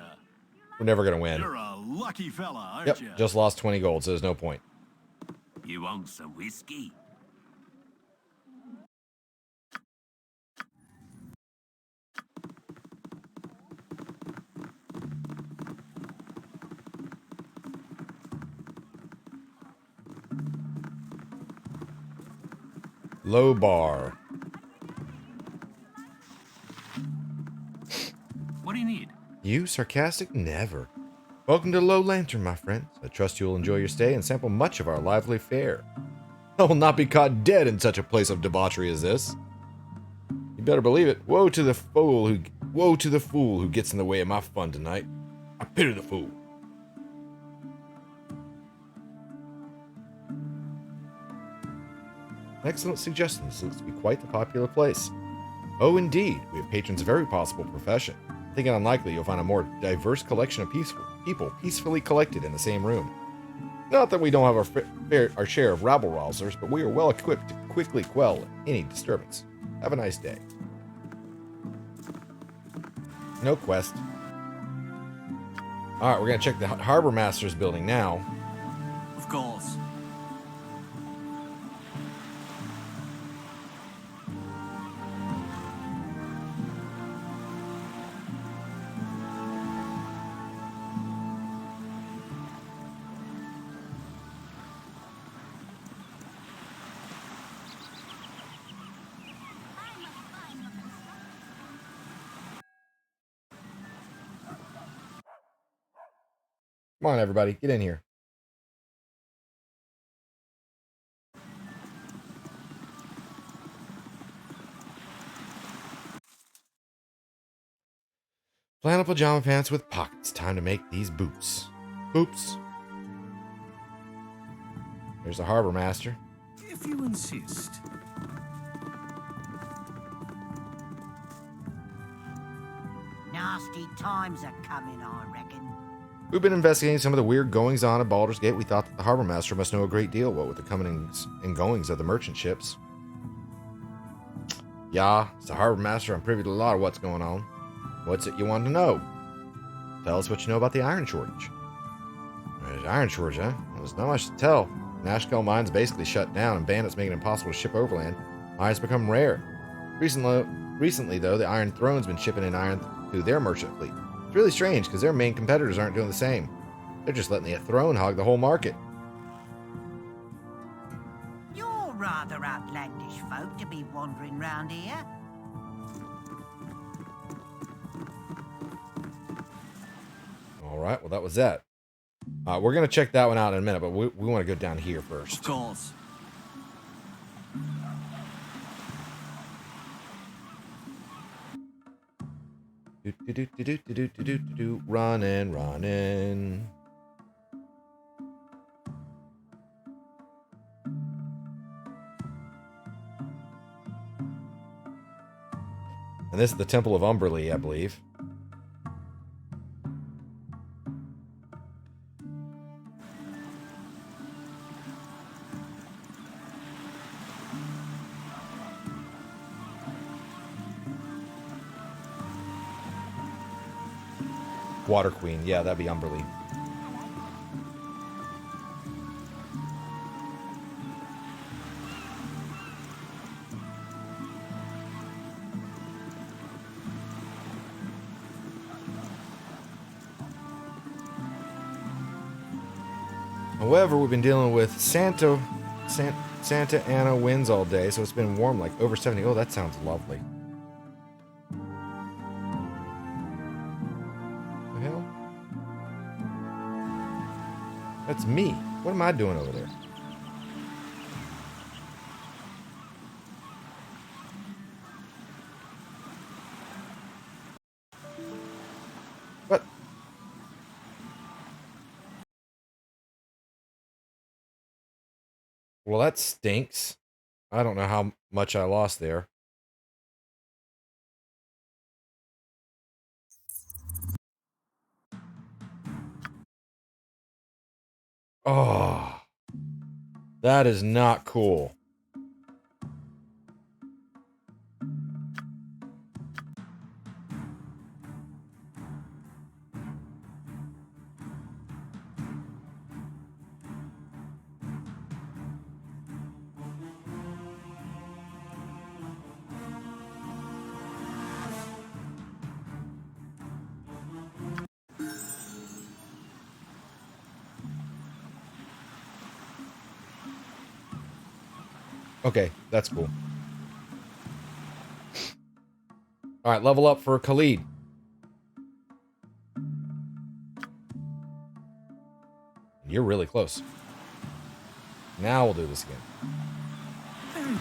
We're never going to win. You're a lucky fella, aren't Yep, you? just lost 20 gold, so there's no point. You want some whiskey? Low bar. What do you need? You sarcastic? Never. Welcome to Low Lantern, my friends. I trust you will enjoy your stay and sample much of our lively fare. I will not be caught dead in such a place of debauchery as this. You better believe it. Woe to the fool who gets in the way of my fun tonight. I pity the fool. Excellent suggestion. This looks to be quite the popular place. Oh, indeed. We have patrons of every possible profession. I think it unlikely you'll find a more diverse collection of people peacefully collected in the same room. Not that we don't have our share of rabble-rousers, but we are well equipped to quickly quell any disturbance. Have a nice day. No quest. Alright, we're going to check the Harbor Master's building now. Of course. Come on, everybody. Get in here. Flannel pajama pants with pockets. Time to make these boots. Oops. There's the Harbor Master. If you insist. Nasty times are coming, I reckon. We've been investigating some of the weird goings-on at Baldur's Gate. We thought that the Harbor Master must know a great deal, what with the comings and goings of the merchant ships. Yeah, it's the Harbor Master. I'm privy to a lot of what's going on. What's it you want to know? Tell us what you know about the iron shortage. There's iron shortage, huh? Well, there's not much to tell. Nashkel mine's basically shut down, and bandits make it impossible to ship overland. Iron's become rare. Recently, though, the Iron Throne's been shipping in iron through their merchant fleet. It's really strange, because their main competitors aren't doing the same. They're just letting the Throne hog the whole market. You're rather outlandish folk to be wandering round here. Alright, well that was that. We're going to check that one out in a minute, but we want to go down here first. Of course. Running, running. And this is the Temple of Umberlee, I believe. Water Queen, yeah, that'd be Umberlee. However, we've been dealing with Santa Ana winds all day, so it's been warm, like over 70. Oh, that sounds lovely. The hell? That's me. What am I doing over there? Well, that stinks. I don't know how much I lost there. Oh, that is not cool. Okay, that's cool. All right, level up for Khalid. You're really close. Now we'll do this again.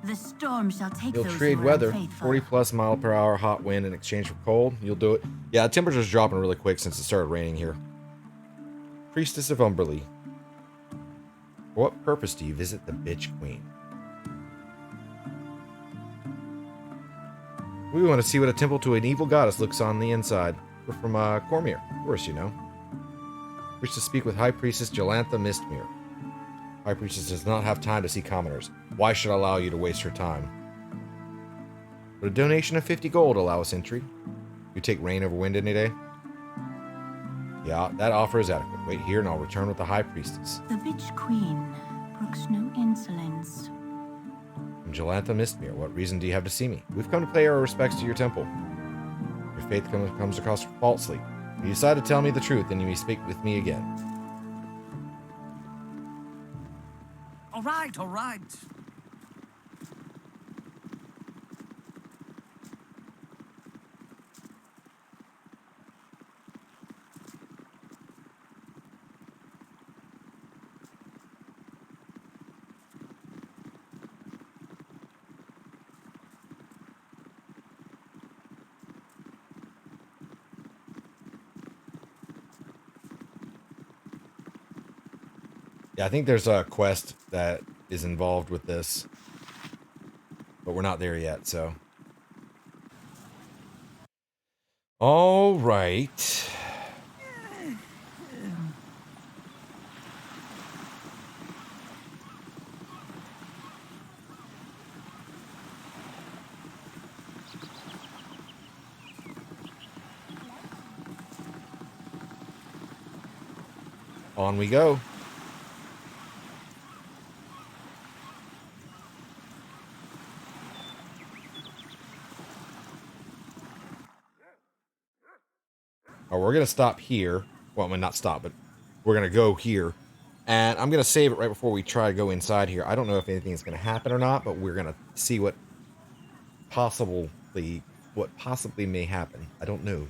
The storm shall take You'll those trade who are weather, unfaithful. 40 plus mile per hour hot wind in exchange for cold. You'll do it. Yeah, the temperature's dropping really quick since it started raining here. Priestess of Umberly. For what purpose do you visit the bitch queen? We want to see what a temple to an evil goddess looks on the inside. We're from Cormier, of course, you know. Wish to speak with High Priestess Jolantha Mistmere. High Priestess does not have time to see commoners. Why should I allow you to waste her time? Would a donation of 50 gold allow us entry? You take rain over wind any day? Yeah, that offer is adequate. Wait here and I'll return with the High Priestess. The bitch queen brooks no insolence. I'm Jolantha Mistmere. What reason do you have to see me? We've come to pay our respects to your temple. Your faith comes across falsely. If you decide to tell me the truth, then you may speak with me again. All right, all right. Yeah, I think there's a quest that is involved with this, but we're not there yet, so. All right. On we go. Oh, we're going to stop here. Well, I mean, not stop, but we're going to go here. And I'm going to save it right before we try to go inside here. I don't know if anything is going to happen or not, but we're going to see what possibly may happen. I don't know.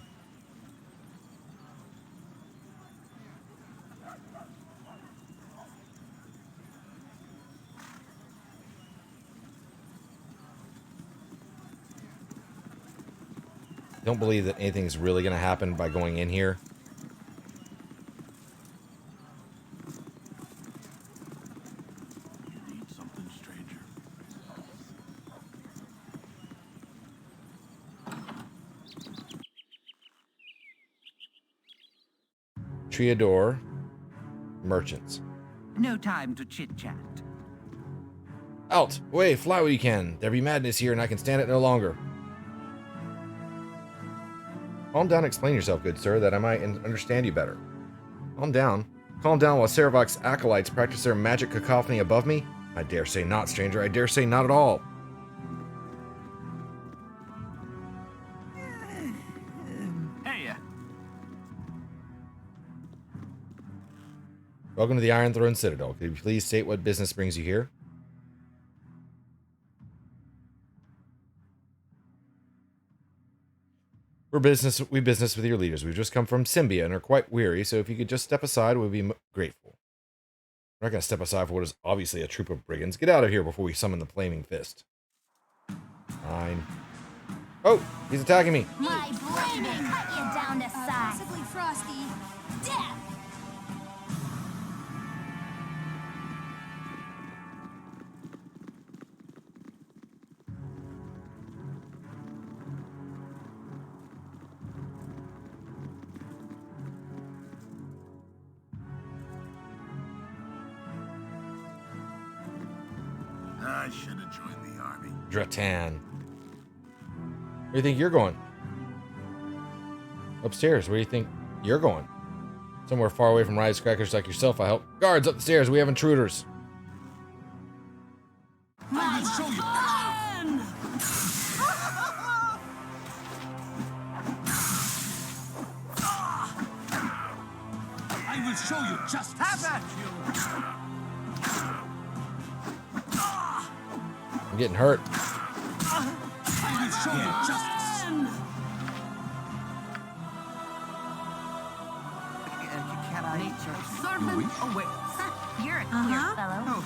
Don't believe that anything's really going to happen by going in here. You need something, stranger. Triador merchants. No time to chit-chat. Out! Away! Fly where you can! There be madness here and I can stand it no longer. Calm down and explain yourself, good sir, that I might understand you better. Calm down. Calm down while Saravok's acolytes practice their magic cacophony above me? I dare say not, stranger. I dare say not at all. Hey, Welcome to the Iron Throne Citadel. Could you please state what business brings you here? We business with your leaders. We've just come from Symbia and are quite weary, so if you could just step aside, we'd be grateful. We're not going to step aside for what is obviously a troop of brigands. Get out of here before we summon the Flaming Fist. Fine. Oh, he's attacking me. My blade will cut you down to size. Possibly Frosty. Death! I should have joined the army. Dratan. Where do you think you're going? Upstairs. Where do you think you're going? Somewhere far away from wisecrackers like yourself, I hope. Guards, up the stairs. We have intruders. I will show you. I will show you justice. Have at you. I'm getting hurt. I will show you justice. Can I? Nature servant awaits. You're a queer fellow. Oh,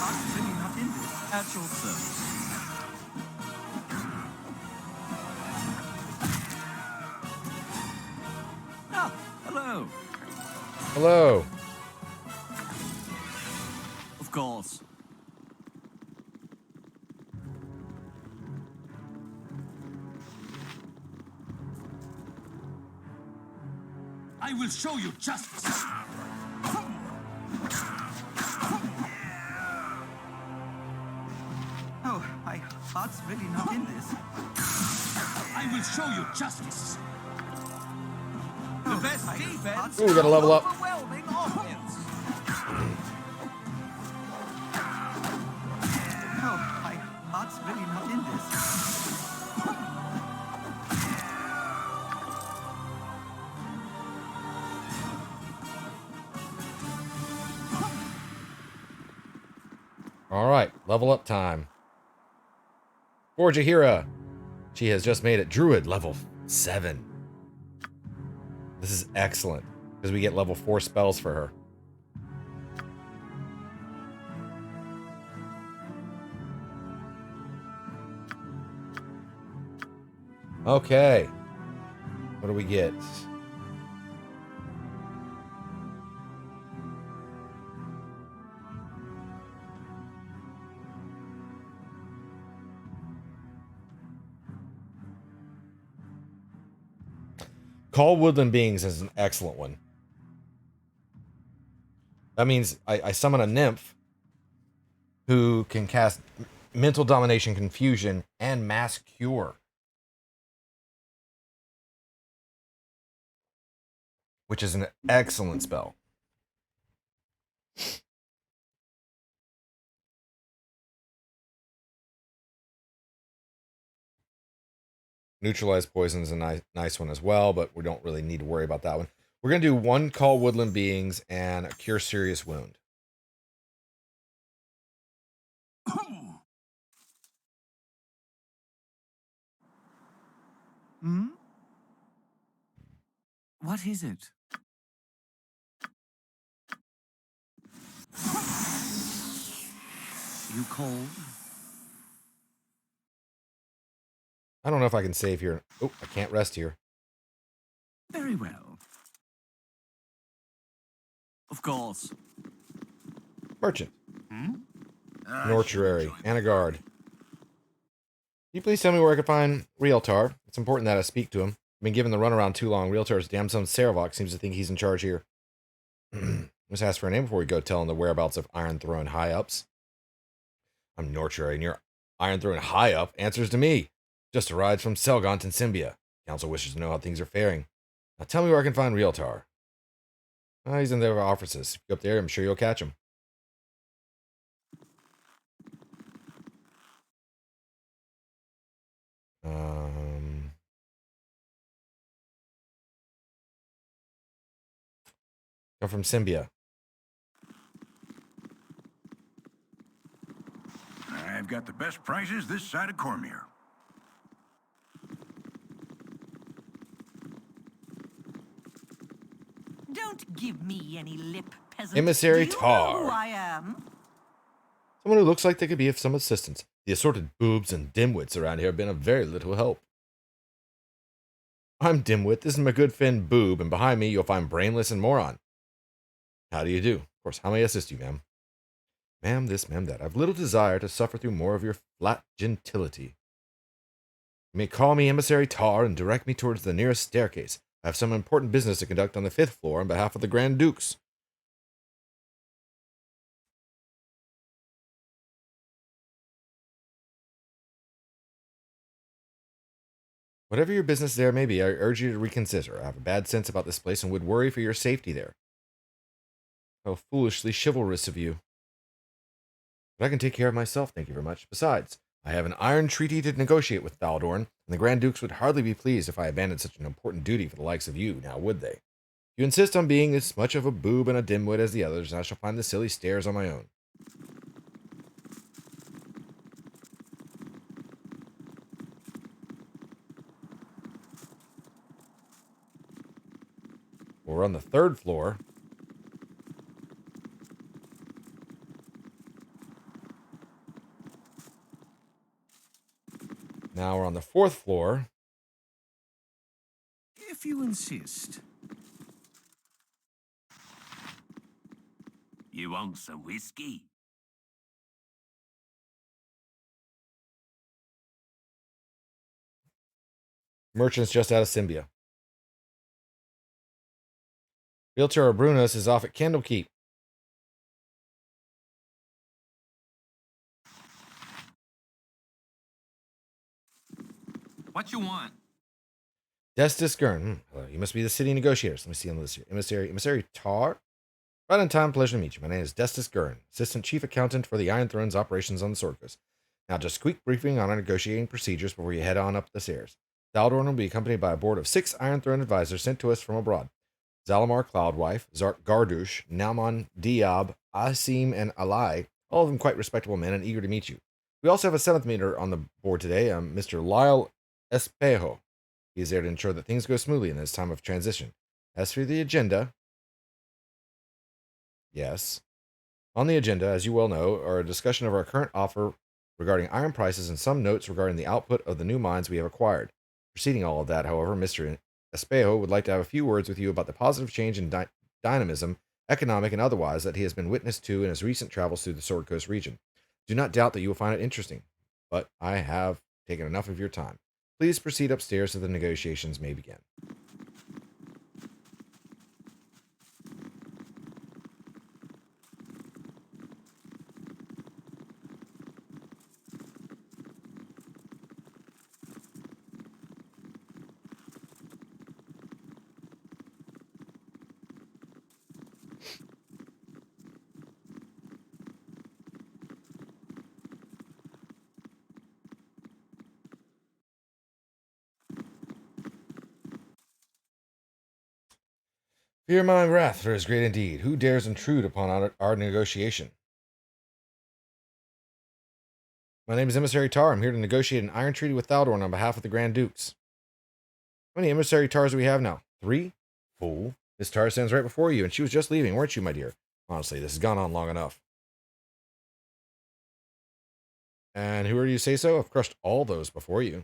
I'm really not in this. At your service. Ah, hello. Hello. Of course. I will show you justice. Oh, my heart's really not in this. I will show you justice. The best defense. Ooh, we gotta level up. Overwhelming offense. Oh, my heart's really not in this. All right, level up time. For Jahira. She has just made it Druid level 7. This is excellent because we get level 4 spells for her. Okay. What do we get? Call Woodland Beings is an excellent one. That means I summon a nymph who can cast Mental Domination, Confusion, and Mass Cure. Which is an excellent spell. Neutralize Poison is a nice one as well, but we don't really need to worry about that one. We're going to do 1 Call Woodland Beings and a Cure Serious Wound. Hmm? What is it? You cold? I don't know if I can save here. Oh, I can't rest here. Very well. Of course. Merchant. Hmm? Mortuary. And a guard. Can you please tell me where I can find Realtar? It's important that I speak to him. I've been given the runaround too long. Realtar's damn son Saravok seems to think he's in charge here. Let's ask for a name before we go tell him the whereabouts of Iron Throne high-ups. I'm Mortuary, and your Iron Throne high-up answers to me. Just arrived from Selgant and Symbia. Council wishes to know how things are faring. Now tell me where I can find Realtar. He's in their offices. If you go up there, I'm sure you'll catch him. Come from Symbia. I've got the best prices this side of Cormier. Don't give me any lip, peasant. Emissary Do you Tar. know who I am? Someone who looks like they could be of some assistance. The assorted boobs and dimwits around here have been of very little help. I'm Dimwit, this is my good friend Boob, and behind me you'll find Brainless and Moron. How do you do? Of course, how may I assist you, ma'am? Ma'am this, ma'am that. I've little desire to suffer through more of your flat gentility. You may call me Emissary Tar and direct me towards the nearest staircase. I have some important business to conduct on the 5th floor on behalf of the Grand Dukes. Whatever your business there may be, I urge you to reconsider. I have a bad sense about this place and would worry for your safety there. How foolishly chivalrous of you. But I can take care of myself, thank you very much. Besides, I have an iron treaty to negotiate with Baldur, and the Grand Dukes would hardly be pleased if I abandoned such an important duty for the likes of you, now would they? If you insist on being as much of a boob and a dimwit as the others, I shall find the silly stairs on my own. We're on the 3rd floor. Now we're on the 4th floor. If you insist. You want some whiskey? Merchant's just out of Symbia. Realtor Brunos is off at Candlekeep. What you want? Destis Gurn. Hello, you must be the city negotiators. Let me see on the list here. Emissary Tar? Right on time, pleasure to meet you. My name is Destis Gurn, Assistant Chief Accountant for the Iron Throne's operations on the Sword Coast. Now, just a quick briefing on our negotiating procedures before you head on up the stairs. Thaldorn will be accompanied by a board of 6 Iron Throne advisors sent to us from abroad. Zalamar Cloudwife, Zark Gardush, Nauman Diab, Asim, and Alai, all of them quite respectable men and eager to meet you. We also have a 7th meter on the board today, Mr. Lyle Espejo. He is there to ensure that things go smoothly in this time of transition. As for the agenda, yes. On the agenda, as you well know, are a discussion of our current offer regarding iron prices and some notes regarding the output of the new mines we have acquired. Preceding all of that, however, Mr. Espejo would like to have a few words with you about the positive change in dynamism, economic and otherwise, that he has been witness to in his recent travels through the Sword Coast region. Do not doubt that you will find it interesting, but I have taken enough of your time. Please proceed upstairs so the negotiations may begin. Fear my wrath, for it is great indeed. Who dares intrude upon our negotiation? My name is Emissary Tar. I'm here to negotiate an iron treaty with Thaldorn on behalf of the Grand Dukes. How many Emissary Tars do we have now? 3? Fool. Miss Tar stands right before you, and she was just leaving, weren't you, my dear? Honestly, this has gone on long enough. And who are you to say so? I've crushed all those before you.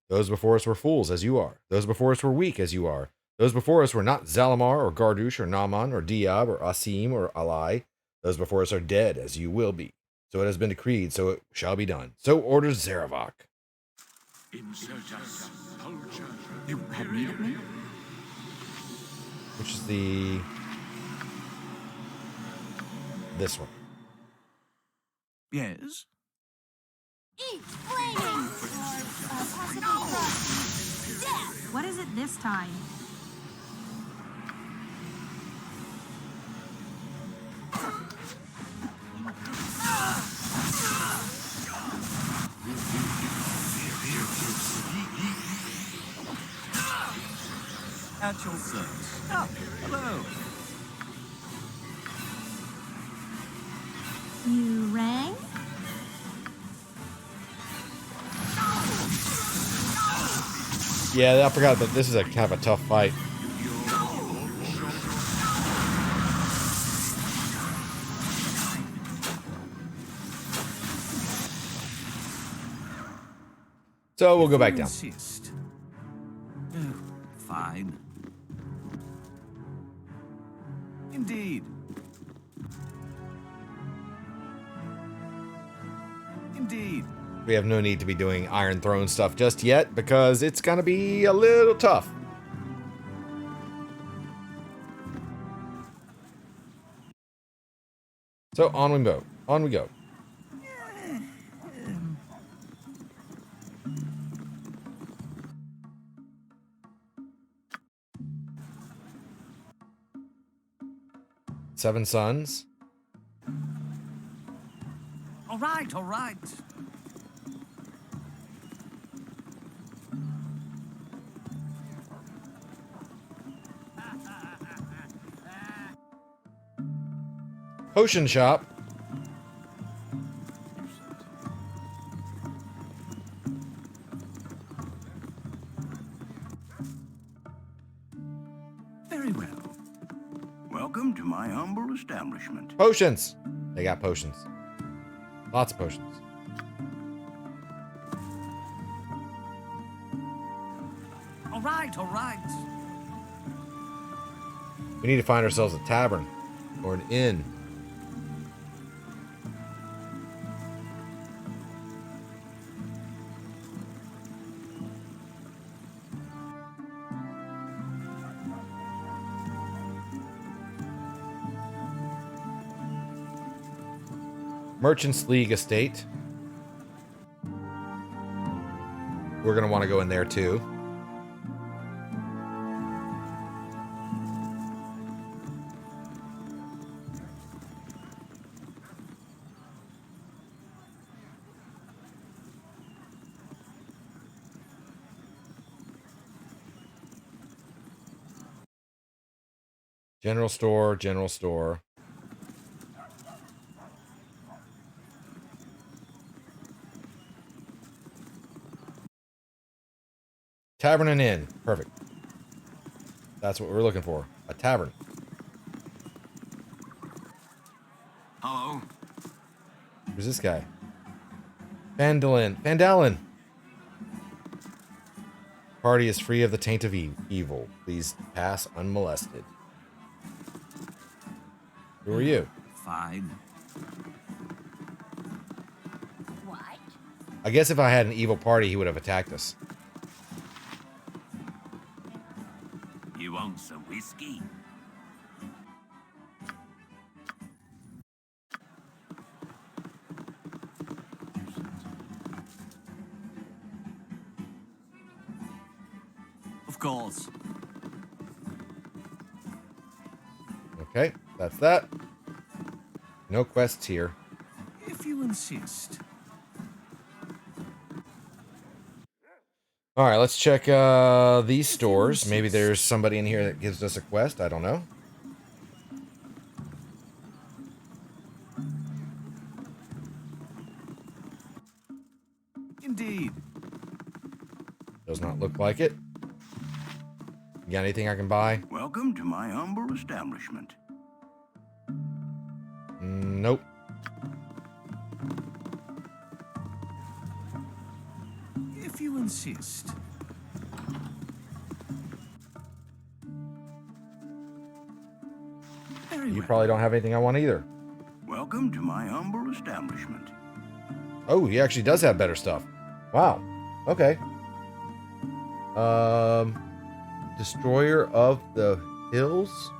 Those before us were fools, as you are. Those before us were weak, as you are. Those before us were not Zalamar, or Gardush, or Naaman, or Diab, or Asim, or Alai. Those before us are dead, as you will be. So it has been decreed, so it shall be done. So orders Zaravok. You have need of me? Which is the... this one. Yes? Eat flaming! Or possibly death! What is it this time? At your service. Oh, hello. You rang? Yeah, I forgot that this is a kind of a tough fight. So we'll go back down. Insist. Oh, fine. Indeed. Indeed. We have no need to be doing Iron Throne stuff just yet because it's going to be a little tough. So on we go. On we go. 7 Sons. All right, all right. Potion shop. Very well. Welcome to my humble establishment. Potions. They got potions. Lots of potions. All right, all right. We need to find ourselves a tavern or an inn. Merchants League Estate. We're going to want to go in there too. General store, general store. Tavern and inn. Perfect. That's what we're looking for. A tavern. Hello? Who's this guy? Vandalin. Party is free of the taint of evil. Please pass unmolested. Who are you? Fine. What? I guess if I had an evil party, he would have attacked us. You want some whiskey? Of course. Okay, that's that. No quests here. If you insist. All right, let's check these stores. Maybe there's somebody in here that gives us a quest. I don't know. Indeed. Does not look like it. You got anything I can buy? Welcome to my humble establishment. Nope. If you insist. You probably don't have anything I want either. Welcome to my humble establishment. Oh, he actually does have better stuff. Wow. Okay. Destroyer of the Hills?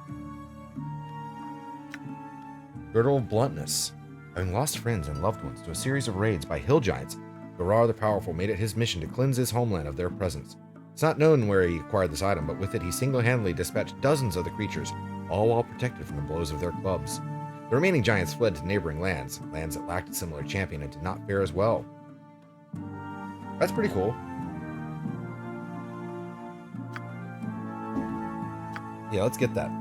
Girdle of Bluntness. Having lost friends and loved ones to a series of raids by hill giants, Garar the Powerful made it his mission to cleanse his homeland of their presence. It's not known where he acquired this item, but with it he single-handedly dispatched dozens of the creatures, all while protected from the blows of their clubs. The remaining giants fled to neighboring lands that lacked a similar champion and did not fare as well. That's pretty cool. Yeah, let's get that.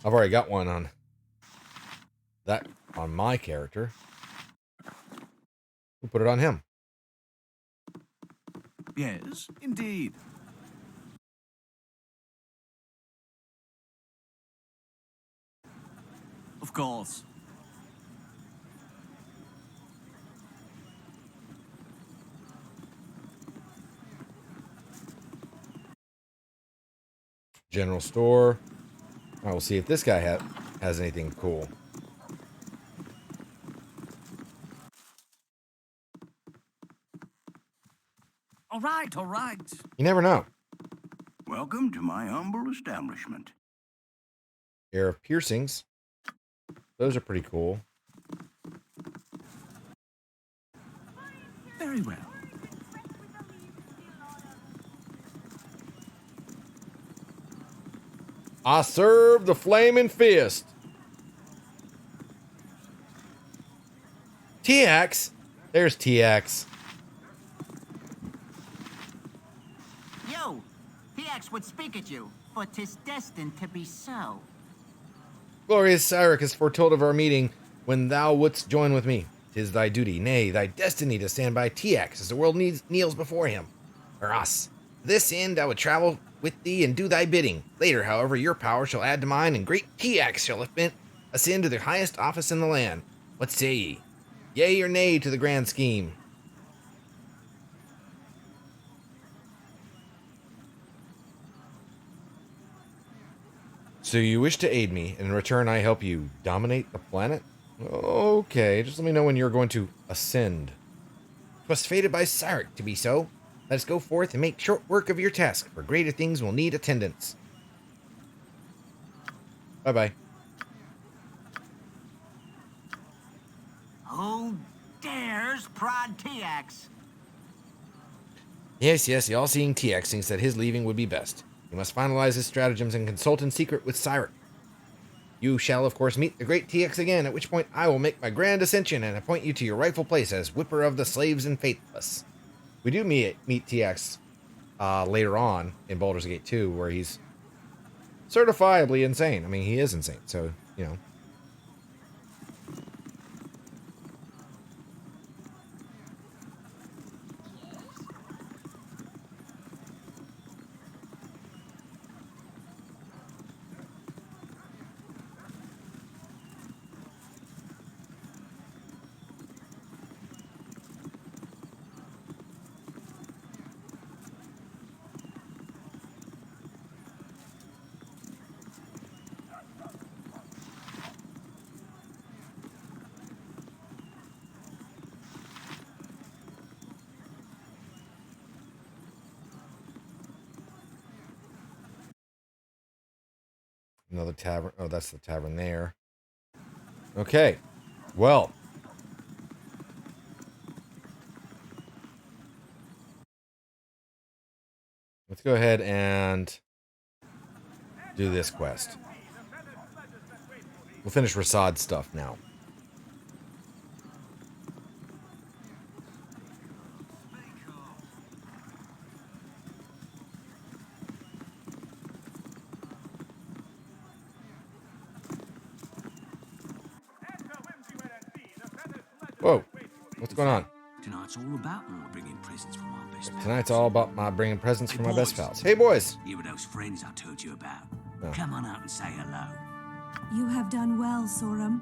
I've already got one on that on my character. We'll put it on him. Yes, indeed. Of course. General store. I will see if this guy has anything cool. All right, all right. You never know. Welcome to my humble establishment. Air of piercings. Those are pretty cool. Very well. I serve the flaming fist. TX? There's TX. Yo, TX would speak at you, for 'tis destined to be so. Glorious Cyric has foretold of our meeting when thou wouldst join with me. 'Tis thy duty, nay, thy destiny to stand by TX as the world kneels before him, or us. To this end I would travel with thee and do thy bidding. Later, however, your power shall add to mine, and great TX shall ascend to the highest office in the land. What say ye? Yea or nay to the grand scheme? So you wish to aid me, and in return I help you dominate the planet? Okay, just let me know when you're going to ascend. 'Twas fated by Cyric to be so. Let us go forth and make short work of your task, for greater things will need attendance. Bye-bye. Who dares prod TX? Yes, the all-seeing TX thinks that his leaving would be best. He must finalize his stratagems and consult in secret with Cyric. You shall, of course, meet the great TX again, at which point I will make my grand ascension and appoint you to your rightful place as Whipper of the Slaves and Faithless. We do meet TX later on in Baldur's Gate 2, where he's certifiably insane. I mean, he is insane, so, you know. Another tavern. Oh, that's the tavern there. Okay. Well. Let's go ahead and do this quest. We'll finish Rasad's stuff now. Whoa, what's going on? Tonight's all about my bringing presents from my best pals. Tonight's all about my bringing presents from my best boys. pals. Hey, boys. You were those friends I told you about. Oh. Come on out and say hello. You have done well, Sorum.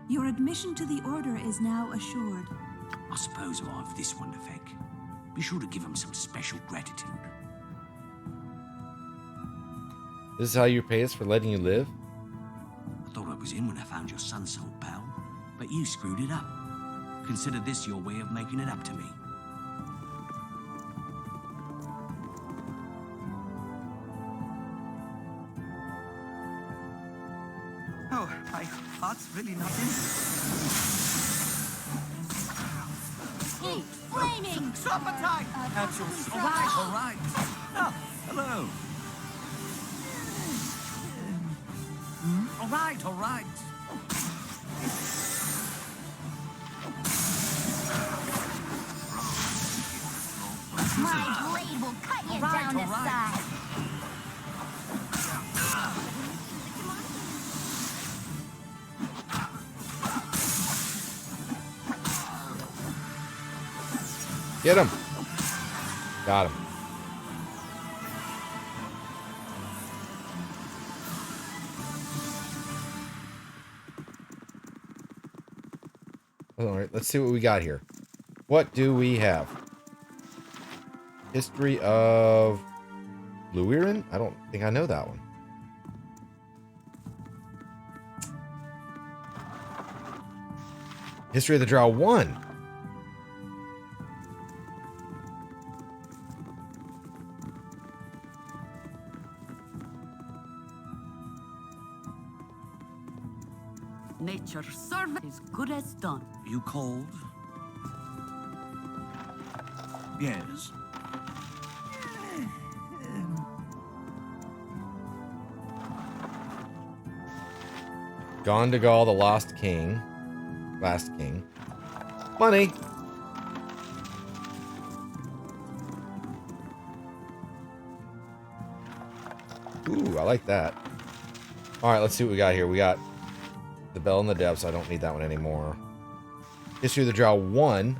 Your admission to the Order is now assured. I suppose I've this one to thank. Be sure to give him some special gratitude. This is how you pay us for letting you live? I thought I was in when I found your son's old pal, but you screwed it up. Consider this your way of making it up to me. Oh, my heart's really not in. Hey, flaming! Stop attack! All right. Oh, hello. All right. My blade will cut you down to size. Get him. Got him. All right, let's see what we got here. What do we have? History of Bluiren? I don't think I know that one. History of the Drow 1. Nature's service is good as done. You called? Yes. Gondagal, the Lost King. Last King. Money! Ooh, I like that. Alright, let's see what we got here. We got the Bell in the Depths. I don't need that one anymore. History of the Drow 1.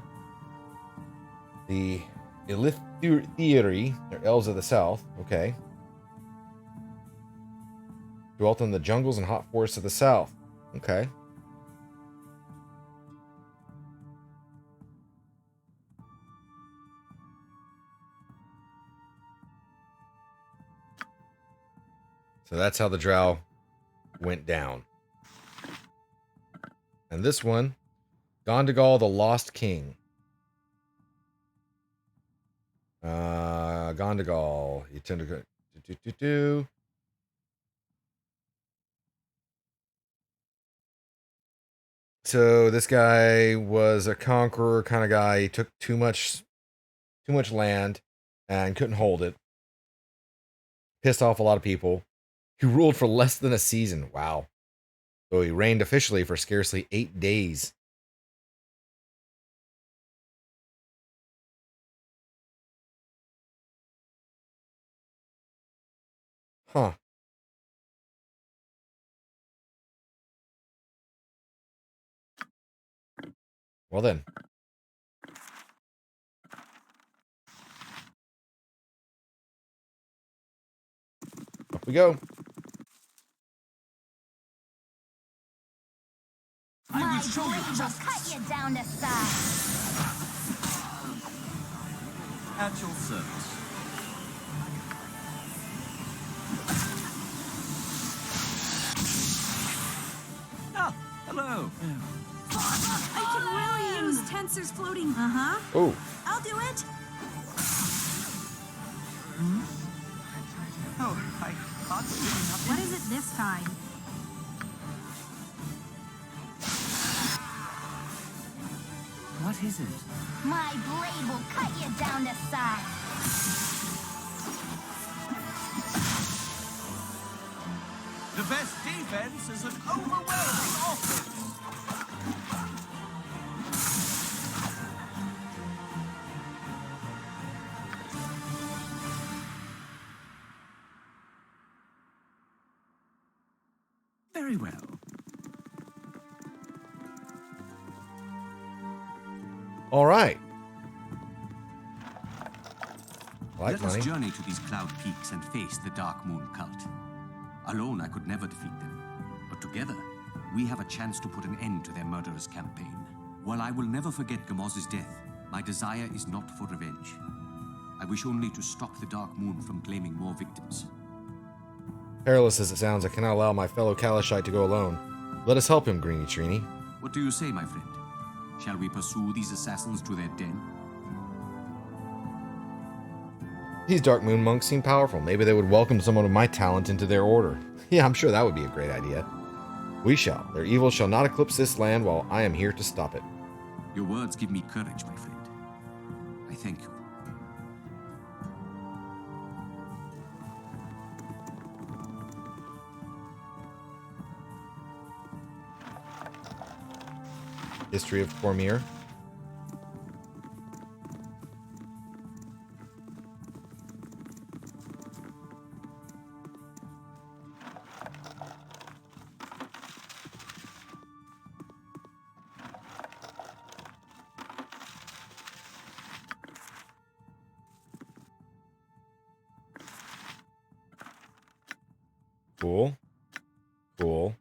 The Elithiri, or Elves of the South. Okay. Dwelt in the jungles and hot forests of the south. Okay. So that's how the Drow went down. And this one, Gondagal, the Lost King. Gondagal. You tend to go. So this guy was a conqueror kind of guy. He took too much land and couldn't hold it. Pissed off a lot of people. He ruled for less than a season. Wow. So he reigned officially for scarcely 8 days. Huh. Well then. Up we go. My blade will cut you down to size. At your service. Ah, hello. I can really use tensors floating. Uh-huh. Oh. I'll do it. Oh, I thought nothing. What is it this time? What is it? My blade will cut you down to size. The best defense is an overwhelming offense. Very well. All right. Let us journey to these cloud peaks and face the Dark Moon cult. Alone, I could never defeat them. But together, we have a chance to put an end to their murderous campaign. While I will never forget Gamoz's death, my desire is not for revenge. I wish only to stop the Dark Moon from claiming more victims. Perilous as it sounds, I cannot allow my fellow Kalashite to go alone. Let us help him, Greeny Trini. What do you say, my friend? Shall we pursue these assassins to their den? These Dark Moon monks seem powerful. Maybe they would welcome someone of my talent into their order. Yeah, I'm sure that would be a great idea. We shall. Their evil shall not eclipse this land while I am here to stop it. Your words give me courage, my friend. I thank you. History of Cormier. Cool. Cool.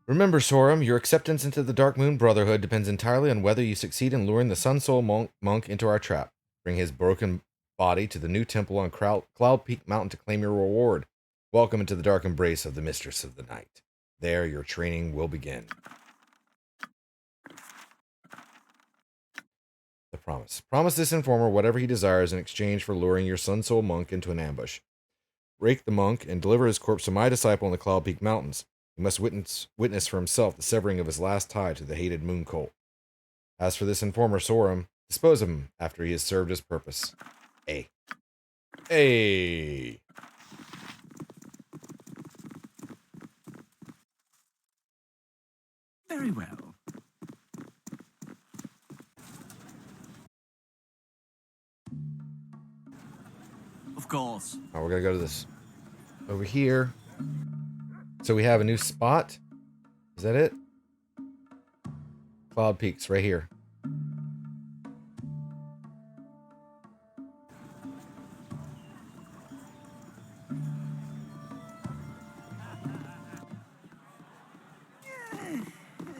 Remember, Sorum, your acceptance into the Dark Moon Brotherhood depends entirely on whether you succeed in luring the Sun Soul monk into our trap. Bring his broken body to the new temple on Cloud Peak Mountain to claim your reward. Welcome into the dark embrace of the Mistress of the Night. There, your training will begin. The promise. Promise this informer whatever he desires in exchange for luring your Sun Soul monk into an ambush. Rake the monk and deliver his corpse to my disciple in the Cloud Peak Mountains. He must witness for himself the severing of his last tie to the hated moon cult. As for this informer Sorum, dispose of him after he has served his purpose. Hey. Very well. Of course. Oh, we're gonna go to this over here. So we have a new spot. Is that it? Cloud Peaks right here.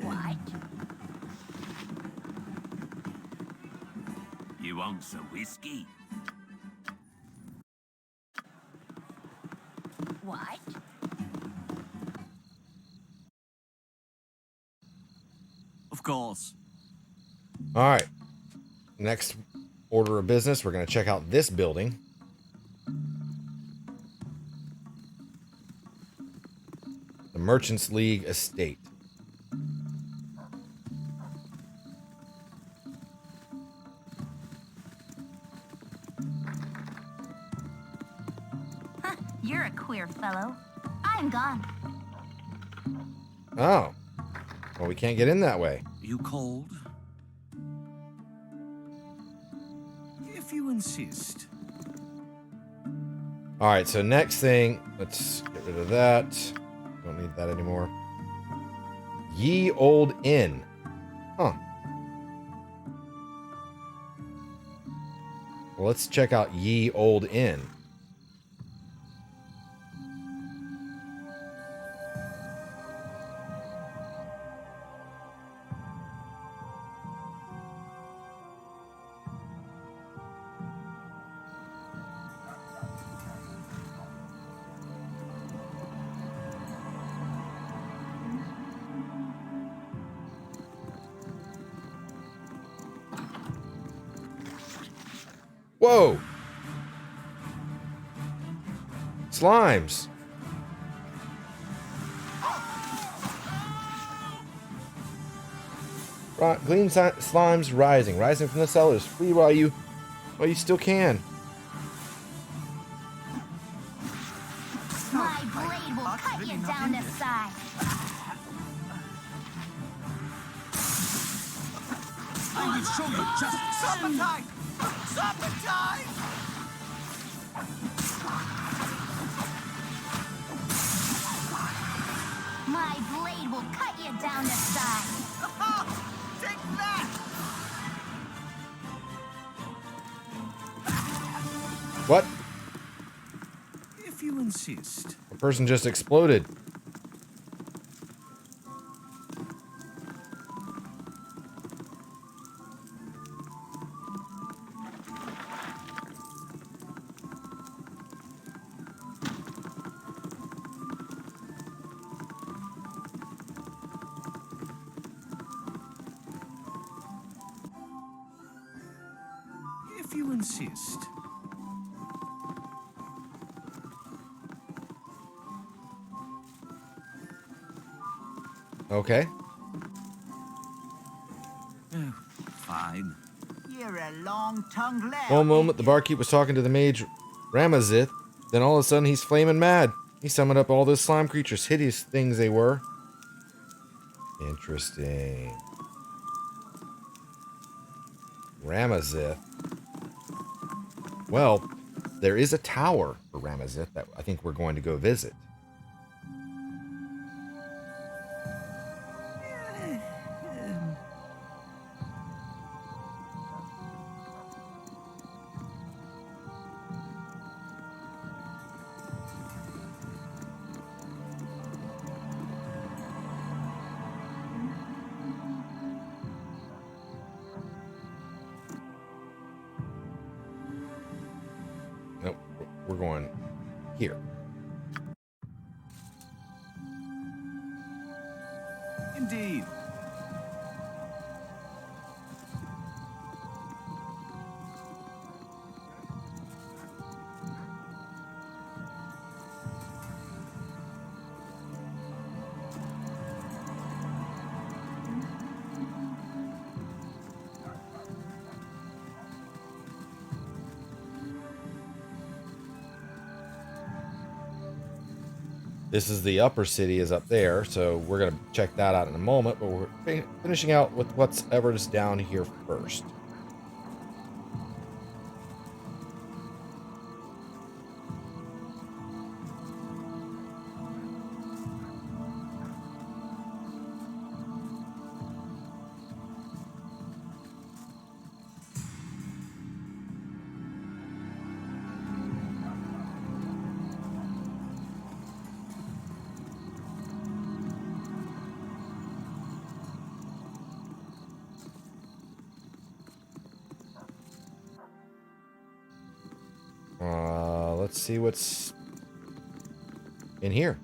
What? You want some whiskey? What? Of course. All right. Next order of business, we're going to check out this building. The Merchants League Estate. Huh, you're a queer fellow. I'm gone. Oh. Well, we can't get in that way. You cold? If you insist. All right, so next thing, let's get rid of that. Don't need that anymore. Ye Old Inn. Huh. Well, let's check out Ye Old Inn. Whoa! Slimes! Slimes rising from the cellars. Flee while you still can. My blade will cut you down to size. I will show you justice. Appetite! Appetite! My blade will cut you down to size. Take that! What? If you insist. A person just exploded. If you insist. Okay. Oh, fine. You're a long-tongued lad. One moment, the barkeep was talking to the mage Ramazith. Then all of a sudden, he's flaming mad. He summoned up all those slime creatures. Hideous things they were. Interesting. Ramazith. Well, there is a tower for Ramazith that I think we're going to go visit. Nope, we're going here. Indeed. This is the upper city is up there, so we're going to check that out in a moment, but we're finishing out with what's ever's down here first. Let's see what's in here.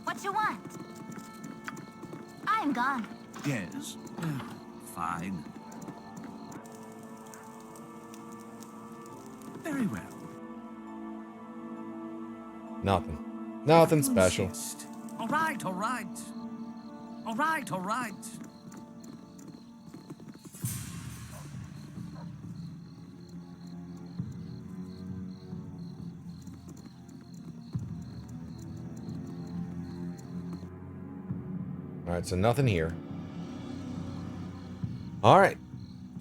What you want? I'm gone. Yes. Fine. Very well. Nothing. Nothing special. All right, all right. All right, all right. All right, so nothing here. All right,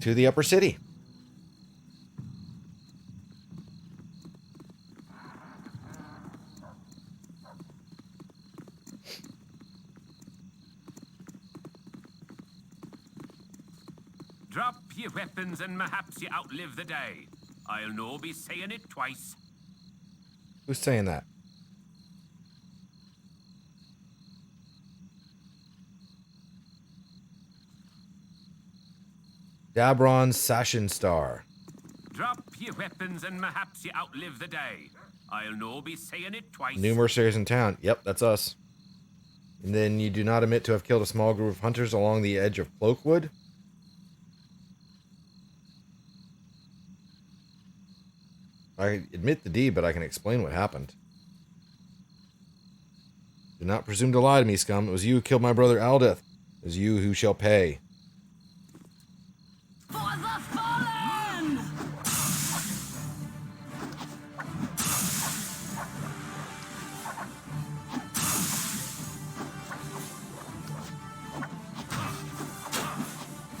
to the upper city. Drop your weapons and perhaps you outlive the day. I'll no be saying it twice. Who's saying that? Dabron Sashenstar. Drop your weapons and perhaps you outlive the day. I'll no be saying it twice. New mercenaries in town. Yep, that's us. And then you do not admit to have killed a small group of hunters along the edge of Cloakwood. I admit the deed, but I can explain what happened. Do not presume to lie to me, scum. It was you who killed my brother Aldeth. It was you who shall pay. For the fallen!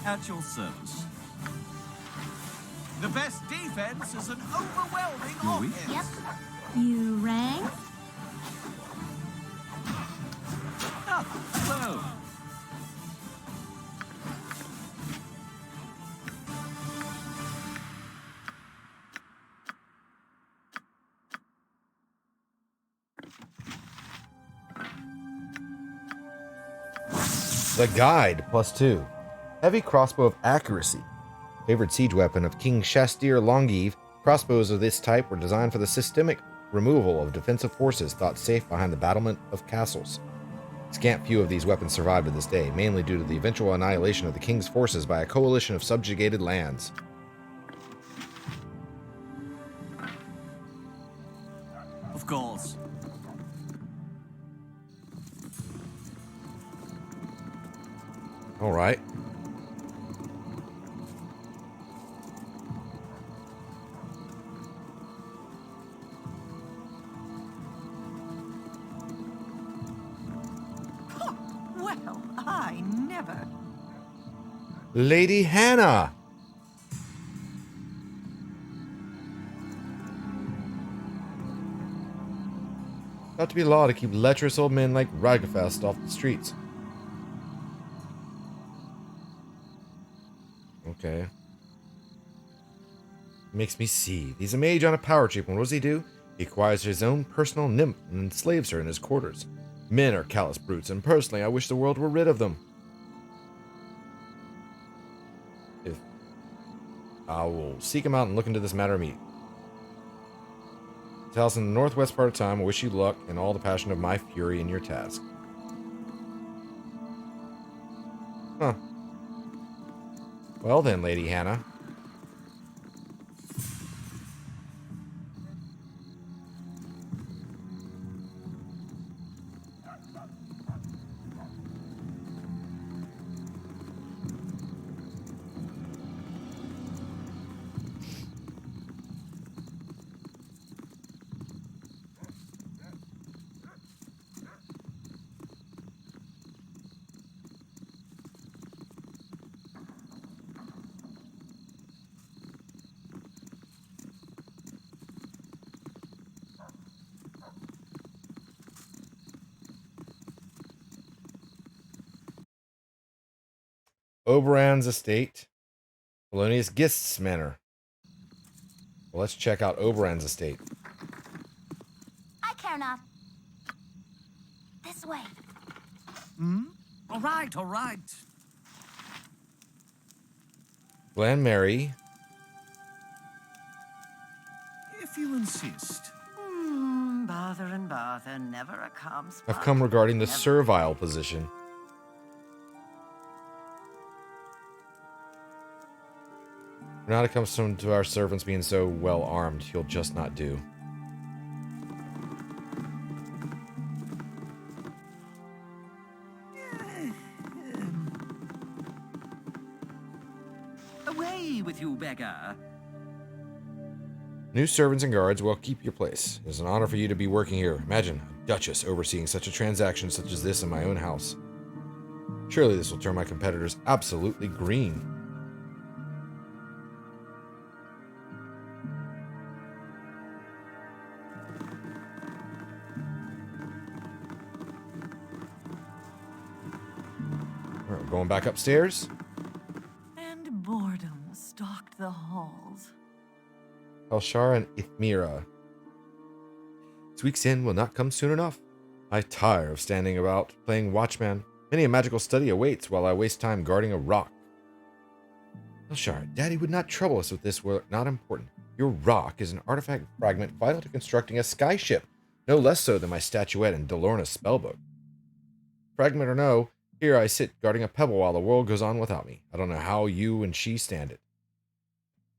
At your service. The best defense is an overwhelming offense. Yep. You rang? Whoa. The Guide, +2. Heavy crossbow of accuracy. Favorite siege weapon of King Shastir Longive. Crossbows of this type were designed for the systemic removal of defensive forces thought safe behind the battlement of castles. Scant few of these weapons survive to this day, mainly due to the eventual annihilation of the king's forces by a coalition of subjugated lands. Of course. All right. Well, I never. Lady Hannah. Ought to be law to keep lecherous old men like Ragafast off the streets. Okay. Makes me see. He's a mage on a power trip, and what does he do? He acquires his own personal nymph and enslaves her in his quarters. Men are callous brutes, and personally, I wish the world were rid of them. I will seek him out and look into this matter immediately. Tell us in the northwest part of time, I wish you luck and all the passion of my fury in your task. Huh. Well then, Lady Hannah. Oberon's estate. Polonius Gist's manor. Well, let's check out Oberon's estate. I care not. This way. Hmm? All right, all right. Glen Mary. If you insist. Bother and bother, never a calm spot. I've come regarding the servile position. We're not accustomed to our servants being so well armed. He'll just not do. Away with you, beggar. New servants and guards will keep your place. It is an honor for you to be working here. Imagine a duchess overseeing such a transaction such as this in my own house. Surely this will turn my competitors absolutely green. All right, we're going back upstairs. And boredom stalked the halls. Elshar and Ithmira. 2 weeks in will not come soon enough. I tire of standing about playing watchman. Many a magical study awaits while I waste time guarding a rock. Elshar, Daddy would not trouble us with this were it not important. Your rock is an artifact fragment vital to constructing a skyship, no less so than my statuette and Delorna's spellbook. Fragment or no, here I sit guarding a pebble while the world goes on without me. I don't know how you and she stand it.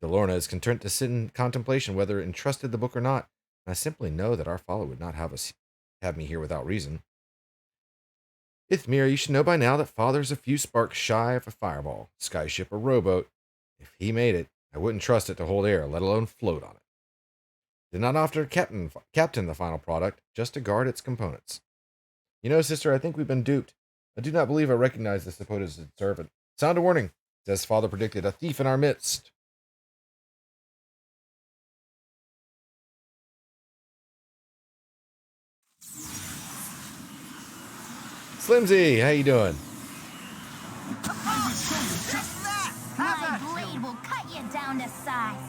Delorna is content to sit in contemplation whether it entrusted the book or not, and I simply know that our father would not have me here without reason. Ithmira, you should know by now that father's a few sparks shy of a fireball, skyship or rowboat. If he made it, I wouldn't trust it to hold air, let alone float on it. Did not offer to captain the final product, just to guard its components. You know, sister, I think we've been duped. I do not believe I recognize the supposed servant. Sound a warning, as father predicted, a thief in our midst. Slimsy, how you doing? My blade will cut you down to size.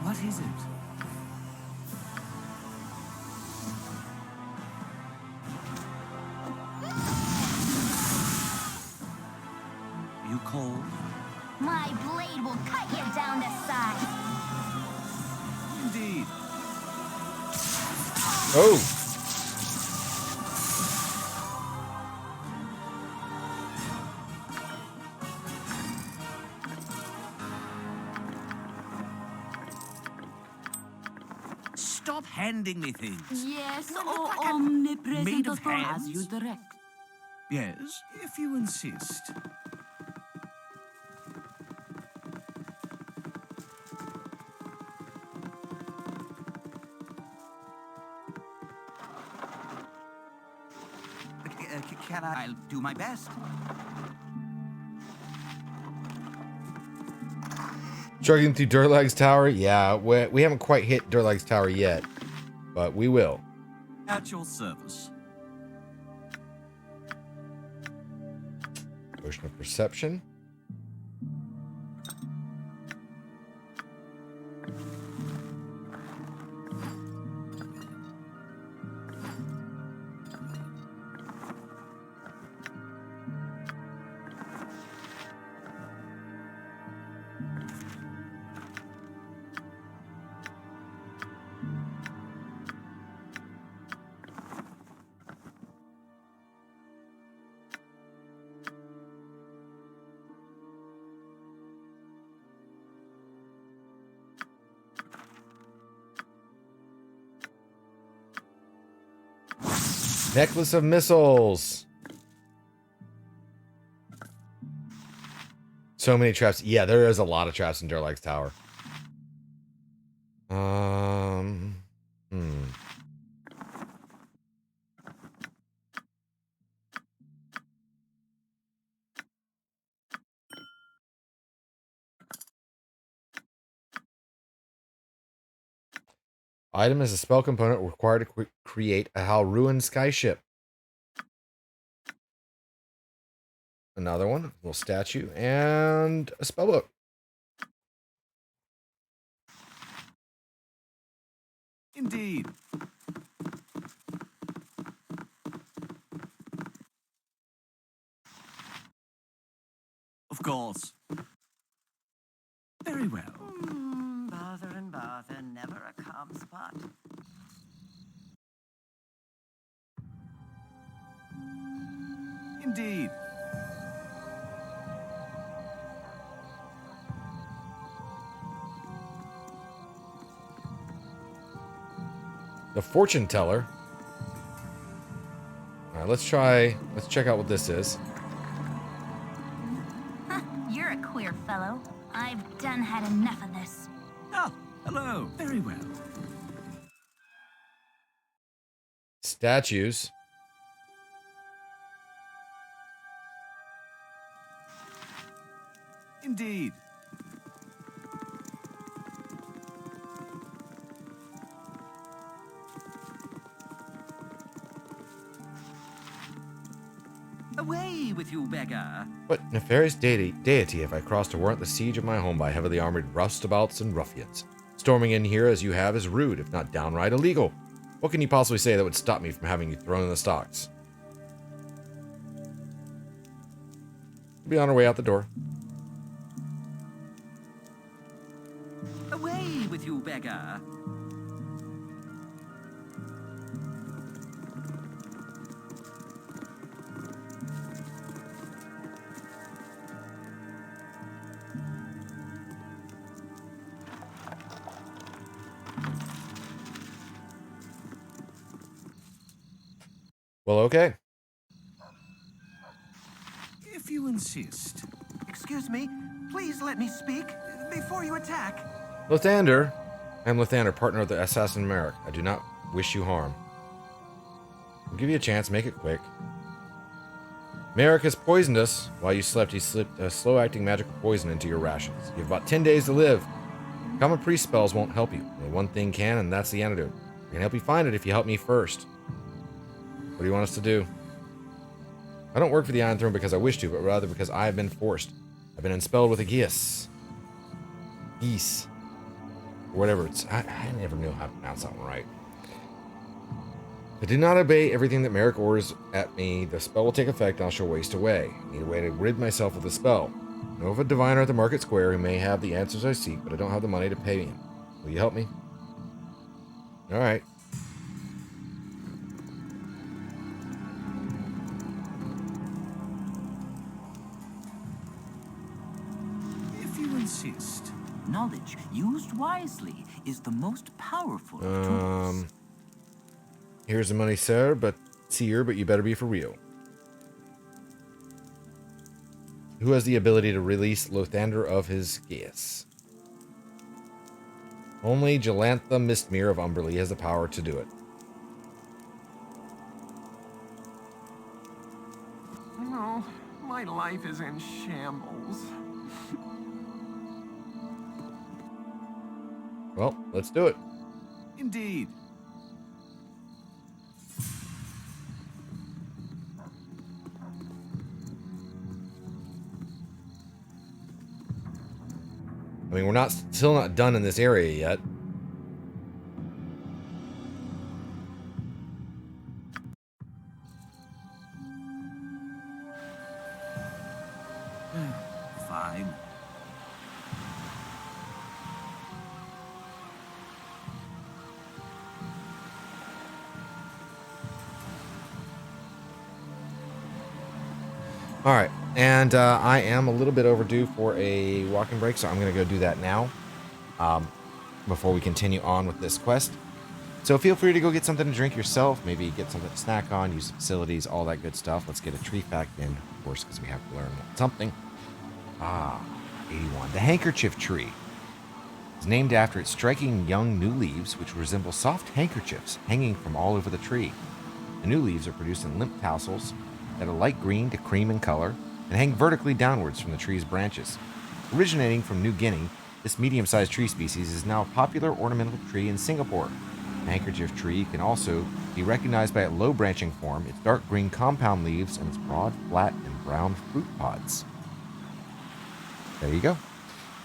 What is it? You cold? My blade will cut you down to size. Indeed. Oh! Stop handing me things. Yes, oh omnipresent Made of authority, hands? as you direct. Yes, if you insist. Can I? I'll do my best. Chugging through Durlag's Tower? Yeah, we haven't quite hit Durlag's Tower yet, but we will. At your service. Potion of Perception. Necklace of Missiles. So many traps. Yeah, there is a lot of traps in Durlag's Tower. Item is a spell component required to create a Halruan skyship. another one, a little statue, and a spellbook. Indeed. Of course. Very well. Bother and bother, never a calm spot. Indeed. The fortune teller. All right, let's check out what this is. Huh, you're a queer fellow. I've done had enough of this. Oh, hello. Very well. Statues. Indeed. Away with you, beggar. What nefarious deity have I crossed to warrant the siege of my home by heavily armored roustabouts and ruffians? Storming in here as you have is rude, if not downright illegal. What can you possibly say that would stop me from having you thrown in the stocks? We'll be on our way out the door. Away with you, beggar. Well, okay. If you insist. Excuse me, please let me speak before you attack. Lathander. I am Lathander, partner of the assassin Merrick. I do not wish you harm. I'll give you a chance, make it quick. Merrick has poisoned us. While you slept, he slipped a slow-acting magical poison into your rations. You have about 10 days to live. Common priest spells won't help you. Only one thing can, and that's the antidote. I can help you find it if you help me first. What do you want us to do? I don't work for the Iron Throne because I wish to, but rather because I have been forced. I've been expelled with a geese. Geese. Or whatever it's... I never knew how to pronounce that one right. If I do not obey everything that Merrick orders at me, the spell will take effect and I shall waste away. I need a way to rid myself of the spell. I know of a diviner at the market square who may have the answers I seek, but I don't have the money to pay him. Will you help me? Alright. Insist. Knowledge used wisely is the most powerful of tools. Here's the money, sir, but you better be for real. Who has the ability to release Lothander of his geas? Only Jalantha Mistmere of Umberly has the power to do it. No, my life is in shambles. Well, let's do it. Indeed. I mean, we're still not done in this area yet. Fine. All right, and I am a little bit overdue for a walking break, so I'm going to go do that now before we continue on with this quest. So feel free to go get something to drink yourself, maybe get something to snack on, use the facilities, all that good stuff. Let's get a tree fact in, of course, because we have to learn something. 81. The handkerchief tree is named after its striking young new leaves, which resemble soft handkerchiefs hanging from all over the tree. The new leaves are produced in limp tassels that are light green to cream in color and hang vertically downwards from the tree's branches. Originating from New Guinea, this medium-sized tree species is now a popular ornamental tree in Singapore. Handkerchief tree can also be recognized by its low branching form, its dark green compound leaves, and its broad, flat, and brown fruit pods. There you go.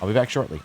I'll be back shortly.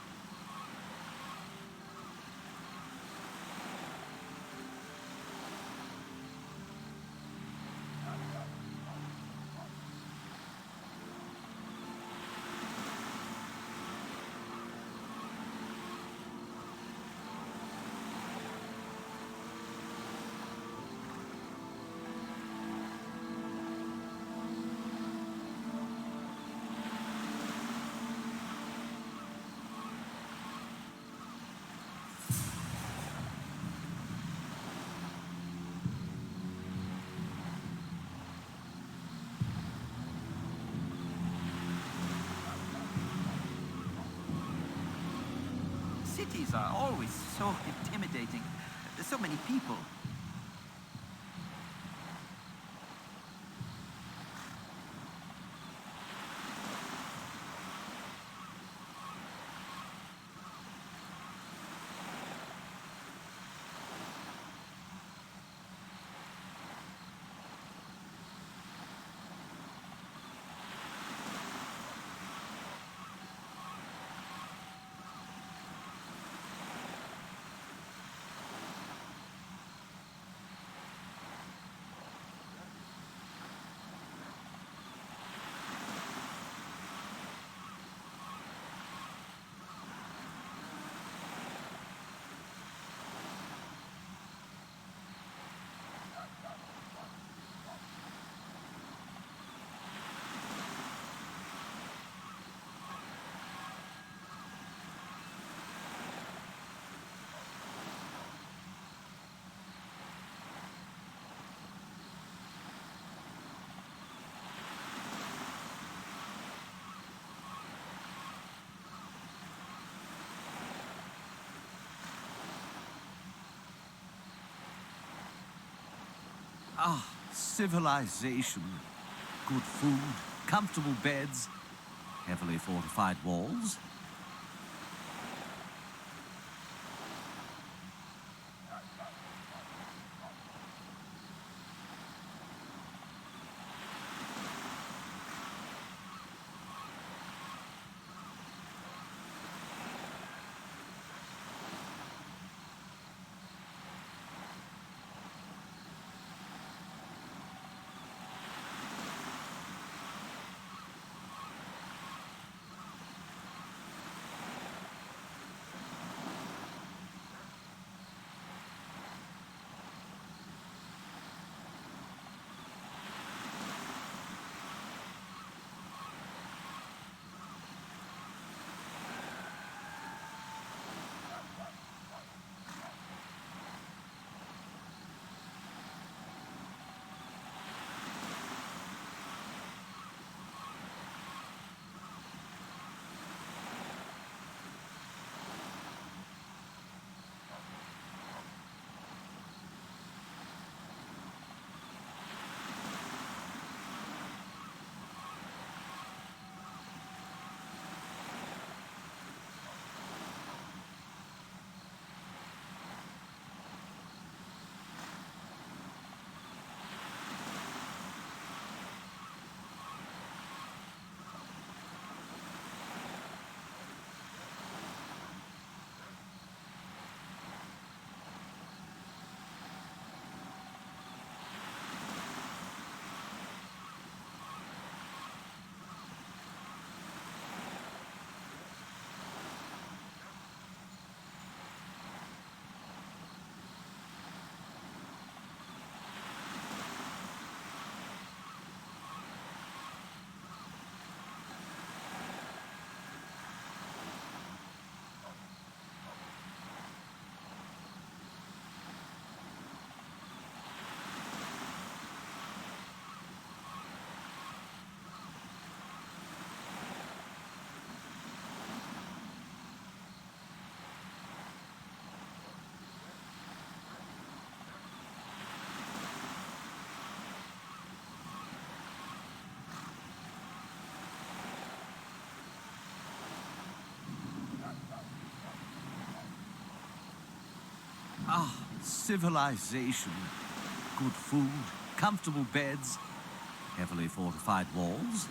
Cities are always so intimidating. There's so many people. Ah, civilization. Good food, comfortable beds, heavily fortified walls. Ah, Civilization. Good food, comfortable beds, heavily fortified walls.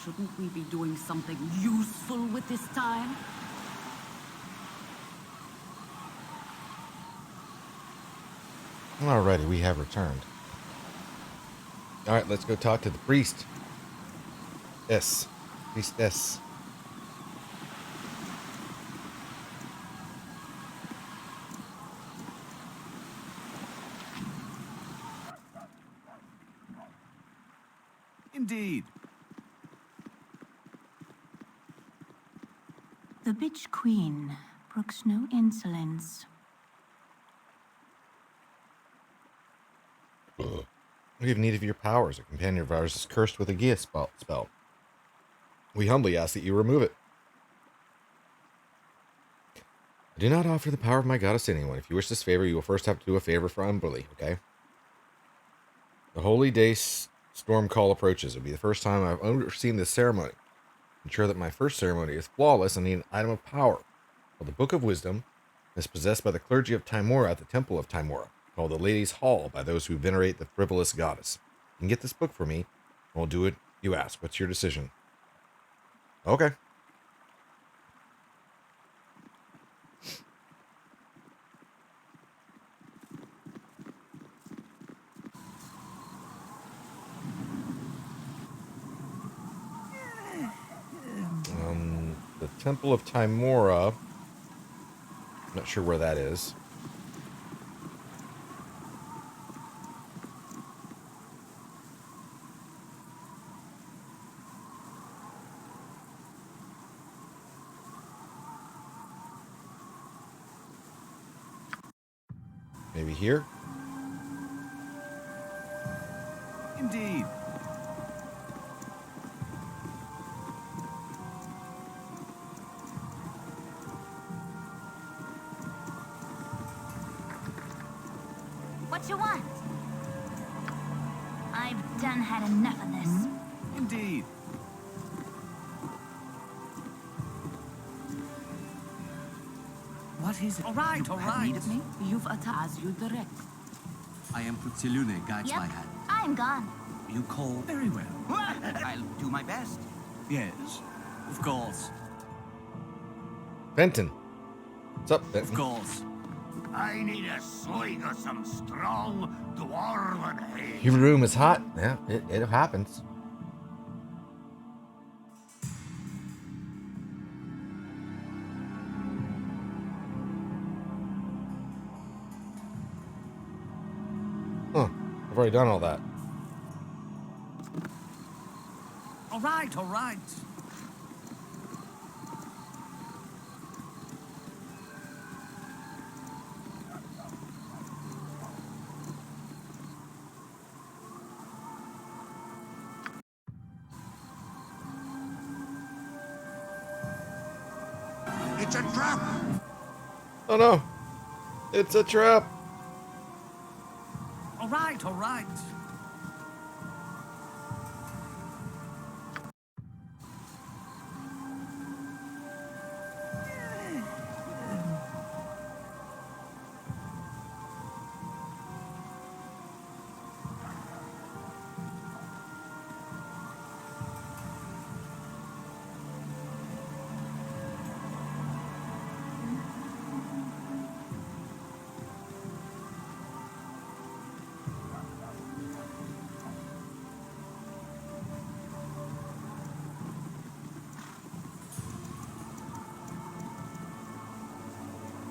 Shouldn't we be doing something useful with this time? Alrighty, we have returned. Alright, let's go talk to the priest. Priestess. Indeed. The bitch queen brooks no insolence. We have need of your powers. A companion of ours is cursed with a Gia spell. We humbly ask that you remove it. I do not offer the power of my goddess to anyone. If you wish this favor, you will first have to do a favor for Umberly, okay? The holy day storm call approaches. It will be the first time I've overseen this ceremony. Ensure that my first ceremony is flawless and need an item of power. Well, the Book of Wisdom is possessed by the clergy of Timora at the Temple of Timora, called the Ladies' Hall by those who venerate the frivolous goddess. You can get this book for me, and we'll do it you ask. What's your decision? Okay. The Temple of Timora. Not sure where that is. Maybe here? Indeed. What you want? I've done had enough of this. Indeed. What is it? All right. Need of me? You've attacked as you direct. I am Putsilune, guides Yep, my hand. I'm gone. You call very well. I'll do my best. Yes, of course. Fenton. What's up, Fenton? Of course. I need a swig of some strong dwarven ale. Your room is hot. Yeah, it happens. Huh. I've already done all that. All right, all right. It's a trap! Oh no! It's a trap! All right, all right.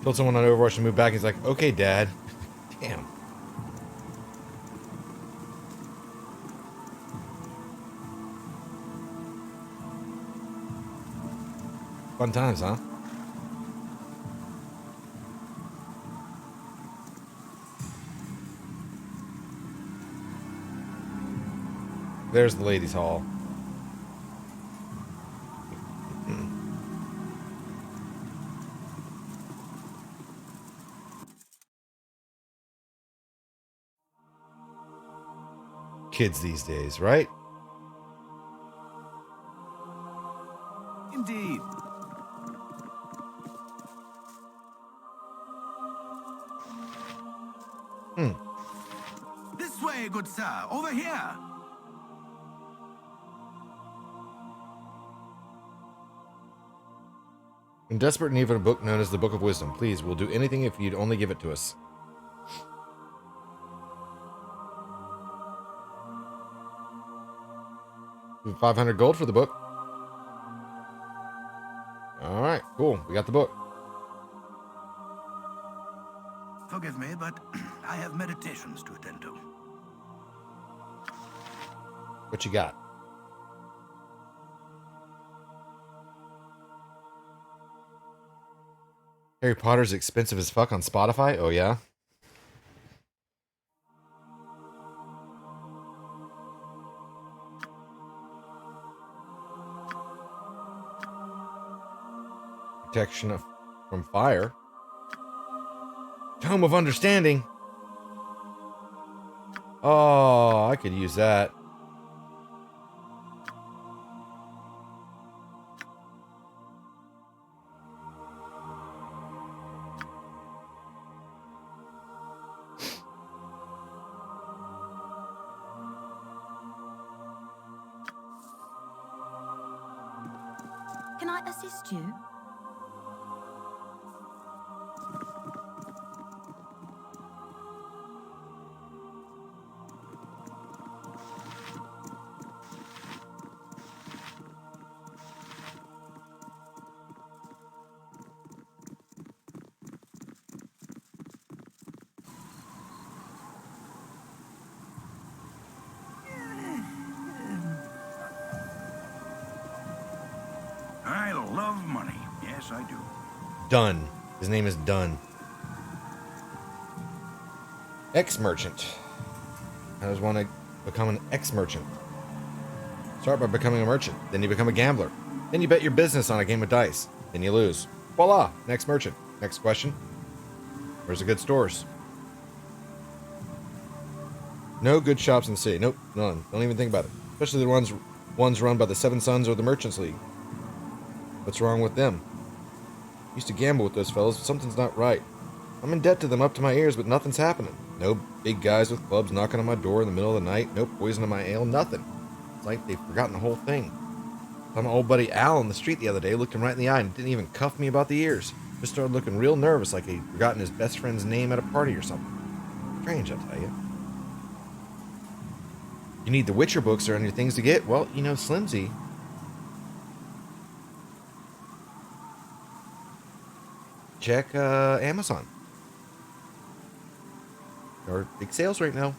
Told someone on Overwatch to move back. He's like, okay, Dad. Damn. Fun times, huh? There's the ladies' hall. Kids these days, right? Indeed. This way, good sir. Over here. In desperate need of a book known as the Book of Wisdom. Please, we'll do anything if you'd only give it to us. We have 500 gold for the book. Alright, cool. We got the book. Forgive me, but I have meditations to attend to. What you got? Harry Potter's expensive as fuck on Spotify? Oh, yeah? Protection from fire. Tome of Understanding. Oh, I could use that. Can I assist you? I love money. Yes, I do. Dunn. His name is Dunn. Ex-merchant. How does one become an ex-merchant? Start by becoming a merchant. Then you become a gambler. Then you bet your business on a game of dice. Then you lose. Voila! Next merchant. Next question. Where's the good stores? No good shops in the city. Nope, none. Don't even think about it. Especially the ones run by the Seven Sons or the Merchants League. What's wrong with them? Used to gamble with those fellas, but something's not right. I'm in debt to them up to my ears, but nothing's happening. No big guys with clubs knocking on my door in the middle of the night. No poison in my ale. Nothing. It's like they've forgotten the whole thing. Saw my old buddy Al on the street the other day, looked him right in the eye and didn't even cuff me about the ears. Just started looking real nervous, like he'd forgotten his best friend's name at a party or something. Strange, I'll tell you. You need the Witcher books or any things to get? Well, you know, Slimsy. Check Amazon. Or big sales right now.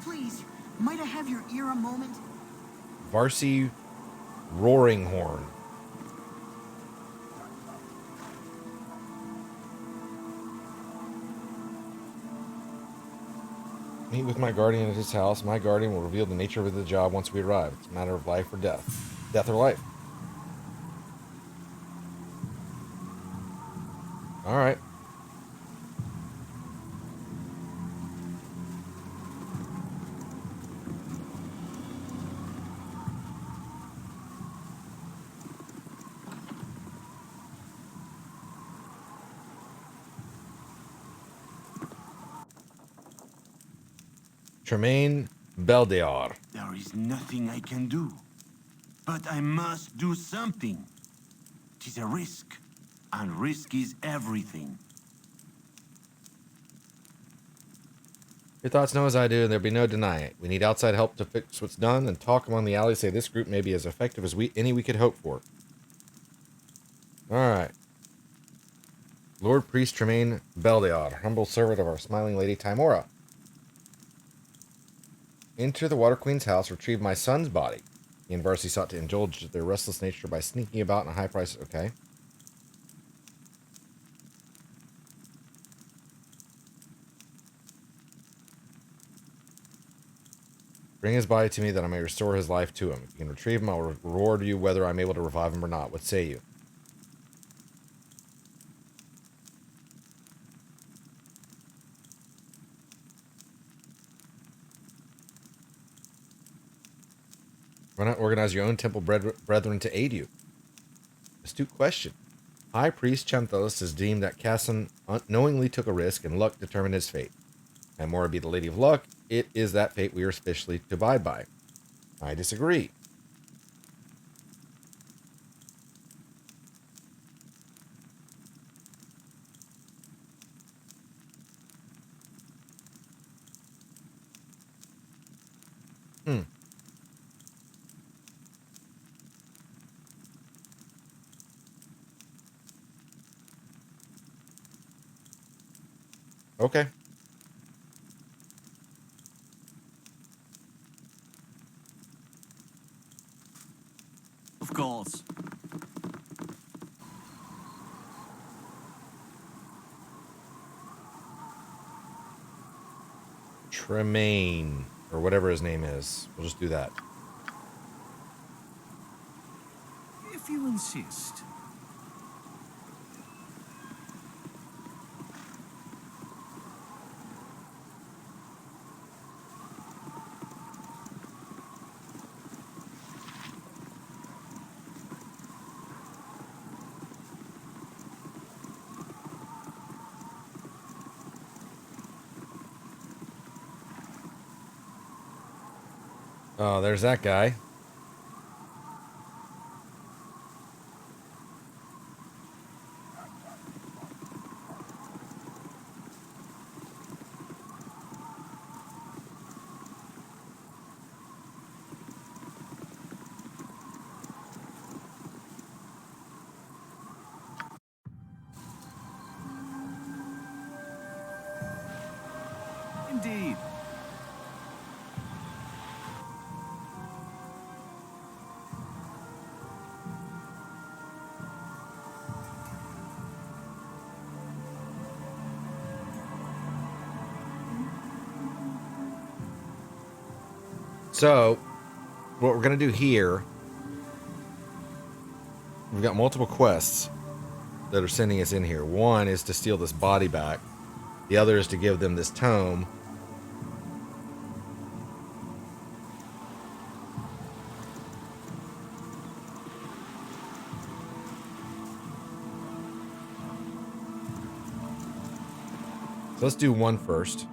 Please, might I have your ear a moment? Varsy Roaring Horn. Meet with my guardian at his house. My guardian will reveal the nature of the job once we arrive. It's a matter of life or death. Death or life. Alright. Tremaine Baldur. There is nothing I can do. But I must do something. It is a risk. And risk is everything. Your thoughts know as I do, and there'll be no denying it. We need outside help to fix what's done, and talk among the alleys say this group may be as effective as any we could hope for. Alright. Lord Priest Tremaine Baldur, humble servant of our smiling lady Timora. Enter the Water Queen's house, retrieve my son's body. He and Varsi sought to indulge their restless nature by sneaking about in a high price. Okay. Bring his body to me that I may restore his life to him. If you can retrieve him, I'll reward you whether I'm able to revive him or not. What say you? Why not organize your own temple brethren to aid you? Astute question. High Priest Chanthos has deemed that Casson unknowingly took a risk and luck determined his fate. And Mora be the Lady of Luck, it is that fate we are officially to abide by. I disagree. Okay. Of course. Tremaine, or whatever his name is. We'll just do that. If you insist. Oh, there's that guy. Indeed. So, what we're going to do here, we've got multiple quests that are sending us in here. One is to steal this body back. The other is to give them this tome. So let's do one first.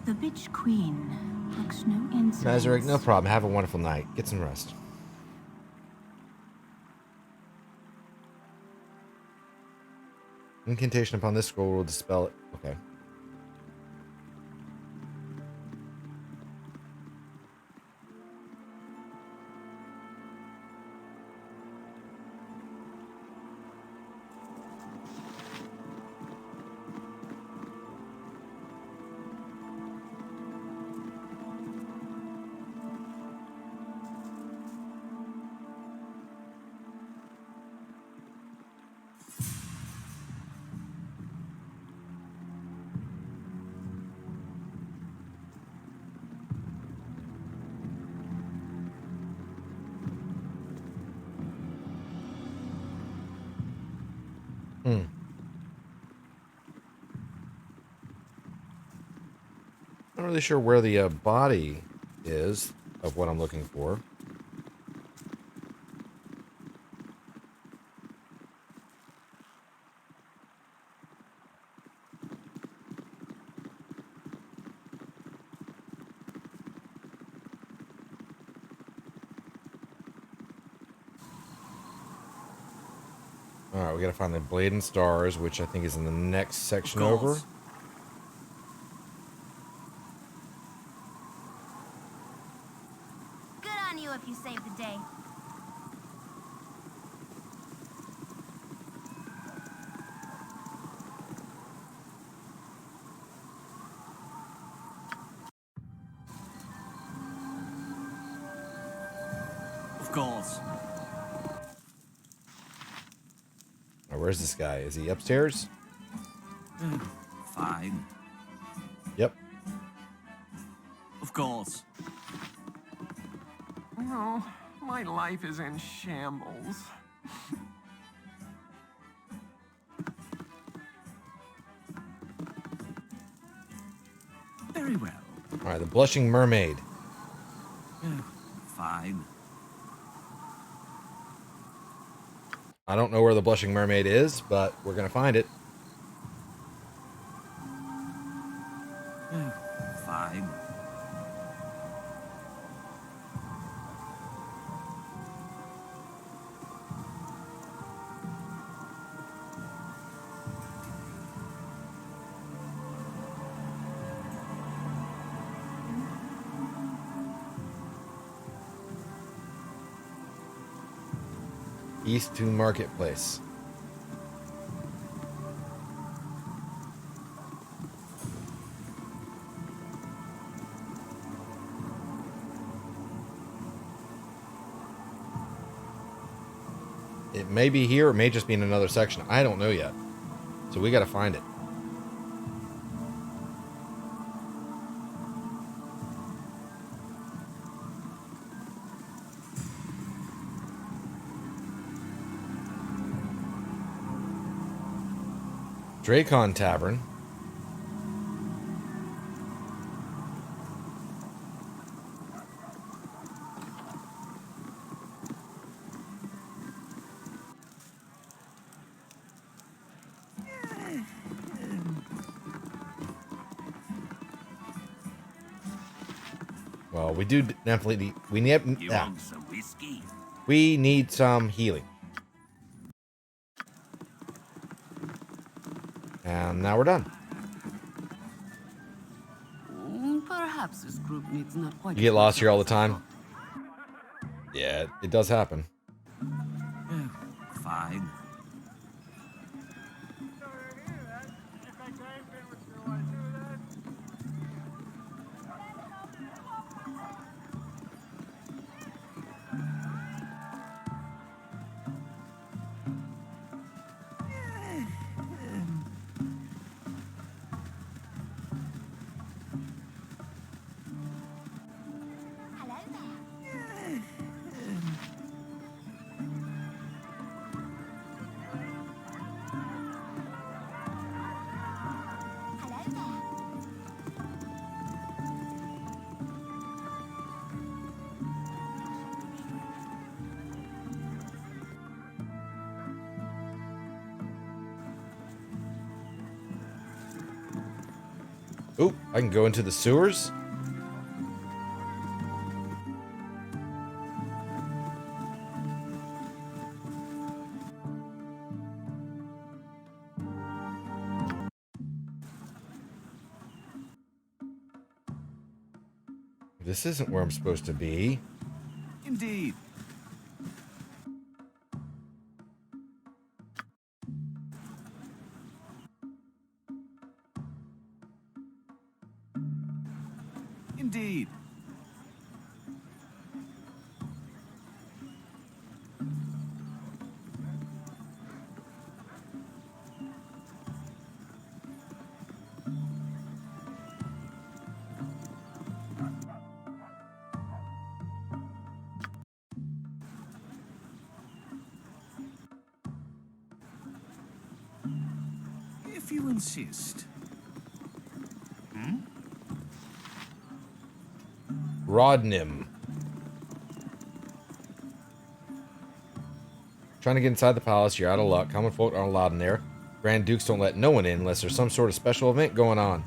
The bitch queen looks no insolence. Nazarick, no problem. Have a wonderful night. Get some rest. Incantation upon this scroll will dispel it. Okay. Not really sure where the body is of what I'm looking for. Alright, we gotta find the Blade and Stars, which I think is in the next section over. Good on you if you saved the day. Of course. Now, where's this guy? Is he upstairs? Fine. Yep. Of course. No, my life is in shambles. Very well. Alright, the Blushing Mermaid. Fine. I don't know where the Blushing Mermaid is, but we're gonna find it. Fine. East to Marketplace. It may be here, it may just be in another section. I don't know yet. So we gotta find it. Dracon Tavern. Well, we do definitely need, You want some whiskey? we need some healing. And now we're done. Perhaps this group needs not quite. You get lost here all the time? Yeah, it does happen. Fine. Oop, I can go into the sewers? This isn't where I'm supposed to be. Indeed. Indeed. If you insist. Rodnim. Trying to get inside the palace, you're out of luck. Common folk aren't allowed in there. Grand Dukes don't let no one in unless there's some sort of special event going on.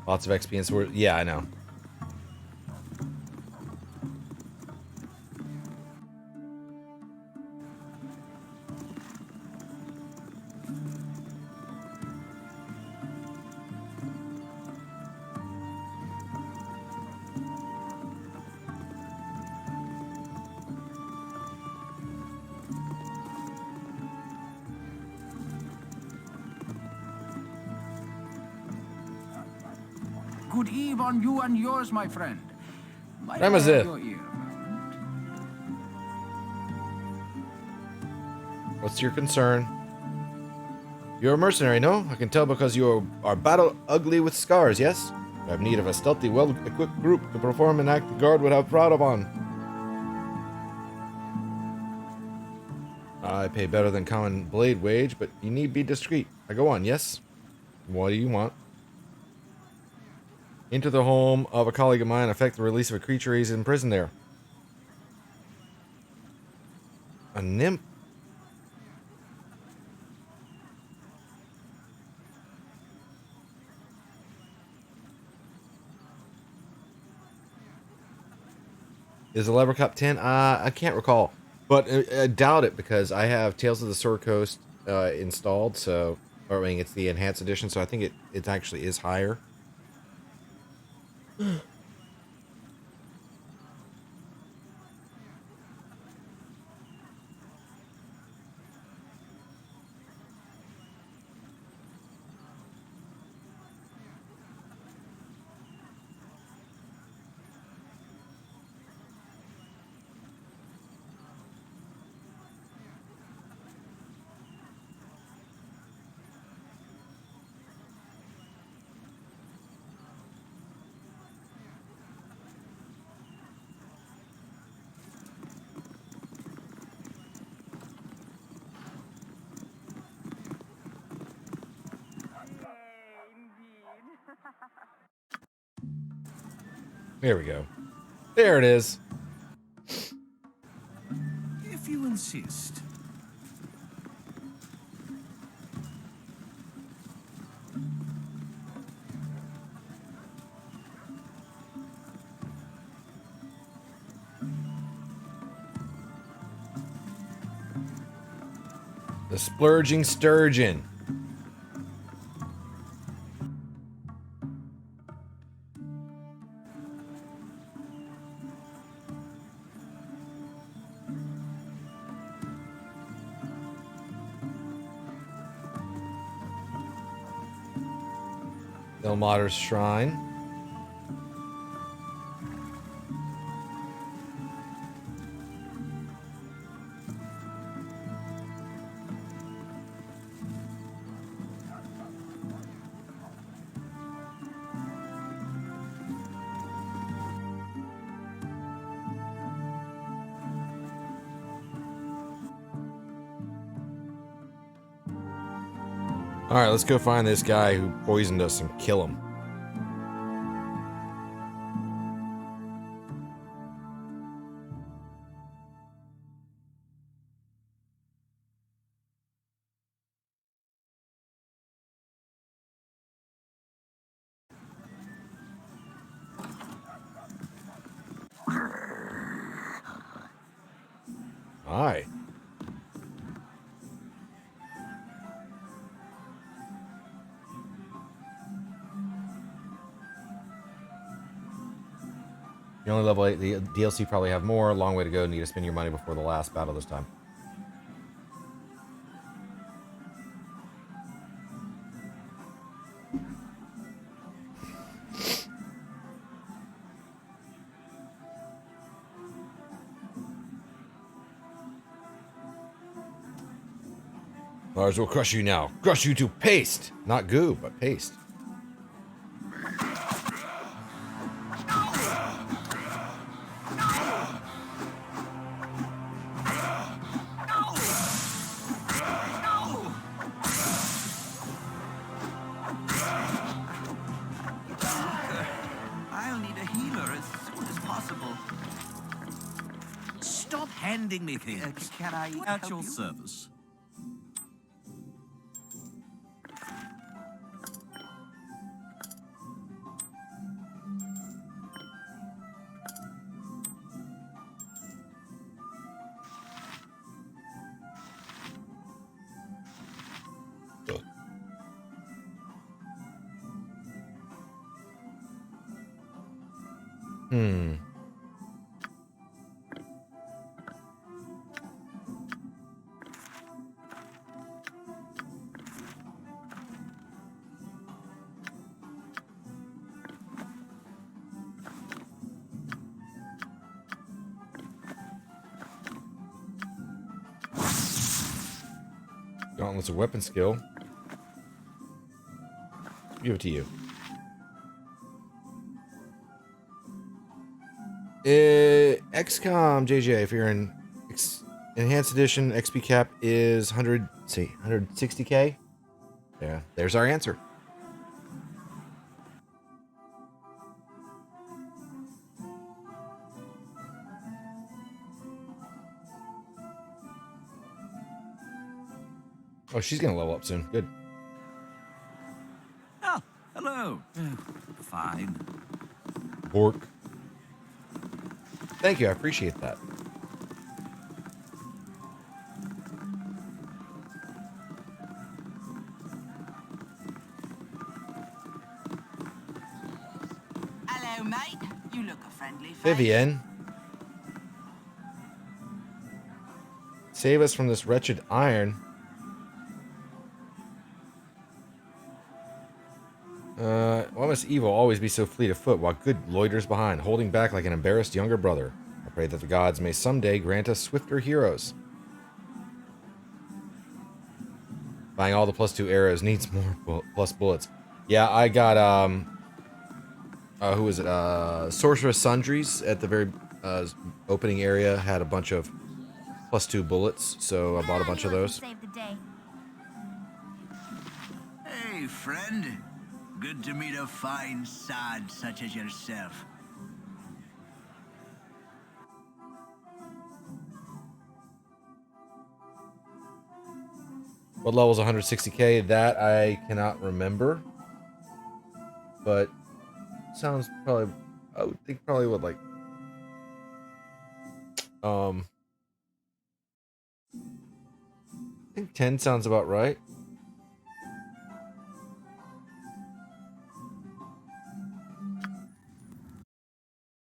Lots of XP and sword. Yeah, I know. Good eve on you and yours, my friend. Might I Ramazith. have your ear? What's your concern? You're a mercenary, no? I can tell because you are battle ugly with scars, yes? I have need of a stealthy, well-equipped group to perform an act the guard would have proud upon. I pay better than common blade wage, but you need be discreet. I go on, yes? What do you want? Enter the home of a colleague of mine, effect the release of a creature he's imprisoned there. A nymph? Is the lever cup 10? I can't recall. But I doubt it because I have Tales of the Sword Coast installed, so... Or, I mean, it's the enhanced edition, so I think it actually is higher. There we go. There it is. If you insist. The Splurging Sturgeon. Ilmater's Shrine. Alright, let's go find this guy who poisoned us and kill him. Hi. You're only level 8. The DLC probably have more. Long way to go. Need to spend your money before the last battle this time. Lars will crush you now. Crush you to paste. Not goo, but paste. handing me things. Can I At help your you? service. Hmm. Gauntlet's a weapon skill. Give it to you. XCOM JJ, if you're in Enhanced Edition, XP cap is 160k. Yeah, there's our answer. Oh, she's gonna level up soon. Good. Oh, hello. Fine. Bork. Thank you, I appreciate that. Hello, mate. You look a friendly face. Vivian. Save us from this wretched iron. Why must evil always be so fleet of foot while good loiters behind, holding back like an embarrassed younger brother? I pray that the gods may someday grant us swifter heroes. Buying all the +2 arrows needs more plus bullets. Yeah, I got, who was it? Sorceress Sundries at the very opening area had a bunch of +2 bullets, so I bought a bunch of those. Save the day. Hey, friend. Good to meet a fine sod such as yourself. What level is 160k? That I cannot remember. But sounds probably, I would think probably what, like, I think 10 sounds about right.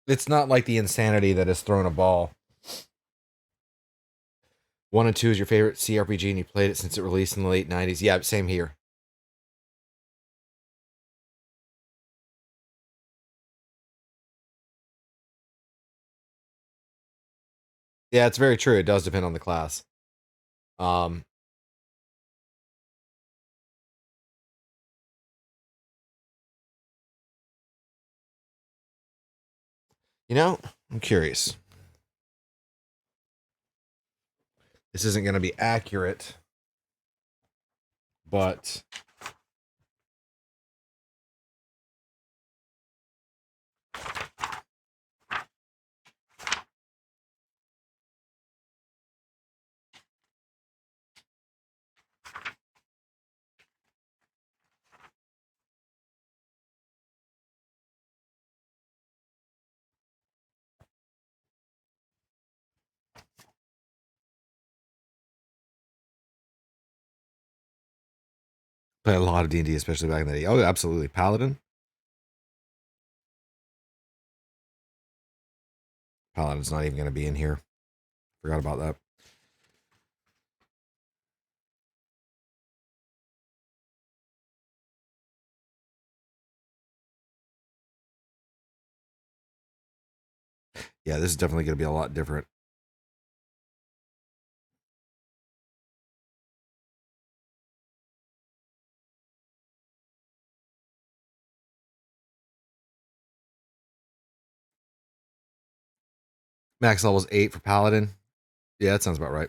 It's not like the insanity that has thrown a ball. 1 and 2 is your favorite CRPG and you played it since it released in the late 90s. Yeah, same here. Yeah, it's very true. It does depend on the class. You know, I'm curious. This isn't going to be accurate, but played a lot of D&D, especially back in the day. Oh, absolutely. Paladin. Paladin's not even going to be in here. Forgot about that. Yeah, this is definitely going to be a lot different. Max level is 8 for Paladin. Yeah, that sounds about right.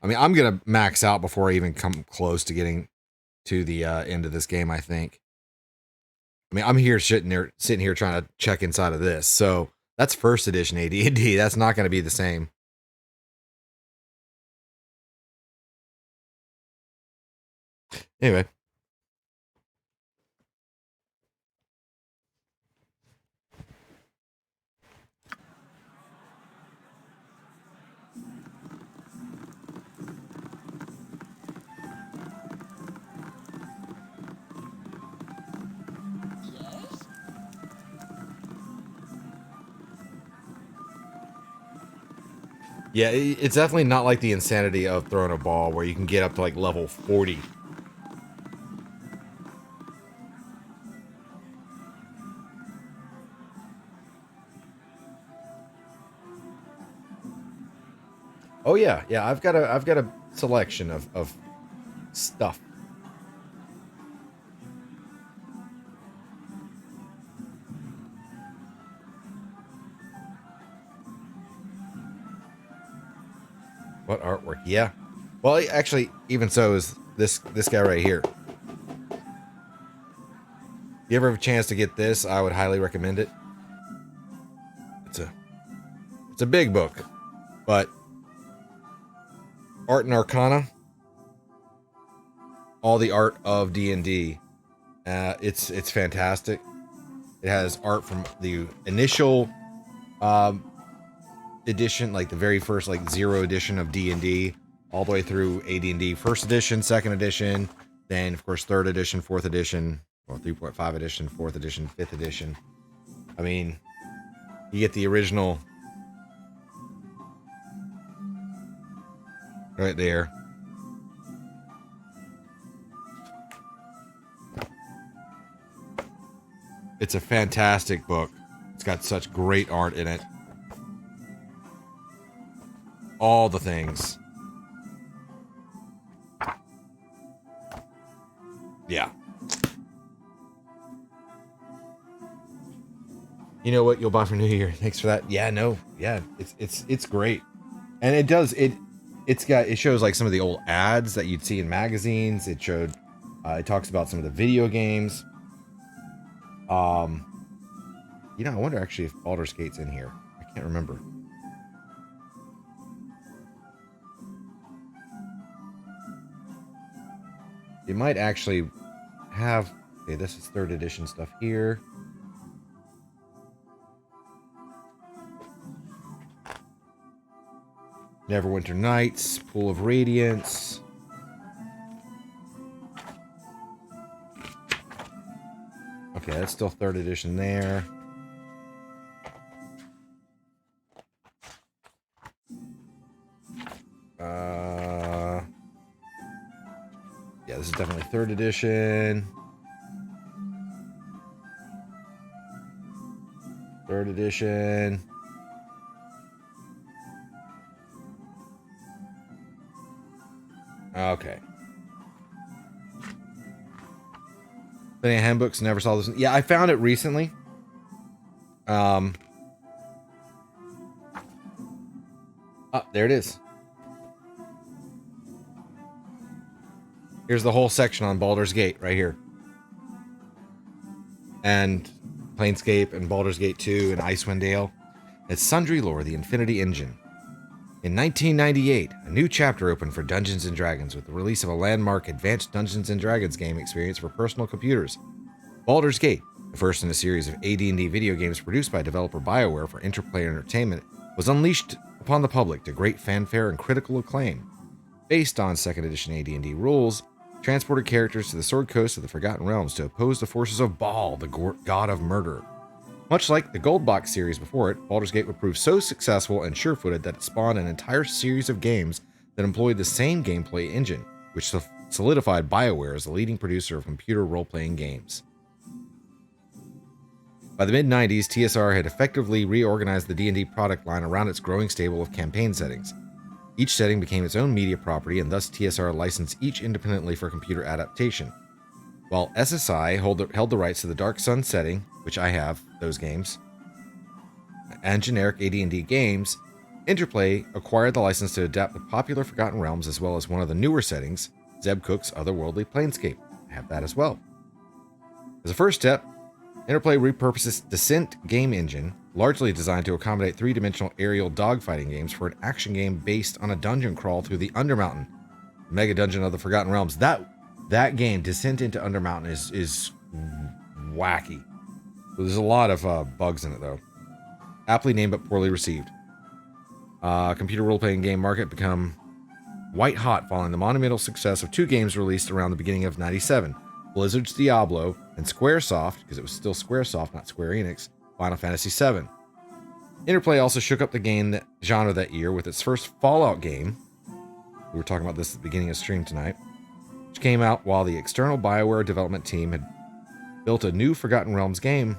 I mean, I'm going to max out before I even come close to getting to the end of this game, I think. I mean, I'm here sitting here trying to check inside of this. So That's first edition AD&D. That's not going to be the same. Anyway. Yeah, it's definitely not like the insanity of throwing a ball where you can get up to like level 40. Oh yeah, yeah. I've got a selection of stuff. What artwork? Yeah. Well, actually, even so is this guy right here. If you ever have a chance to get this, I would highly recommend it. It's a big book, but Art and Arcana, all the art of D&D. It's fantastic. It has art from the initial edition, like the very first like 0 edition of D&D, all the way through AD&D first edition, second edition, then of course third edition, fourth edition, or 3.5 edition, fourth edition, fifth edition. I mean, you get the original right there. It's a fantastic book. It's got such great art in it. All the things. Yeah. You know what you'll buy for New Year? Thanks for that. Yeah, no. Yeah, it's great. And it shows like some of the old ads that you'd see in magazines. It talks about some of the video games. You know, I wonder actually if Baldur's Gate's in here. I can't remember. It might actually have... Okay, this is third edition stuff here. Neverwinter Nights, Pool of Radiance. Okay, that's still third edition there. Yeah, this is definitely third edition. Third edition. Okay. Any handbooks? Never saw this. Yeah, I found it recently. Oh, there it is. Here's the whole section on Baldur's Gate right here. And Planescape and Baldur's Gate 2 and Icewind Dale. It's Sundry Lore, the Infinity Engine. In 1998, a new chapter opened for Dungeons & Dragons with the release of a landmark Advanced Dungeons & Dragons game experience for personal computers. Baldur's Gate, the first in a series of AD&D video games produced by developer BioWare for Interplayer Entertainment, was unleashed upon the public to great fanfare and critical acclaim. Based on 2nd edition AD&D rules, transported characters to the Sword Coast of the Forgotten Realms to oppose the forces of Baal, the god of murder. Much like the Gold Box series before it, Baldur's Gate would prove so successful and sure-footed that it spawned an entire series of games that employed the same gameplay engine, which solidified BioWare as the leading producer of computer role-playing games. By the mid-90s, TSR had effectively reorganized the D&D product line around its growing stable of campaign settings. Each setting became its own media property, and thus TSR licensed each independently for computer adaptation. While SSI held the rights to the Dark Sun setting, which I have, those games, and generic AD&D games, Interplay acquired the license to adapt the popular Forgotten Realms as well as one of the newer settings, Zeb Cook's Otherworldly Planescape. I have that as well. As a first step, Interplay repurposes Descent game engine, largely designed to accommodate three-dimensional aerial dogfighting games, for an action game based on a dungeon crawl through the Undermountain, Mega Dungeon of the Forgotten Realms. That game, Descent into Undermountain, is wacky. There's a lot of bugs in it, though. Aptly named but poorly received. Computer role-playing game market become white hot following the monumental success of two games released around the beginning of '97. Blizzard's Diablo and Squaresoft, because it was still Squaresoft, not Square Enix, Final Fantasy VII. Interplay also shook up the game genre that year with its first Fallout game. We were talking about this at the beginning of stream tonight, which came out while the external BioWare development team had built a new Forgotten Realms game.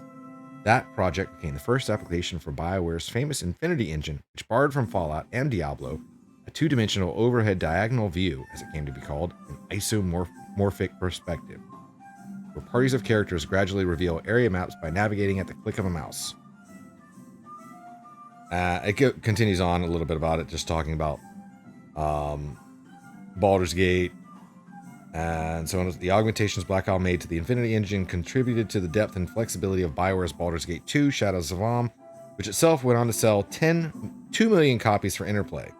That project became the first application for BioWare's famous Infinity engine, which borrowed from Fallout and Diablo a two-dimensional overhead diagonal view, as it came to be called, an isomorphic perspective, where parties of characters gradually reveal area maps by navigating at the click of a mouse. It continues on a little bit about it, just talking about Baldur Gate, and so on. The augmentations Black Isle made to the Infinity engine contributed to the depth and flexibility of BioWare's Baldur's Gate 2, Shadows of Amn, which itself went on to sell 2 million copies for Interplay.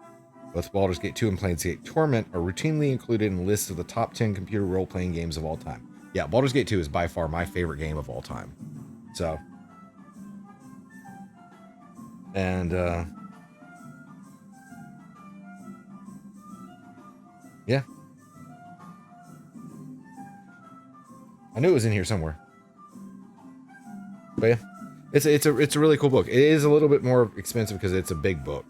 Both Baldur's Gate 2 and Planescape Torment are routinely included in lists of the top 10 computer role-playing games of all time. Yeah, Baldur's Gate 2 is by far my favorite game of all time. So, and yeah, I knew it was in here somewhere. But yeah, it's a really cool book. It is a little bit more expensive because it's a big book,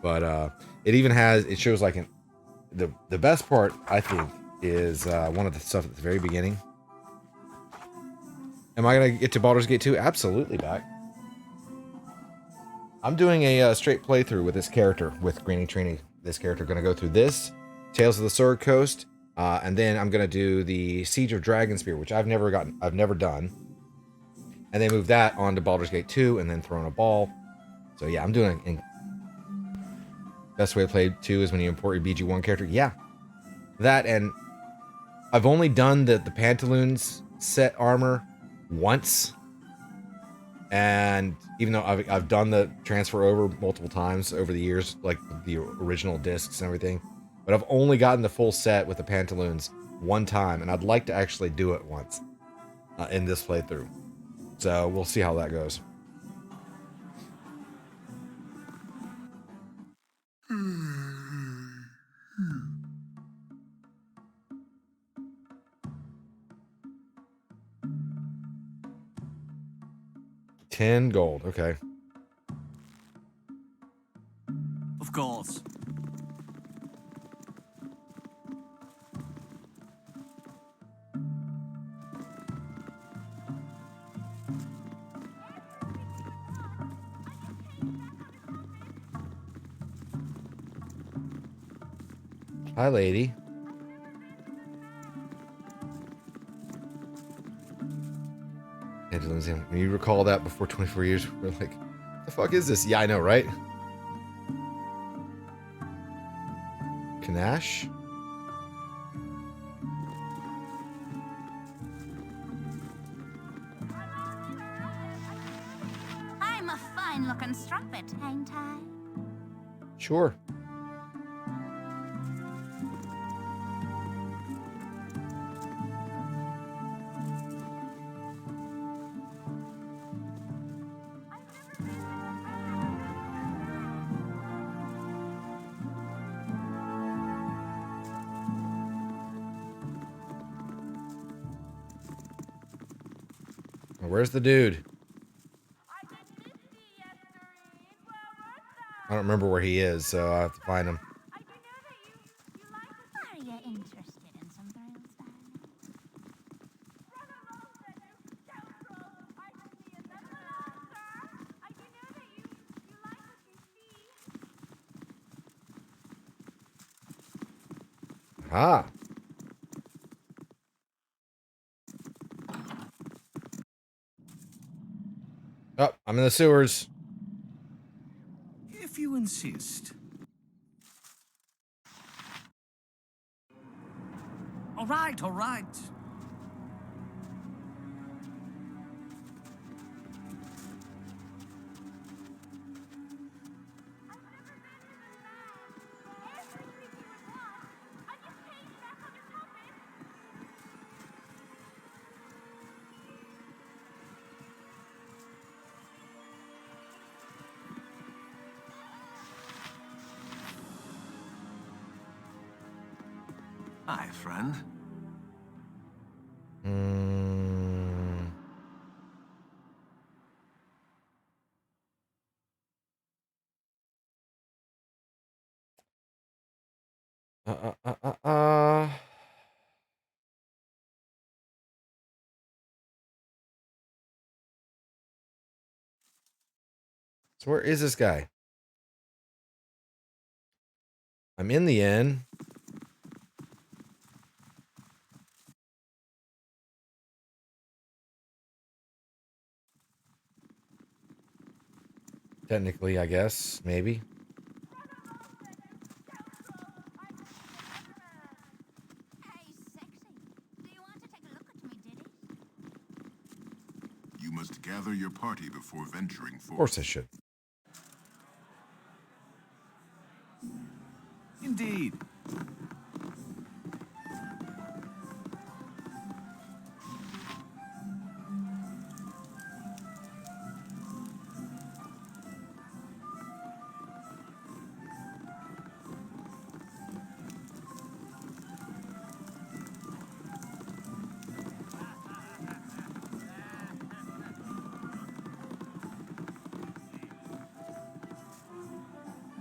but it shows like the best part, I think, is one of the stuff at the very beginning. Am I gonna get to Baldur's Gate 2? Absolutely, back. I'm doing a straight playthrough with this character, with Granny Trini. This character, gonna go through this, Tales of the Sword Coast, and then I'm gonna do the Siege of Dragonspear, which I've never done, and then move that on to Baldur's Gate 2, and then throw in a ball. So yeah, I'm doing. Best way to play 2 is when you import your BG1 character. Yeah, that, and I've only done the Pantaloons set armor once, and even though I've done the transfer over multiple times over the years, like the original discs and everything, but I've only gotten the full set with the Pantaloons one time, and I'd like to actually do it once in this playthrough. So we'll see how that goes. $10 gold, okay. Of course. Hi, lady. When you recall that before 24 years, we're like, the fuck is this? Yeah, I know, right? Kanash? I'm a fine-looking strumpet, ain't I? Sure. Where's the dude? I don't remember where he is, so I have to find him. Are you interested in some thrills, Ah. Oh, I'm in the sewers. If you insist. All right, all right. Hi, friend. Uh, uh, uh, uh, uh. So where is this guy? I'm in the inn. Technically, I guess. Maybe. You must gather your party before venturing forth. Of course I should. Indeed.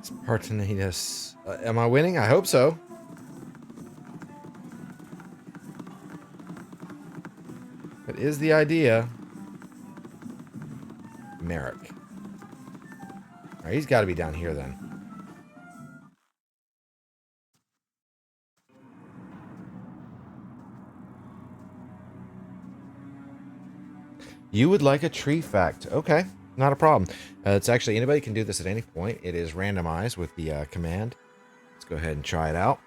Spartanitas. Am I winning? I hope so. What is the idea? Merrick. Alright, he's got to be down here then. You would like a tree fact. Okay, not a problem. It's actually, anybody can do this at any point. It is randomized with the command. Let's go ahead and try it out.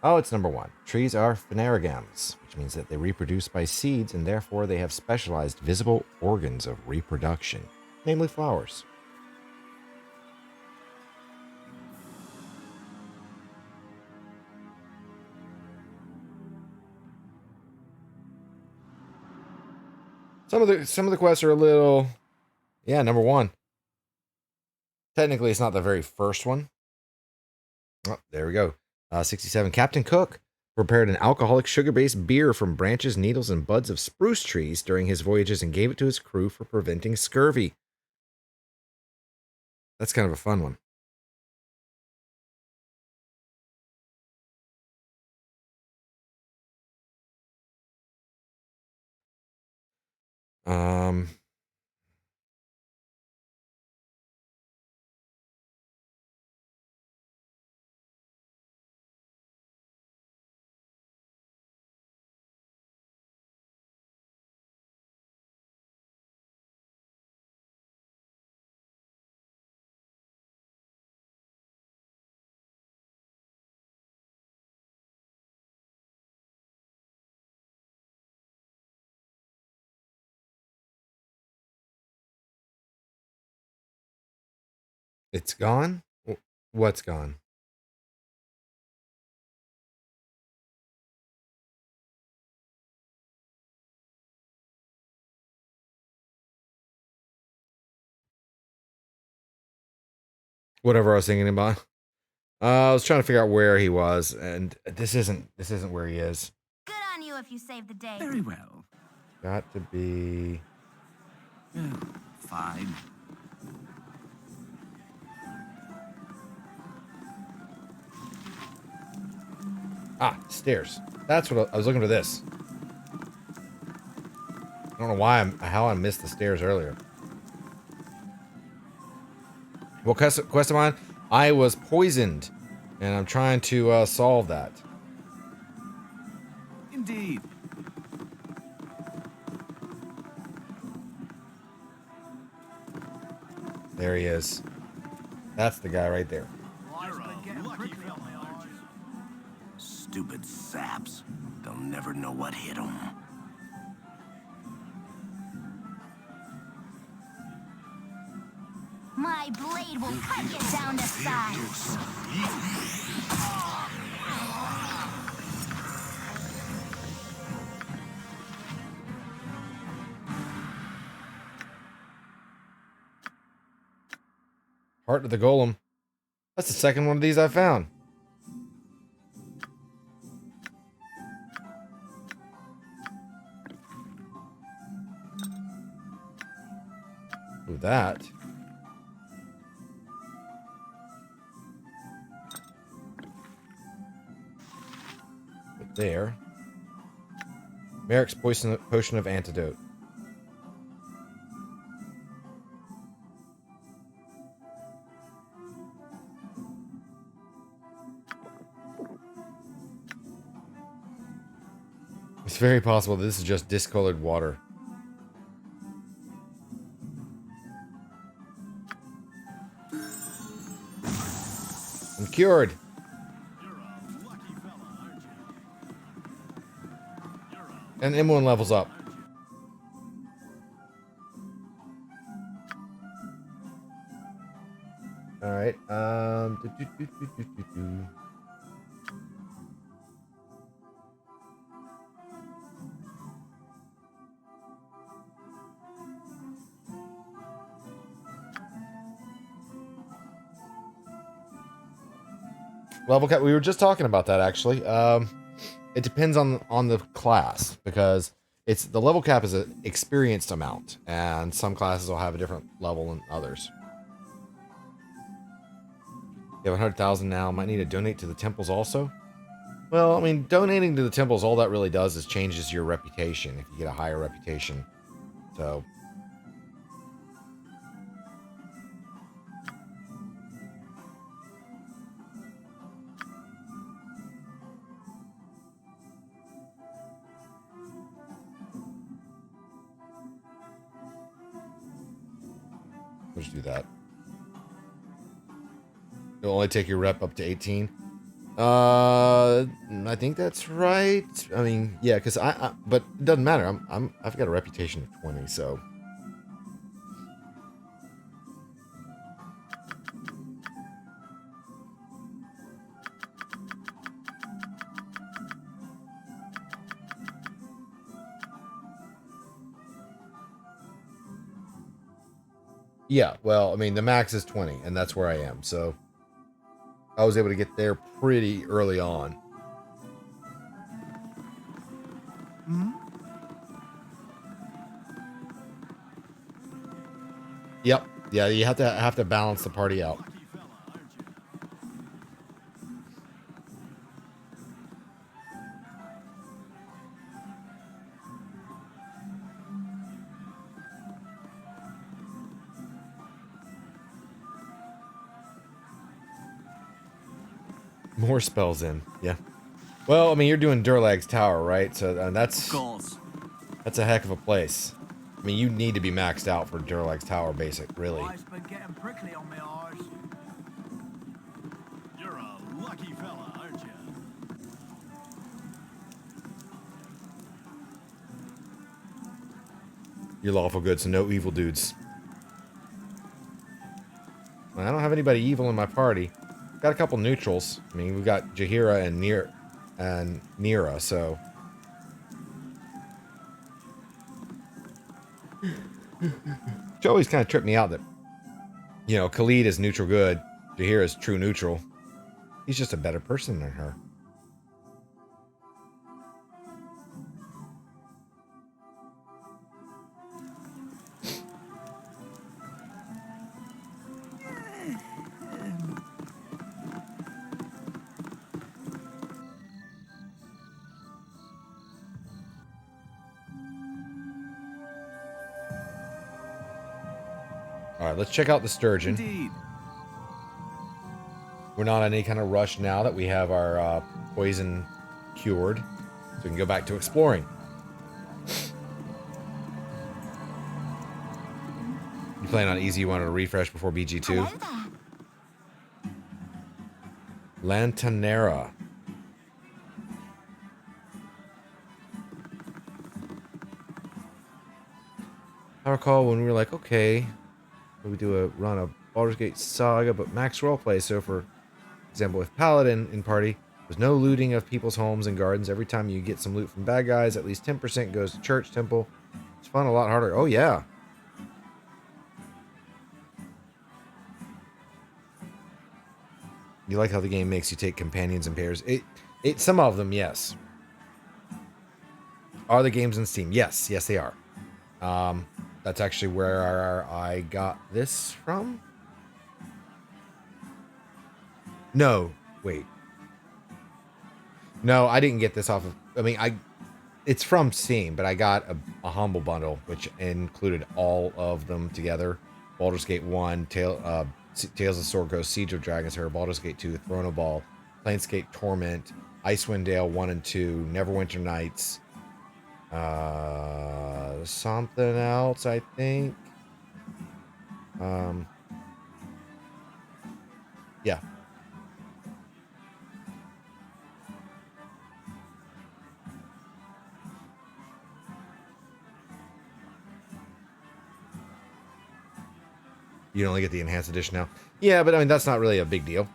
Oh, it's number 1. Trees are phanerogams, which means that they reproduce by seeds, and therefore they have specialized visible organs of reproduction, namely flowers. Some of the quests are a little, yeah, number 1. Technically, it's not the very first one. Oh, there we go. 67. Captain Cook prepared an alcoholic sugar-based beer from branches, needles, and buds of spruce trees during his voyages and gave it to his crew for preventing scurvy. That's kind of a fun one. It's gone? What's gone? Whatever I was thinking about. I was trying to figure out where he was, and this isn't where he is. Good on you if you saved the day. Very well. Got to be... Fine. Ah, stairs. That's what I was looking for. This. I don't know how I missed the stairs earlier. Well, quest of mine, I was poisoned, and I'm trying to solve that. Indeed. There he is. That's the guy right there. Stupid saps. They'll never know what hit them. My blade will cut you down to size. Heart of the Golem. That's the second one of these I found. Move that. Put there. Merrick's potion of antidote. It's very possible this is just discolored water. I'm cured. And M1 levels up. All right. Level cap. We were just talking about that actually. It depends on the class because it's the level cap is an experienced amount, and some classes will have a different level than others. You have 100,000 now. Might need to donate to the temples also. Well, I mean, donating to the temples, all that really does is changes your reputation if you get a higher reputation. So. Let's do that. It'll only take your rep up to 18. I think that's right. I mean, yeah, because but it doesn't matter. I've got a reputation of 20, so. Yeah, well, I mean, the max is 20, and that's where I am, so I was able to get there pretty early on. Yep. Yeah, you have to balance the party out. More spells in, yeah. Well, I mean, you're doing Durlag's Tower, right? So that's a heck of a place. I mean, you need to be maxed out for Durlag's Tower basic, really. You're a lucky fella, aren't you? You're lawful good, so no evil dudes. I don't have anybody evil in my party. Got a couple neutrals. I mean, we've got Jaheira and Nira, so. Which always kind of tripped me out that, you know, Khalid is neutral good, Jaheira is true neutral. He's just a better person than her. All right, let's check out the sturgeon. Indeed. We're not in any kind of rush now that we have our poison cured, so we can go back to exploring. You playing on easy? You wanted to refresh before BG2? Lantanera. I recall when we were like, okay, we do a run of Baldur's Gate Saga, but max roleplay. So, for example, with Paladin in party, there's no looting of people's homes and gardens. Every time you get some loot from bad guys, at least 10% goes to church, temple. It's fun, a lot harder. Oh, yeah. You like how the game makes you take companions in pairs? Some of them, yes. Are the games in Steam? Yes, yes, they are. That's actually where I got this from. No, wait. No, I didn't get this off of... I mean, it's from Steam, but I got a Humble Bundle, which included all of them together. Baldur's Gate 1, Tales of Sword Coast, Siege of Dragon's Heir, Baldur's Gate 2, Throne of Ball, Planescape Torment, Icewind Dale 1 and 2, Neverwinter Nights, something else, I think. Yeah. You only get the enhanced edition now. Yeah, but I mean, that's not really a big deal.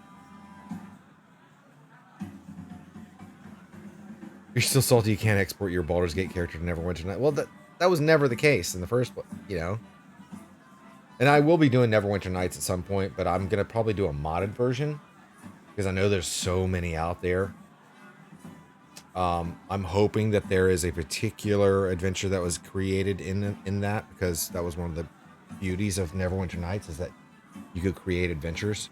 You're still salty you can't export your Baldur's Gate character to Neverwinter Nights. Well, that was never the case in the first place, you know? And I will be doing Neverwinter Nights at some point, but I'm going to probably do a modded version because I know there's so many out there. I'm hoping that there is a particular adventure that was created in that, because that was one of the beauties of Neverwinter Nights, is that you could create adventures.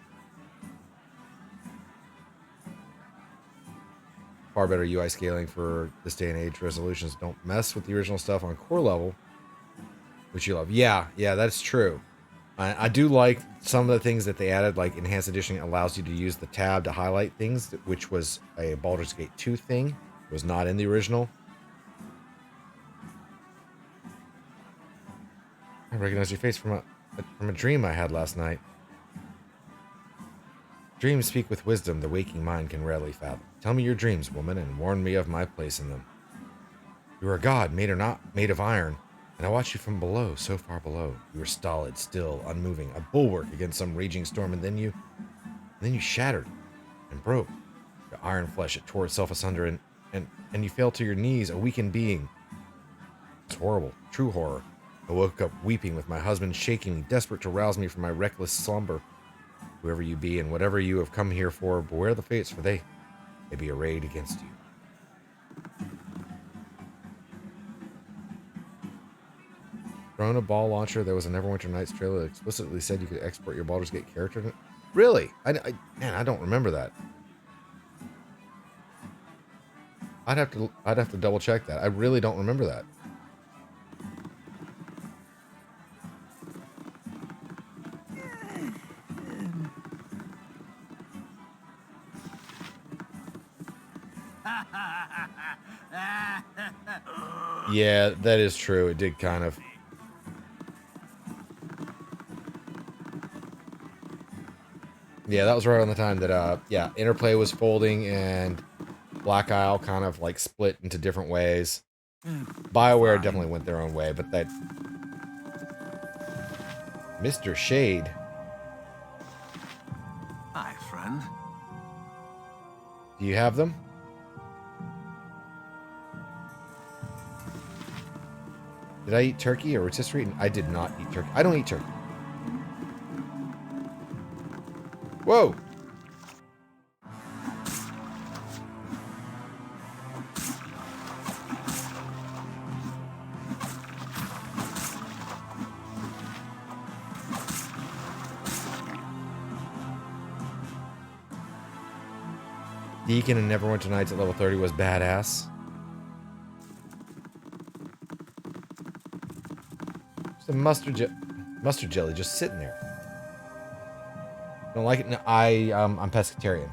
Far better UI scaling for this day and age. Resolutions don't mess with the original stuff on core level, which you love. Yeah, that's true. I do like some of the things that they added, like Enhanced Edition allows you to use the tab to highlight things, which was a Baldur's Gate 2 thing. It was not in the original. I recognize your face from a dream I had last night. Dreams speak with wisdom the waking mind can rarely fathom. Tell me your dreams, woman, and warn me of my place in them. You are a god, made of iron, and I watch you from below, so far below. You were stolid, still, unmoving, a bulwark against some raging storm, and then you shattered and broke. Your iron flesh, it tore itself asunder, and you fell to your knees, a weakened being. It's horrible, true horror. I woke up weeping with my husband shaking me, desperate to rouse me from my reckless slumber. Whoever you be and whatever you have come here for, beware the fates, for they be arrayed against you. Throne of Ball launcher. There was a Neverwinter Nights trailer that explicitly said you could export your Baldur's Gate character. Really? Man, I don't remember that. I'd have to double check that. I really don't remember that. Yeah, that is true. It did kind of. Yeah, that was right on the time that, Interplay was folding and Black Isle kind of like split into different ways. BioWare definitely went their own way, but that Mr. Shade. Hi, friend. Do you have them? Did I eat turkey or rotisserie? I did not eat turkey. I don't eat turkey. Whoa! Deacon and Neverwinter Nights at level 30 was badass. Just a mustard jelly just sitting there. Don't like it? No, I'm pescatarian.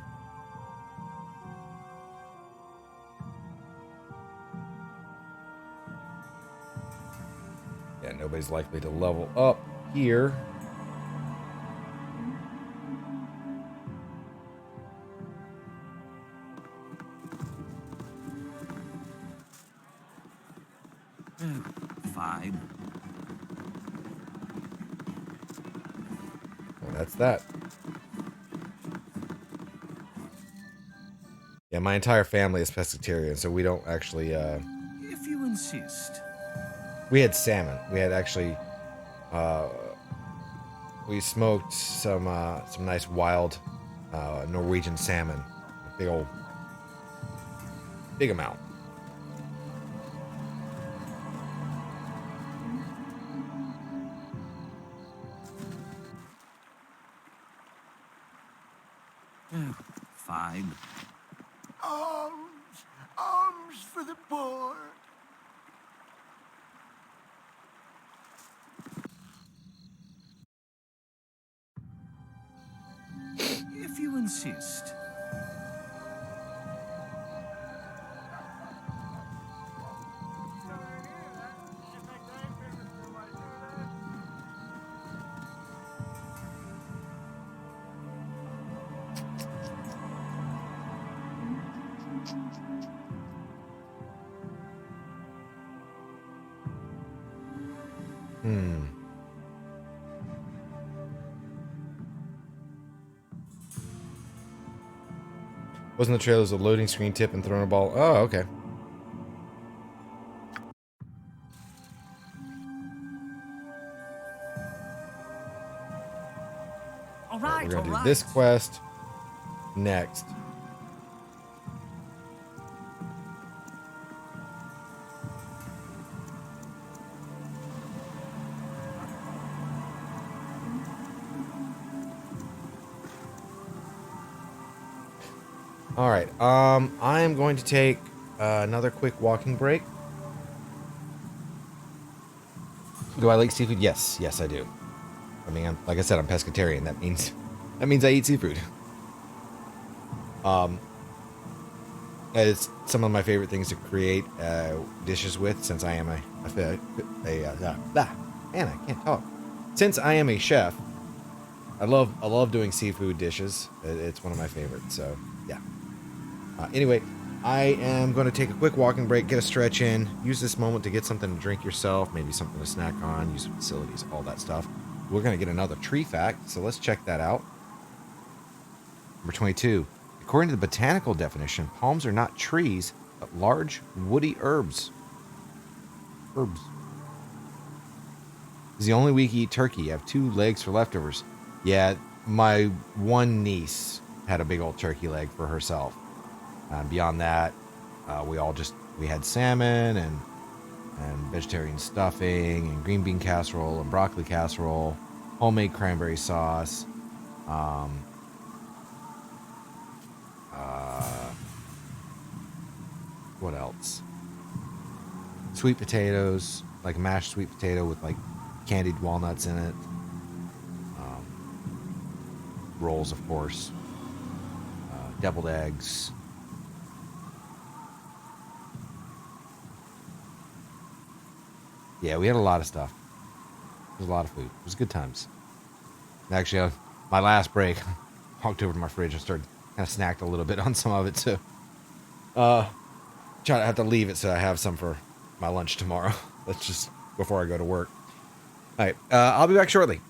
Yeah, nobody's likely to level up here. Fine. Well, that's that. Yeah, my entire family is pescatarian, so we don't actually, If you insist. We had salmon. We had actually, we smoked some nice wild, Norwegian salmon. Big amount. Oh, fine. Arms! Arms for the poor! If you insist. Wasn't the trailer was a loading screen tip and throwing a ball? Oh, okay. All right, We're gonna do all this right. quest next. All right. I am going to take another quick walking break. Do I like seafood? Yes, yes, I do. I mean, like I said, I'm pescatarian. That means I eat seafood. It's some of my favorite things to create dishes with, since I am man, I can't talk. Since I am a chef, I love doing seafood dishes. It's one of my favorites. So yeah. Anyway, I am going to take a quick walking break, get a stretch in, use this moment to get something to drink yourself, maybe something to snack on, use facilities, all that stuff. We're going to get another tree fact, so let's check that out. Number 22. According to the botanical definition, palms are not trees, but large woody herbs. Herbs. This is the only week you eat turkey. You have 2 legs for leftovers. Yeah, my one niece had a big old turkey leg for herself. Beyond that, we had salmon and vegetarian stuffing and green bean casserole and broccoli casserole, homemade cranberry sauce, what else? Sweet potatoes, like a mashed sweet potato with like candied walnuts in it. Rolls, of course. Deviled eggs. Yeah, we had a lot of stuff. It was a lot of food. It was good times. Actually, my last break, I walked over to my fridge and started kind of snacked a little bit on some of it. So, try to have to leave it so I have some for my lunch tomorrow. That's just before I go to work. All right, I'll be back shortly.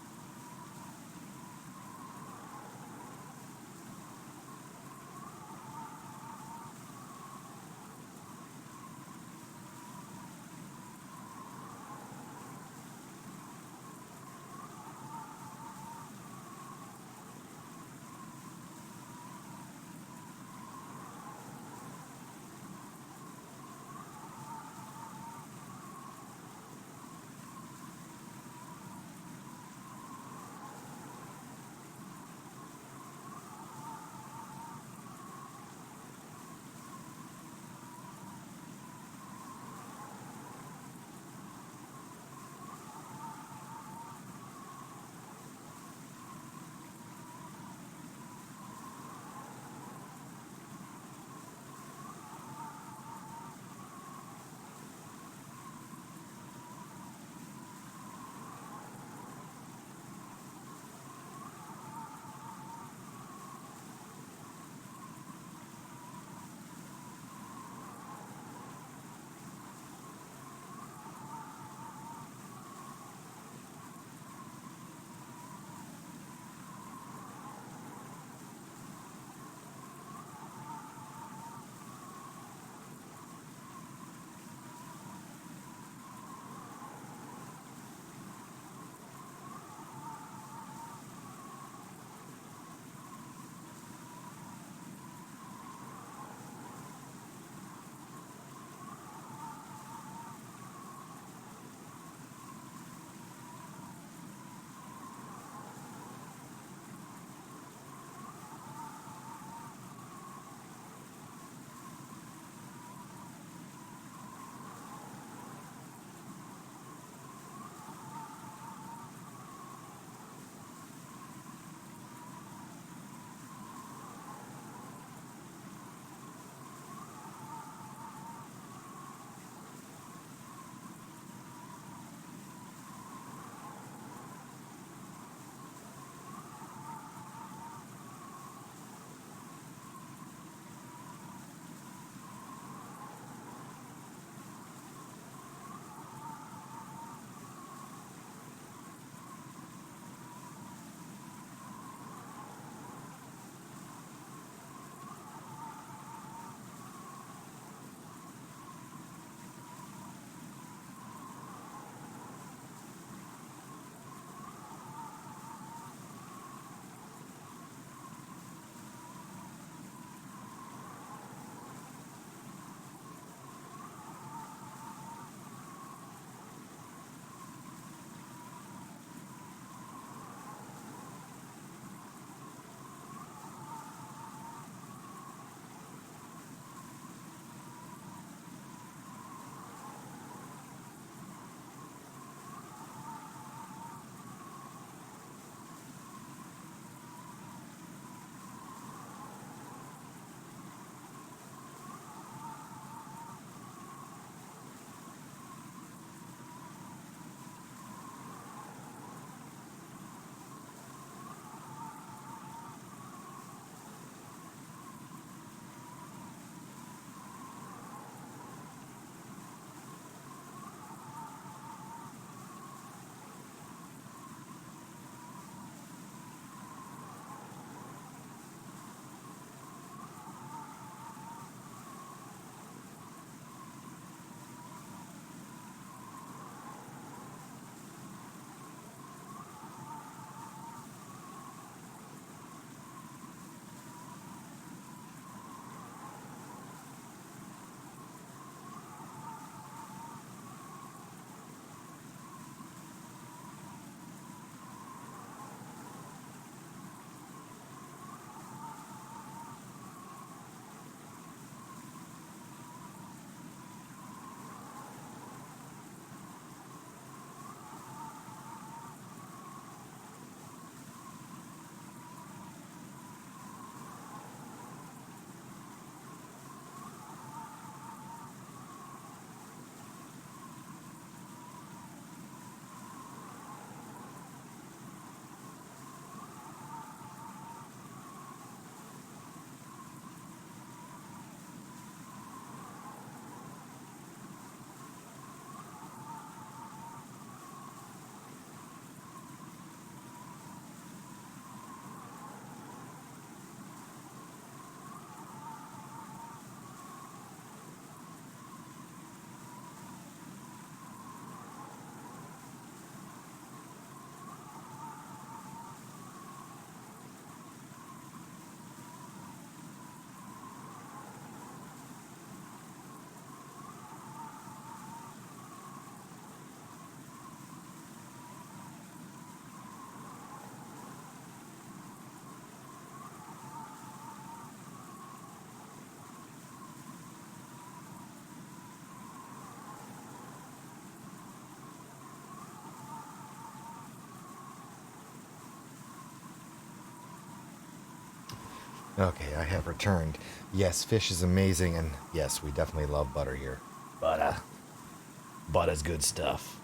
Okay, I have returned. Yes, fish is amazing, and yes, we definitely love butter here. Butter's good stuff.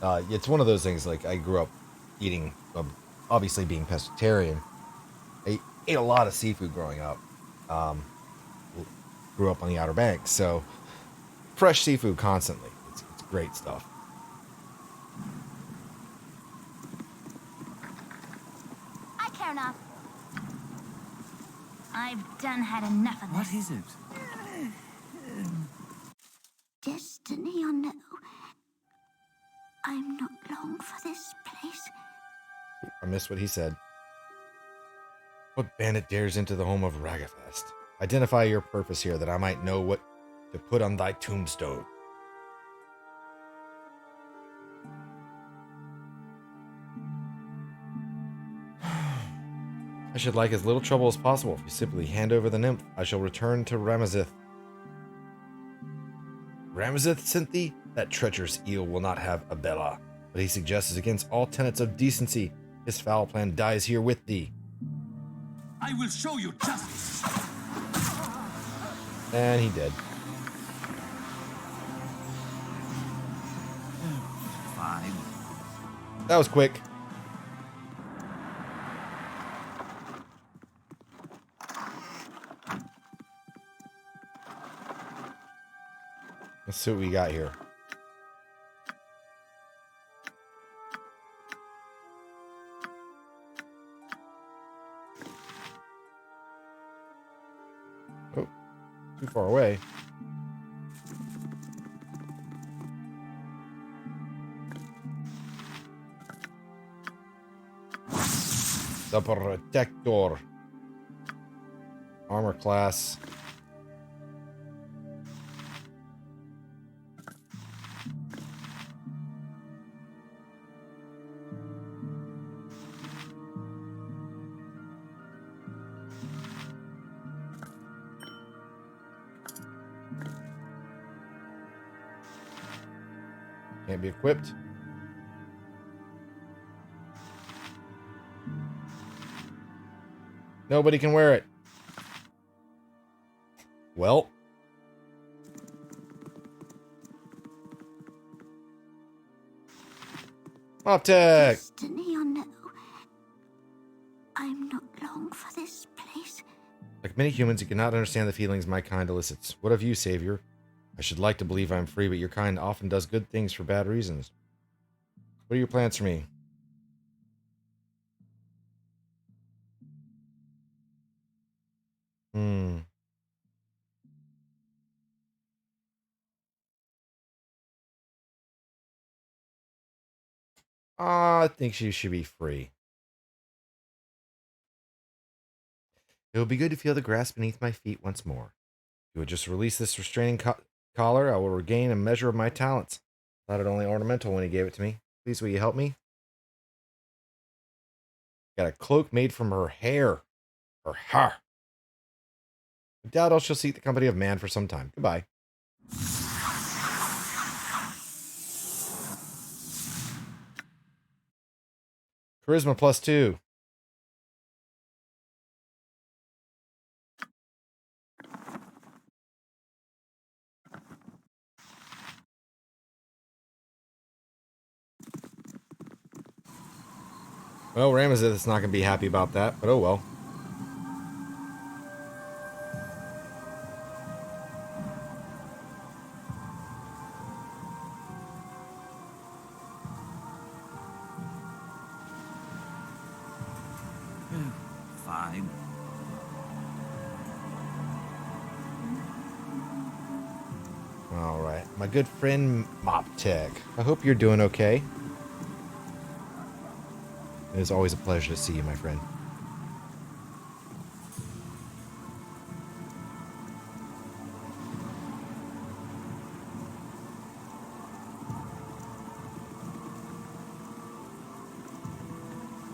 It's one of those things, like, I grew up eating, obviously being pescatarian. I ate a lot of seafood growing up. Grew up on the Outer Banks, so fresh seafood constantly. It's great stuff. I care not. I've done had enough of this. What is it? Destiny or no, I'm not long for this place. I missed what he said. What bandit dares into the home of Ragafest? Identify your purpose here, that I might know what to put on thy tombstone. I should like as little trouble as possible. If you simply hand over the nymph, I shall return to Ramazith. Ramazith sent thee? That treacherous eel will not have a Bella, but he suggests against all tenets of decency. His foul plan dies here with thee. I will show you justice. And he did. Fine. That was quick. Let's see what we got here. Oh, too far away. The Protector. Armor class. Can't be equipped. Nobody can wear it. Well. Optech. Destiny or no, I'm not long for this place. Like many humans, you cannot understand the feelings my kind elicits. What of you, Savior? I should like to believe I'm free, but your kind often does good things for bad reasons. What are your plans for me? I think she should be free. It would be good to feel the grass beneath my feet once more. If you would just release this restraining collar, I will regain a measure of my talents. Thought it only ornamental when he gave it to me. Please, will you help me? Got a cloak made from her hair. Her hair. I doubt I shall seek the company of man for some time. Goodbye. Charisma +2. Well, Ramazith is not going to be happy about that, but oh well. Fine. All right, my good friend Mopteg. I hope you're doing okay. It is always a pleasure to see you, my friend.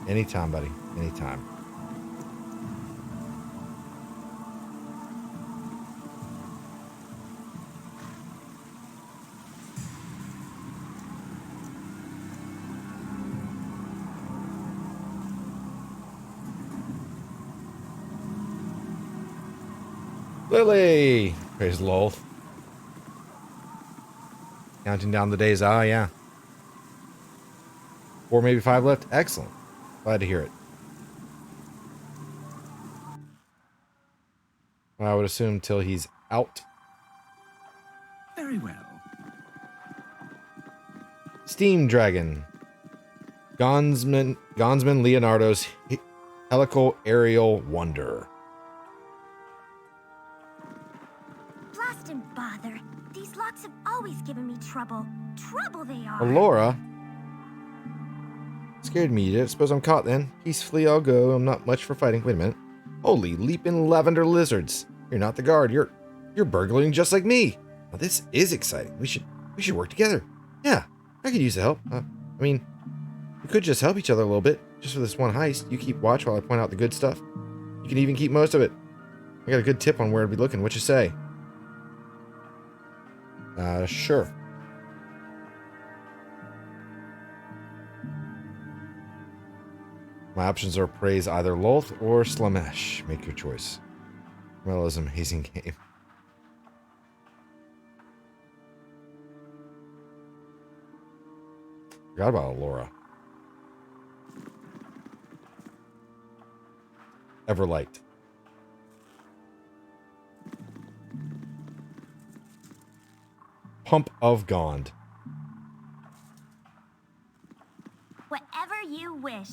Anytime, buddy. Anytime. Lily! Praise Lol. Counting down the days. Ah, yeah. 4, maybe 5 left. Excellent. Glad to hear it. Well, I would assume till he's out. Very well. Steam Dragon. Gonsman Leonardo's helical aerial wonder. Blast and bother. These locks have always given me trouble. Trouble they are. Laura. Scared me, you did. Suppose I'm caught then. Peacefully I'll go. I'm not much for fighting. Wait a minute. Holy leaping lavender lizards. You're not the guard. You're burgling just like me. Now this is exciting. We should work together. Yeah, I could use the help. I mean, we could just help each other a little bit. Just for this one heist. You keep watch while I point out the good stuff. You can even keep most of it. I got a good tip on where to be looking. What you say? Sure. My options are praise either Lolth or Slamesh. Make your choice. Well, it's an amazing game. Forgot about Laura. Everlight. Pump of Gond. Whatever you wish.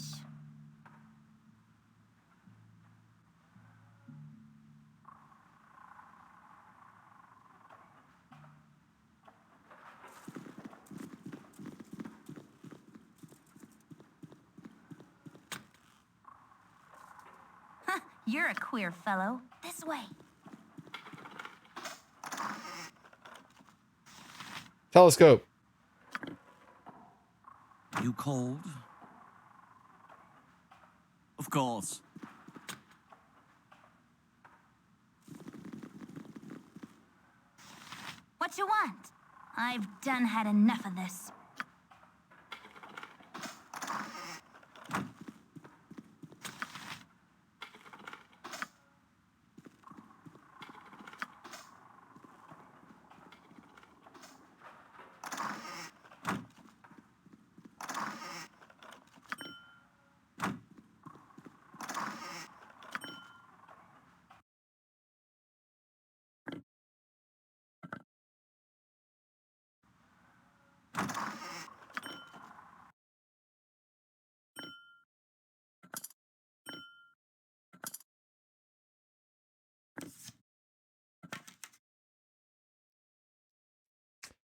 You're a queer fellow. This way. Telescope. You called? Of course. What you want? I've done had enough of this.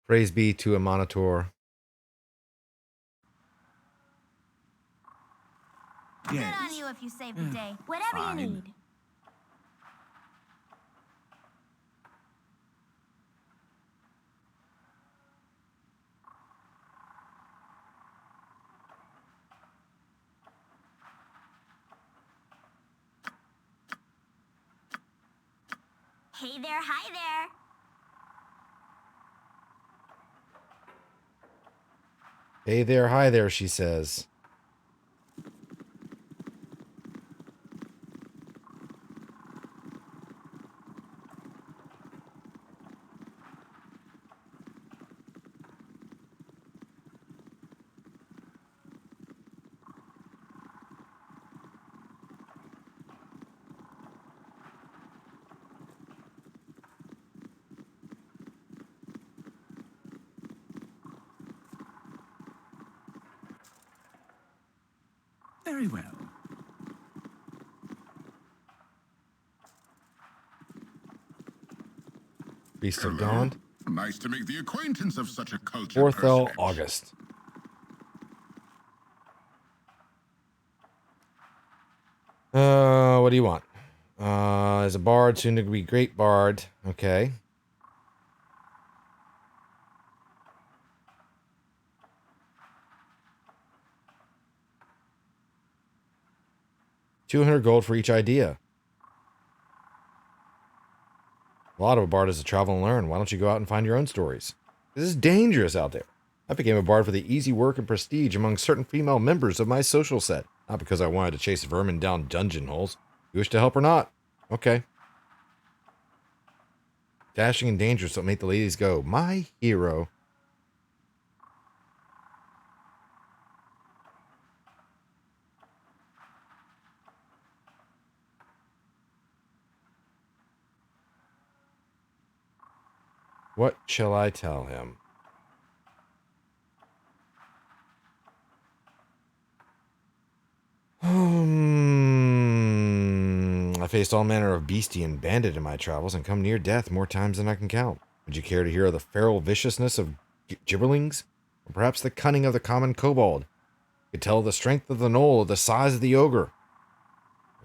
Praise be to a monitor. Good on you if you save the day. Whatever Fine. you need. Hey there, hi there. Hey there, hi there, she says. Very well. Beast of Dawn. Nice to make the acquaintance of such a cultured Orthel personage. August. What do you want? As a bard, soon to be great bard. Okay. $200 gold for each idea. A lot of a bard is to travel and learn. Why don't you go out and find your own stories? This is dangerous out there. I became a bard for the easy work and prestige among certain female members of my social set. Not because I wanted to chase vermin down dungeon holes. You wish to help or not? Okay. Dashing and dangerous don't make the ladies go. My hero. What shall I tell him? I faced all manner of beastie and bandit in my travels and come near death more times than I can count. Would you care to hear of the feral viciousness of gibberlings? Or perhaps the cunning of the common kobold? Could tell the strength of the knoll or the size of the ogre.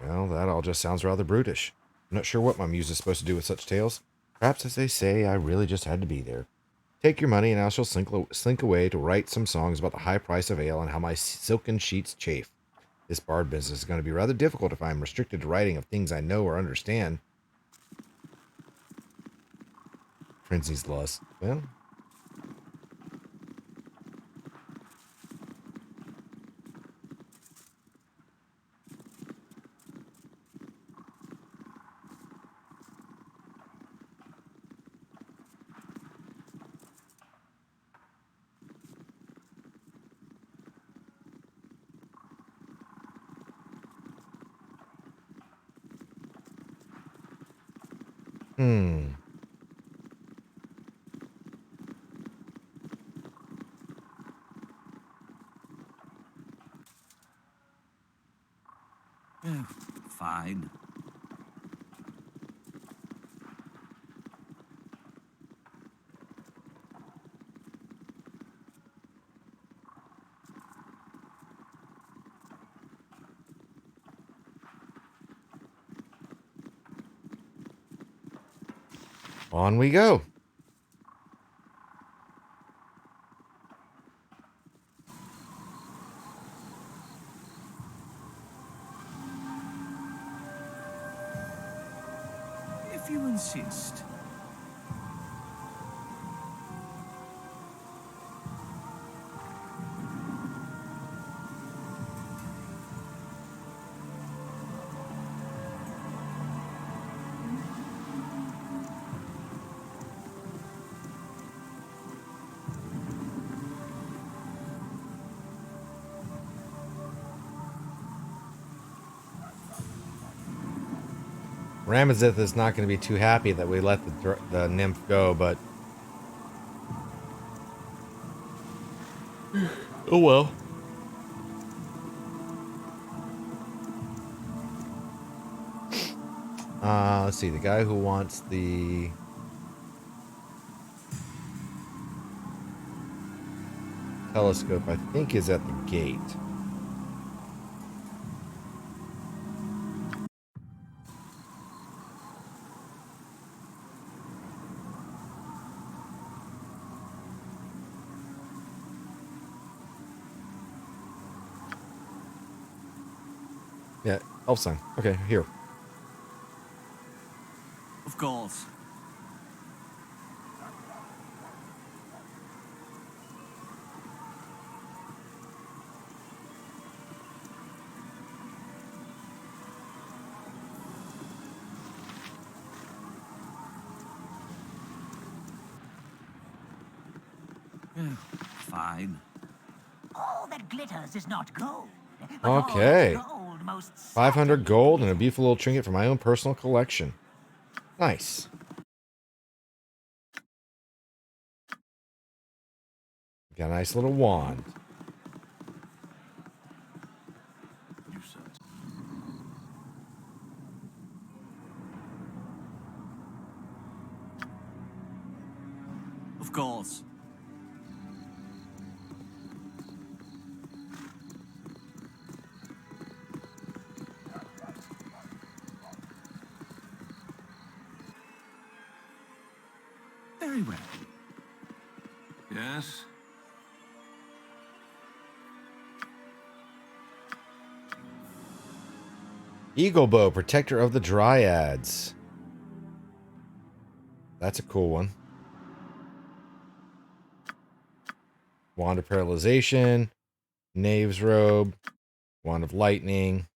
Well, that all just sounds rather brutish. I'm not sure what my muse is supposed to do with such tales. Perhaps, as they say, I really just had to be there. Take your money, and I shall slink away to write some songs about the high price of ale and how my silken sheets chafe. This bard business is going to be rather difficult if I am restricted to writing of things I know or understand. Frenzy's lust. Well, Fine. on we go. If you insist. Ramazith is not going to be too happy that we let the nymph go, but oh well. Let's see. The guy who wants the telescope, I think, is at the gate. Yeah, elf sign. Okay, here. Of course. Fine. All that glitters is not gold. Okay. Gold most 500 gold and a beautiful little trinket for my own personal collection. Nice. Got a nice little wand. Of course. Very well. Yes? Eagle Bow, Protector of the Dryads. That's a cool one. Wand of Paralyzation. Knave's Robe. Wand of Lightning.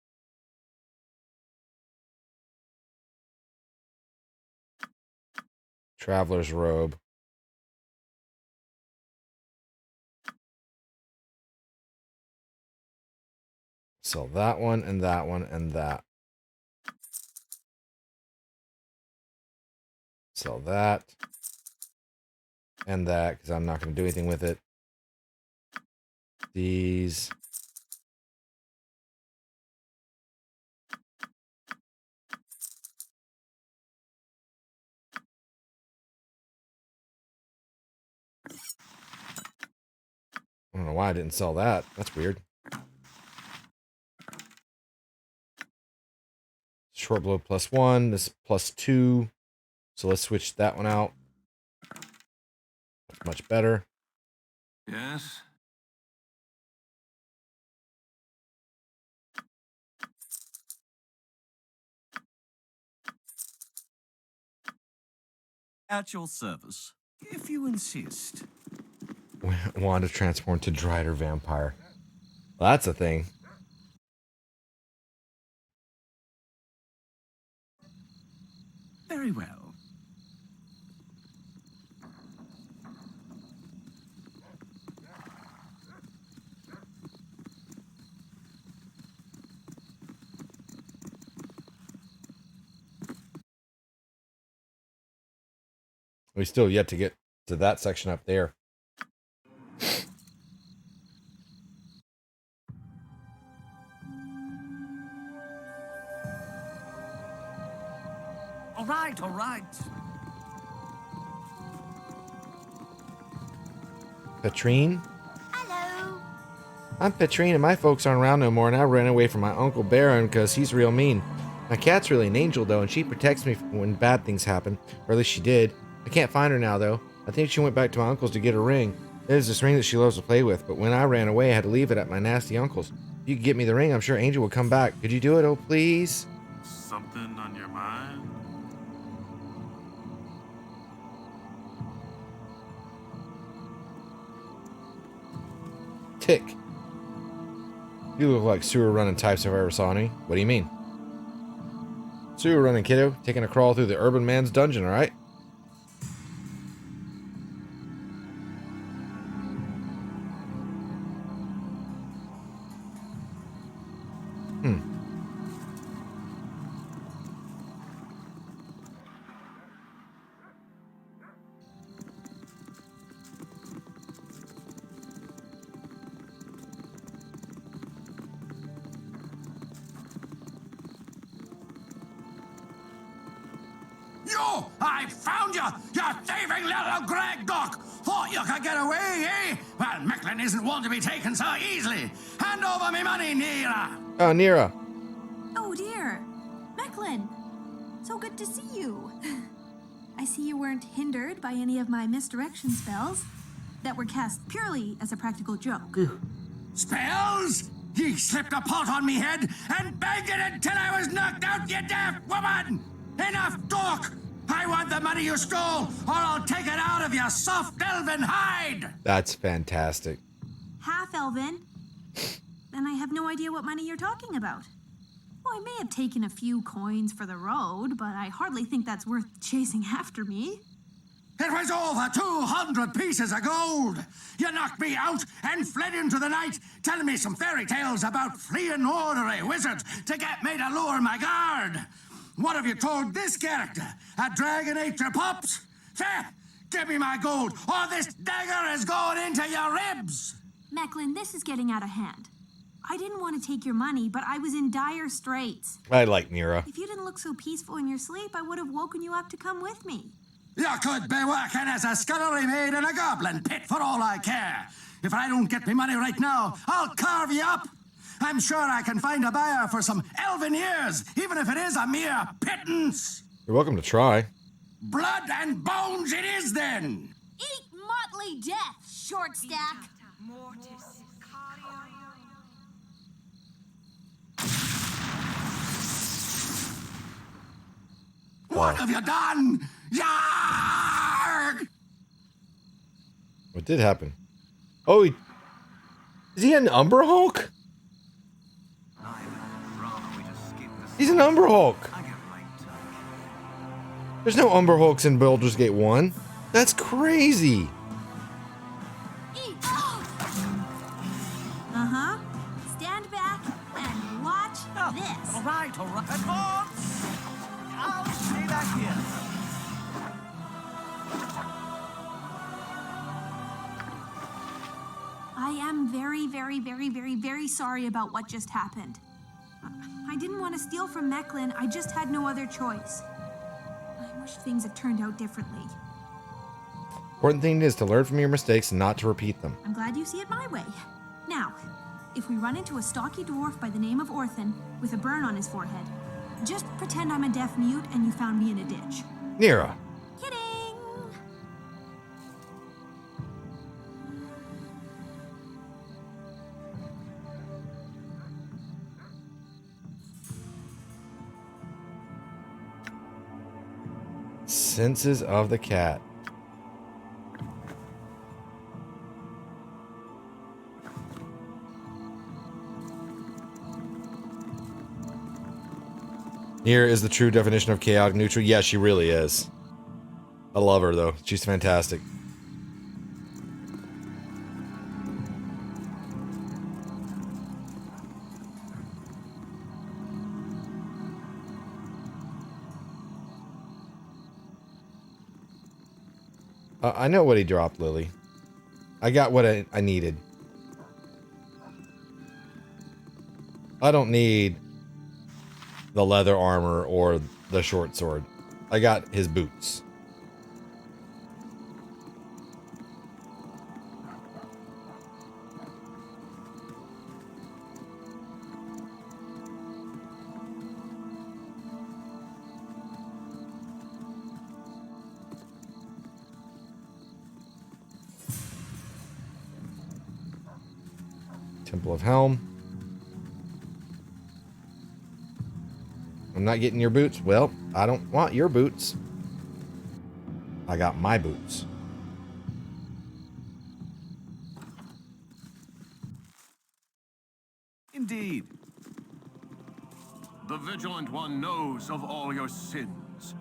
Traveler's robe. Sell that one and that one and that. Sell that and that because I'm not going to do anything with it. These. I don't know why I didn't sell that. That's weird. Short blow +1. This is +2. So let's switch that one out. That's much better. Yes? At your service, if you insist. Want to transform to Drider Vampire. Well, that's a thing. Very well. We still yet to get to that section up there. All right, all right. Petrine? Hello. I'm Petrine, and my folks aren't around no more, and I ran away from my Uncle Baron because he's real mean. My cat's really an angel, though, and she protects me when bad things happen. Or at least she did. I can't find her now, though. I think she went back to my uncle's to get a ring. It is this ring that she loves to play with, but when I ran away, I had to leave it at my nasty uncle's. If you could get me the ring, I'm sure Angel will come back. Could you do it, oh please? Something on your mind? Tick. You look like sewer running types if I ever saw any. What do you mean? Sewer running, kiddo. Taking a crawl through the urban man's dungeon, alright? You! I found you! You thieving little Greg Doc! Thought you could get away, eh? Well, Mecklin isn't one to be taken so easily. Hand over me money, Nira! Oh, Nira. Oh dear. Mecklin! So good to see you. I see you weren't hindered by any of my misdirection spells that were cast purely as a practical joke. Spells? Ye slipped a pot on me head and banged it until I was knocked out, you daft woman! Enough talk! I want the money you stole, or I'll take it out of your soft elven hide! That's fantastic. Half elven? And I have no idea what money you're talking about. Well, I may have taken a few coins for the road, but I hardly think that's worth chasing after me. It was over 200 pieces of gold! You knocked me out and fled into the night, telling me some fairy tales about fleeing ordinary wizards to get me to lure my guard! What have you told this character? A dragon ate your pups? Say, give me my gold, or this dagger is going into your ribs! Mecklin, this is getting out of hand. I didn't want to take your money, but I was in dire straits. I like Nira. If you didn't look so peaceful in your sleep, I would have woken you up to come with me. You could be working as a scullery maid in a goblin pit for all I care. If I don't get me money right now, I'll carve you up. I'm sure I can find a buyer for some elven ears, even if it is a mere pittance. You're welcome to try. Blood and bones it is then. Eat motley death, short stack. What have you done? Yarg! What did happen? Oh, is he an Umber Hulk? He's an Umber Hulk. There's no Umber Hulks in Baldur's Gate 1. That's crazy. Uh-huh. Stand back and watch this. All right. Advance! I'll stay back here. I am very, very, very, very, very sorry about what just happened. I didn't want to steal from Mechlin. I just had no other choice. I wish things had turned out differently. Important thing is to learn from your mistakes and not to repeat them. I'm glad you see it my way. Now, if we run into a stocky dwarf by the name of Orthan with a burn on his forehead, just pretend I'm a deaf mute and you found me in a ditch. Nira. Kidding! Senses of the cat. Nira is the true definition of chaotic neutral. Yeah, she really is. I love her, though. She's fantastic. I know what he dropped, Lily. I got what I needed. I don't need the leather armor or the short sword. I got his boots. Temple of Helm. I'm not getting your boots. Well, I don't want your boots. I got my boots. Indeed. The Vigilant One knows of all your sins.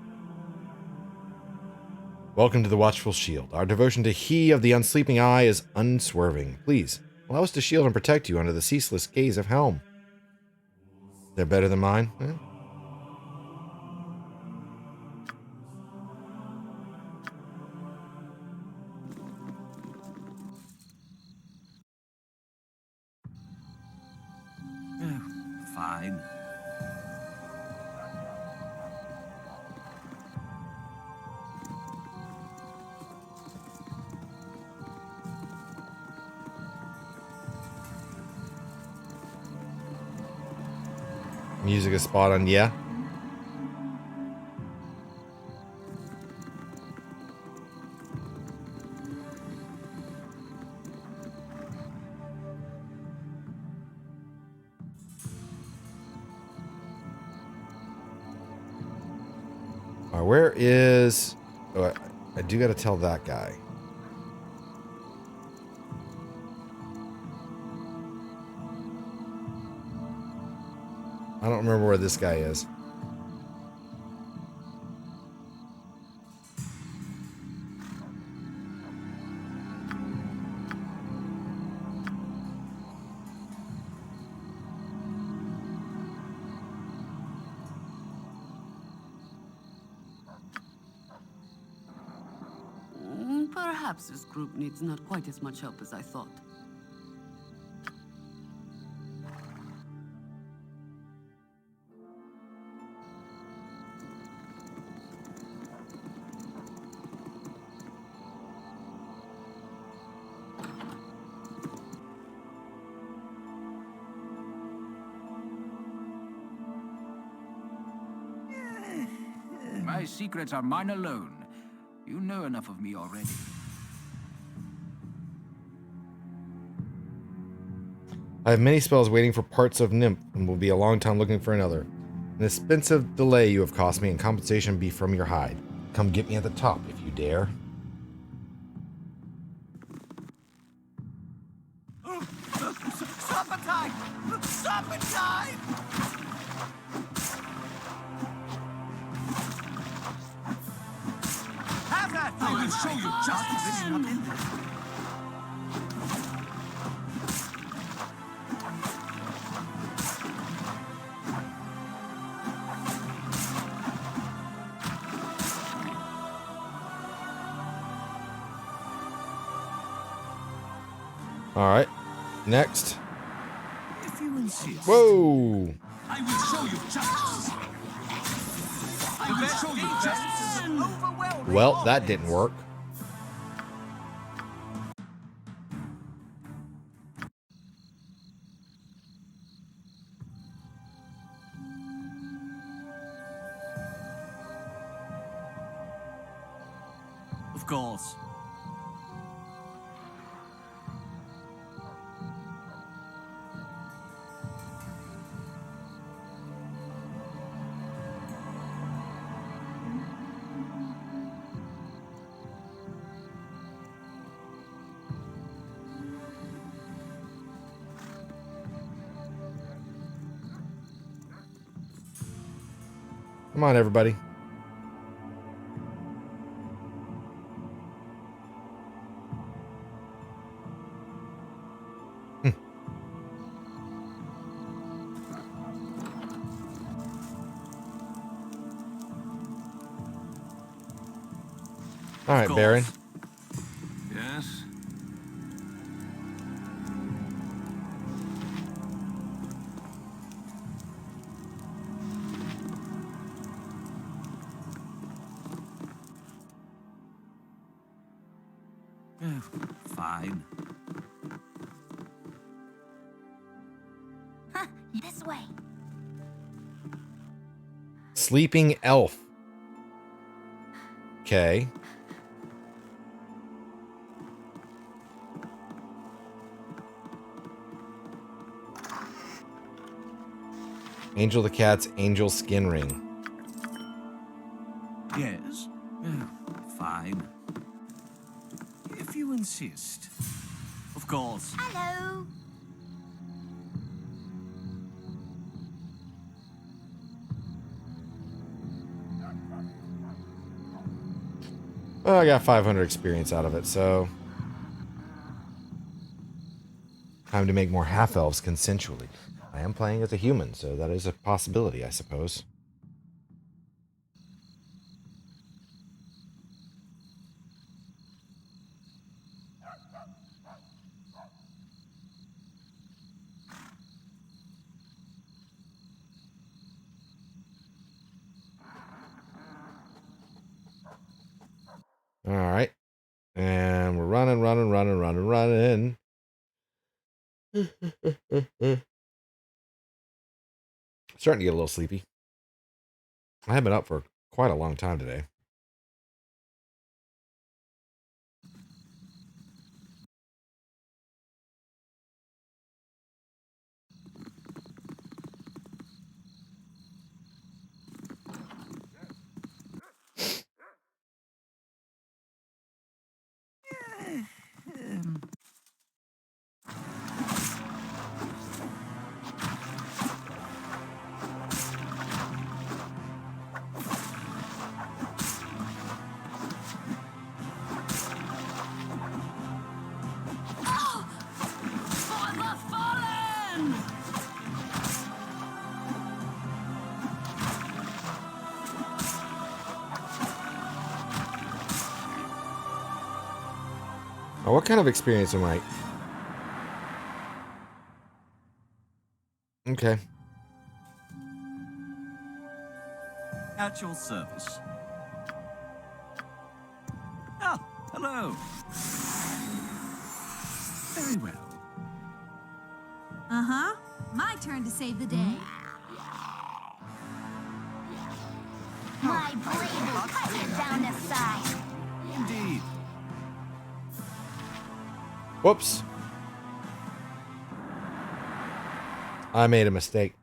Welcome to the Watchful Shield. Our devotion to He of the Unsleeping Eye is unswerving. Please, allow us to shield and protect you under the ceaseless gaze of Helm. They're better than mine? Eh? Fine. Music is spot on, yeah. Alright, where is... Oh, I do gotta tell that guy. I don't remember where this guy is. Perhaps this group needs not quite as much help as I thought. My secrets are mine alone. You know enough of me already. I have many spells waiting for parts of Nymph, and will be a long time looking for another. An expensive delay you have cost me, and compensation be from your hide. Come get me at the top if you dare. Serpentine! Serpentine! will show you justice. All right. Next. If you insist. Whoa. I will show you justice. I will show you justice. Well, that didn't work. Of course. Come on, everybody. All right, Baron. Yes? Fine. Huh, this way. Sleeping elf. Okay. Angel the Cat's angel skin ring. Yes? Fine. If you insist. Of course. Hello. Well, I got 500 experience out of it, so time to make more half-elves consensually. I am playing as a human, so that is a possibility, I suppose. All right. And we're running. Starting to get a little sleepy. I have been up for quite a long time today. For the fallen! Oh, what kind of experience am I? Okay. At your service. Ah, hello. Very well. Uh-huh. My turn to save the day. My blade will cut you down the side. Indeed. Whoops. I made a mistake.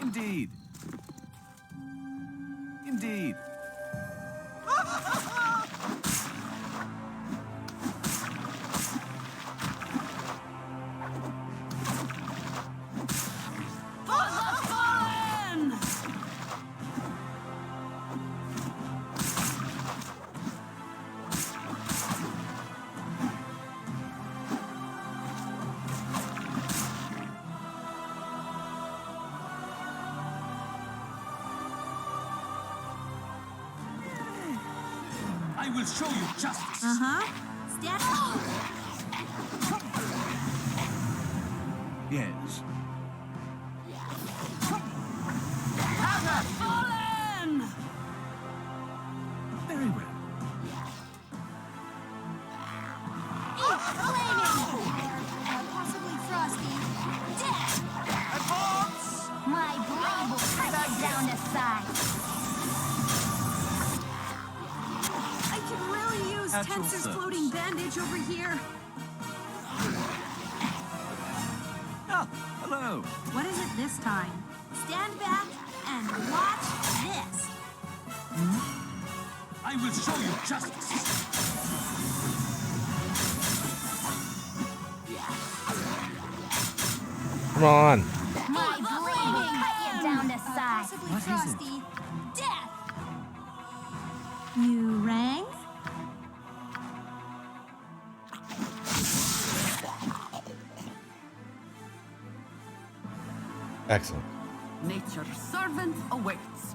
Indeed. Indeed. For the fallen! I will show you justice. Stand. Yes. Fallen! Very well. Possibly frosty. My blade will cut you down to size. I could really use At your Tensor's service. floating bandage over here. Ah, hello. What is it this time? Stand back and watch this. I will show you justice. Come on. My blade will cut you down to size. Possibly frosty. Death. You rang? Excellent. Nature's servant awaits.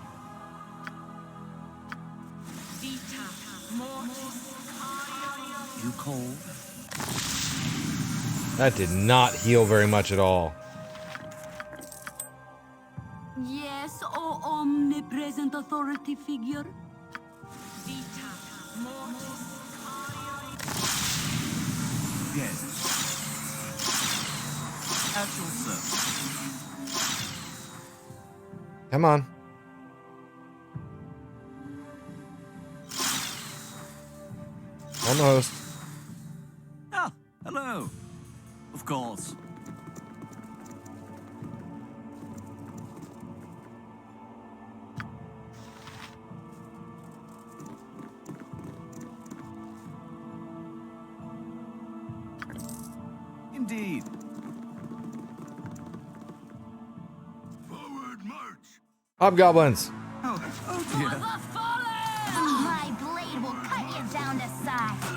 You cold? That did not heal very much at all. Yes, O omnipresent authority figure. Yes. At your service. Come on. Almost. Ah, hello. Of course. Indeed. Forward march. Hobgoblins. Oh dear. My blade will cut you down to size.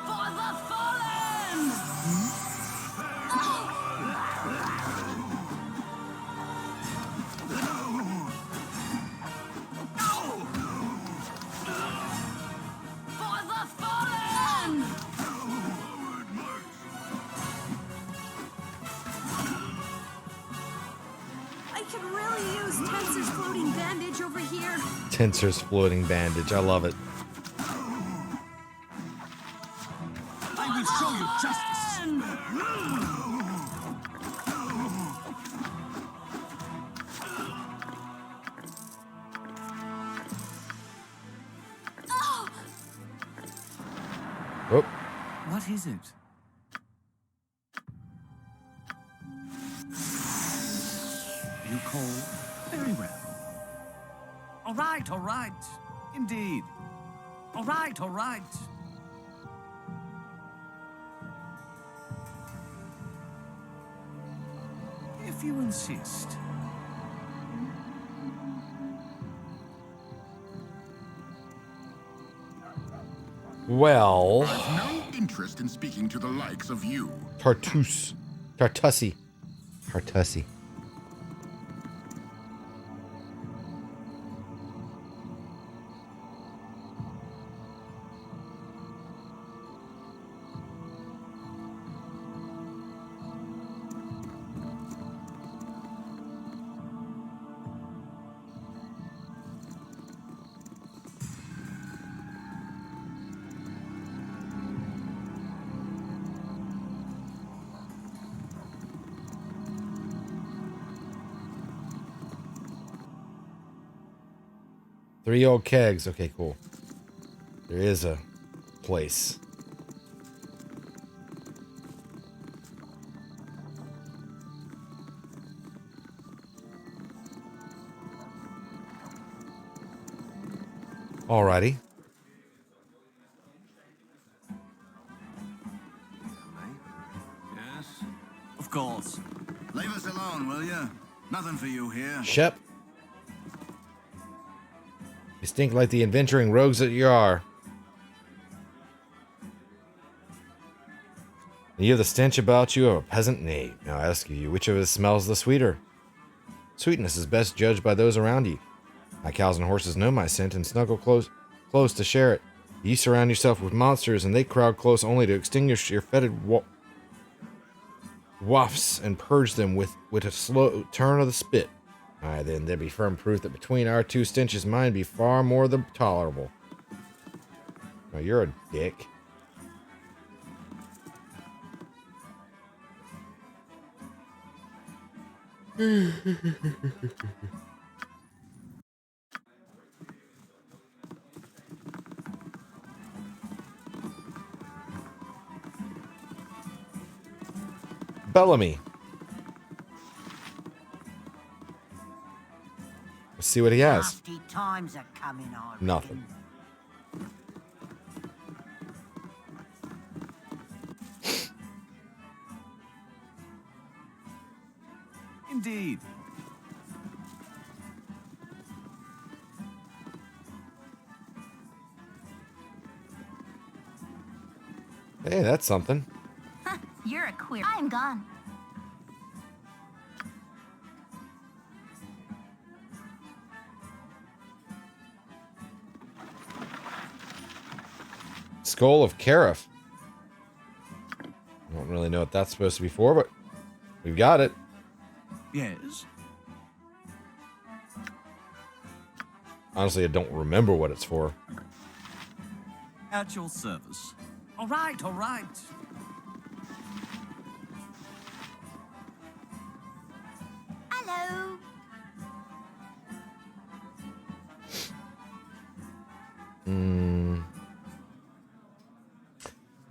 For the fallen! For the fallen! I could really use Tensor's floating bandage over here. Tensor's floating bandage. I love it. I will show you justice. Oh, What is it? You cold? Very well. All right, all right. Indeed. All right, all right. If you insist. well. No interest in speaking to the likes of you. Tartussi. Tartussi. Three old kegs. Okay, cool. There is a place. Alrighty. Yes? Of course. Leave us alone, will you? Nothing for you here. Shep. You stink like the adventuring rogues that you are. And you have the stench about you of a peasant knave. Now I ask you, which of us smells the sweeter? Sweetness is best judged by those around you. My cows and horses know my scent and snuggle close to share it. You surround yourself with monsters, and they crowd close only to extinguish your fetid wafts and purge them with a slow turn of the spit. Aye, then there be firm proof that between our two stenches mine be far more than tolerable. Now you're a dick. Bellamy. Let's see what he has. Nasty times are coming, I reckon. Nothing. Indeed. Hey, that's something. You're a queer. I'm gone. Skull of Karif. I don't really know what that's supposed to be for, but we've got it. Yes. Honestly, I don't remember what it's for. At your service. All right, all right. Hello.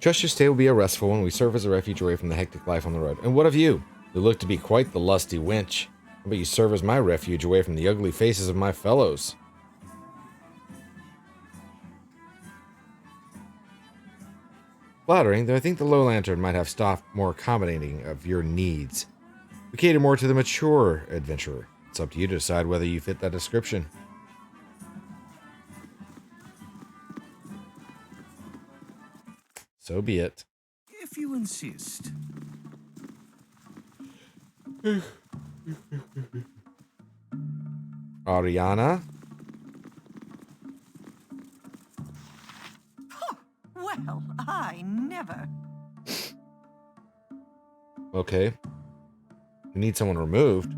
Trust your stay will be a restful one. We serve as a refuge away from the hectic life on the road. And what of you? You look to be quite the lusty wench. How about you serve as my refuge away from the ugly faces of my fellows? Flattering, though I think the Low Lantern might have staff more accommodating of your needs. We cater more to the mature adventurer. It's up to you to decide whether you fit that description. So be it. If you insist. Ariana? Well, I never. Okay. We need someone removed.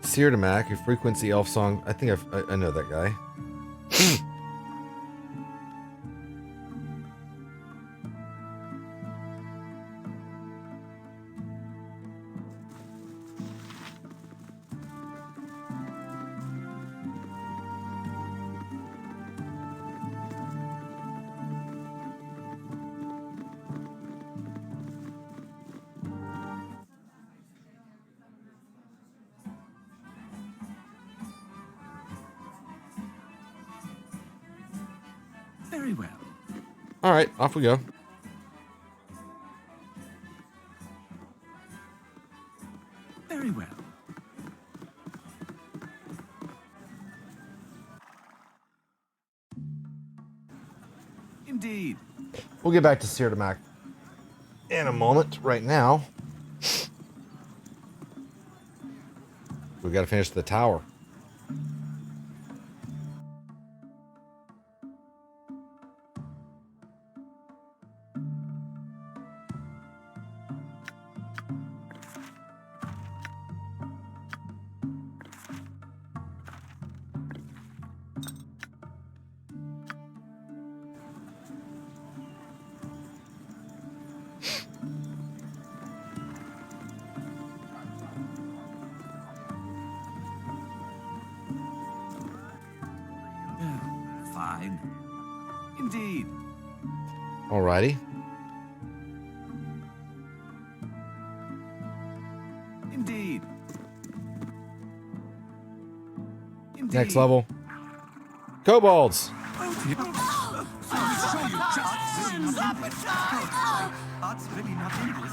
Seer to Mac, who frequents the elf song. I think I know that guy. Very well. All right, off we go. Very well. Indeed. We'll get back to Seer to Mac in a moment. Right now, we've got to finish the tower. Fine. Indeed. Alrighty. Indeed. Indeed. Next level. Kobolds. Art's really not in this.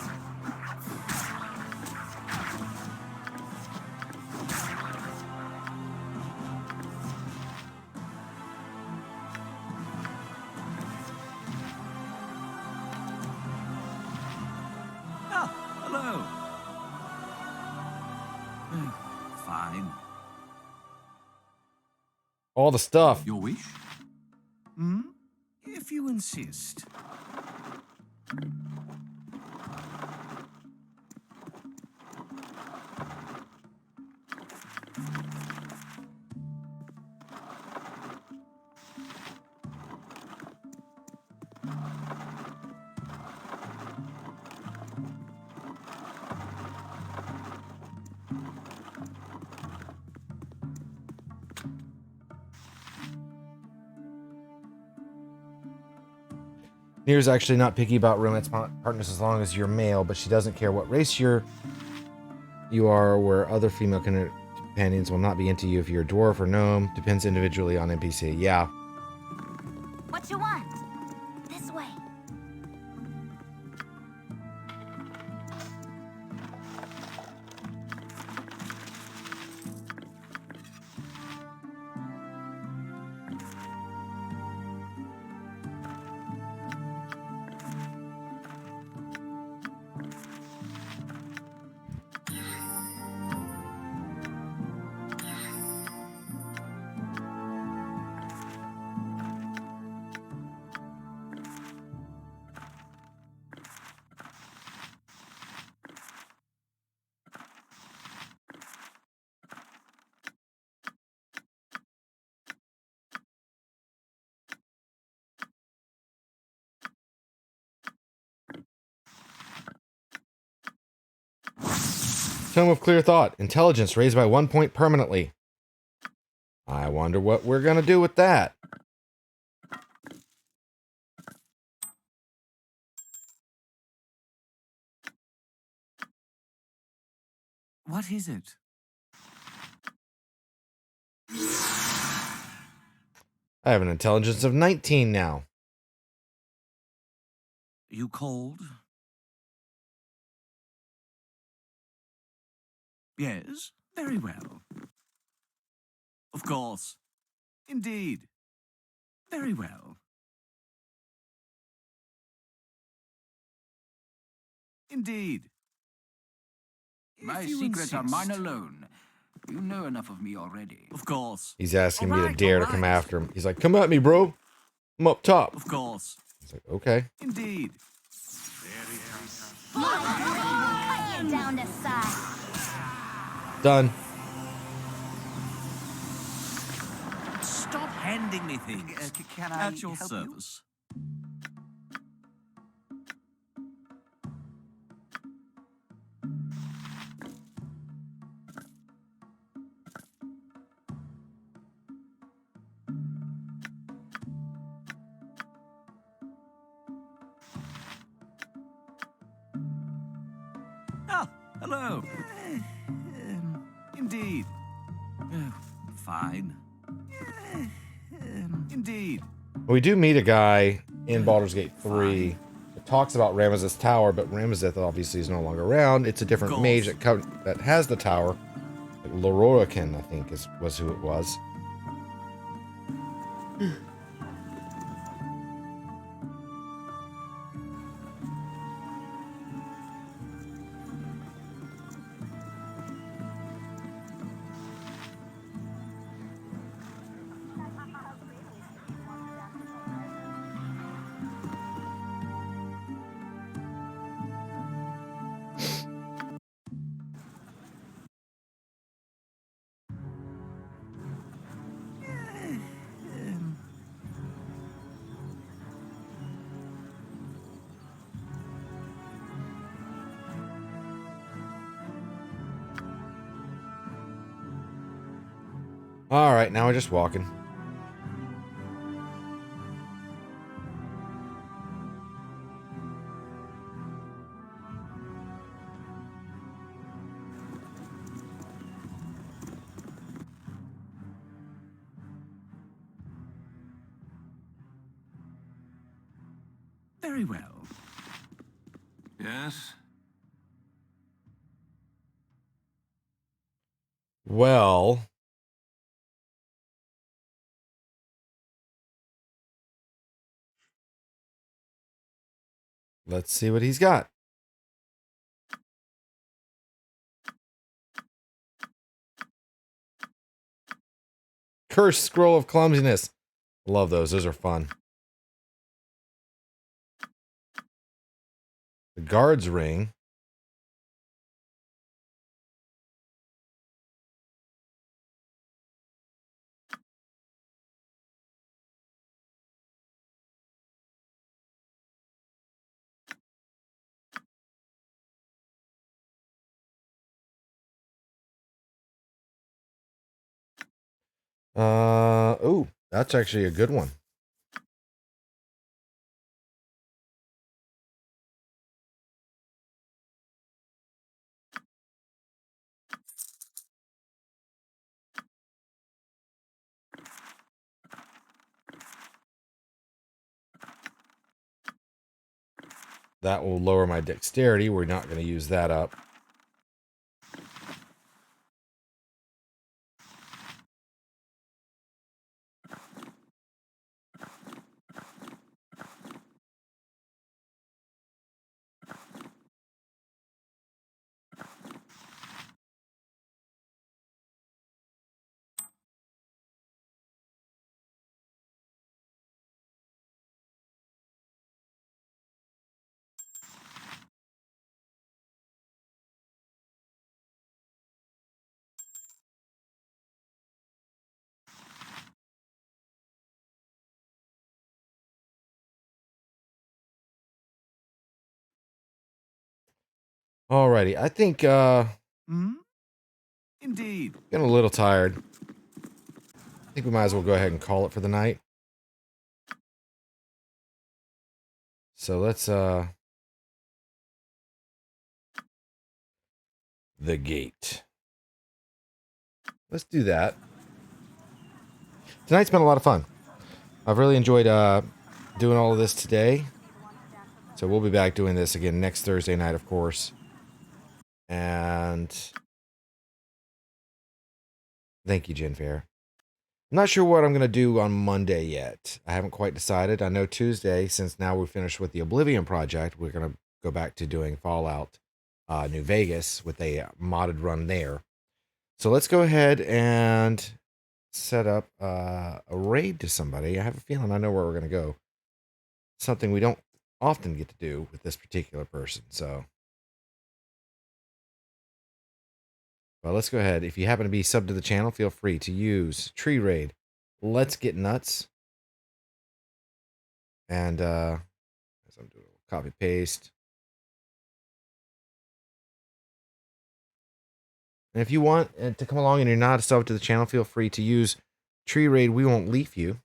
Ah, hello. Fine. All the stuff. Your wish? Hmm? If you insist. Nira's actually not picky about romance partners as long as you're male, but she doesn't care what race you are, where other female companions will not be into you if you're a dwarf or gnome. Depends individually on NPC. Yeah. What you want? This way. Tome of Clear Thought. Intelligence raised by 1 point permanently. I wonder what we're gonna do with that. What is it? I have an intelligence of 19 now. You cold? Yes, very well. Of course. Indeed. Very well. Indeed. My If you secrets are mine insist. alone. You know enough of me already. Of course. He's asking me to Alright, dare to come after him. He's like, come at me, bro. I'm up top. Of course. He's like, okay. Indeed. Cut you down to size. Done. Stop handing me things. Can I At your help service. Ah, hello. Indeed. Fine. Indeed. We do meet a guy in Baldur's Gate 3 that talks about Ramesses Tower, but Ramesses obviously is no longer around. It's a different mage that has the tower. Like Lororakin, I think, was who it was. All right, now we're just walking. Very well. Yes? Well, let's see what he's got. Cursed Scroll of Clumsiness. Love those. Those are fun. The Guard's Ring. Oh, that's actually a good one. That will lower my dexterity. We're not going to use that up. Alrighty, I think Indeed. getting a little tired. I think we might as well go ahead and call it for the night. So let's the gate. Let's do that. Tonight's been a lot of fun. I've really enjoyed doing all of this today. So we'll be back doing this again next Thursday night, of course. And thank you, Jenfair. I'm not sure what I'm going to do on Monday yet. I haven't quite decided. I know Tuesday, since now we're finished with the Oblivion project, we're going to go back to doing Fallout New Vegas with a modded run there. So let's go ahead and set up a raid to somebody. I have a feeling I know where we're going to go. Something we don't often get to do with this particular person. So, well, let's go ahead. If you happen to be subbed to the channel, feel free to use Tree Raid. Let's get nuts. And as I'm doing a copy paste. And if you want to come along and you're not subbed to the channel, feel free to use Tree Raid. We won't leave you.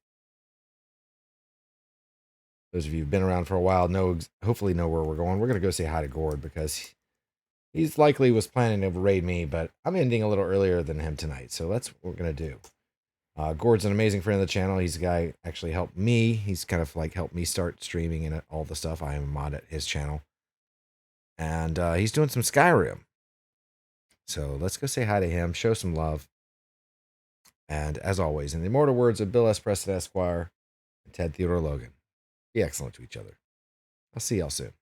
Those of you who've been around for a while hopefully know where we're going. We're going to go say hi to Gord because he's likely was planning to raid me, but I'm ending a little earlier than him tonight. So that's what we're going to do. Gord's an amazing friend of the channel. He's a guy who actually helped me. He's kind of like helped me start streaming and all the stuff. I am a mod at his channel. And he's doing some Skyrim. So let's go say hi to him, show some love. And as always, in the immortal words of Bill S. Preston Esquire and Ted Theodore Logan, be excellent to each other. I'll see y'all soon.